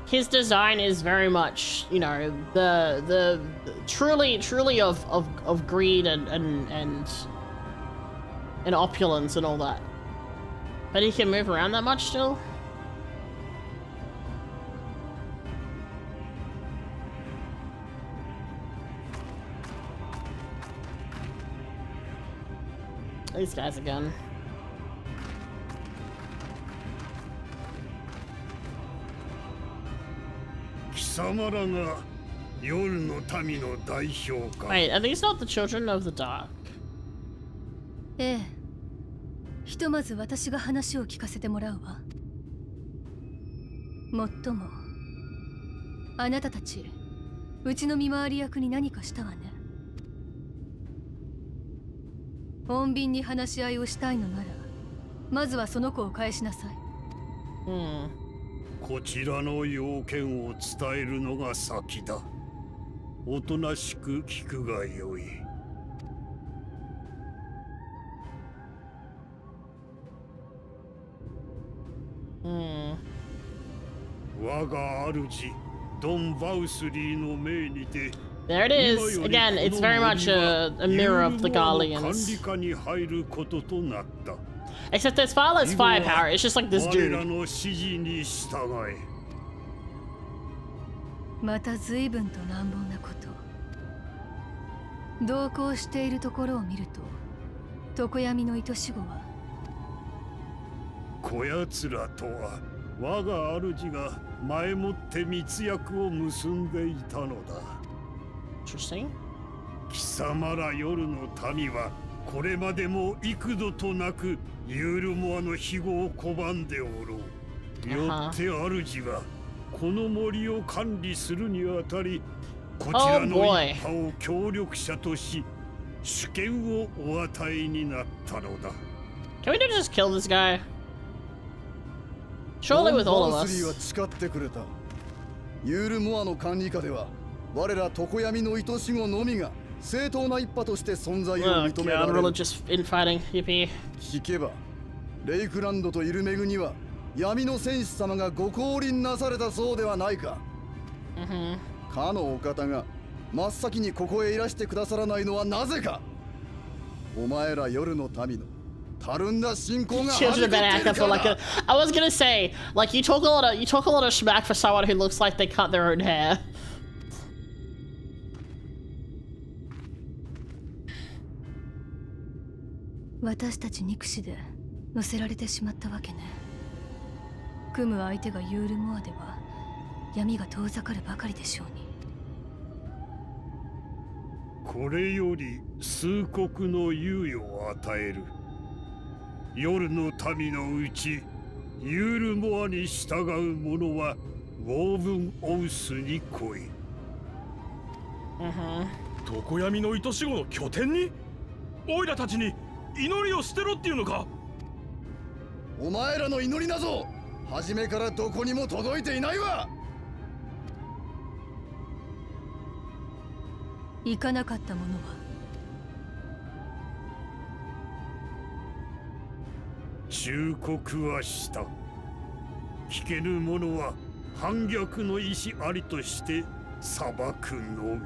his design is very much, you know, the truly of greed and opulence and all that. But he can move around that much still? These guys again. 貴様らが夜の民の代表か。 Wait, are these not the children of the dark? ええ。ひとまず私が話を聞かせてもらうわ。もっとも、あなたたち、うちの見回り役に何かしたわね。穏便に話し合いをしたいのなら、まずはその子を返しなさい。こちらの要件を伝えるのが先だ。おとなしく聞くがよい。我が主ドン・バウスリーの命にて。There it is. Again, it's very much a mirror of the Garleans. Except there's far less firepower, it's just like this dude. また随分と乱暴なこと。同行しているところを見ると、常闇の愛し子はこやつらとは我が主が前もって密約を結んでいたのだ。Interesting. 貴様ら夜の民はこれまでも幾度となくユールモアの庇護を拒んでおろう。よって主がこの森を管理するにあたり、こちらの一派を協力者とし主権をお与えになったのだ。Can we just kill this guy? Surely with all of us. は誓ってくれた。ユールモアの管理下では我ら常闇の愛し子のみが正当な一派として存在を認められる。Religious infighting, yippee. 聞けばレイクランドとイルメグには闇の戦士様がご降臨なされたそうではないか。かのお方が真っ先にここへいらしてくださらないのはなぜか。お前ら夜の民のたるんだ信仰が Children of Bad for like I was gonna say, like you talk a lot of schmack for someone who looks like they cut their own hair. 私たち憎しで乗せられてしまったわけね。組む相手がユールモアでは闇が遠ざかるばかりでしょうに。これより数刻の猶予を与える。夜の民のうちユールモアに従う者はゴーブンオウスに来い。常闇の愛し子の拠点に？オイラたちに祈りを捨てろっていうのか？お前らの祈りなぞ初めからどこにも届いていないわ。行かなかった者は忠告はした。聞けぬ者は反逆の意志ありとして裁くのみ。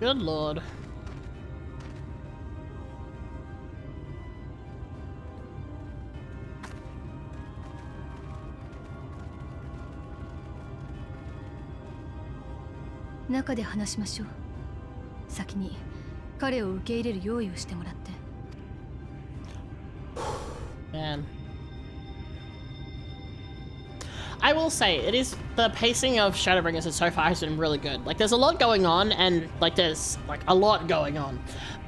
Good lord.「中で話しましょう。先に彼を受け入れる用意をしてもらって。Man. I will say, it is the pacing of Shadowbringers so far has been really good. Like, there's a lot going on, and like there's like a lot going on,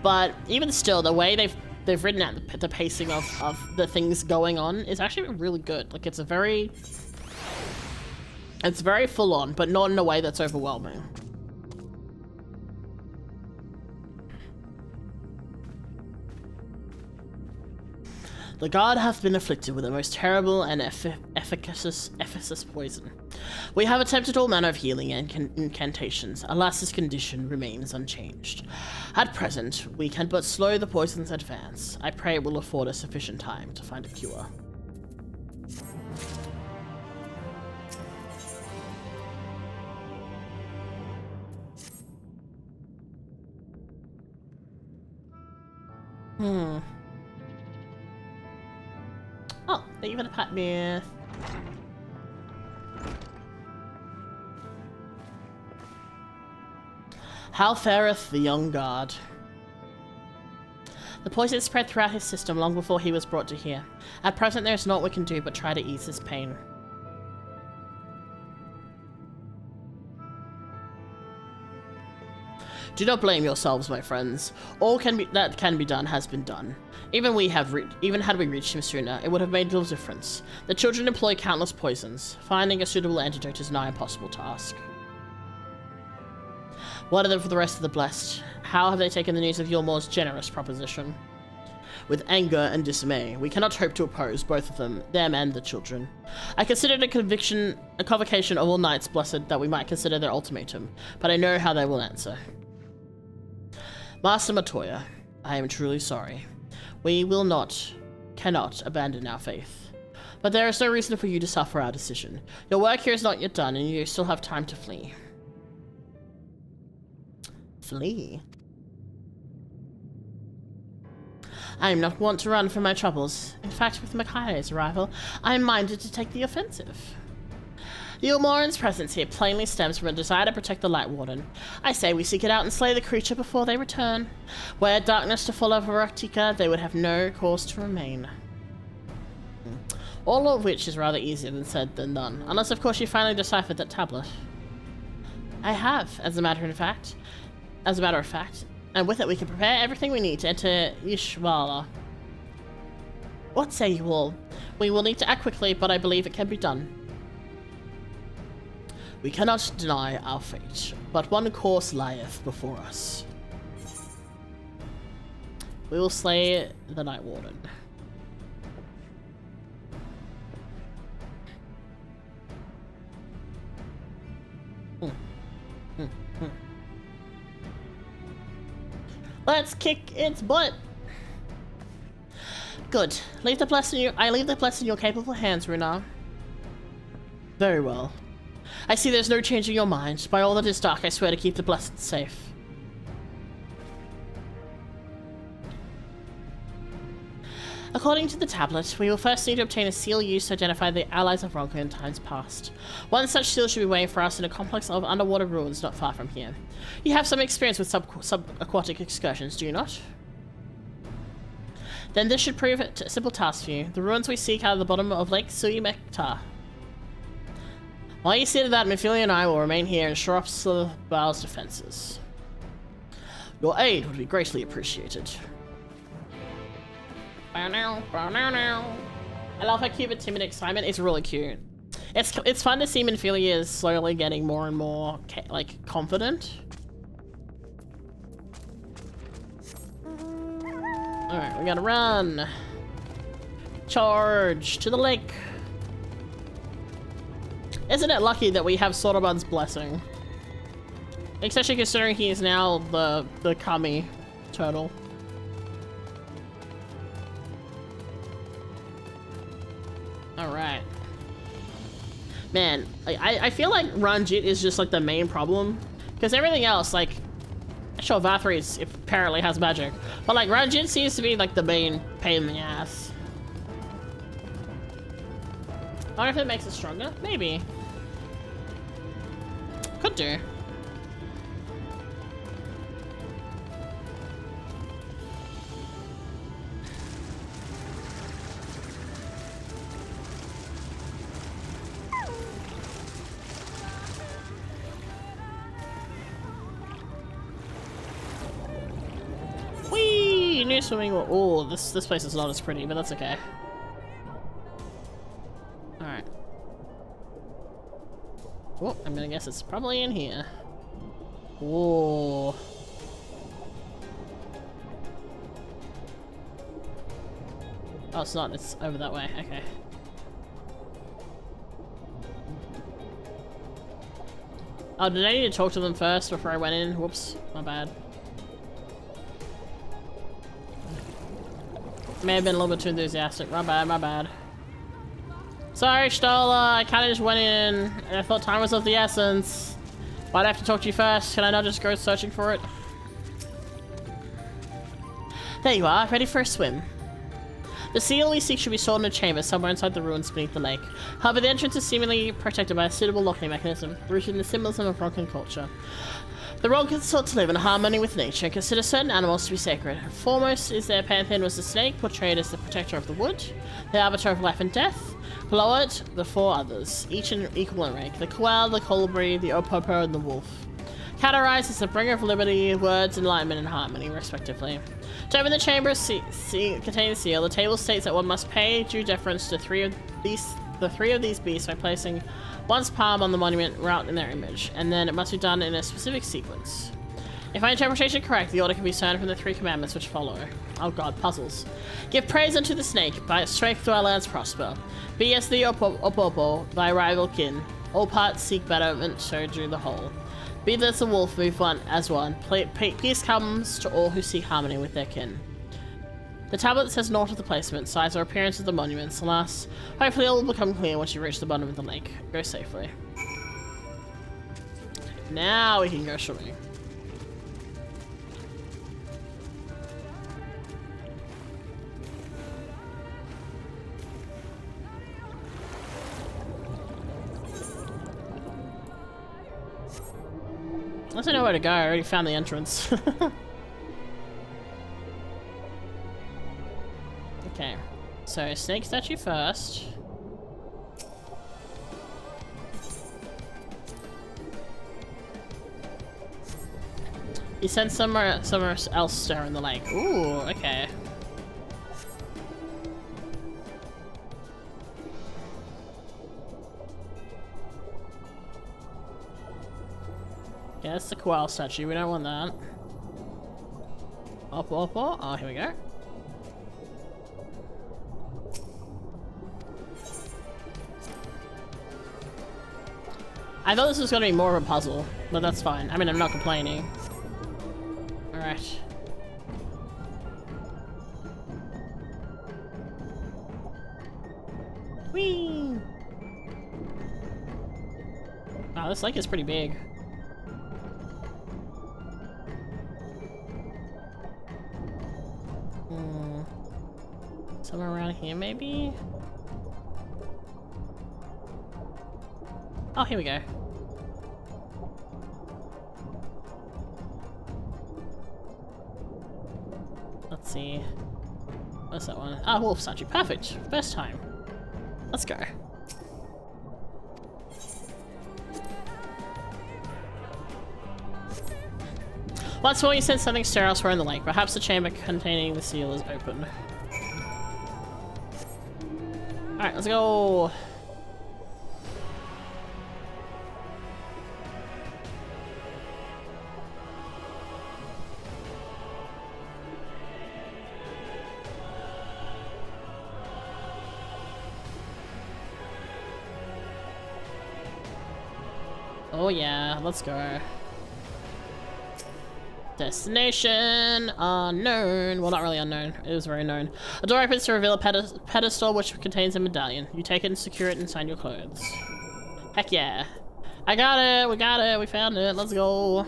but even still, the way they've written out the pacing of the things going on is actually really good. Like, it's very full on, but not in a way that's overwhelming. The god hath been afflicted with the most terrible and efficacious poison. We have attempted all manner of healing and incantations. Alas, his condition remains unchanged. At present, we can but slow the poison's advance. I pray it will afford us sufficient time to find a cure. Oh, thank you for the pat, Myth. How fareth the young guard? The poison spread throughout his system long before he was brought to here. At present there is naught we can do but try to ease his pain. Do not blame yourselves, my friends. All that can be done has been done. Even had we reached him sooner, it would have made little difference. The children employ countless poisons. Finding a suitable antidote is nigh impossible task. What are them for the rest of the blessed? How have they taken the news of Yulmor's generous proposition? With anger and dismay. We cannot hope to oppose both of them and the children. I considered a convocation of all knights blessed that we might consider their ultimatum, but I know how they will answer. Master Matoya, I am truly sorry. We cannot abandon our faith. But there is no reason for you to suffer our decision. Your work here is not yet done, and you still have time to flee. Flee? I am not wont to run from my troubles. In fact, with Mikae's arrival, I am minded to take the offensive. Yulmoran's presence here plainly stems from a desire to protect the Light Warden. I say we seek it out and slay the creature before they return. Were darkness to fall over Raktika, they would have no cause to remain. All of which is rather easier than said than done, unless of course you finally deciphered that tablet. I have, as a matter of fact, and with it we can prepare everything we need to enter Yishvala. What say you all? We will need to act quickly, but I believe it can be done. We cannot deny our fate, but one course lieth before us. We will slay the Night Warden. Let's kick its butt. Good. Leave the blessing in your capable hands, Runa. Very well. I see there's no changing your mind. By all that is dark, I swear to keep the blessed safe. According to the tablet, we will first need to obtain a seal used to identify the allies of Ronka in times past. One such seal should be waiting for us in a complex of underwater ruins not far from here. You have some experience with sub-aquatic excursions, do you not? Then this should prove a simple task for you. The ruins we seek are at the bottom of Lake Suimekta. While you see to that, Mephilia and I will remain here and shore up Silverbal's defenses. Your aid would be greatly appreciated. I love how cute timid excitement. It's really cute. It's fun to see Mephilia is slowly getting more and more like confident. Alright, we gotta run. Charge to the lake. Isn't it lucky that we have Sotoban's blessing? Especially considering he is now the Kami turtle. Alright. Man, I feel like Ranjit is just like the main problem. Because everything else, like, sure, Vathri apparently has magic. But like Ranjit seems to be like the main pain in the ass. I wonder if it makes it stronger? Maybe. Could do. Whee! New swimming. Oh, this place is not as pretty, but that's okay. Alright. Oh, I'm gonna guess it's probably in here. Whoa. Oh, it's not. It's over that way. Okay. Oh, did I need to talk to them first before I went in? Whoops. My bad. May have been a little bit too enthusiastic. My bad, my bad. Sorry, Stola. I kind of just went in and I thought time was of the essence. Why'd I have to talk to you first? Can I not just go searching for it? There you are, ready for a swim. The seal we seek should be stored in a chamber somewhere inside the ruins beneath the lake. However, the entrance is seemingly protected by a suitable locking mechanism, rooted in the symbolism of Ronkan culture. The Ronkans sought to live in harmony with nature and consider certain animals to be sacred. Foremost is their pantheon was the snake, portrayed as the protector of the wood, the arbiter of life and death. Below it, the four others, each equal in rank: the quail, the colibri, the opopo, and the wolf. Categorized as the bringer of liberty, words, enlightenment, and harmony, respectively. To open the chamber containing the seal, the table states that one must pay due deference to the three of these beasts by placing one's palm on the monument route in their image, and then it must be done in a specific sequence. If my interpretation is correct, the order can be discerned from the 3 commandments which follow. Oh god, puzzles. Give praise unto the snake, by its strength do our lands prosper. Be as the opopo, thy rival kin. All parts seek betterment, so do the whole. Be this a wolf, move one as one. Peace comes to all who seek harmony with their kin. The tablet says naught of the placement, size, or appearance of the monuments. Alas, hopefully it will become clear once you reach the bottom of the lake. Go safely. Now we can go swimming. Unless I know where to go, I already found the entrance. Okay, so snake statue first. He sent somewhere else there in the lake. Ooh, okay. Yeah, that's the koala statue. We don't want that. Up. Oh, here we go. I thought this was gonna be more of a puzzle, but that's fine. I mean, I'm not complaining. Alright. Whee! Wow, this lake is pretty big. Somewhere around here, maybe? Oh, here we go. Let's see. What's that one? Ah, wolf statue. Perfect. First time. Let's go. Once more, you sense something stir elsewhere in the lake. Perhaps the chamber containing the seal is open. Alright, let's go. Oh yeah, let's go. Destination unknown. Well, not really unknown. It was very known. A door opens to reveal a pedestal which contains a medallion. You take it and secure it inside your clothes. Heck yeah. I got it. We got it. We found it. Let's go.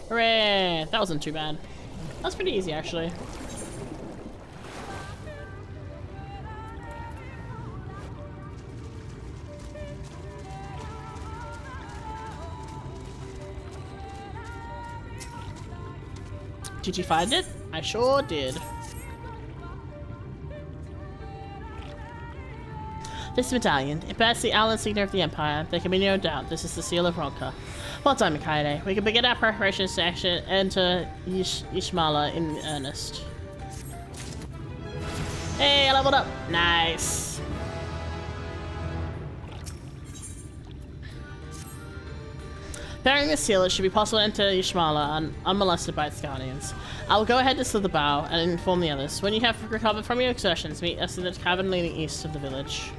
Hooray. That wasn't too bad. That's pretty easy, actually. Did you find it? I sure did. This medallion, it bears the owl insignia of the Empire. There can be no doubt this is the seal of Ronka. Well done, Mikaide. We can begin our preparations to enter Ishmala in earnest. Hey, I leveled up! Nice! Bearing the seal, it should be possible to enter Ishmala unmolested by its guardians. I will go ahead to seal the bow and inform the others. When you have recovered from your exertions, meet us in the cavern leading east of the village.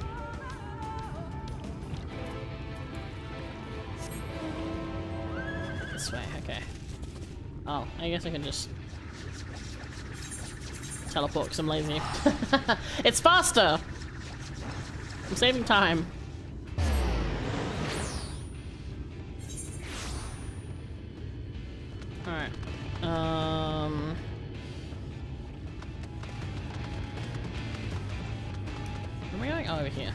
This way, okay. Oh, I guess I can just teleport because I'm lazy. It's faster! I'm saving time. Alright. Where am I going? Oh, over here.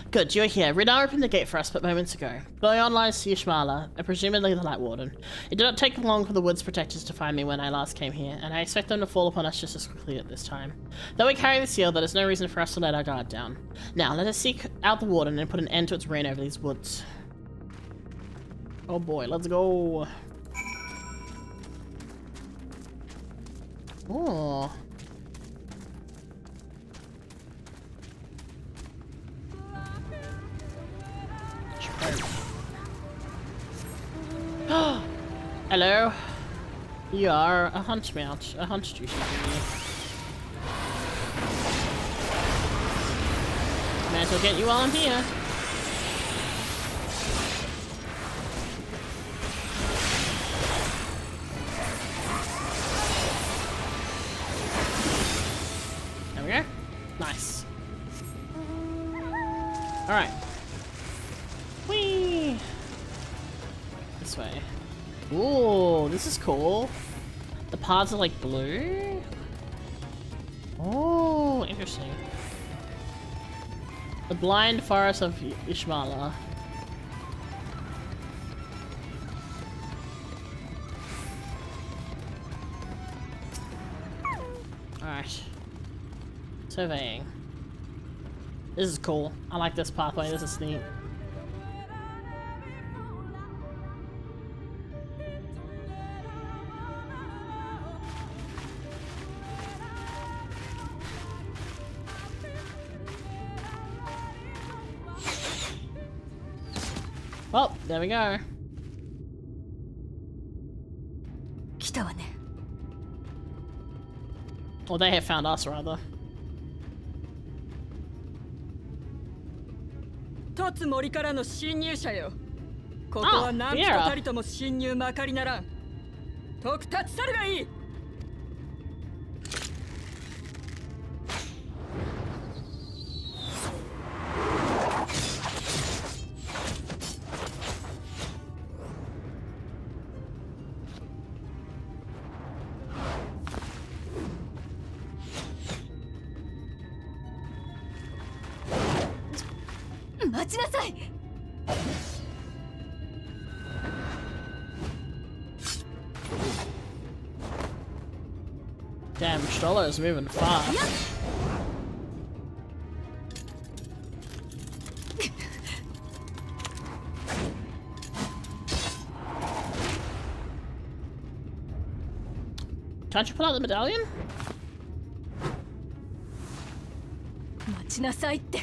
Good, you're here. Ridar opened the gate for us but moments ago. Beyond lies Ishmala, and presumably the Light Warden. It did not take long for the Woods Protectors to find me when I last came here, and I expect them to fall upon us just as quickly at this time. Though we carry the seal, there is no reason for us to let our guard down. Now, let us seek out the Warden and put an end to its reign over these woods. Oh boy, let's go. Oh. Hello. You are a hunt mount. A hunt juicy. Might as well get you while I'm here. There we go. Nice. Alright. Whee! This way. Ooh, this is cool. The paths are like blue. Oh, interesting. The blind forest of Ishmala. Alright. Surveying. This is cool. I like this pathway. This is neat. Oh, there we go. 来たわね。 Well, they have found us, rather. とつ森からの侵入者よ。ここは何人たりとも侵入まかりならん。とく立ち去るがいい。待ちなさい。 Damn, Stroller is moving fast. Can't you pull out the medallion? 待ちなさいって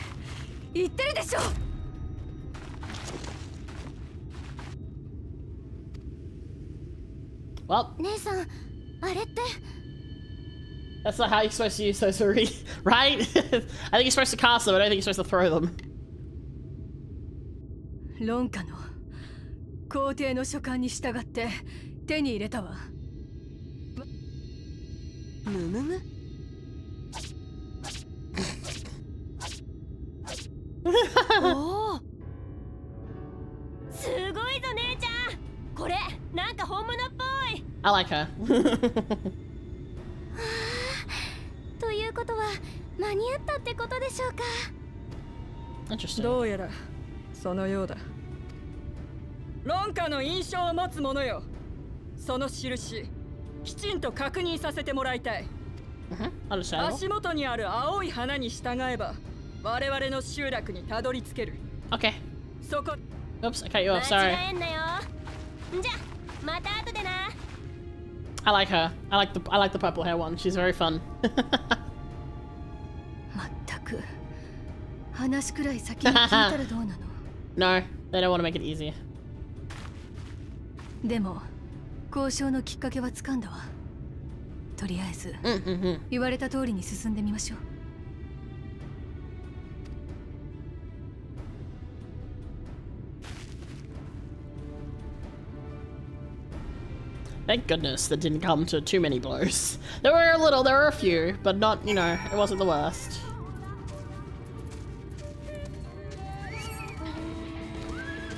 言ってるでしょ。 Well, 姉さん、あれって。 that's not how you're supposed to use those, right? I think you're supposed to cast them, I don't think you're supposed to throw them. ロンカの皇帝の書簡に従って手に入れたわ。むむむ。おお。すごいぞ姉ちゃん。これなんか本物っぽい。 I like her. ということは間に合ったってことでしょうか。 Interesting. どうやらそのようだ。論下の印象を持つ者よ。その印きちんと確認させてもらいたい。足元にある青い花に従えば我々の集落にたどり着ける。 Okay. そこ。 Oops, I cut you off. Sorry. 間違えんなよ。じゃまた後でな。 I like her. I like the purple hair one. She's very fun. まったく話くらい先に聞いたらどうなの？ No, they don't want to make it easier. でも交渉のきっかけはつかんだわ。とりあえず言われた通りに進んでみましょう。 Thank goodness that didn't come to too many blows. There were a few, but not, you know, it wasn't the worst.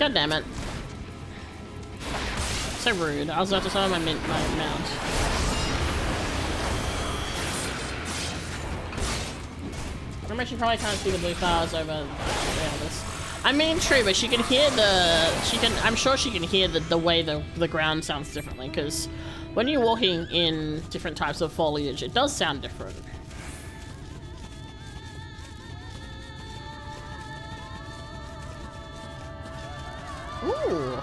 God damn it. So rude. I was about to summon my mount. Remember, she probably can't see the blue flowers over this. I mean, true, but she can hear I'm sure she can hear the way the ground sounds differently, because when you're walking in different types of foliage, it does sound different. Ooh.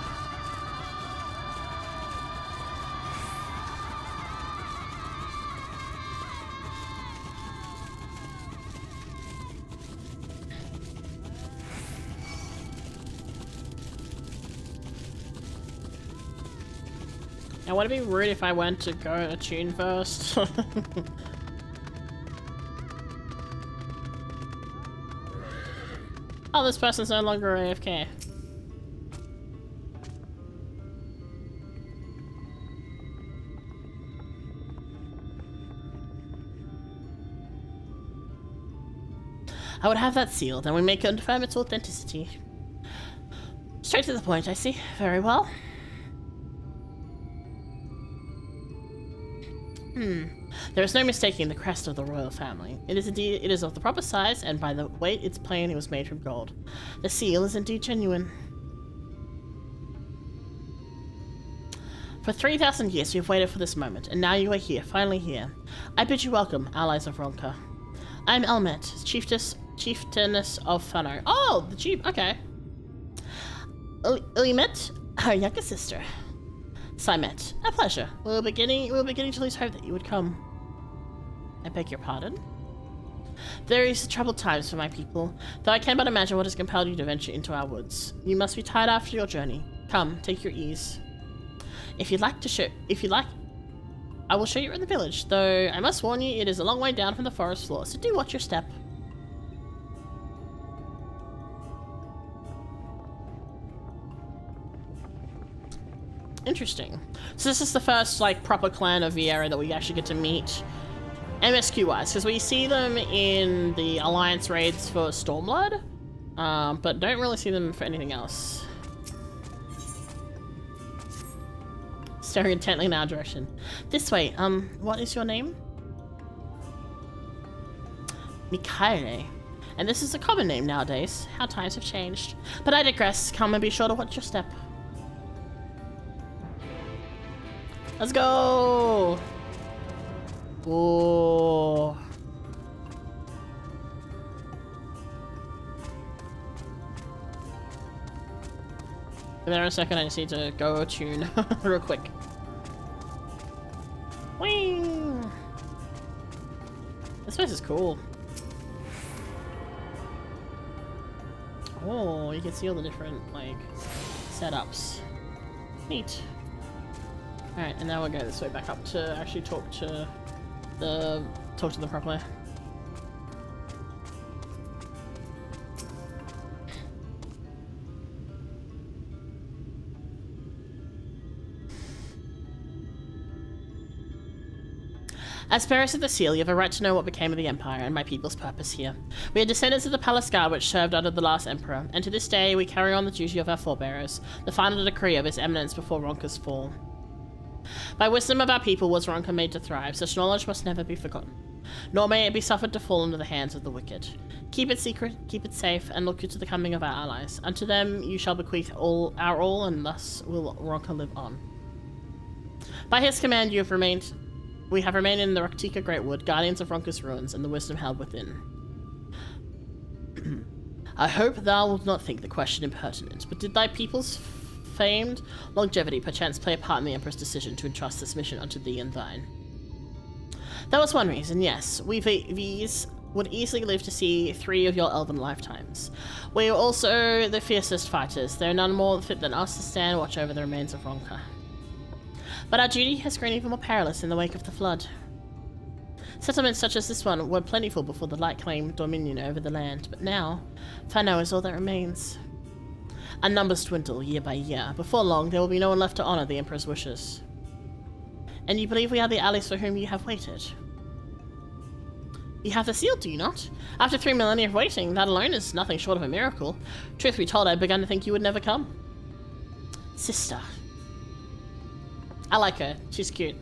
Now, would it be rude if I went to go attune first? Oh, this person's no longer AFK. I would have that sealed, and we may confirm its authenticity. Straight to the point, I see. Very well. There is no mistaking the crest of the royal family. It is of the proper size, and by the weight it's plain it was made from gold. The seal is indeed genuine. For 3,000 years we have waited for this moment, and now you are here, finally here. I bid you welcome, allies of Ronka. I am Elmet, chieftainess of Fano. Oh, the chief, okay. Ulimet, her younger sister. Simet, a pleasure. We were beginning to lose hope that you would come. I beg your pardon? There is troubled times for my people, though I can but imagine what has compelled you to venture into our woods. You must be tired after your journey. Come, take your ease. If you'd like, I will show you around the village, though I must warn you, it is a long way down from the forest floor, so do watch your step. Interesting. So this is the first, like, proper clan of Viera that we actually get to meet, MSQ-wise, because we see them in the Alliance raids for Stormblood, but don't really see them for anything else. Staring intently in our direction. This way, what is your name? Mikaele. And this is a common name nowadays. How times have changed. But I digress. Come and be sure to watch your step. Let's go! Oh. Give me a second, I just need to go tune real quick. Whee! This place is cool. Oh, you can see all the different, like, setups. Neat. Alright, and now we'll go this way back up to actually talk to them properly. As bearers of the seal, you have a right to know what became of the Empire and my people's purpose here. We are descendants of the palace guard which served under the last Emperor, and to this day we carry on the duty of our forebearers, the final decree of His Eminence before Ronka's fall. By wisdom of our people was Ronka made to thrive, such knowledge must never be forgotten. Nor may it be suffered to fall into the hands of the wicked. Keep it secret, keep it safe, and look to the coming of our allies. Unto them you shall bequeath our all, and thus will Ronka live on. By his command we have remained in the Raktika Greatwood, guardians of Ronka's ruins, and the wisdom held within. I hope thou wilt not think the question impertinent, but did thy people's famed longevity perchance play a part in the Emperor's decision to entrust this mission unto thee and thine? That was one reason, yes. We V's would easily live to see 3 of your elven lifetimes. We are also the fiercest fighters. There are none more fit than us to stand watch over the remains of Ronka. But our duty has grown even more perilous in the wake of the flood. Settlements such as this one were plentiful before the light claimed dominion over the land, but now, Fano is all that remains. Our numbers dwindle year by year. Before long, there will be no one left to honor the Emperor's wishes. And you believe we are the allies for whom you have waited? You have the seal, do you not? After 3 millennia of waiting, that alone is nothing short of a miracle. Truth be told, I began to think you would never come. Sister. I like her. She's cute.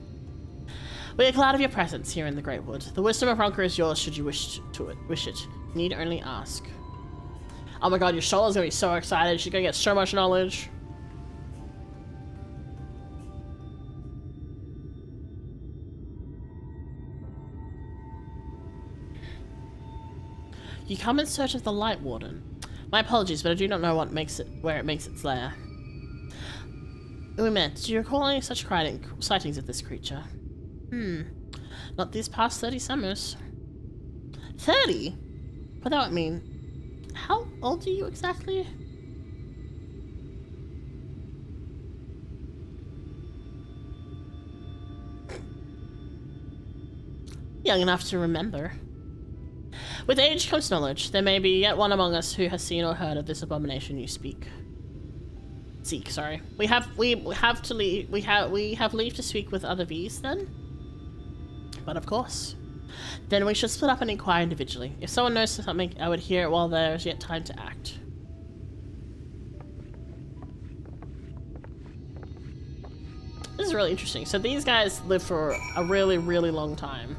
We are glad of your presence here in the Great Wood. The wisdom of Ronka is yours should you wish it. You need only ask. Oh my god, your Shola's gonna be so excited. She's gonna get so much knowledge. You come in search of the Light Warden. My apologies, but I do not know where it makes its lair. Umet, do you recall any such sightings of this creature? Not these past 30 summers. 30? What that would mean? How old are you exactly? Young enough to remember. With age comes knowledge. There may be yet one among us who has seen or heard of this abomination you seek. Sorry. We have leave to speak with other V's then? But of course. Then we should split up and inquire individually. If someone knows something, I would hear it while there is yet time to act. This is really interesting. So these guys live for a really, really long time.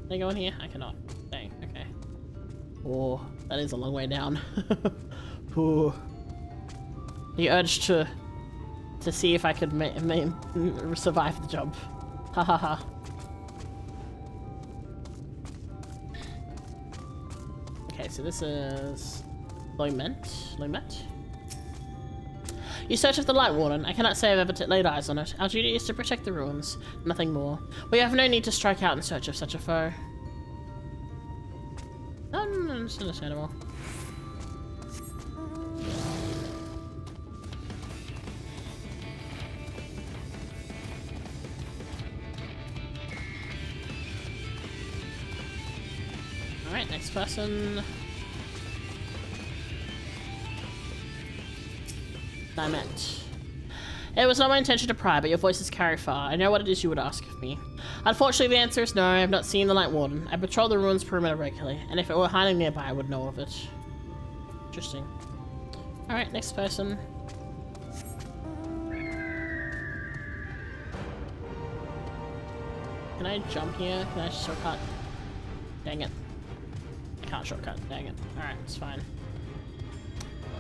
Can I go in here? I cannot. Dang, okay. Oh, that is a long way down. Ooh. The urge to see if I could survive the jump. Ha ha ha. Okay, so this is Loimet. You search of the Light Warden. I cannot say I've ever laid eyes on it. Our duty is to protect the ruins, nothing more. We have no need to strike out in search of such a foe. No, it's understandable. Alright, next person. I meant. It was not my intention to pry, but your voices carry far. I know what it is you would ask of me. Unfortunately, the answer is no. I have not seen the Light Warden. I patrol the ruins perimeter regularly, and if it were hiding nearby, I would know of it. Interesting. Alright, next person. Can I jump here? Can I shortcut? Dang it. I can't shortcut. Dang it. Alright, it's fine.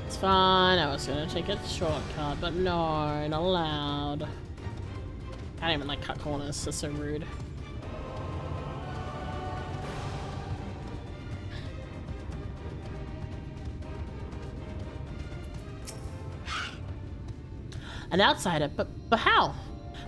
It's fine. I was gonna take a shortcut, but no, not allowed. Can't even like cut corners. That's so rude. An outsider, but how?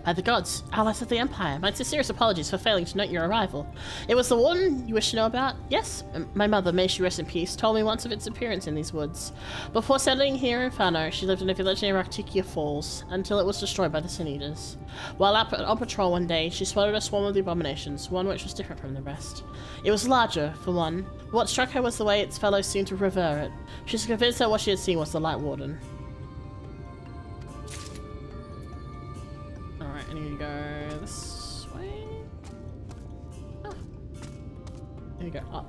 By the gods, allies of the Empire, my sincerest apologies for failing to note your arrival. It was the warden you wish to know about? Yes, my mother, may she rest in peace, told me once of its appearance in these woods. Before settling here in Fano, she lived in a village near Arcticia Falls, until it was destroyed by the Sin Eaters. While out on patrol one day, she spotted a swarm of the abominations, one which was different from the rest. It was larger, for one, but what struck her was the way its fellows seemed to revere it. She was convinced that what she had seen was the Light Warden. I need to go this way. Oh. I need to go up.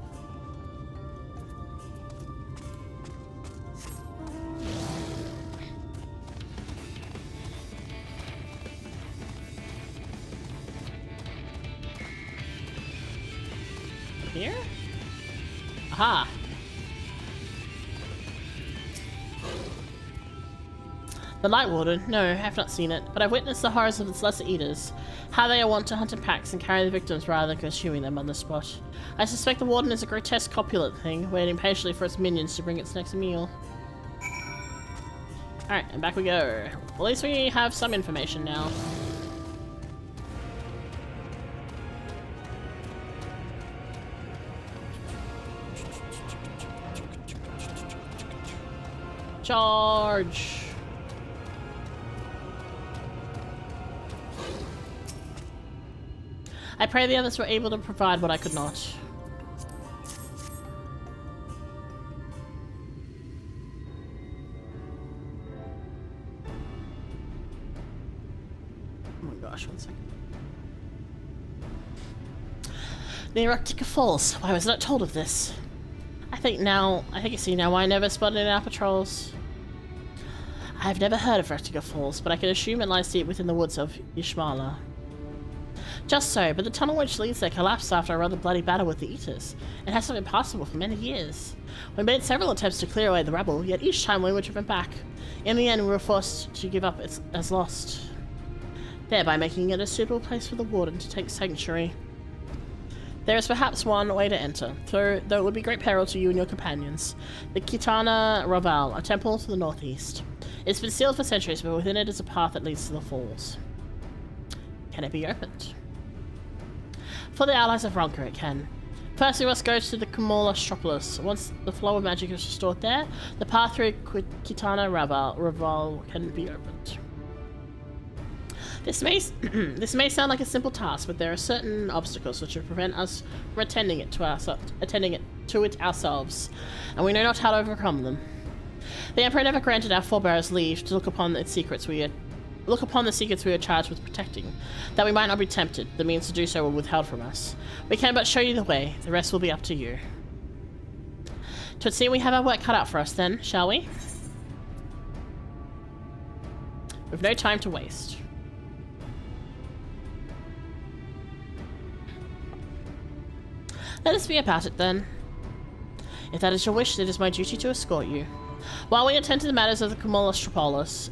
Here? Aha! The Light Warden? No, I have not seen it, but I've witnessed the horrors of its lesser eaters. How they are wont to hunt in packs and carry the victims rather than consuming them on the spot. I suspect the Warden is a grotesque copulate thing, waiting patiently for its minions to bring its next meal. Alright, and back we go. Well, at least we have some information now. Charge! I pray the others were able to provide what I could not. Oh my gosh, one second. Near Arctica Falls. Why was I not told of this? I think you see now why I never spotted it in our patrols. I have never heard of Arctica Falls, but I can assume it lies deep within the woods of Yashmala. Just so, but the tunnel which leads there collapsed after a rather bloody battle with the Eaters. It has not been passable for many years. We made several attempts to clear away the rubble, yet each time we were driven back. In the end, we were forced to give up as lost, thereby making it a suitable place for the Warden to take sanctuary. There is perhaps one way to enter, though it would be great peril to you and your companions. The Kitana Raval, a temple to the northeast. It's been sealed for centuries, but within it is a path that leads to the falls. Can it be opened? For the allies of Ronka, it can. First, we must go to the Kumala Stropolis. Once the flow of magic is restored there, the path through Kitana Raval can be opened. This may sound like a simple task, but there are certain obstacles which would prevent us from attending it to it ourselves, and we know not how to overcome them. The Emperor never granted our forebears leave to look upon the secrets we are charged with protecting, that we might not be tempted. The means to do so were withheld from us. We can but show you the way. The rest will be up to you. To see we have our work cut out for us then, shall we? We've no time to waste. Let us be about it then. If that is your wish, it is my duty to escort you. While we attend to the matters of the Kumala Stropolis,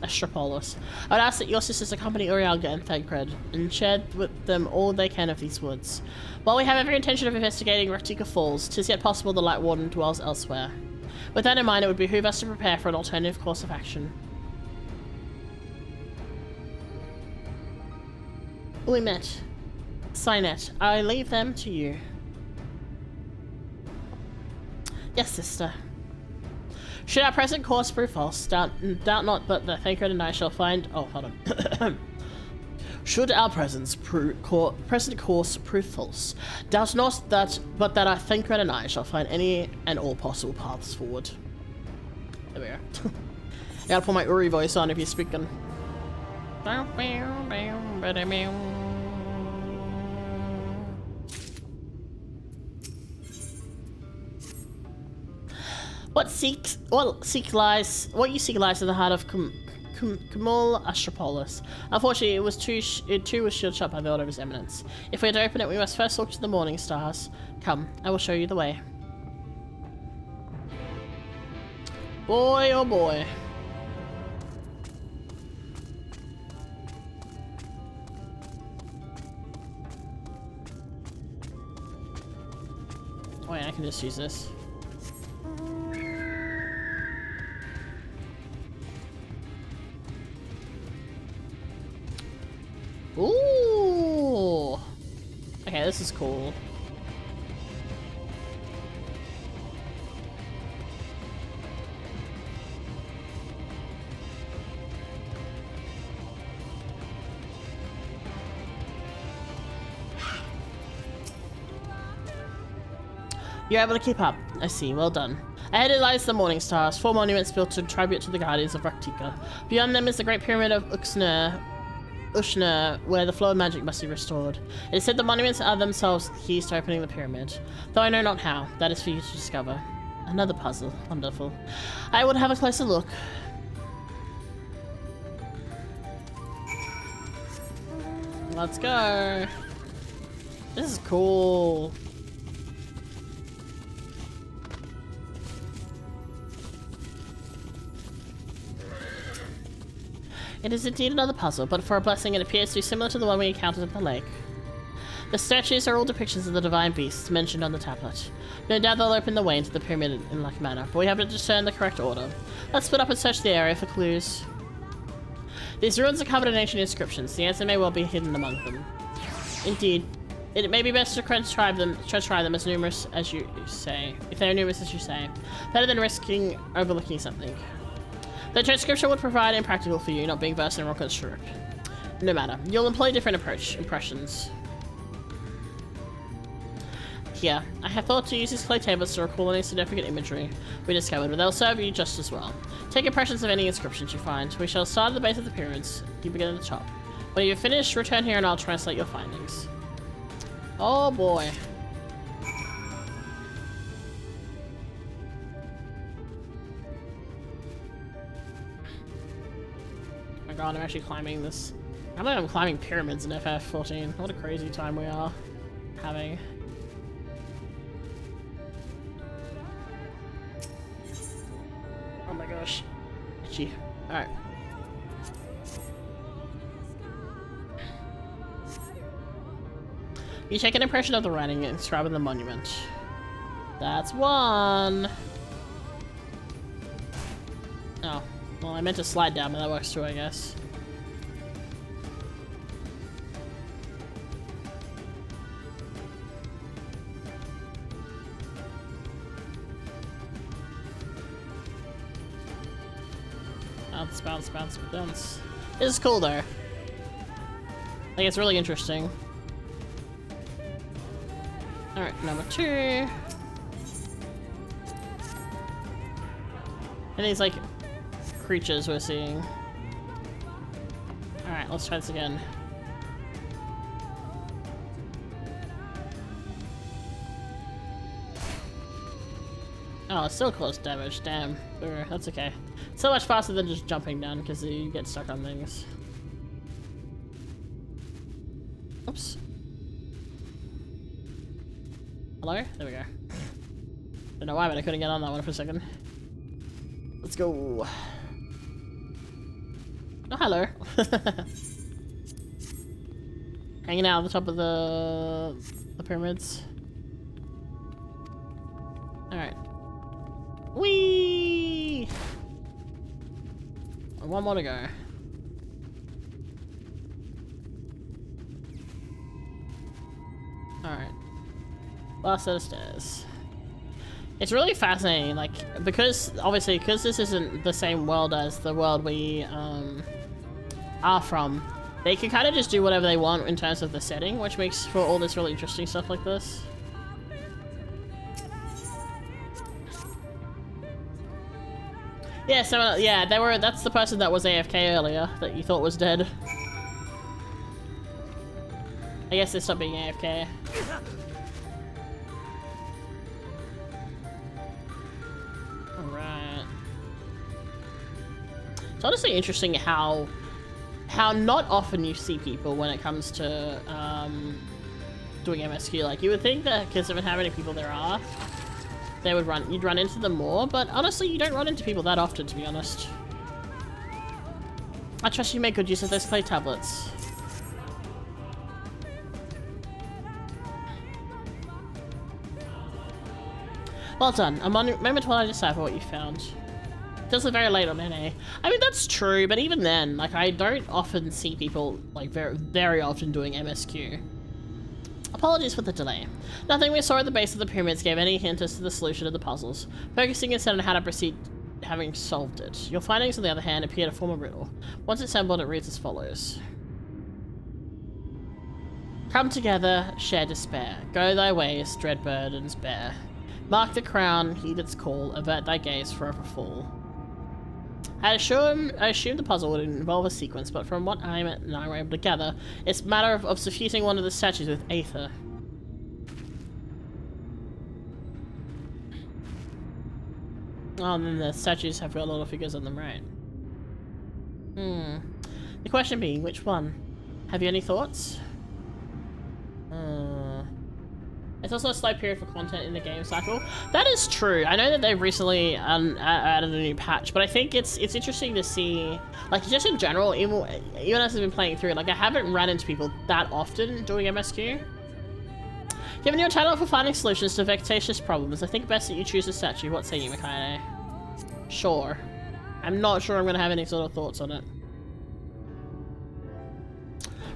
I would ask that your sisters accompany Urialga and Thancred, and share with them all they can of these woods. While we have every intention of investigating Arctica Falls, 'tis yet possible the Light Warden dwells elsewhere. With that in mind, it would behoove us to prepare for an alternative course of action. We met. Signet, I leave them to you. Yes, sister. Should our present course prove false, doubt not but the Thancred and I shall find... Oh, hold on. Should our present course prove false, doubt not but that our Thancred and I shall find any and all possible paths forward. There we go. I gotta put my Uri voice on if you're speaking. What you seek lies in the heart of Kumul Astropolis. Unfortunately, it too was shielded shut by the order of his eminence. If we are to open it, we must first look to the morning stars. Come, I will show you the way. Boy, oh boy. Wait, I can just use this. Ooh. Okay, this is cool. You're able to keep up. I see. Well done. Ahead it lies the Morning Stars, 4 monuments built to tribute to the guardians of Raktika. Beyond them is the Great Pyramid of Ushner, where the flow of magic must be restored. It is said the monuments are themselves the keys to opening the pyramid, though I know not how. That is for you to discover. Another puzzle. Wonderful. I would have a closer look. Let's go. This is cool. It is indeed another puzzle, but for a blessing it appears to be similar to the one we encountered at the lake. The statues are all depictions of the divine beasts mentioned on the tablet. No doubt they'll open the way into the pyramid in like manner, but we have to discern the correct order. Let's split up and search the area for clues. These ruins are covered in ancient inscriptions. The answer may well be hidden among them. Indeed, it may be best to transcribe them as numerous as you say. If they are numerous as you say. Better than risking overlooking something. The transcription would provide impractical for you, not being versed in rock script. No matter. You'll employ different impressions. Here, I have thought to use these clay tablets to recall any significant imagery we discovered, but they'll serve you just as well. Take impressions of any inscriptions you find. We shall start at the base of the pyramids. You begin at the top. When you're finished, return here and I'll translate your findings. Oh boy. Oh my god, I'm actually climbing this. I think I'm climbing pyramids in FF14. What a crazy time we are having. Oh my gosh. Itchy. Alright. You take an impression of the writing and inscribe in the monument. That's one. Oh. Well, I meant to slide down, but that works too, I guess. Bounce, bounce, bounce, bounce. This is cool, though. Like, it's really interesting. Alright, number 2. And these, like, creatures we're seeing. Alright, let's try this again. Oh, it's still close damage, damn. That's okay. So much faster than just jumping down because you get stuck on things. Oops. Hello? There we go. Don't know why, but I couldn't get on that one for a second. Let's go. Oh, hello. Hanging out at the top of the pyramids. Alright. Whee! One more to go. Alright. Last set of stairs. It's really fascinating, like, because this isn't the same world as the world we are from, they can kind of just do whatever they want in terms of the setting, which makes for all this really interesting stuff like this. Yeah, so yeah, that's the person that was AFK earlier that you thought was dead. I guess they stopped being AFK. Alright. It's honestly interesting how not often you see people when it comes to doing MSQ. Like, you would think that because of how many people there are, you'd run into them more, but honestly you don't run into people that often, to be honest. I trust you make good use of those clay tablets. Well done. A moment while I decipher what you found. It does look very late on NA. I mean, that's true, but even then, like, I don't often see people, like, very often doing MSQ. Apologies for the delay. Nothing we saw at the base of the pyramids gave any hint as to the solution of the puzzles, focusing instead on how to proceed having solved it. Your findings, on the other hand, appear to form a riddle. Once assembled, it reads as follows. Come together, share despair. Go thy ways, dread burdens bear. Mark the crown, heed its call, avert thy gaze, forever fall. I assume the puzzle would involve a sequence, but from what I and I were able to gather, it's a matter of suffusing one of the statues with aether. Oh, and then the statues have got a lot of figures on them, right? The question being, which one? Have you any thoughts? It's also a slow period for content in the game cycle. That is true. I know that they've recently added a new patch, but I think it's interesting to see, like, just in general, even as I've been playing through, like, I haven't run into people that often doing MSQ. Given your talent for finding solutions to vexatious problems, I think best that you choose a statue. What say you, Mika? Sure. I'm not sure I'm going to have any sort of thoughts on it.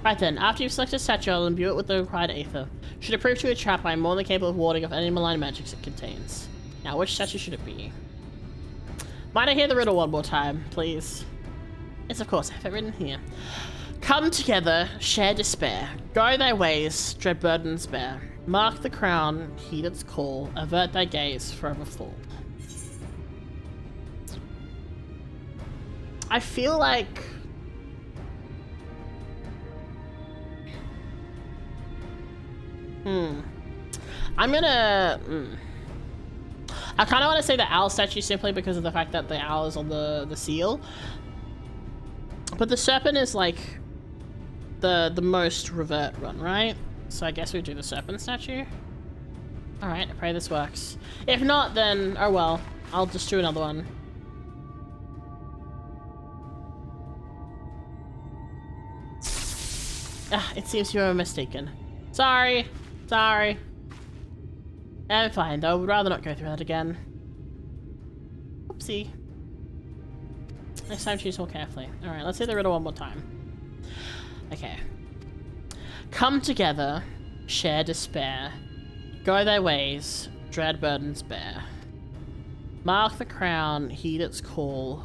Right then, after you've selected a statue, I'll imbue it with the required aether. Should it prove to be a trap, I am more than capable of warding off any malign magics it contains. Now, which statue should it be? Might I hear the riddle one more time, please? Yes, of course, I have it written here. Come together, share despair. Go thy ways, dread burdens bear. Mark the crown, heed its call. Avert thy gaze, forever fall. I feel like... I'm gonna... I kind of want to say the owl statue simply because of the fact that the owl is on the seal. But the serpent is like the most revert one, right? So I guess we do the serpent statue. Alright, I pray this works. If not, then, oh well. I'll just do another one. Ah, it seems you were mistaken. Sorry. Sorry. I'm fine, though. I would rather not go through that again. Oopsie. Next time, choose more carefully. Alright, let's say the riddle one more time. Okay. Come together, share despair. Go thy ways, dread burdens bear. Mark the crown, heed its call.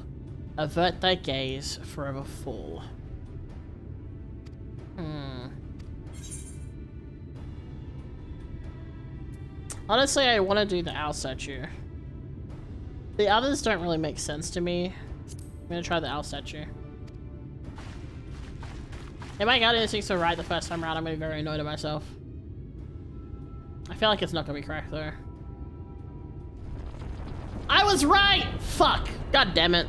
Avert thy gaze, forever fall. Honestly, I want to do the owl statue. The others don't really make sense to me. I'm gonna try the owl statue. If my gut instincts are right the first time around, I'm gonna be very annoyed at myself. I feel like it's not gonna be correct though. I was right! Fuck! God damn it.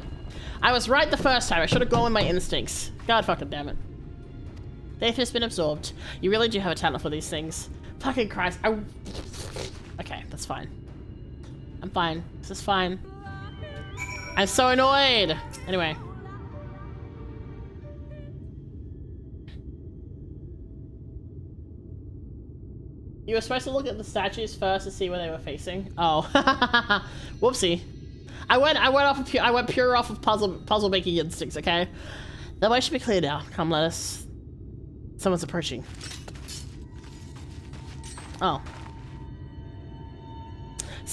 I was right the first time. I should have gone with my instincts. God fucking damn it. They've just been absorbed. You really do have a talent for these things. Fucking Christ. Okay, that's fine. I'm fine. This is fine. I'm so annoyed! Anyway. You were supposed to look at the statues first to see where they were facing. Oh. Whoopsie. I went pure off of puzzle making instincts, okay? The way should be clear now. Come, let us. Someone's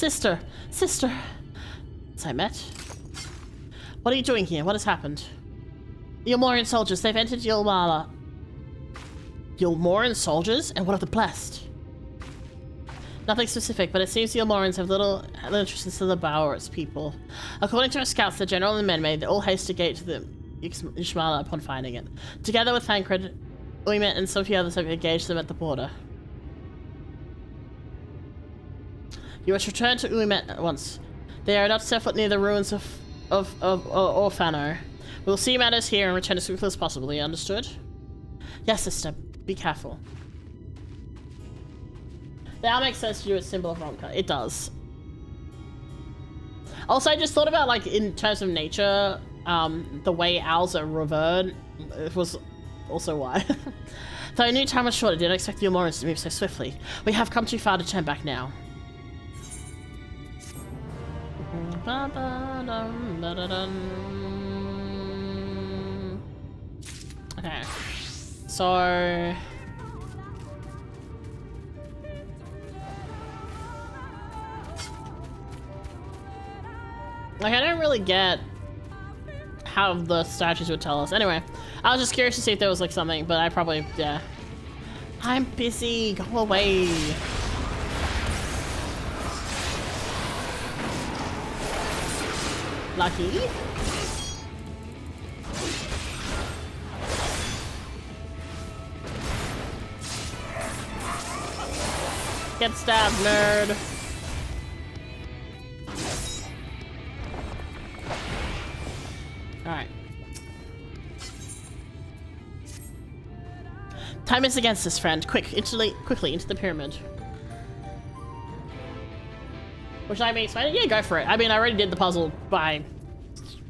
Sister! Sister! As I met. What are you doing here? What has happened? The Yulmoran soldiers, they've entered Yulmala. Yulmoran soldiers? And what of the blessed? Nothing specific, but it seems the Yulmorans have little interest in the Bower's people. According to our scouts, the general and the men made all haste to gate to the Yulmala upon finding it. Together with Thancred, Uymet and some few others have engaged them at the border. You must return to Uymet at once. They are not set foot near the ruins of Orfano. We will see matters here and return as quickly as possible. You understood? Yes, sister. Be careful. That makes sense to do a symbol of Ronka. It does. Also, I just thought about, like, in terms of nature, the way owls are revered. It was also why. Though I knew time was short, I didn't expect the Yulmorans to move so swiftly. We have come too far to turn back now. Okay. So... like, I don't really get how the statues would tell us. Anyway, I was just curious to see if there was, like, something, but I probably, yeah. I'm busy. Go away. Lucky. Get stabbed, nerd. Alright. Time is against us, friend. Quickly into the pyramid. Which I mean, yeah, go for it. I mean, I already did the puzzle by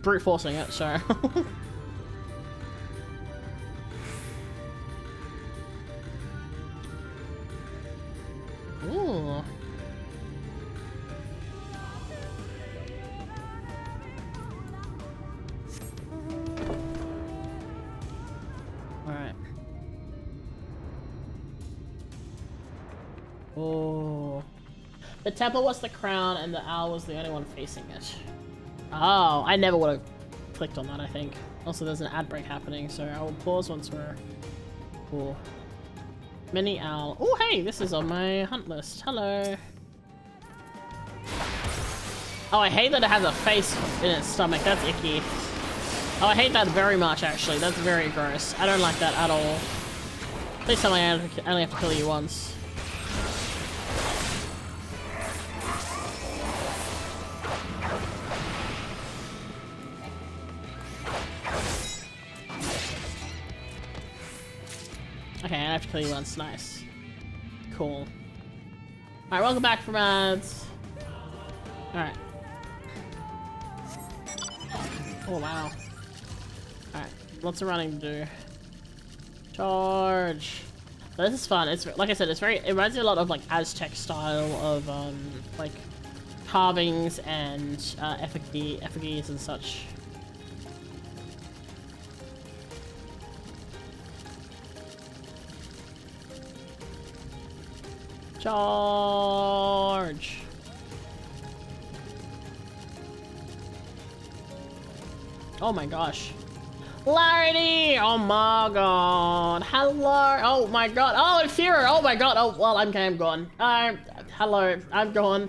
brute forcing it, so. Ooh. Alright. Oh. The temple was the crown and the owl was the only one facing it. Oh, I never would have clicked on that, I think. Also, there's an ad break happening, so I will pause once we're... Cool. Mini owl. Oh, hey, this is on my hunt list. Hello. Oh, I hate that it has a face in its stomach. That's icky. Oh, I hate that very much, actually. That's very gross. I don't like that at all. Please tell me I only have to kill you once. Okay, I have to kill you once. Nice. Cool. Alright, welcome back from ads. Alright. Oh, wow. Alright, lots of running to do. Charge. But this is fun. It's like I said, it reminds me a lot of like Aztec style of like carvings and effigies and such. Charge! Oh my gosh. Larry! Oh my god. Hello! Oh my god. Oh, Inferior! Oh my god. Oh, well, I'm gone. Hello. I'm gone.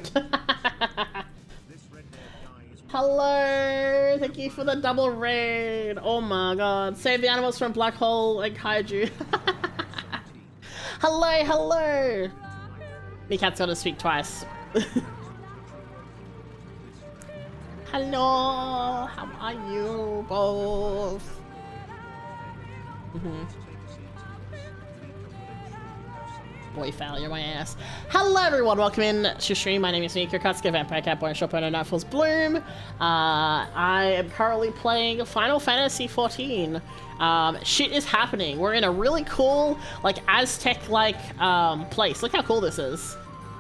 Hello! Thank you for the double raid. Oh my god. Save the animals from black hole and kaiju. Hello, hello! Mika's gotta speak twice. Hello! How are you both? Boy, foul, you're my ass. Hello everyone, welcome in to stream. My name is Mika Akatsuka, Vampire Catboy, and Shopper, Nightfall's Bloom. I am currently playing Final Fantasy XIV. Shit is happening. We're in a really cool, like, Aztec-like, place. Look how cool this is.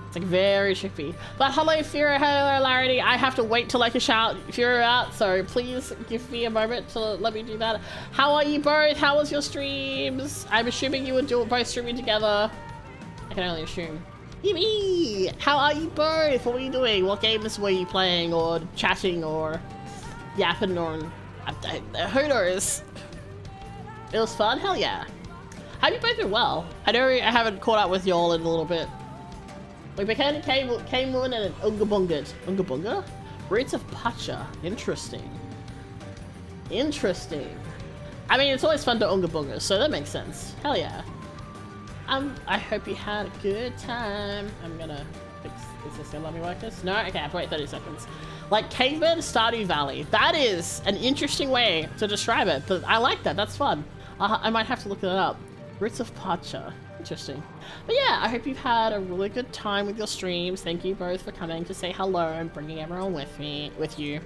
It's, like, very trippy. But hello, Fira, hello, Larity. I have to wait till I can shout Fira out, so please give me a moment to let me do that. How are you both? How was your streams? I'm assuming you were both streaming together. I can only assume. Yee! How are you both? What are you doing? What games were you playing or chatting or yapping or who knows? It was fun? Hell yeah. Have you both been well? I know I haven't caught up with y'all in a little bit. We became Moon and an Ungabunga. Ungabunga? Roots of Pacha. Interesting. Interesting. I mean, it's always fun to Ungabunga, so that makes sense. Hell yeah. I hope you had a good time. I'm gonna fix, is this gonna let me work this? No? Okay, I have to wait 30 seconds. Like Caveman Stardew Valley. That is an interesting way to describe it, but I like that, that's fun. I might have to look that up. Roots of Pacha. Interesting. But yeah, I hope you've had a really good time with your streams. Thank you both for coming to say hello and bringing everyone with me. If you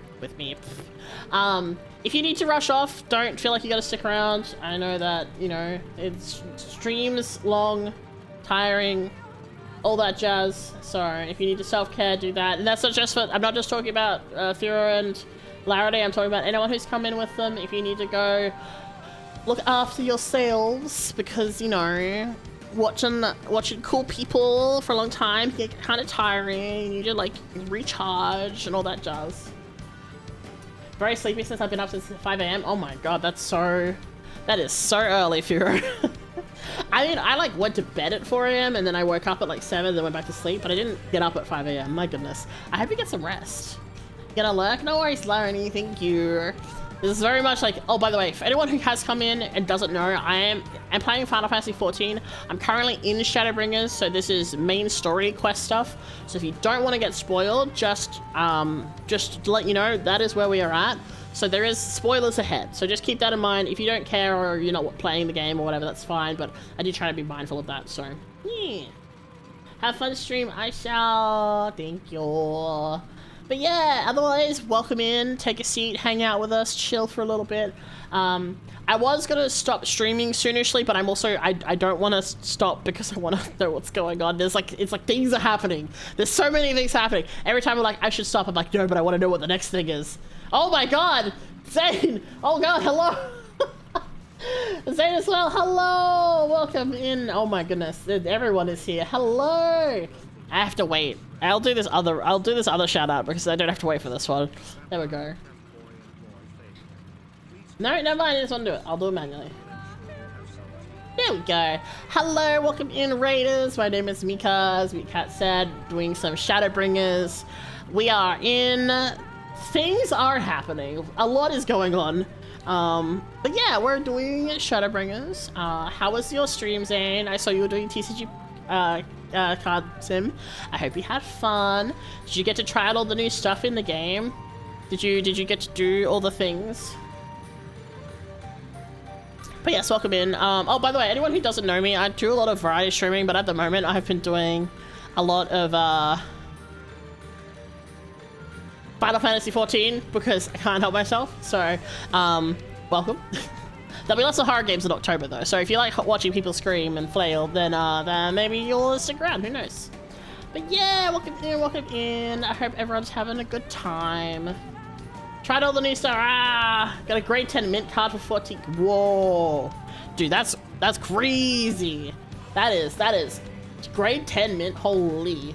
need to rush off, don't feel like you gotta stick around. I know that, you know, it's streams long, tiring, all that jazz. So if you need to self-care, do that. And that's not just for, I'm not just talking about Fira and Larity, I'm talking about anyone who's come in with them. If you need to go look after yourselves, because, you know, watching cool people for a long time can get kind of tiring. You need to like recharge and all that jazz. Very sleepy since I've been up since 5 AM. Oh my god, that is so early, Furo. I mean, I like went to bed at 4 AM and then I woke up at like 7 then went back to sleep, but I didn't get up at 5 AM. My goodness. I hope you get some rest. You gonna lurk? No worries, Larry. Thank you. This is very much like, oh, by the way, for anyone who has come in and doesn't know, I'm playing Final Fantasy XIV. I'm currently in Shadowbringers, so this is main story quest stuff. So if you don't want to get spoiled, just to let you know, that is where we are at. So there is spoilers ahead, so just keep that in mind. If you don't care or you're not playing the game or whatever, that's fine, but I do try to be mindful of that, so yeah. Have fun stream, I shall. Thank you. But yeah, otherwise, welcome in, take a seat, hang out with us, chill for a little bit. I was gonna stop streaming soonishly, but I'm also, I don't want to stop because I want to know what's going on. It's like things are happening. There's so many things happening. Every time I'm like, I should stop, I'm like, no, but I want to know what the next thing is. Oh my god, Zane! Oh god, hello! Zane as well, hello! Welcome in. Oh my goodness, everyone is here. Hello! I have to wait. I'll do this other shout out because I don't have to wait for this one. There we go. No, never mind, I just want to do it. I'll do it manually. There we go. Hello, welcome in, Raiders. My name is Mika, as Cat said, doing some Shadowbringers. We are in... Things are happening. A lot is going on. But yeah, we're doing Shadowbringers. How was your stream, Zane? I saw you were doing TCG card sim. I hope you had fun. Did you get to try out all the new stuff in the game? Did you get to do all the things? But yes, welcome in. Oh, by the way, anyone who doesn't know me, I do a lot of variety streaming, but at the moment I've been doing a lot of Final Fantasy XIV because I can't help myself. So, welcome. There'll be lots of horror games in October though, so if you like watching people scream and flail, then maybe you'll stick around, who knows. But yeah, welcome in. I hope everyone's having a good time. Tried all the new stuff. Got a grade 10 mint card for 14. Whoa. Dude, that's crazy. That is grade 10 mint, holy.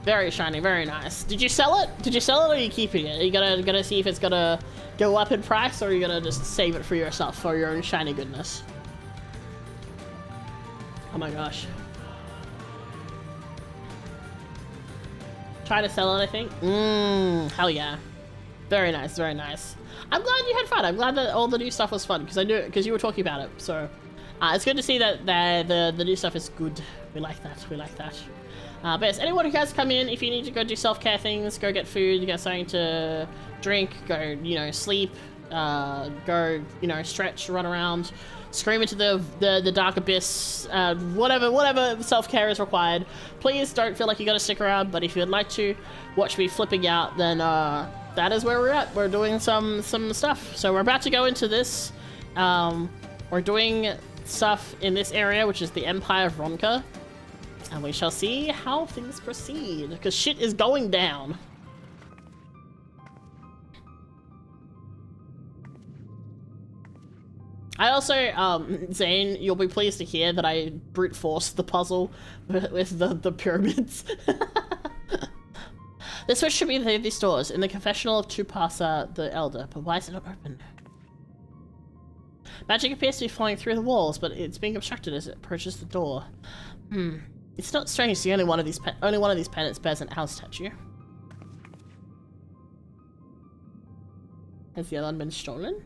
Very shiny, very nice. Did you sell it? Or are you keeping it? Are you gonna see if it's gonna go up in price, or are you gonna just save it for yourself for your own shiny goodness? Oh my gosh. Try to sell it, I think. Hell yeah. Very nice, very nice. I'm glad you had fun. I'm glad that all the new stuff was fun because you were talking about it. So it's good to see that the new stuff is good. We like that. But yes, anyone who has come in, if you need to go do self-care things, go get food, get something to drink, go, sleep, go, stretch, run around, scream into the dark abyss, whatever self-care is required. Please don't feel like you gotta stick around, but if you'd like to watch me flipping out, then that is where we're at. We're doing some stuff. So we're about to go into this. We're doing stuff in this area, which is the Empire of Ronka. And we shall see how things proceed, because shit is going down. I also, Zane, you'll be pleased to hear that I brute forced the puzzle with the pyramids. This switch should be these doors in the confessional of Tupasa the Elder, but why is it not open? Magic appears to be flowing through the walls, but it's being obstructed as it approaches the door. It's not strange. The only one of these pendants bears an owl statue. Has the other one been stolen?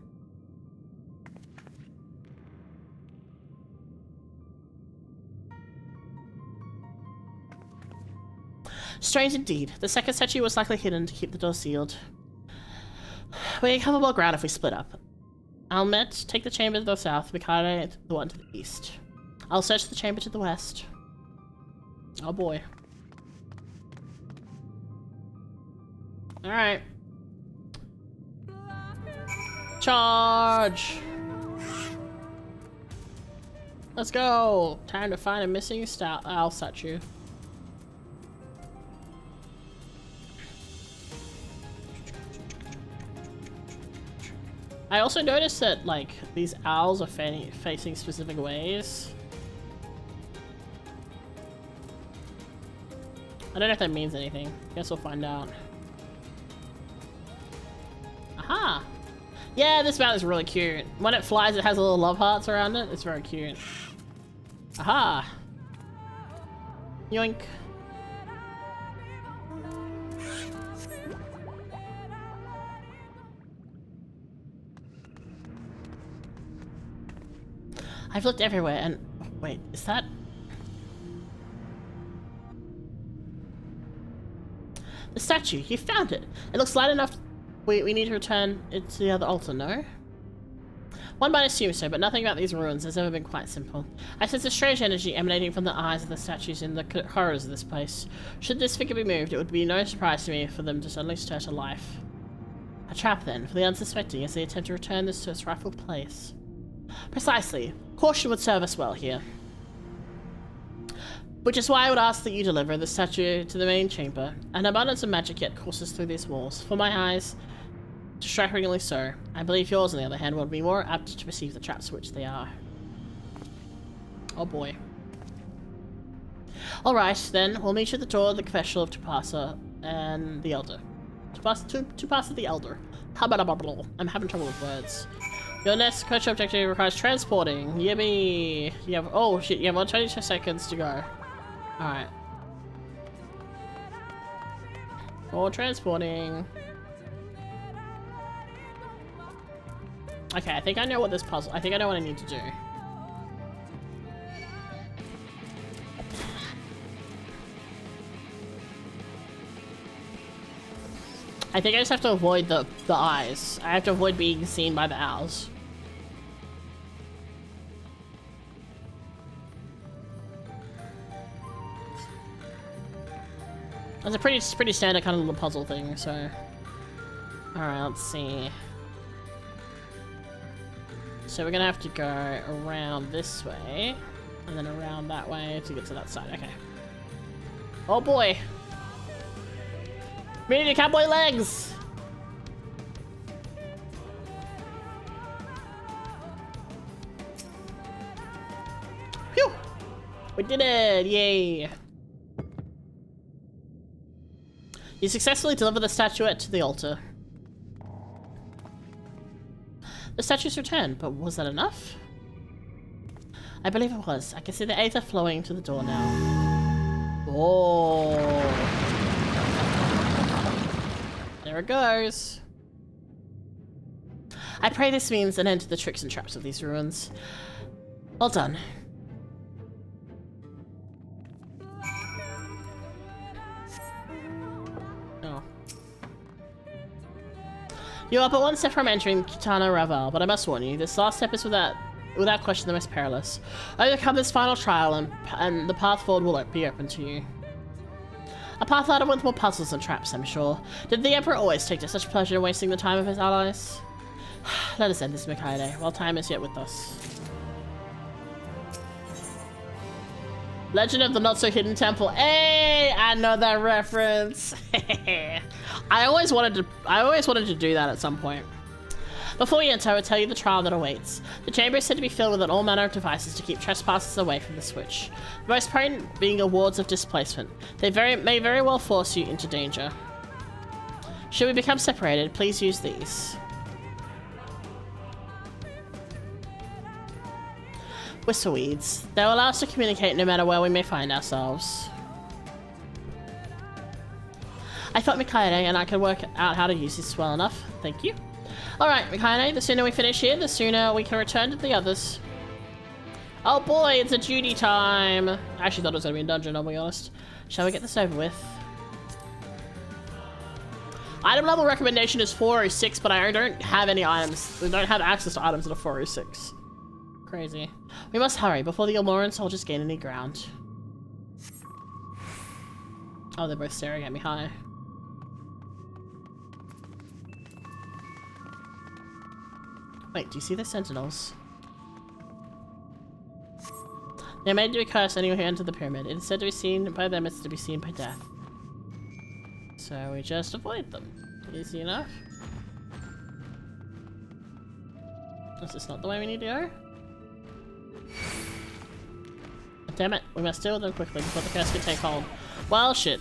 Strange indeed. The second statue was likely hidden to keep the door sealed. We can cover more ground if we split up. Almet, take the chamber to the south, Mikade, the one to the east. I'll search the chamber to the west. Oh boy. Alright. Charge! Let's go! Time to find a missing owl statue. I also noticed that, like, these owls are facing specific ways. I don't know if that means anything. Guess we'll find out. Aha! Yeah, this mountain is really cute. When it flies, it has little love hearts around it. It's very cute. Aha! Yoink. I've looked everywhere and... Wait, is that... The statue! You found it! It looks light enough... We need to return it to the other altar, no? One might assume so, but nothing about these ruins has ever been quite simple. I sense a strange energy emanating from the eyes of the statues in the corridors of this place. Should this figure be moved, it would be no surprise to me for them to suddenly stir to life. A trap, then, for the unsuspecting as they attempt to return this to its rightful place. Precisely. Caution would serve us well here. Which is why I would ask that you deliver the statue to the main chamber. An abundance of magic yet courses through these walls. For my eyes, strikingly so. I believe yours, on the other hand, would be more apt to perceive the traps which they are. Oh boy. Alright, then, we'll meet you at the door of the confessional of Tupasa and the Elder. Tupasa the Elder. I'm having trouble with words. Your next coach objective requires transporting. Yippee! You have, oh shit, you have 22 seconds to go. Alright. For transporting. Okay, I think I know what this puzzle, I think I know what I need to do. I think I just have to avoid the eyes. I have to avoid being seen by the owls. It's a pretty standard kind of little puzzle thing, so... Alright, let's see. So we're gonna have to go around this way, and then around that way to get to that side, okay. Oh boy! We need your cowboy legs! Phew! We did it! Yay! You successfully delivered the statuette to the altar. The statue's returned, but was that enough? I believe it was. I can see the aether flowing to the door now. Oh! There it goes. I pray this means an end to the tricks and traps of these ruins. Well done. Oh. You are but one step from entering Kitana Raval, but I must warn you, this last step is without question the most perilous. Overcome this final trial and the path forward will be open to you. A path ladder with more puzzles and traps, I'm sure. Did the Emperor always take such pleasure in wasting the time of his allies? Let us end this, Mikade, while time is yet with us. Legend of the Not-So-Hidden Temple. Hey! I know that reference. I always wanted to do that at some point. Before we enter, I will tell you the trial that awaits. The chamber is said to be filled with all manner of devices to keep trespassers away from the switch. The most potent being awards of displacement. They may very well force you into danger. Should we become separated, please use these. Whistleweeds. They will allow us to communicate no matter where we may find ourselves. I thought Mikaide and I could work out how to use this well enough. Thank you. Alright, Mikaide, the sooner we finish here, the sooner we can return to the others. Oh boy, it's a duty time! I actually thought it was going to be a dungeon, I'll be honest. Shall we get this over with? Item level recommendation is 406, but I don't have any items. We don't have access to items at a 406. Crazy. We must hurry before the Almoran soldiers gain any ground. Oh, they're both staring at me. Hi. Wait, do you see the sentinels? They're made to be cursed anyone who enters the pyramid. It is said to be seen by them, it's to be seen by death. So we just avoid them. Easy enough. Is this not the way we need to go? Damn it, we must deal with them quickly before the curse can take hold. Well, shit.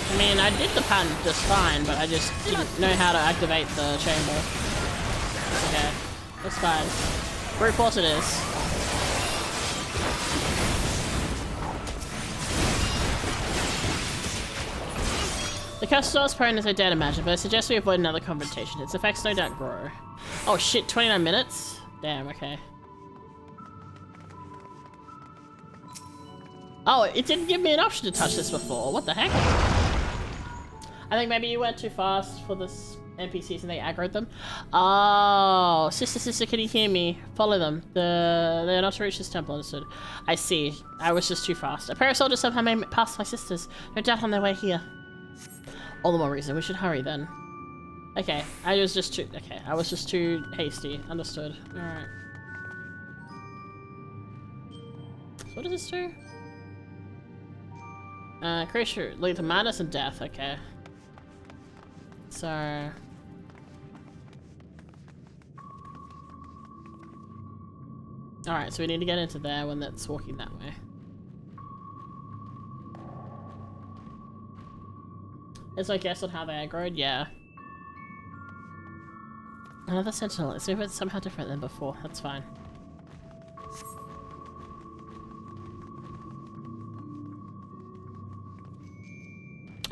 I mean, I did the pattern just fine, but I just didn't know how to activate the chamber. Okay, that's fine. Brute force it is. The curse is not as prone as I dared imagine, but I suggest we avoid another confrontation. Its effects no doubt grow. Oh shit, 29 minutes? Damn, okay. Oh, it didn't give me an option to touch this before. What the heck? I think maybe you went too fast for this NPCs and they aggroed them. Oh, sister, can you hear me? Follow them. They're not to reach this temple, understood. I see. I was just too fast. A pair of soldiers somehow made past my sisters. No doubt on their way here. All the more reason we should hurry then. Okay, I was just too hasty. Understood. Alright. So what does this do? Creature lead to madness and death, okay. So alright, so we need to get into there when that's walking that way. Is I guess on how they aggroed? Yeah. Another sentinel. Let's see if it's somehow different than before. That's fine.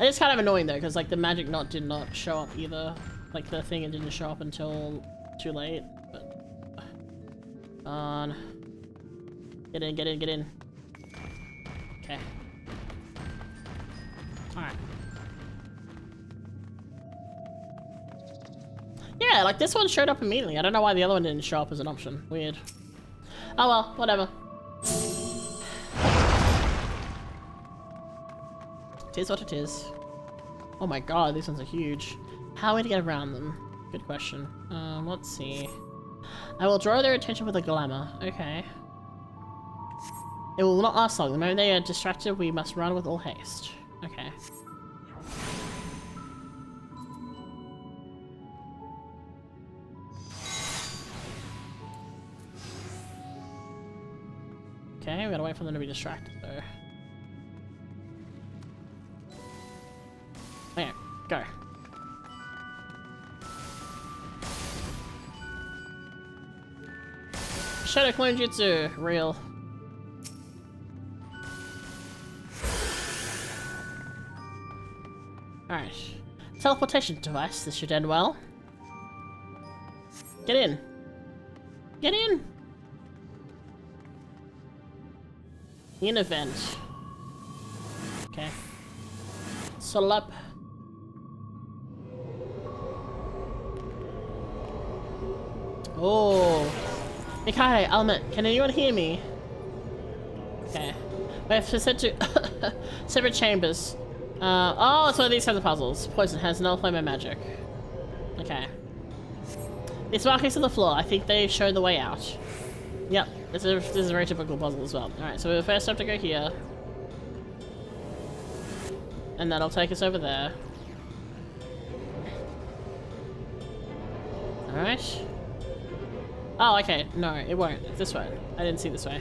It is kind of annoying though, because like the magic knot did not show up either. Like the thing, it didn't show up until too late. But on. Get in, get in, get in. Okay. Alright. Yeah, like this one showed up immediately. I don't know why the other one didn't show up as an option. Weird. Oh well, whatever. It is what it is. Oh my god, these ones are huge. How are we to get around them? Good question. Let's see. I will draw their attention with a glamour. Okay. It will not last long. The moment they are distracted, we must run with all haste. Okay. Okay, we gotta wait for them to be distracted though. Okay, go. Shadow Clone Jutsu, real. Alright. Teleportation device, this should end well. Get in. Get in! In event. Okay. Settle up. Oh. Mikaide, element, can anyone hear me? Okay. We have to set to separate chambers. Oh, it's one of these kinds of puzzles. Poison has no flame of magic. Okay. These markings on the floor, I think they show the way out. Yep, this is a very typical puzzle as well. Alright, so we first have to go here. And that'll take us over there. Alright. Oh, okay. No, it won't. It's this way. I didn't see this way.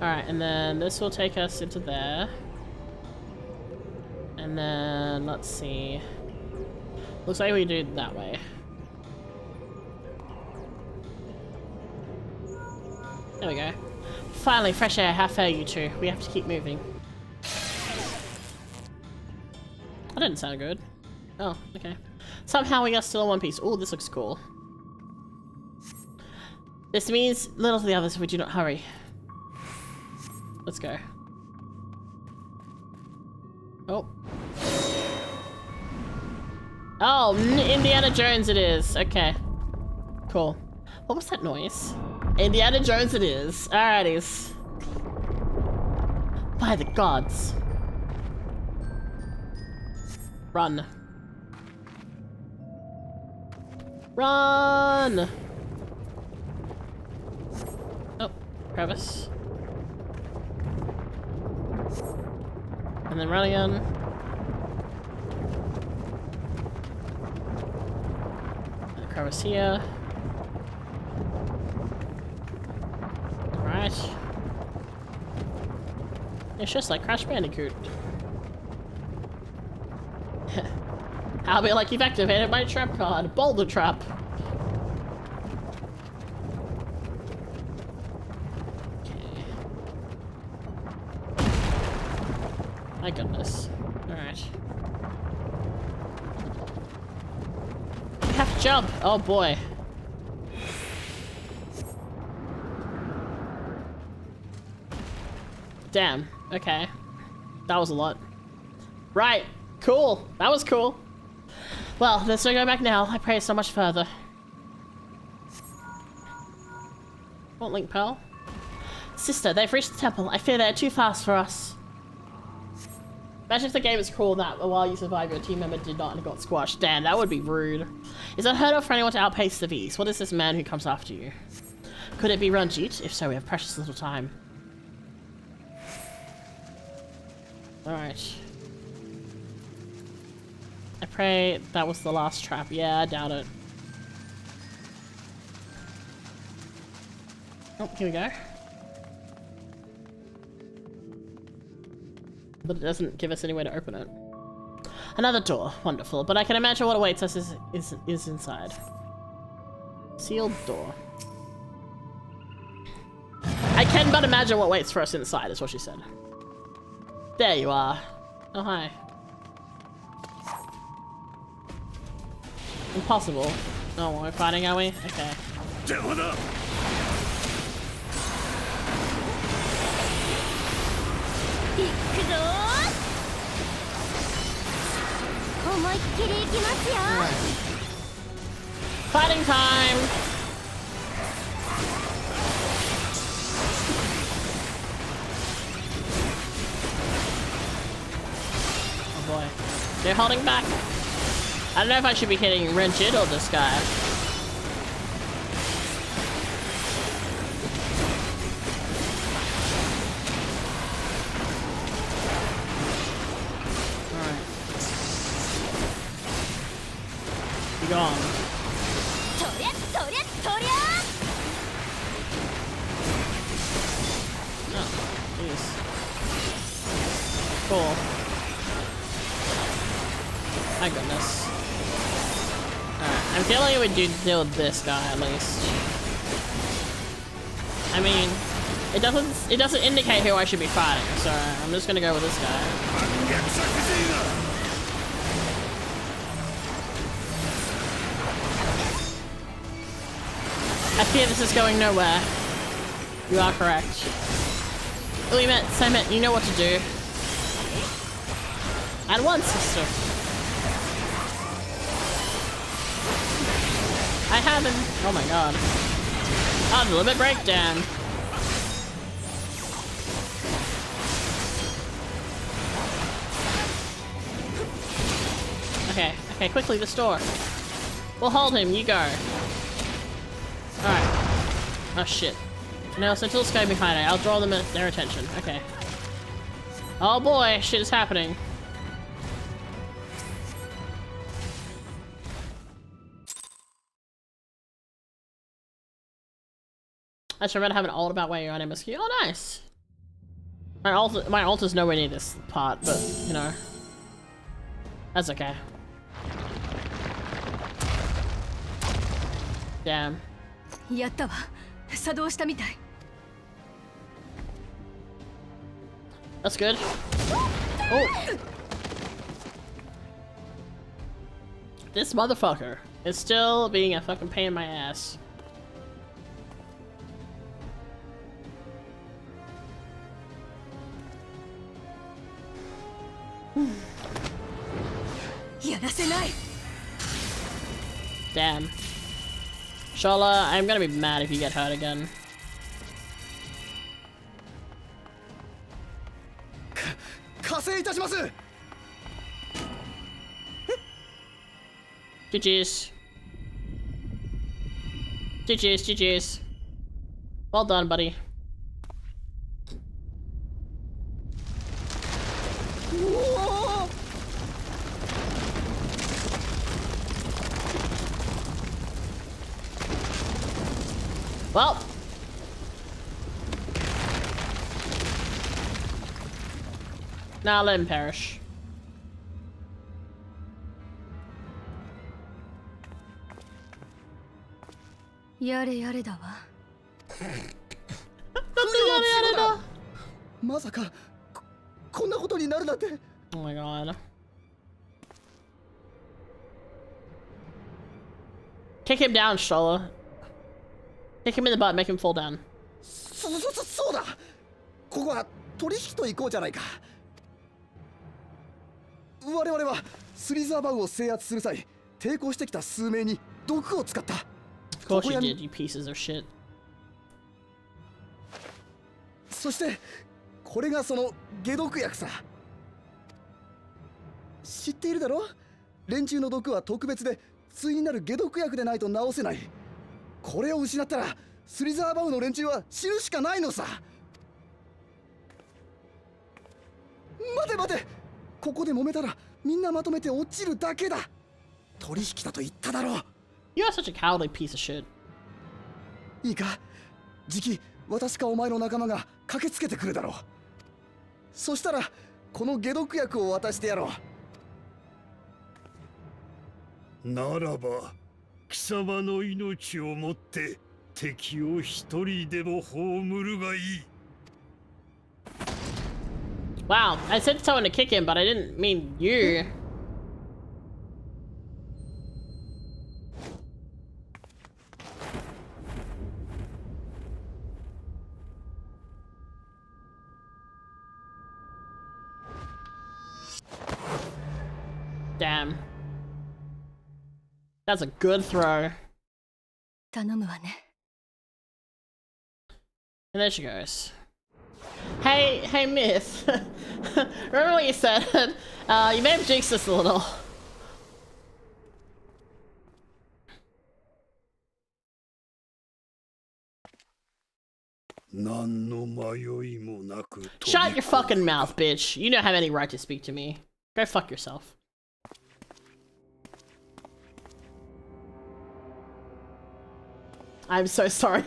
Alright, and then this will take us into there. And then, let's see. Looks like we do it that way. There we go. Finally, fresh air. How fair, you two. We have to keep moving. That didn't sound good. Oh, okay. Somehow we are still in one piece. Oh, this looks cool. This means little to the others if we do not hurry. Let's go. Oh. Oh, Indiana Jones it is. Okay. Cool. What was that noise? Indiana Jones it is. Alrighties. By the gods. Run. Run! Oh, crevice. And then run again. And a crevice here. Alright. It's just like Crash Bandicoot. I'll be like, you've activated my trap card. Boulder trap. Okay. My goodness. Alright. We have to jump. Oh boy. Damn. Okay. That was a lot. Right. Cool. That was cool. Well, let's not go back now. I pray so much further. What link, pal? Sister, they've reached the temple. I fear they're too fast for us. Imagine if the game is cruel that while you survive, your team member did not and got squashed. Damn, that would be rude. Is it unheard of for anyone to outpace the V's? What is this man who comes after you? Could it be Ranjit? If so, we have precious little time. Alright. I pray that was the last trap. Yeah, I doubt it. Oh, here we go. But it doesn't give us any way to open it. Another door. Wonderful. But I can imagine what awaits us is inside. Sealed door. I can but imagine what waits for us inside, is what she said. There you are. Oh, hi. Impossible. Oh, we're fighting, are we? Okay. Deal it up. Fighting time! Oh boy. They're holding back. I don't know if I should be hitting Ranjit or this guy. Alright. Be gone. Oh, jeez. Cool. My goodness. I'm feeling it would deal with this guy at least. I mean, it doesn't indicate who I should be fighting, so I'm just gonna go with this guy. I fear this is going nowhere. You are correct. Simon, you know what to do. At once, sister. I haven't. Oh my god. Oh, the limit breakdown. Okay, quickly, the store. We'll hold him, you go. Alright. Oh shit. Now, Sentinel's going behind it. I'll draw them their attention. Okay. Oh boy, shit is happening. I should remember to have an alt about where your name is cute. Oh, nice. My alt is nowhere near this part, but you know, that's okay. Damn. やったわ。作動したみたい。That's good. Oh. This motherfucker is still being a fucking pain in my ass. Damn. Shola, I'm gonna be mad if you get hurt again. GG's. GG's, GG's. Well done, buddy. Well. Now let him perish. Yare yare da wa. まさかこんなことになるなんて。 Oh my god. Kick him down, Shola. Kick him in the butt, make him fall down. そうだ。ここは取引と行こうじゃないか。我々はスリザーバウを制圧する際、抵抗してきた数名に毒を使った。Of course you did, you pieces of shit. そしてこれがその解毒薬さ。知っているだろ？連中の毒は特別で対になる解毒薬でないと治せない。これを失ったらスリザーバウの連中は死ぬしかないのさ。待て待て、ここで揉めたらみんなまとめて落ちるだけだ。取引だと言っただろう。 You are such a cowardly piece of shit. いいか、じき私かお前の仲間が駆けつけてくるだろう。そしたらこの解毒薬を渡してやろう。ならば貴様の命をもって敵を一人でも葬るがいい。 Wow, I said someone to kick him, but I didn't mean you. Damn. That's a good throw. 頼むわね。 And there she goes. Hey, Myth. Remember what you said? You may have jinxed this a little. Shut your fucking mouth, bitch. You don't have any right to speak to me. Go fuck yourself. I'm so sorry.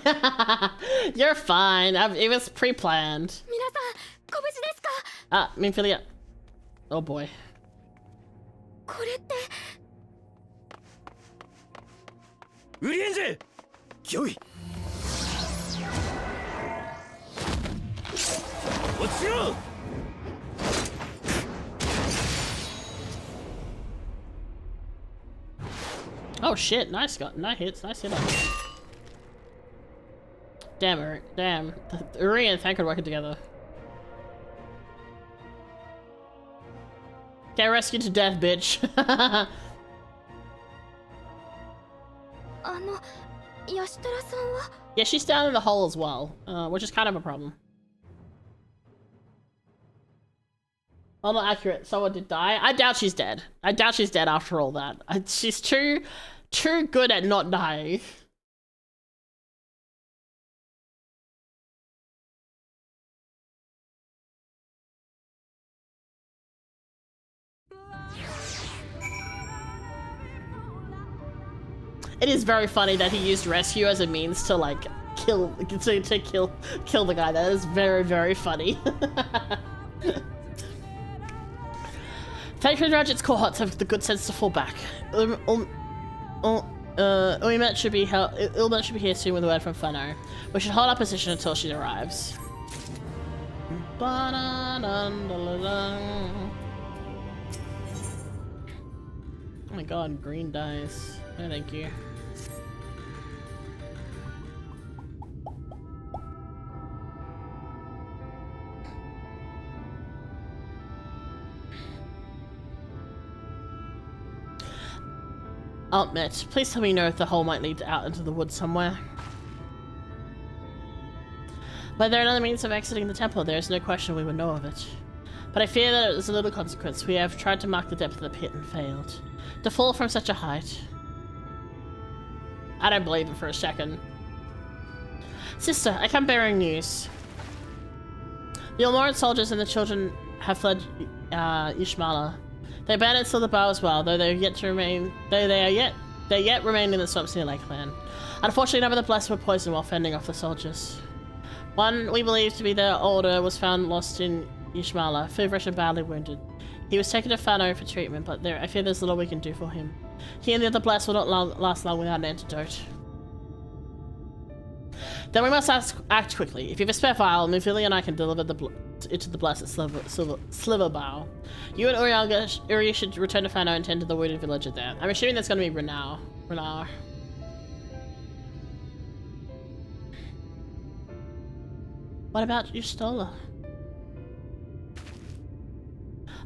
You're fine. It was pre-planned. Ah, Minfilia. Oh boy. Oh shit, nice hits, nice hit. Damn, damn. Uri and Thank are working together. Get rescued to death, bitch. Yeah, she's down in the hole as well, which is kind of a problem. Oh, not accurate. Someone did die. I doubt she's dead. I doubt she's dead after all that. She's too good at not dying. It is very funny that he used rescue as a means to, like, kill the guy. That is very, very funny. Thankfully, Rajit's cohorts have the good sense to fall back. Ilmet should be here soon with a word from Fano. We should hold our position until she arrives. Oh my god, green dice. No, thank you. Altmet, please tell me you know if the hole might lead out into the woods somewhere. Whether there are other means of exiting the temple, there is no question we would know of it. But I fear that it is a little consequence. We have tried to mark the depth of the pit and failed. To fall from such a height. I don't believe it for a second. Sister, I come bearing news. The Almoran soldiers and the children have fled Ishmala. They abandoned Silverbow as well, though they yet remain in the swamps near Lakeland. Unfortunately, none of the blessed were poisoned while fending off the soldiers. One we believe to be the older was found lost in Ishmala, feverish and badly wounded. He was taken to Fano for treatment, but I fear there's little we can do for him. He and the other blessed will not last long without an antidote. Then we must act quickly. If you have a spare vial, Mufili and I can deliver it to the blessed Sliverbow. You and Uri should return to Fano and tend to the wounded villager there. I'm assuming that's going to be Renar. What about Yustola?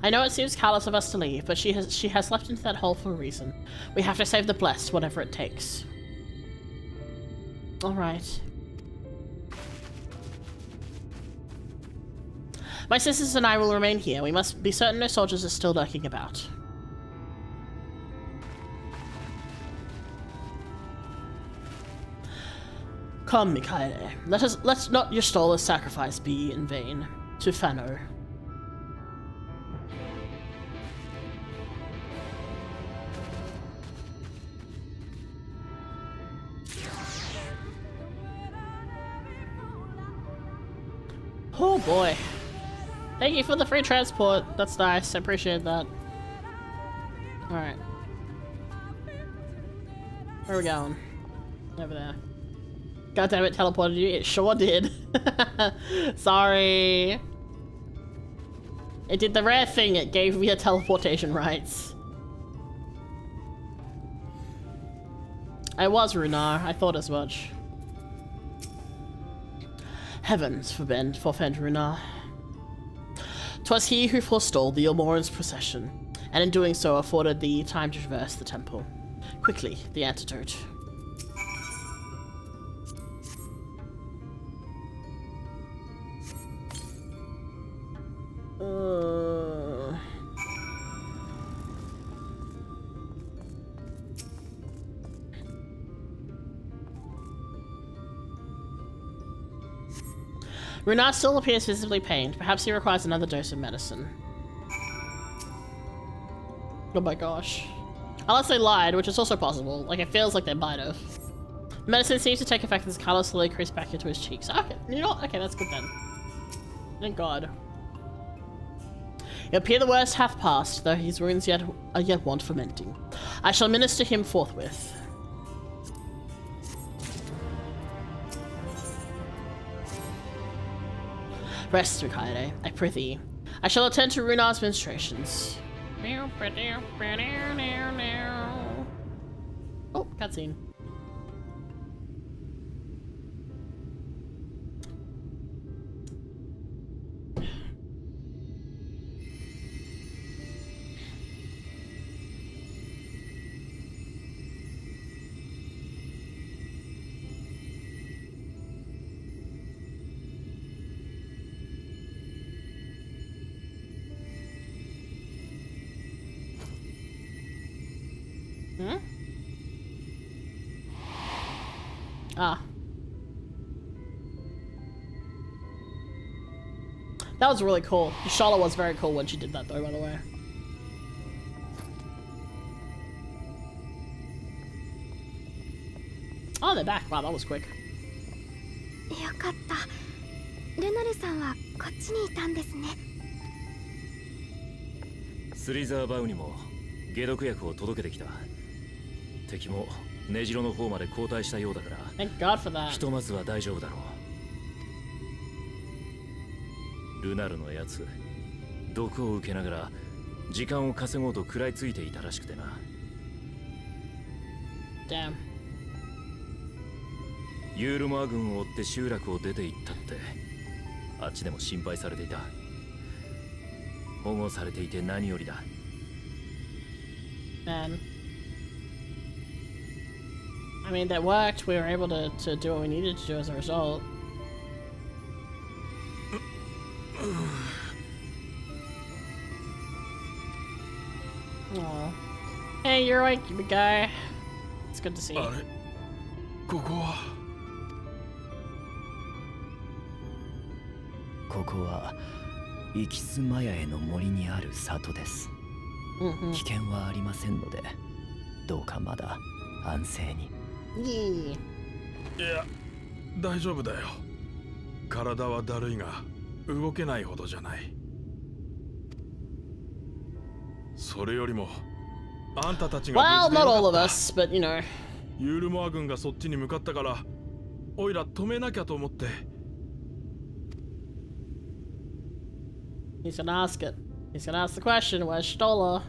I know it seems callous of us to leave, but she has leapt into that hole for a reason. We have to save the blessed, whatever it takes. Alright. My sisters and I will remain here. We must be certain no soldiers are still lurking about. Come, Mikaele. Let's not Yustola's sacrifice be in vain. To Fano. Oh boy. Thank you for the free transport. That's nice. I appreciate that. Alright. Where are we going? Over there. God damn it, teleported you. It sure did. Sorry. It did the rare thing. It gave me a teleportation rights. I was Runar. I thought as much. Heavens forfend Runar. 'Twas he who forestalled the Almoran's procession, and in doing so afforded the time to traverse the temple. Quickly, the antidote. Runar still appears visibly pained. Perhaps he requires another dose of medicine. Oh my gosh. Unless they lied, which is also possible. Like, it feels like they might have. Medicine seems to take effect as Carlos slowly creeps back into his cheeks. Okay, you know what? Okay, that's good then. Thank God. It appears the worst hath passed, though his wounds yet want fermenting. I shall minister him forthwith. Rest, Mikaede, I prithee. I shall attend to Runar's ministrations. Oh, cutscene. Hmm? Ah. That was really cool. Shala was very cool when she did that though, by the way. Oh, they're back. Wow, that was quick. かった。ルナルさんはこっちにいたんですね。スリザーバウにも解毒薬を届けてきた。敵も根城の方まで後退したようだから、Thank God for that. ひとまずは大丈夫だろう。ルナルのやつ、毒を受けながら時間を稼ごうと食らいついていたらしくてな。Damn. ユールマー軍を追って集落を出て行ったって、あっちでも心配されていた。保護されていて何よりだ。Man. I mean, that worked. We were able to do what we needed to do as a result. Aww. Hey, you're awake, you big guy. It's good to see you. あれ、ここは。ここはイキスマヤへの森にある里です。危険はありませんので、どうかまだ安静に。いや、大丈夫だよ。体はだるいが動けないほどじゃない。それよりもあんたたちが Well, not all of us, but you know. ユールモア軍がそっちに向かったから、おいら止めなきゃと思って。He's gonna ask it. He's gonna ask the question, where's Stola?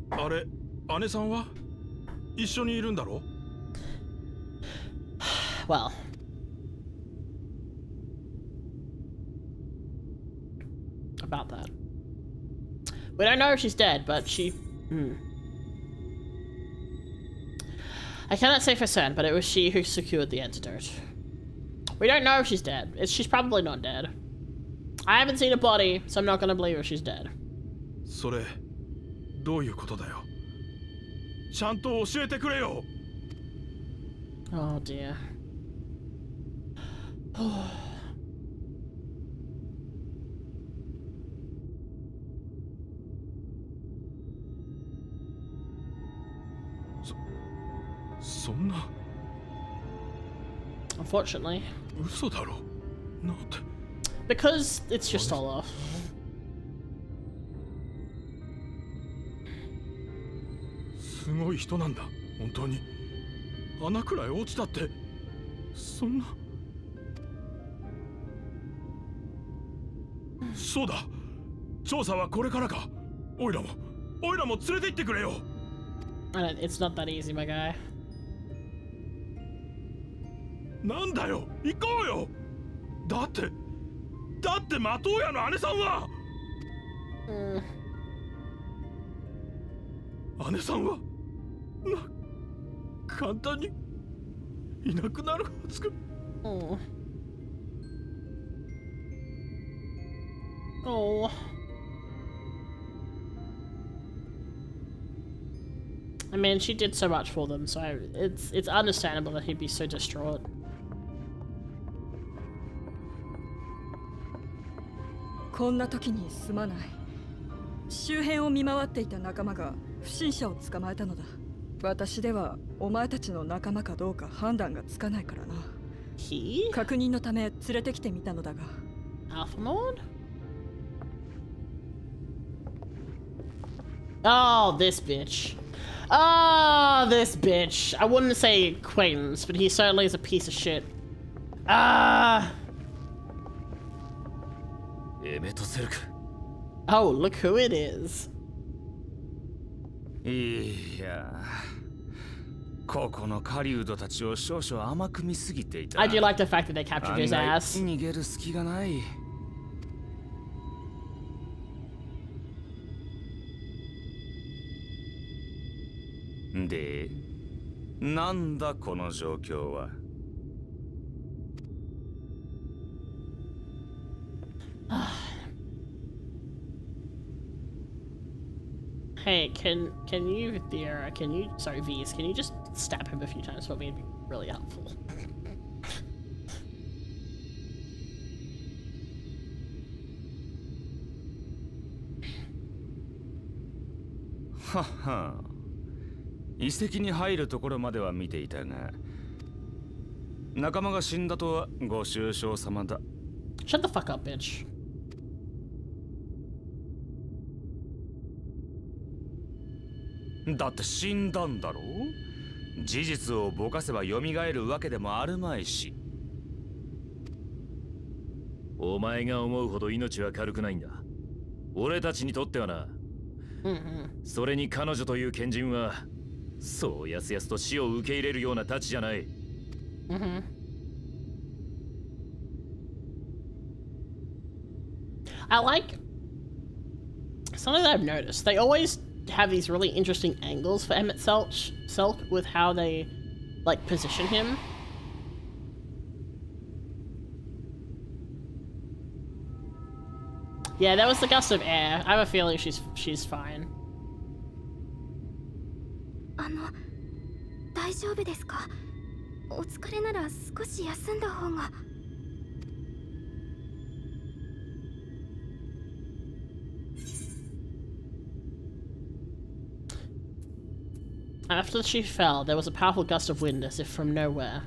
あれ、姉さんは一緒にいるんだろ？ Well. About that. We don't know if she's dead, but she... I cannot say for certain, but it was she who secured the antidote. We don't know if she's dead. She's probably not dead. I haven't seen a body, so I'm not gonna believe if she's dead. それ、どういうことだよ。ちゃんと教えてくれよ。Oh dear. そんな。Unfortunately. 嘘だろ。なんて。Because it's just all off. すごい人なんだ、本当に。穴くらい落ちたって、そんな。そうだ、調査はこれからか。おいらも連れて行ってくれよ。It's not that easy, my guy. なんだよ、行こうよ。だってマトウヤの姉さんは。姉さんは簡単にいなくなるはずが。Oh. I mean, she did so much for them, so it's understandable that he'd be so distraught. こんな時にすまない。周辺を見回っていた仲間が不審者を捕まえたのだ。私ではお前たちの仲間かどうか判断がつかないからな。確認のため連れてきてみたのだが。Alpha mode? Oh, this bitch. Ah, this bitch. I wouldn't say acquaintance, but he certainly is a piece of shit. Ah. Oh, look who it is. いや、ここの狩人たちを少々甘く見すぎていた。I do like the fact that they captured his ass. 逃げる隙がない。で、なんだこの状況は。Hey, can you, Thea, sorry, V's, can you just stab him a few times for me? It'd be really helpful. Haha. 遺跡に入るところまでは見ていたが、仲間が死んだとはご愁傷様だ。Shut the fuck up, bitch. だって死んだんだろう。事実をぼかせば蘇るわけでもあるまいし。お前が思うほど命は軽くないんだ。俺たちにとってはな。それに彼女という賢人はそうやすやすと死を受け入れるようなたちじゃない。I like something that I've noticed. They always have these really interesting angles for Emmett Selk with how they like position him. Yeah, that was the gust of air. I have a feeling she's fine. 大丈夫ですか？お疲れなら少し休んだ方が。After she fell, there was a powerful gust of wind as if from nowhere.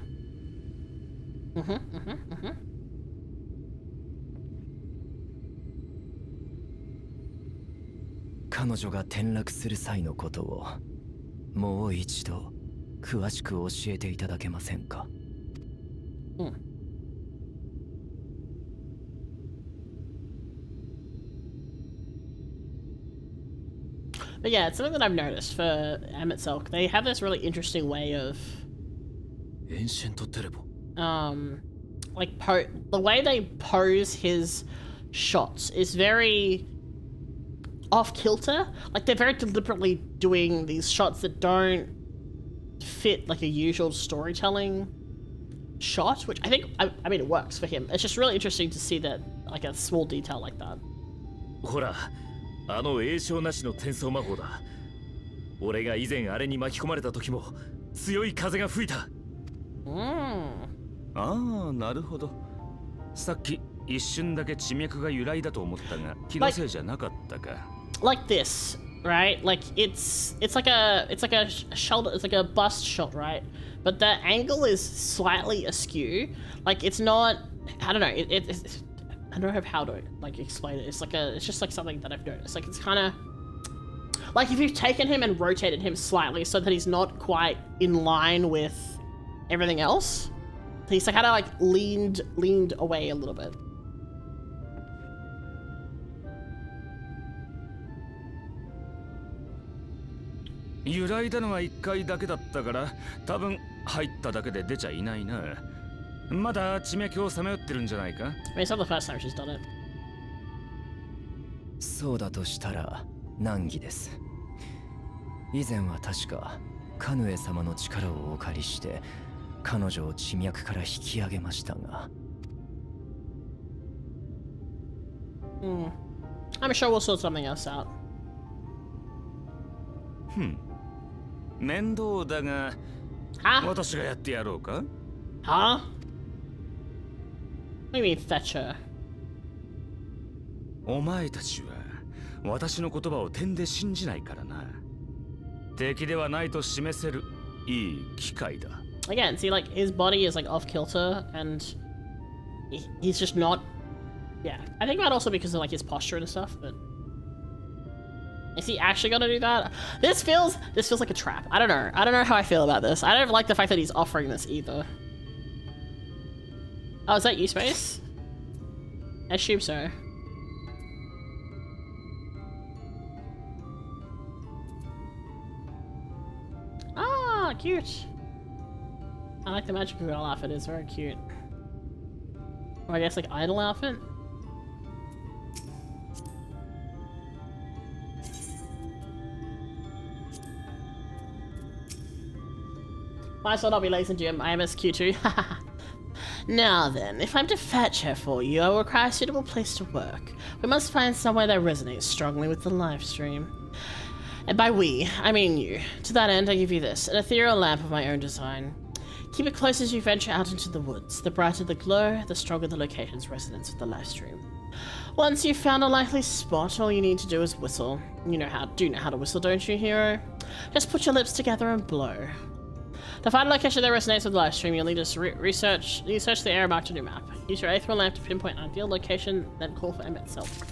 彼女が転落する際のことをもう一度詳しく教えていただけませんか？But yeah, it's something that I've noticed for Emmett Selk. They have this really interesting way of like the way they pose his shots is very off kilter. Like they're very deliberately doing these shots that don't fit like a usual storytelling shot, which I think I mean it works for him. It's just really interesting to see that like a small detail like that. ほら、あの栄唱なしの転送魔法だ。俺が以前あれに巻き込まれた時も強い風が吹いた。ああ、なるほど。さっき一瞬だけ地脈が揺らいだと思ったが、気のせいじゃなかったか。Like this, right? Like it's like a shoulder, it's like a bust shot, right? But the angle is slightly askew. Like it's not, I don't know. It's I don't know how to like explain it. It's just like something that I've noticed. Like it's kind of like if you've taken him and rotated him slightly so that he's not quite in line with everything else. He's like kind of like leaned away a little bit. 揺らいだのは1回だけだったから、多分入っただけで出ちゃいないな。まだ地脈をさまよってるんじゃないか？ I mean, it's not the first time she's done it. そうだとしたら難儀です。以前は確かカヌエ様の力をお借りして彼女を地脈から引き上げましたが。I'm sure we'll sort something else out. 面倒だが、私がやってやろうか？ Huh? What do you mean, fetch her? お前たちは私の言葉を点で信じないからな。敵ではないと示せるいい機会だ。Again, see, like his body is like off kilter, and he's just not. Yeah, I think that also because of like his posture and stuff. But is he actually gonna do that? This feels like a trap. I don't know. I don't know how I feel about this. I don't like the fact that he's offering this either. Oh, is that you, Space? I assume so. Ah, cute. I like the magic girl outfit. It's very cute. Or I guess like idol outfit. Might as well not be ladies and gentlemen. I am SQ2. Now then, if I'm to fetch her for you, I will require a suitable place to work. We must find somewhere that resonates strongly with the live stream. And by we, I mean you. To that end, I give you this, an ethereal lamp of my own design. Keep it close as you venture out into the woods. The brighter the glow, the stronger the location's resonance with the live stream. Once you've found a likely spot, all you need to do is whistle. Do you know how to whistle, don't you, hero? Just put your lips together and blow. To find a location that resonates with the live stream, you'll need to research the area marked on your map. Use your aetherial lamp to pinpoint an ideal location, then call for M itself.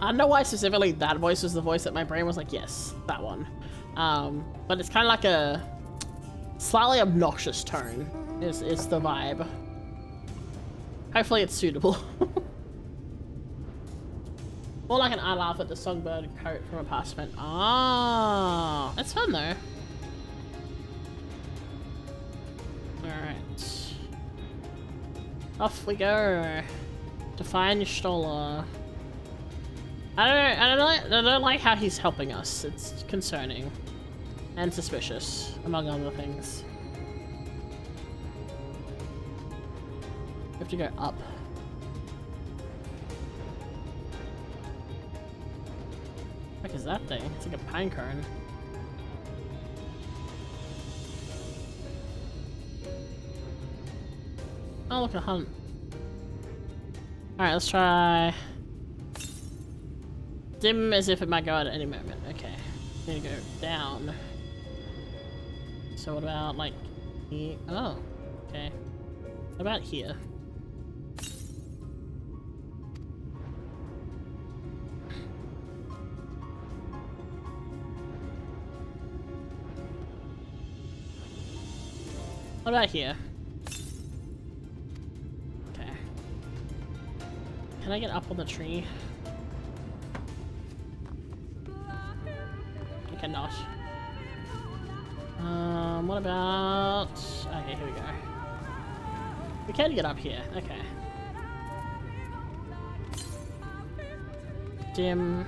I don't know why specifically that voice was the voice that my brain was like, yes, that one. But it's kind of like a slightly obnoxious tone is the vibe. Hopefully it's suitable. More like an I laugh at the songbird coat from a past event. Ah, that's fun though. Alright. Off we go. To find Stoller. I don't like how he's helping us. It's concerning. And suspicious, among other things. We have to go up. What is that thing? It's like a pine cone. Oh, look, a hunt. Alright, let's try... Dim as if it might go out at any moment. Okay. Need to go down. So what about, like, here? Oh, okay. What about here? What about here? Okay. Can I get up on the tree? I cannot. What about... Okay, here we go. We can get up here. Okay. Dim.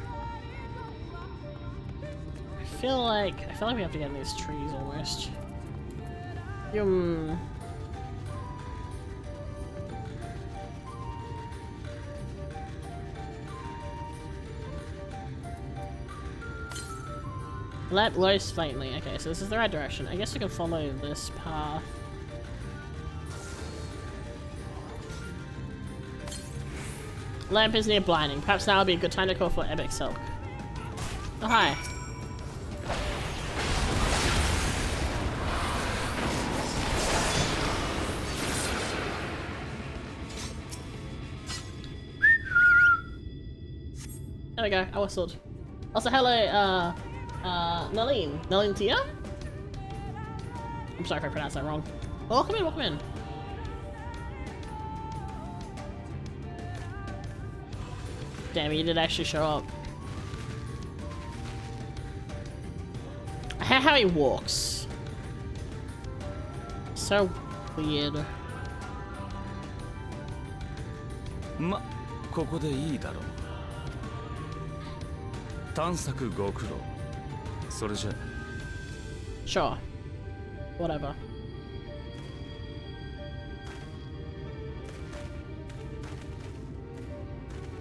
I feel like we have to get in these trees almost. Yum. Lamp glows faintly. Okay, so this is the right direction. I guess we can follow this path. Lamp is near blinding. Perhaps now would be a good time to call for Epic Silk. Oh, hi. There we go, I whistled. Also, hello, Naline Tia? I'm sorry if I pronounced that wrong. Oh, welcome in, welcome in. Damn, you did actually show up. I hate how he walks. So weird. ま、ここでいいだろう。探索ご苦労。それじゃ。Sure. Whatever.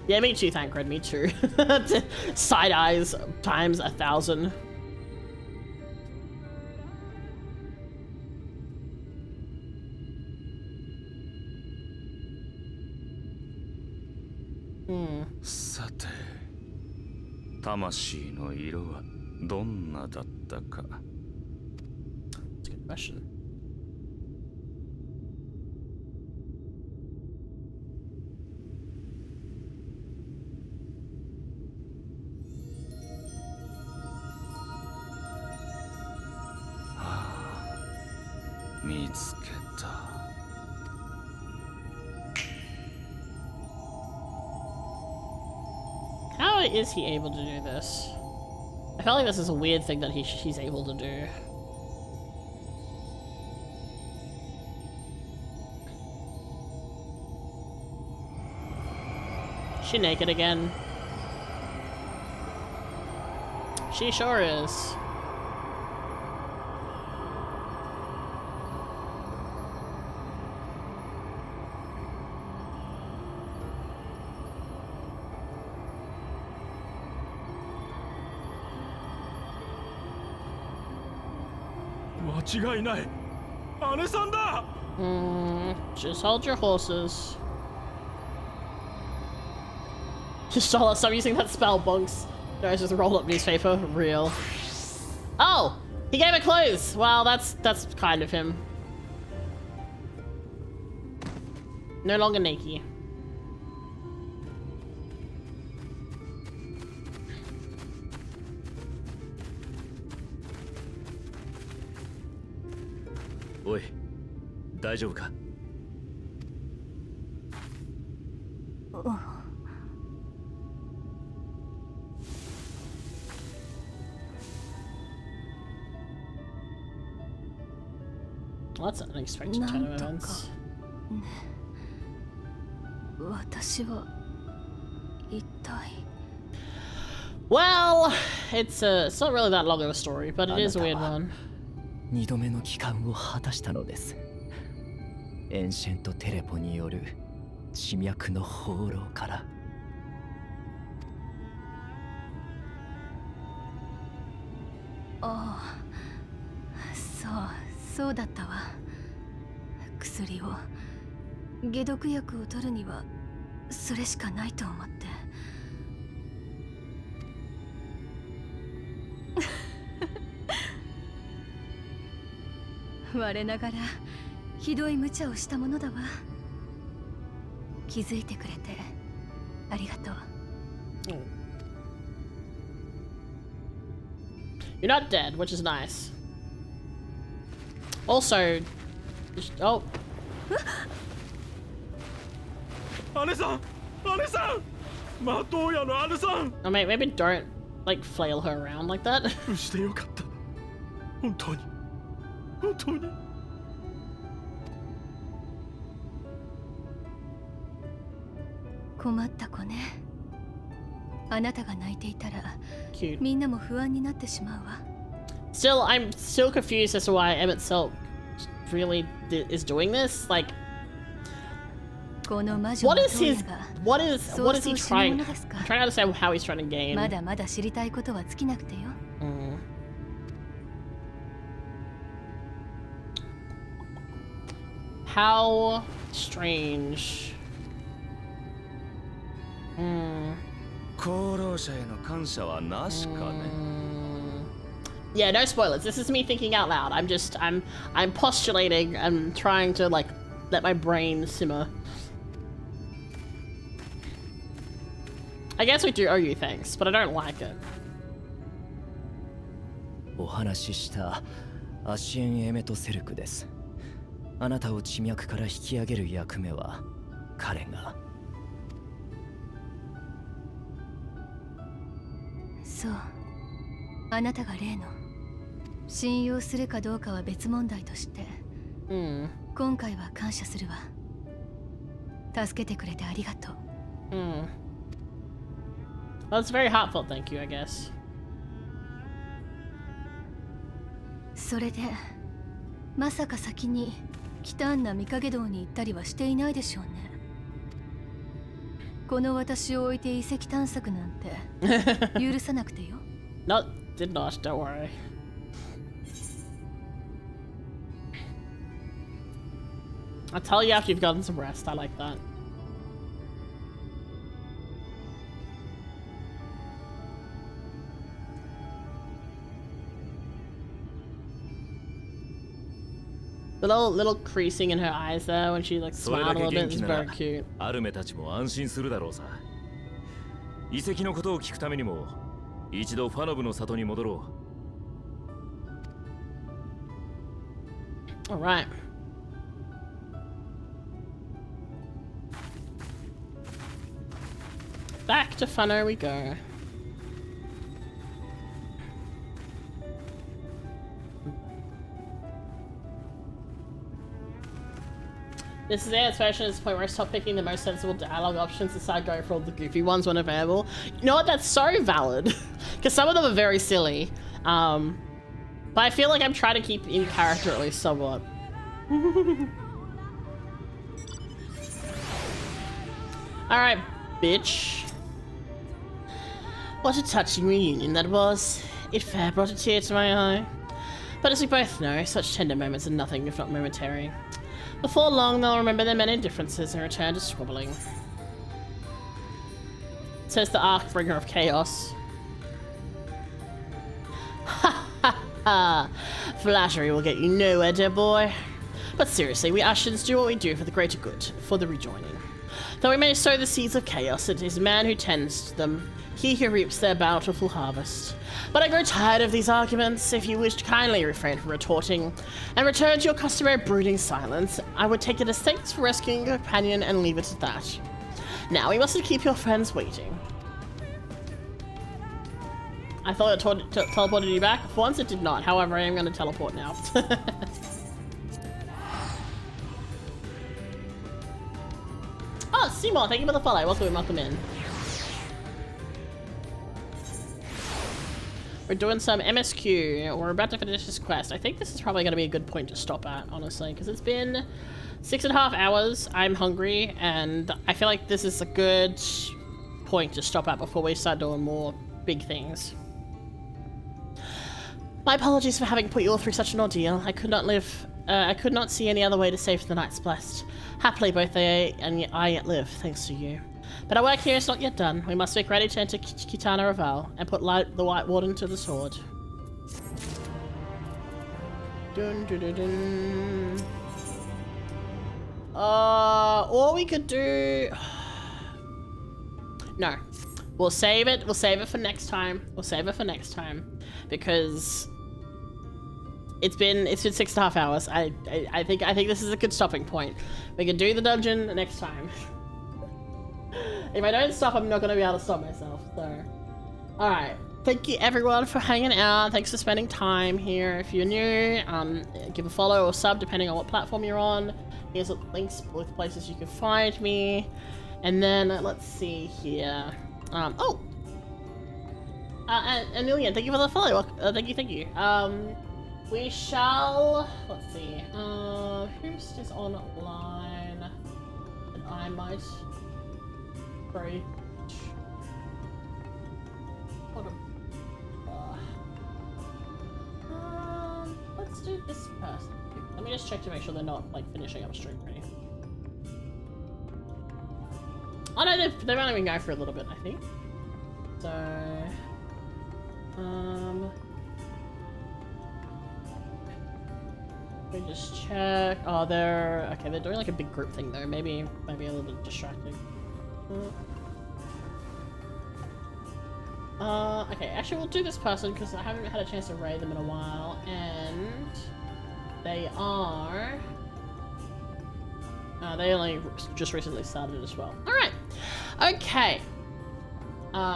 Yeah, me too, Thancred, me too. Side eyes times 1,000.さて、魂の色はどんなだったか。That's a good question. How is he able to do this? I feel like this is a weird thing that he's able to do. Is she naked again? She sure is. Just hold your horses. Just stop using that spell, bunks. Guys, just roll up newspaper. Real. Oh! He gave her clothes! Well, that's kind of him. No longer naked. Oi, 大丈夫か? Well, that's an unexpected turn of events. Well, it's not really that long of a story, but it is a weird one. 2度目の帰還を果たしたのです。エンシェントテレポによる地脈の放浪から。ああ、そうだったわ。薬を、解毒薬を取るにはそれしかないと思って。我ながらひどい無茶をしたものだわ。気づいてくれてありがとう。You're not dead, which is nice. Also, oh. 姉さん、姉さん、マトウヤの姉さん。Oh, maybe don't like flail her around like that. してよかった。本当に。本当に困った子ね。あなたが泣いていたらみんなも不安になってしまうわ。Still, I'm still confused as to why Emmett Silk really is doing this. Like, what is he trying? I'm trying to understand how he's trying to gain. まだまだ知りたいことは尽きなくてよ。How strange. 功労者への感謝はなしかね。Yeah, no spoilers. This is me thinking out loud. I'm postulating and trying to like let my brain simmer. I guess we do owe you thanks, but I don't like it. お話ししたアシエンエメトセルクです。あなたを地脈から引き上げる役目は彼が。そう、あなたが例の信用するかどうかは別問題として、今回は感謝するわ。助けてくれてありがとう。Well, it's very heartfelt, thank you, I guess. それで、まさか先に北アンナ御影堂に行ったりはしていないでしょうね。この私を置いて遺跡探索なんて許さなくてよ。No, did not, don't worry. I'll tell you after you've gotten some rest. I like that. The little creasing in her eyes there when she like smiled a little bit is very cute. アルメたちも安心するだろうさ。遺跡のことを聞くためにも一度ファノブの里に戻ろう。Alright. Back to Fano we go. This is the expression at this point where I stop picking the most sensible dialogue options and start going for all the goofy ones when available. You know what? That's so valid. Because some of them are very silly. But I feel like I'm trying to keep in character at least somewhat. Alright, bitch. What a touching reunion that was. It fair brought a tear to my eye. But as we both know, such tender moments are nothing if not momentary. Before long, they'll remember their many differences and return to squabbling. Says the Archbringer of Chaos. Ha ha Flattery will get you nowhere, dear boy. But seriously, we Ashians do what we do for the greater good, for the rejoining. Though we may sow the seeds of chaos, it is man who tends them, he who reaps their bountiful harvest. But I grow tired of these arguments. If you wish to kindly refrain from retorting and return to your customary brooding silence, I would take it as thanks for rescuing your companion and leave it at that. Now, we mustn't keep your friends waiting. I thought it teleported you back. For once it did not. However, I am going to teleport now. Oh, Seymour, thank you for the follow. Welcome in, welcome in. We're doing some MSQ. We're about to finish this quest. I think this is probably going to be a good point to stop at, honestly, because it's been 6.5 hours. I'm hungry, and I feel like this is a good point to stop at before we start doing more big things. My apologies for having put you all through such an ordeal. I could not see any other way to save the Night's Blessed. Happily, both they and I yet live, thanks to you. But our work here is not yet done. We must make ready to enter Kitana Raval and put the White Warden to the sword. Dun, dun, dun, dun. Or we could do... No. We'll save it. We'll save it for next time. We'll save it for next time. Because... It's been 6.5 hours. I think this is a good stopping point. We can do the dungeon next time. If I don't stop, I'm not gonna be able to stop myself. So, all right. Thank you everyone for hanging out. Thanks for spending time here. If you're new, give a follow or sub depending on what platform you're on. Here's links with places you can find me. And then let's see here. And Lillian, thank you for the follow. Thank you. We shall, let's see, who's just online that I might break? Let's do this person. Let me just check to make sure they're not like finishing up stream ready. Oh no, they've only been going for a little bit, I think. So, let me just check. Oh, they're doing like a big group thing though. Maybe a little bit distracting. Okay, actually we'll do this person because I haven't had a chance to raid them in a while, and they are. They only just recently started as well. All right. Okay.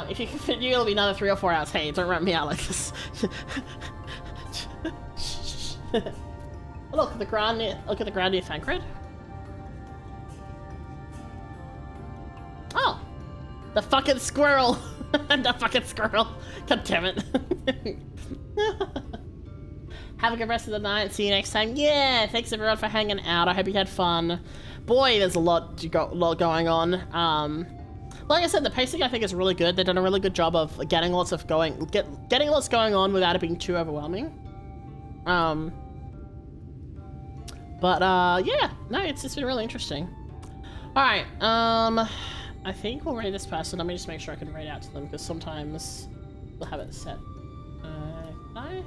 If you can fit you, it'll be another 3 or 4 hours. Hey, don't run me out like this. Look at the ground near Thancred. Oh, the fucking squirrel! The fucking squirrel! God damn it! Have a good rest of the night. See you next time. Yeah, thanks everyone for hanging out. I hope you had fun. Boy, there's a lot going on. Like I said, the pacing I think is really good. They've done a really good job of getting lots going on without it being too overwhelming. Yeah, no, it's been really interesting. Alright, I think we'll raid this person. Let me just make sure I can raid out to them, because sometimes we'll have it set. No?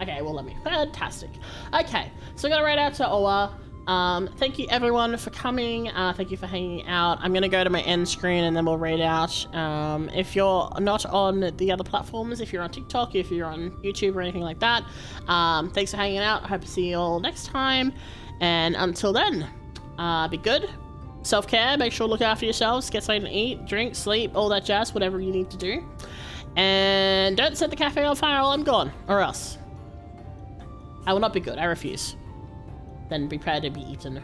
Okay, well let me. Fantastic. Okay, so we're gonna raid out to Owa. Thank you everyone for coming. Thank you for hanging out. I'm gonna go to my end screen and then we'll raid out. If you're not on the other platforms, if you're on TikTok, if you're on YouTube or anything like that, thanks for hanging out. I hope to see you all next time. And until then, be good. Self-care, make sure to look after yourselves, get something to eat, drink, sleep, all that jazz, whatever you need to do. And don't set the cafe on fire while I'm gone, or else I will not be good. I refuse. Then be prepared to be eaten.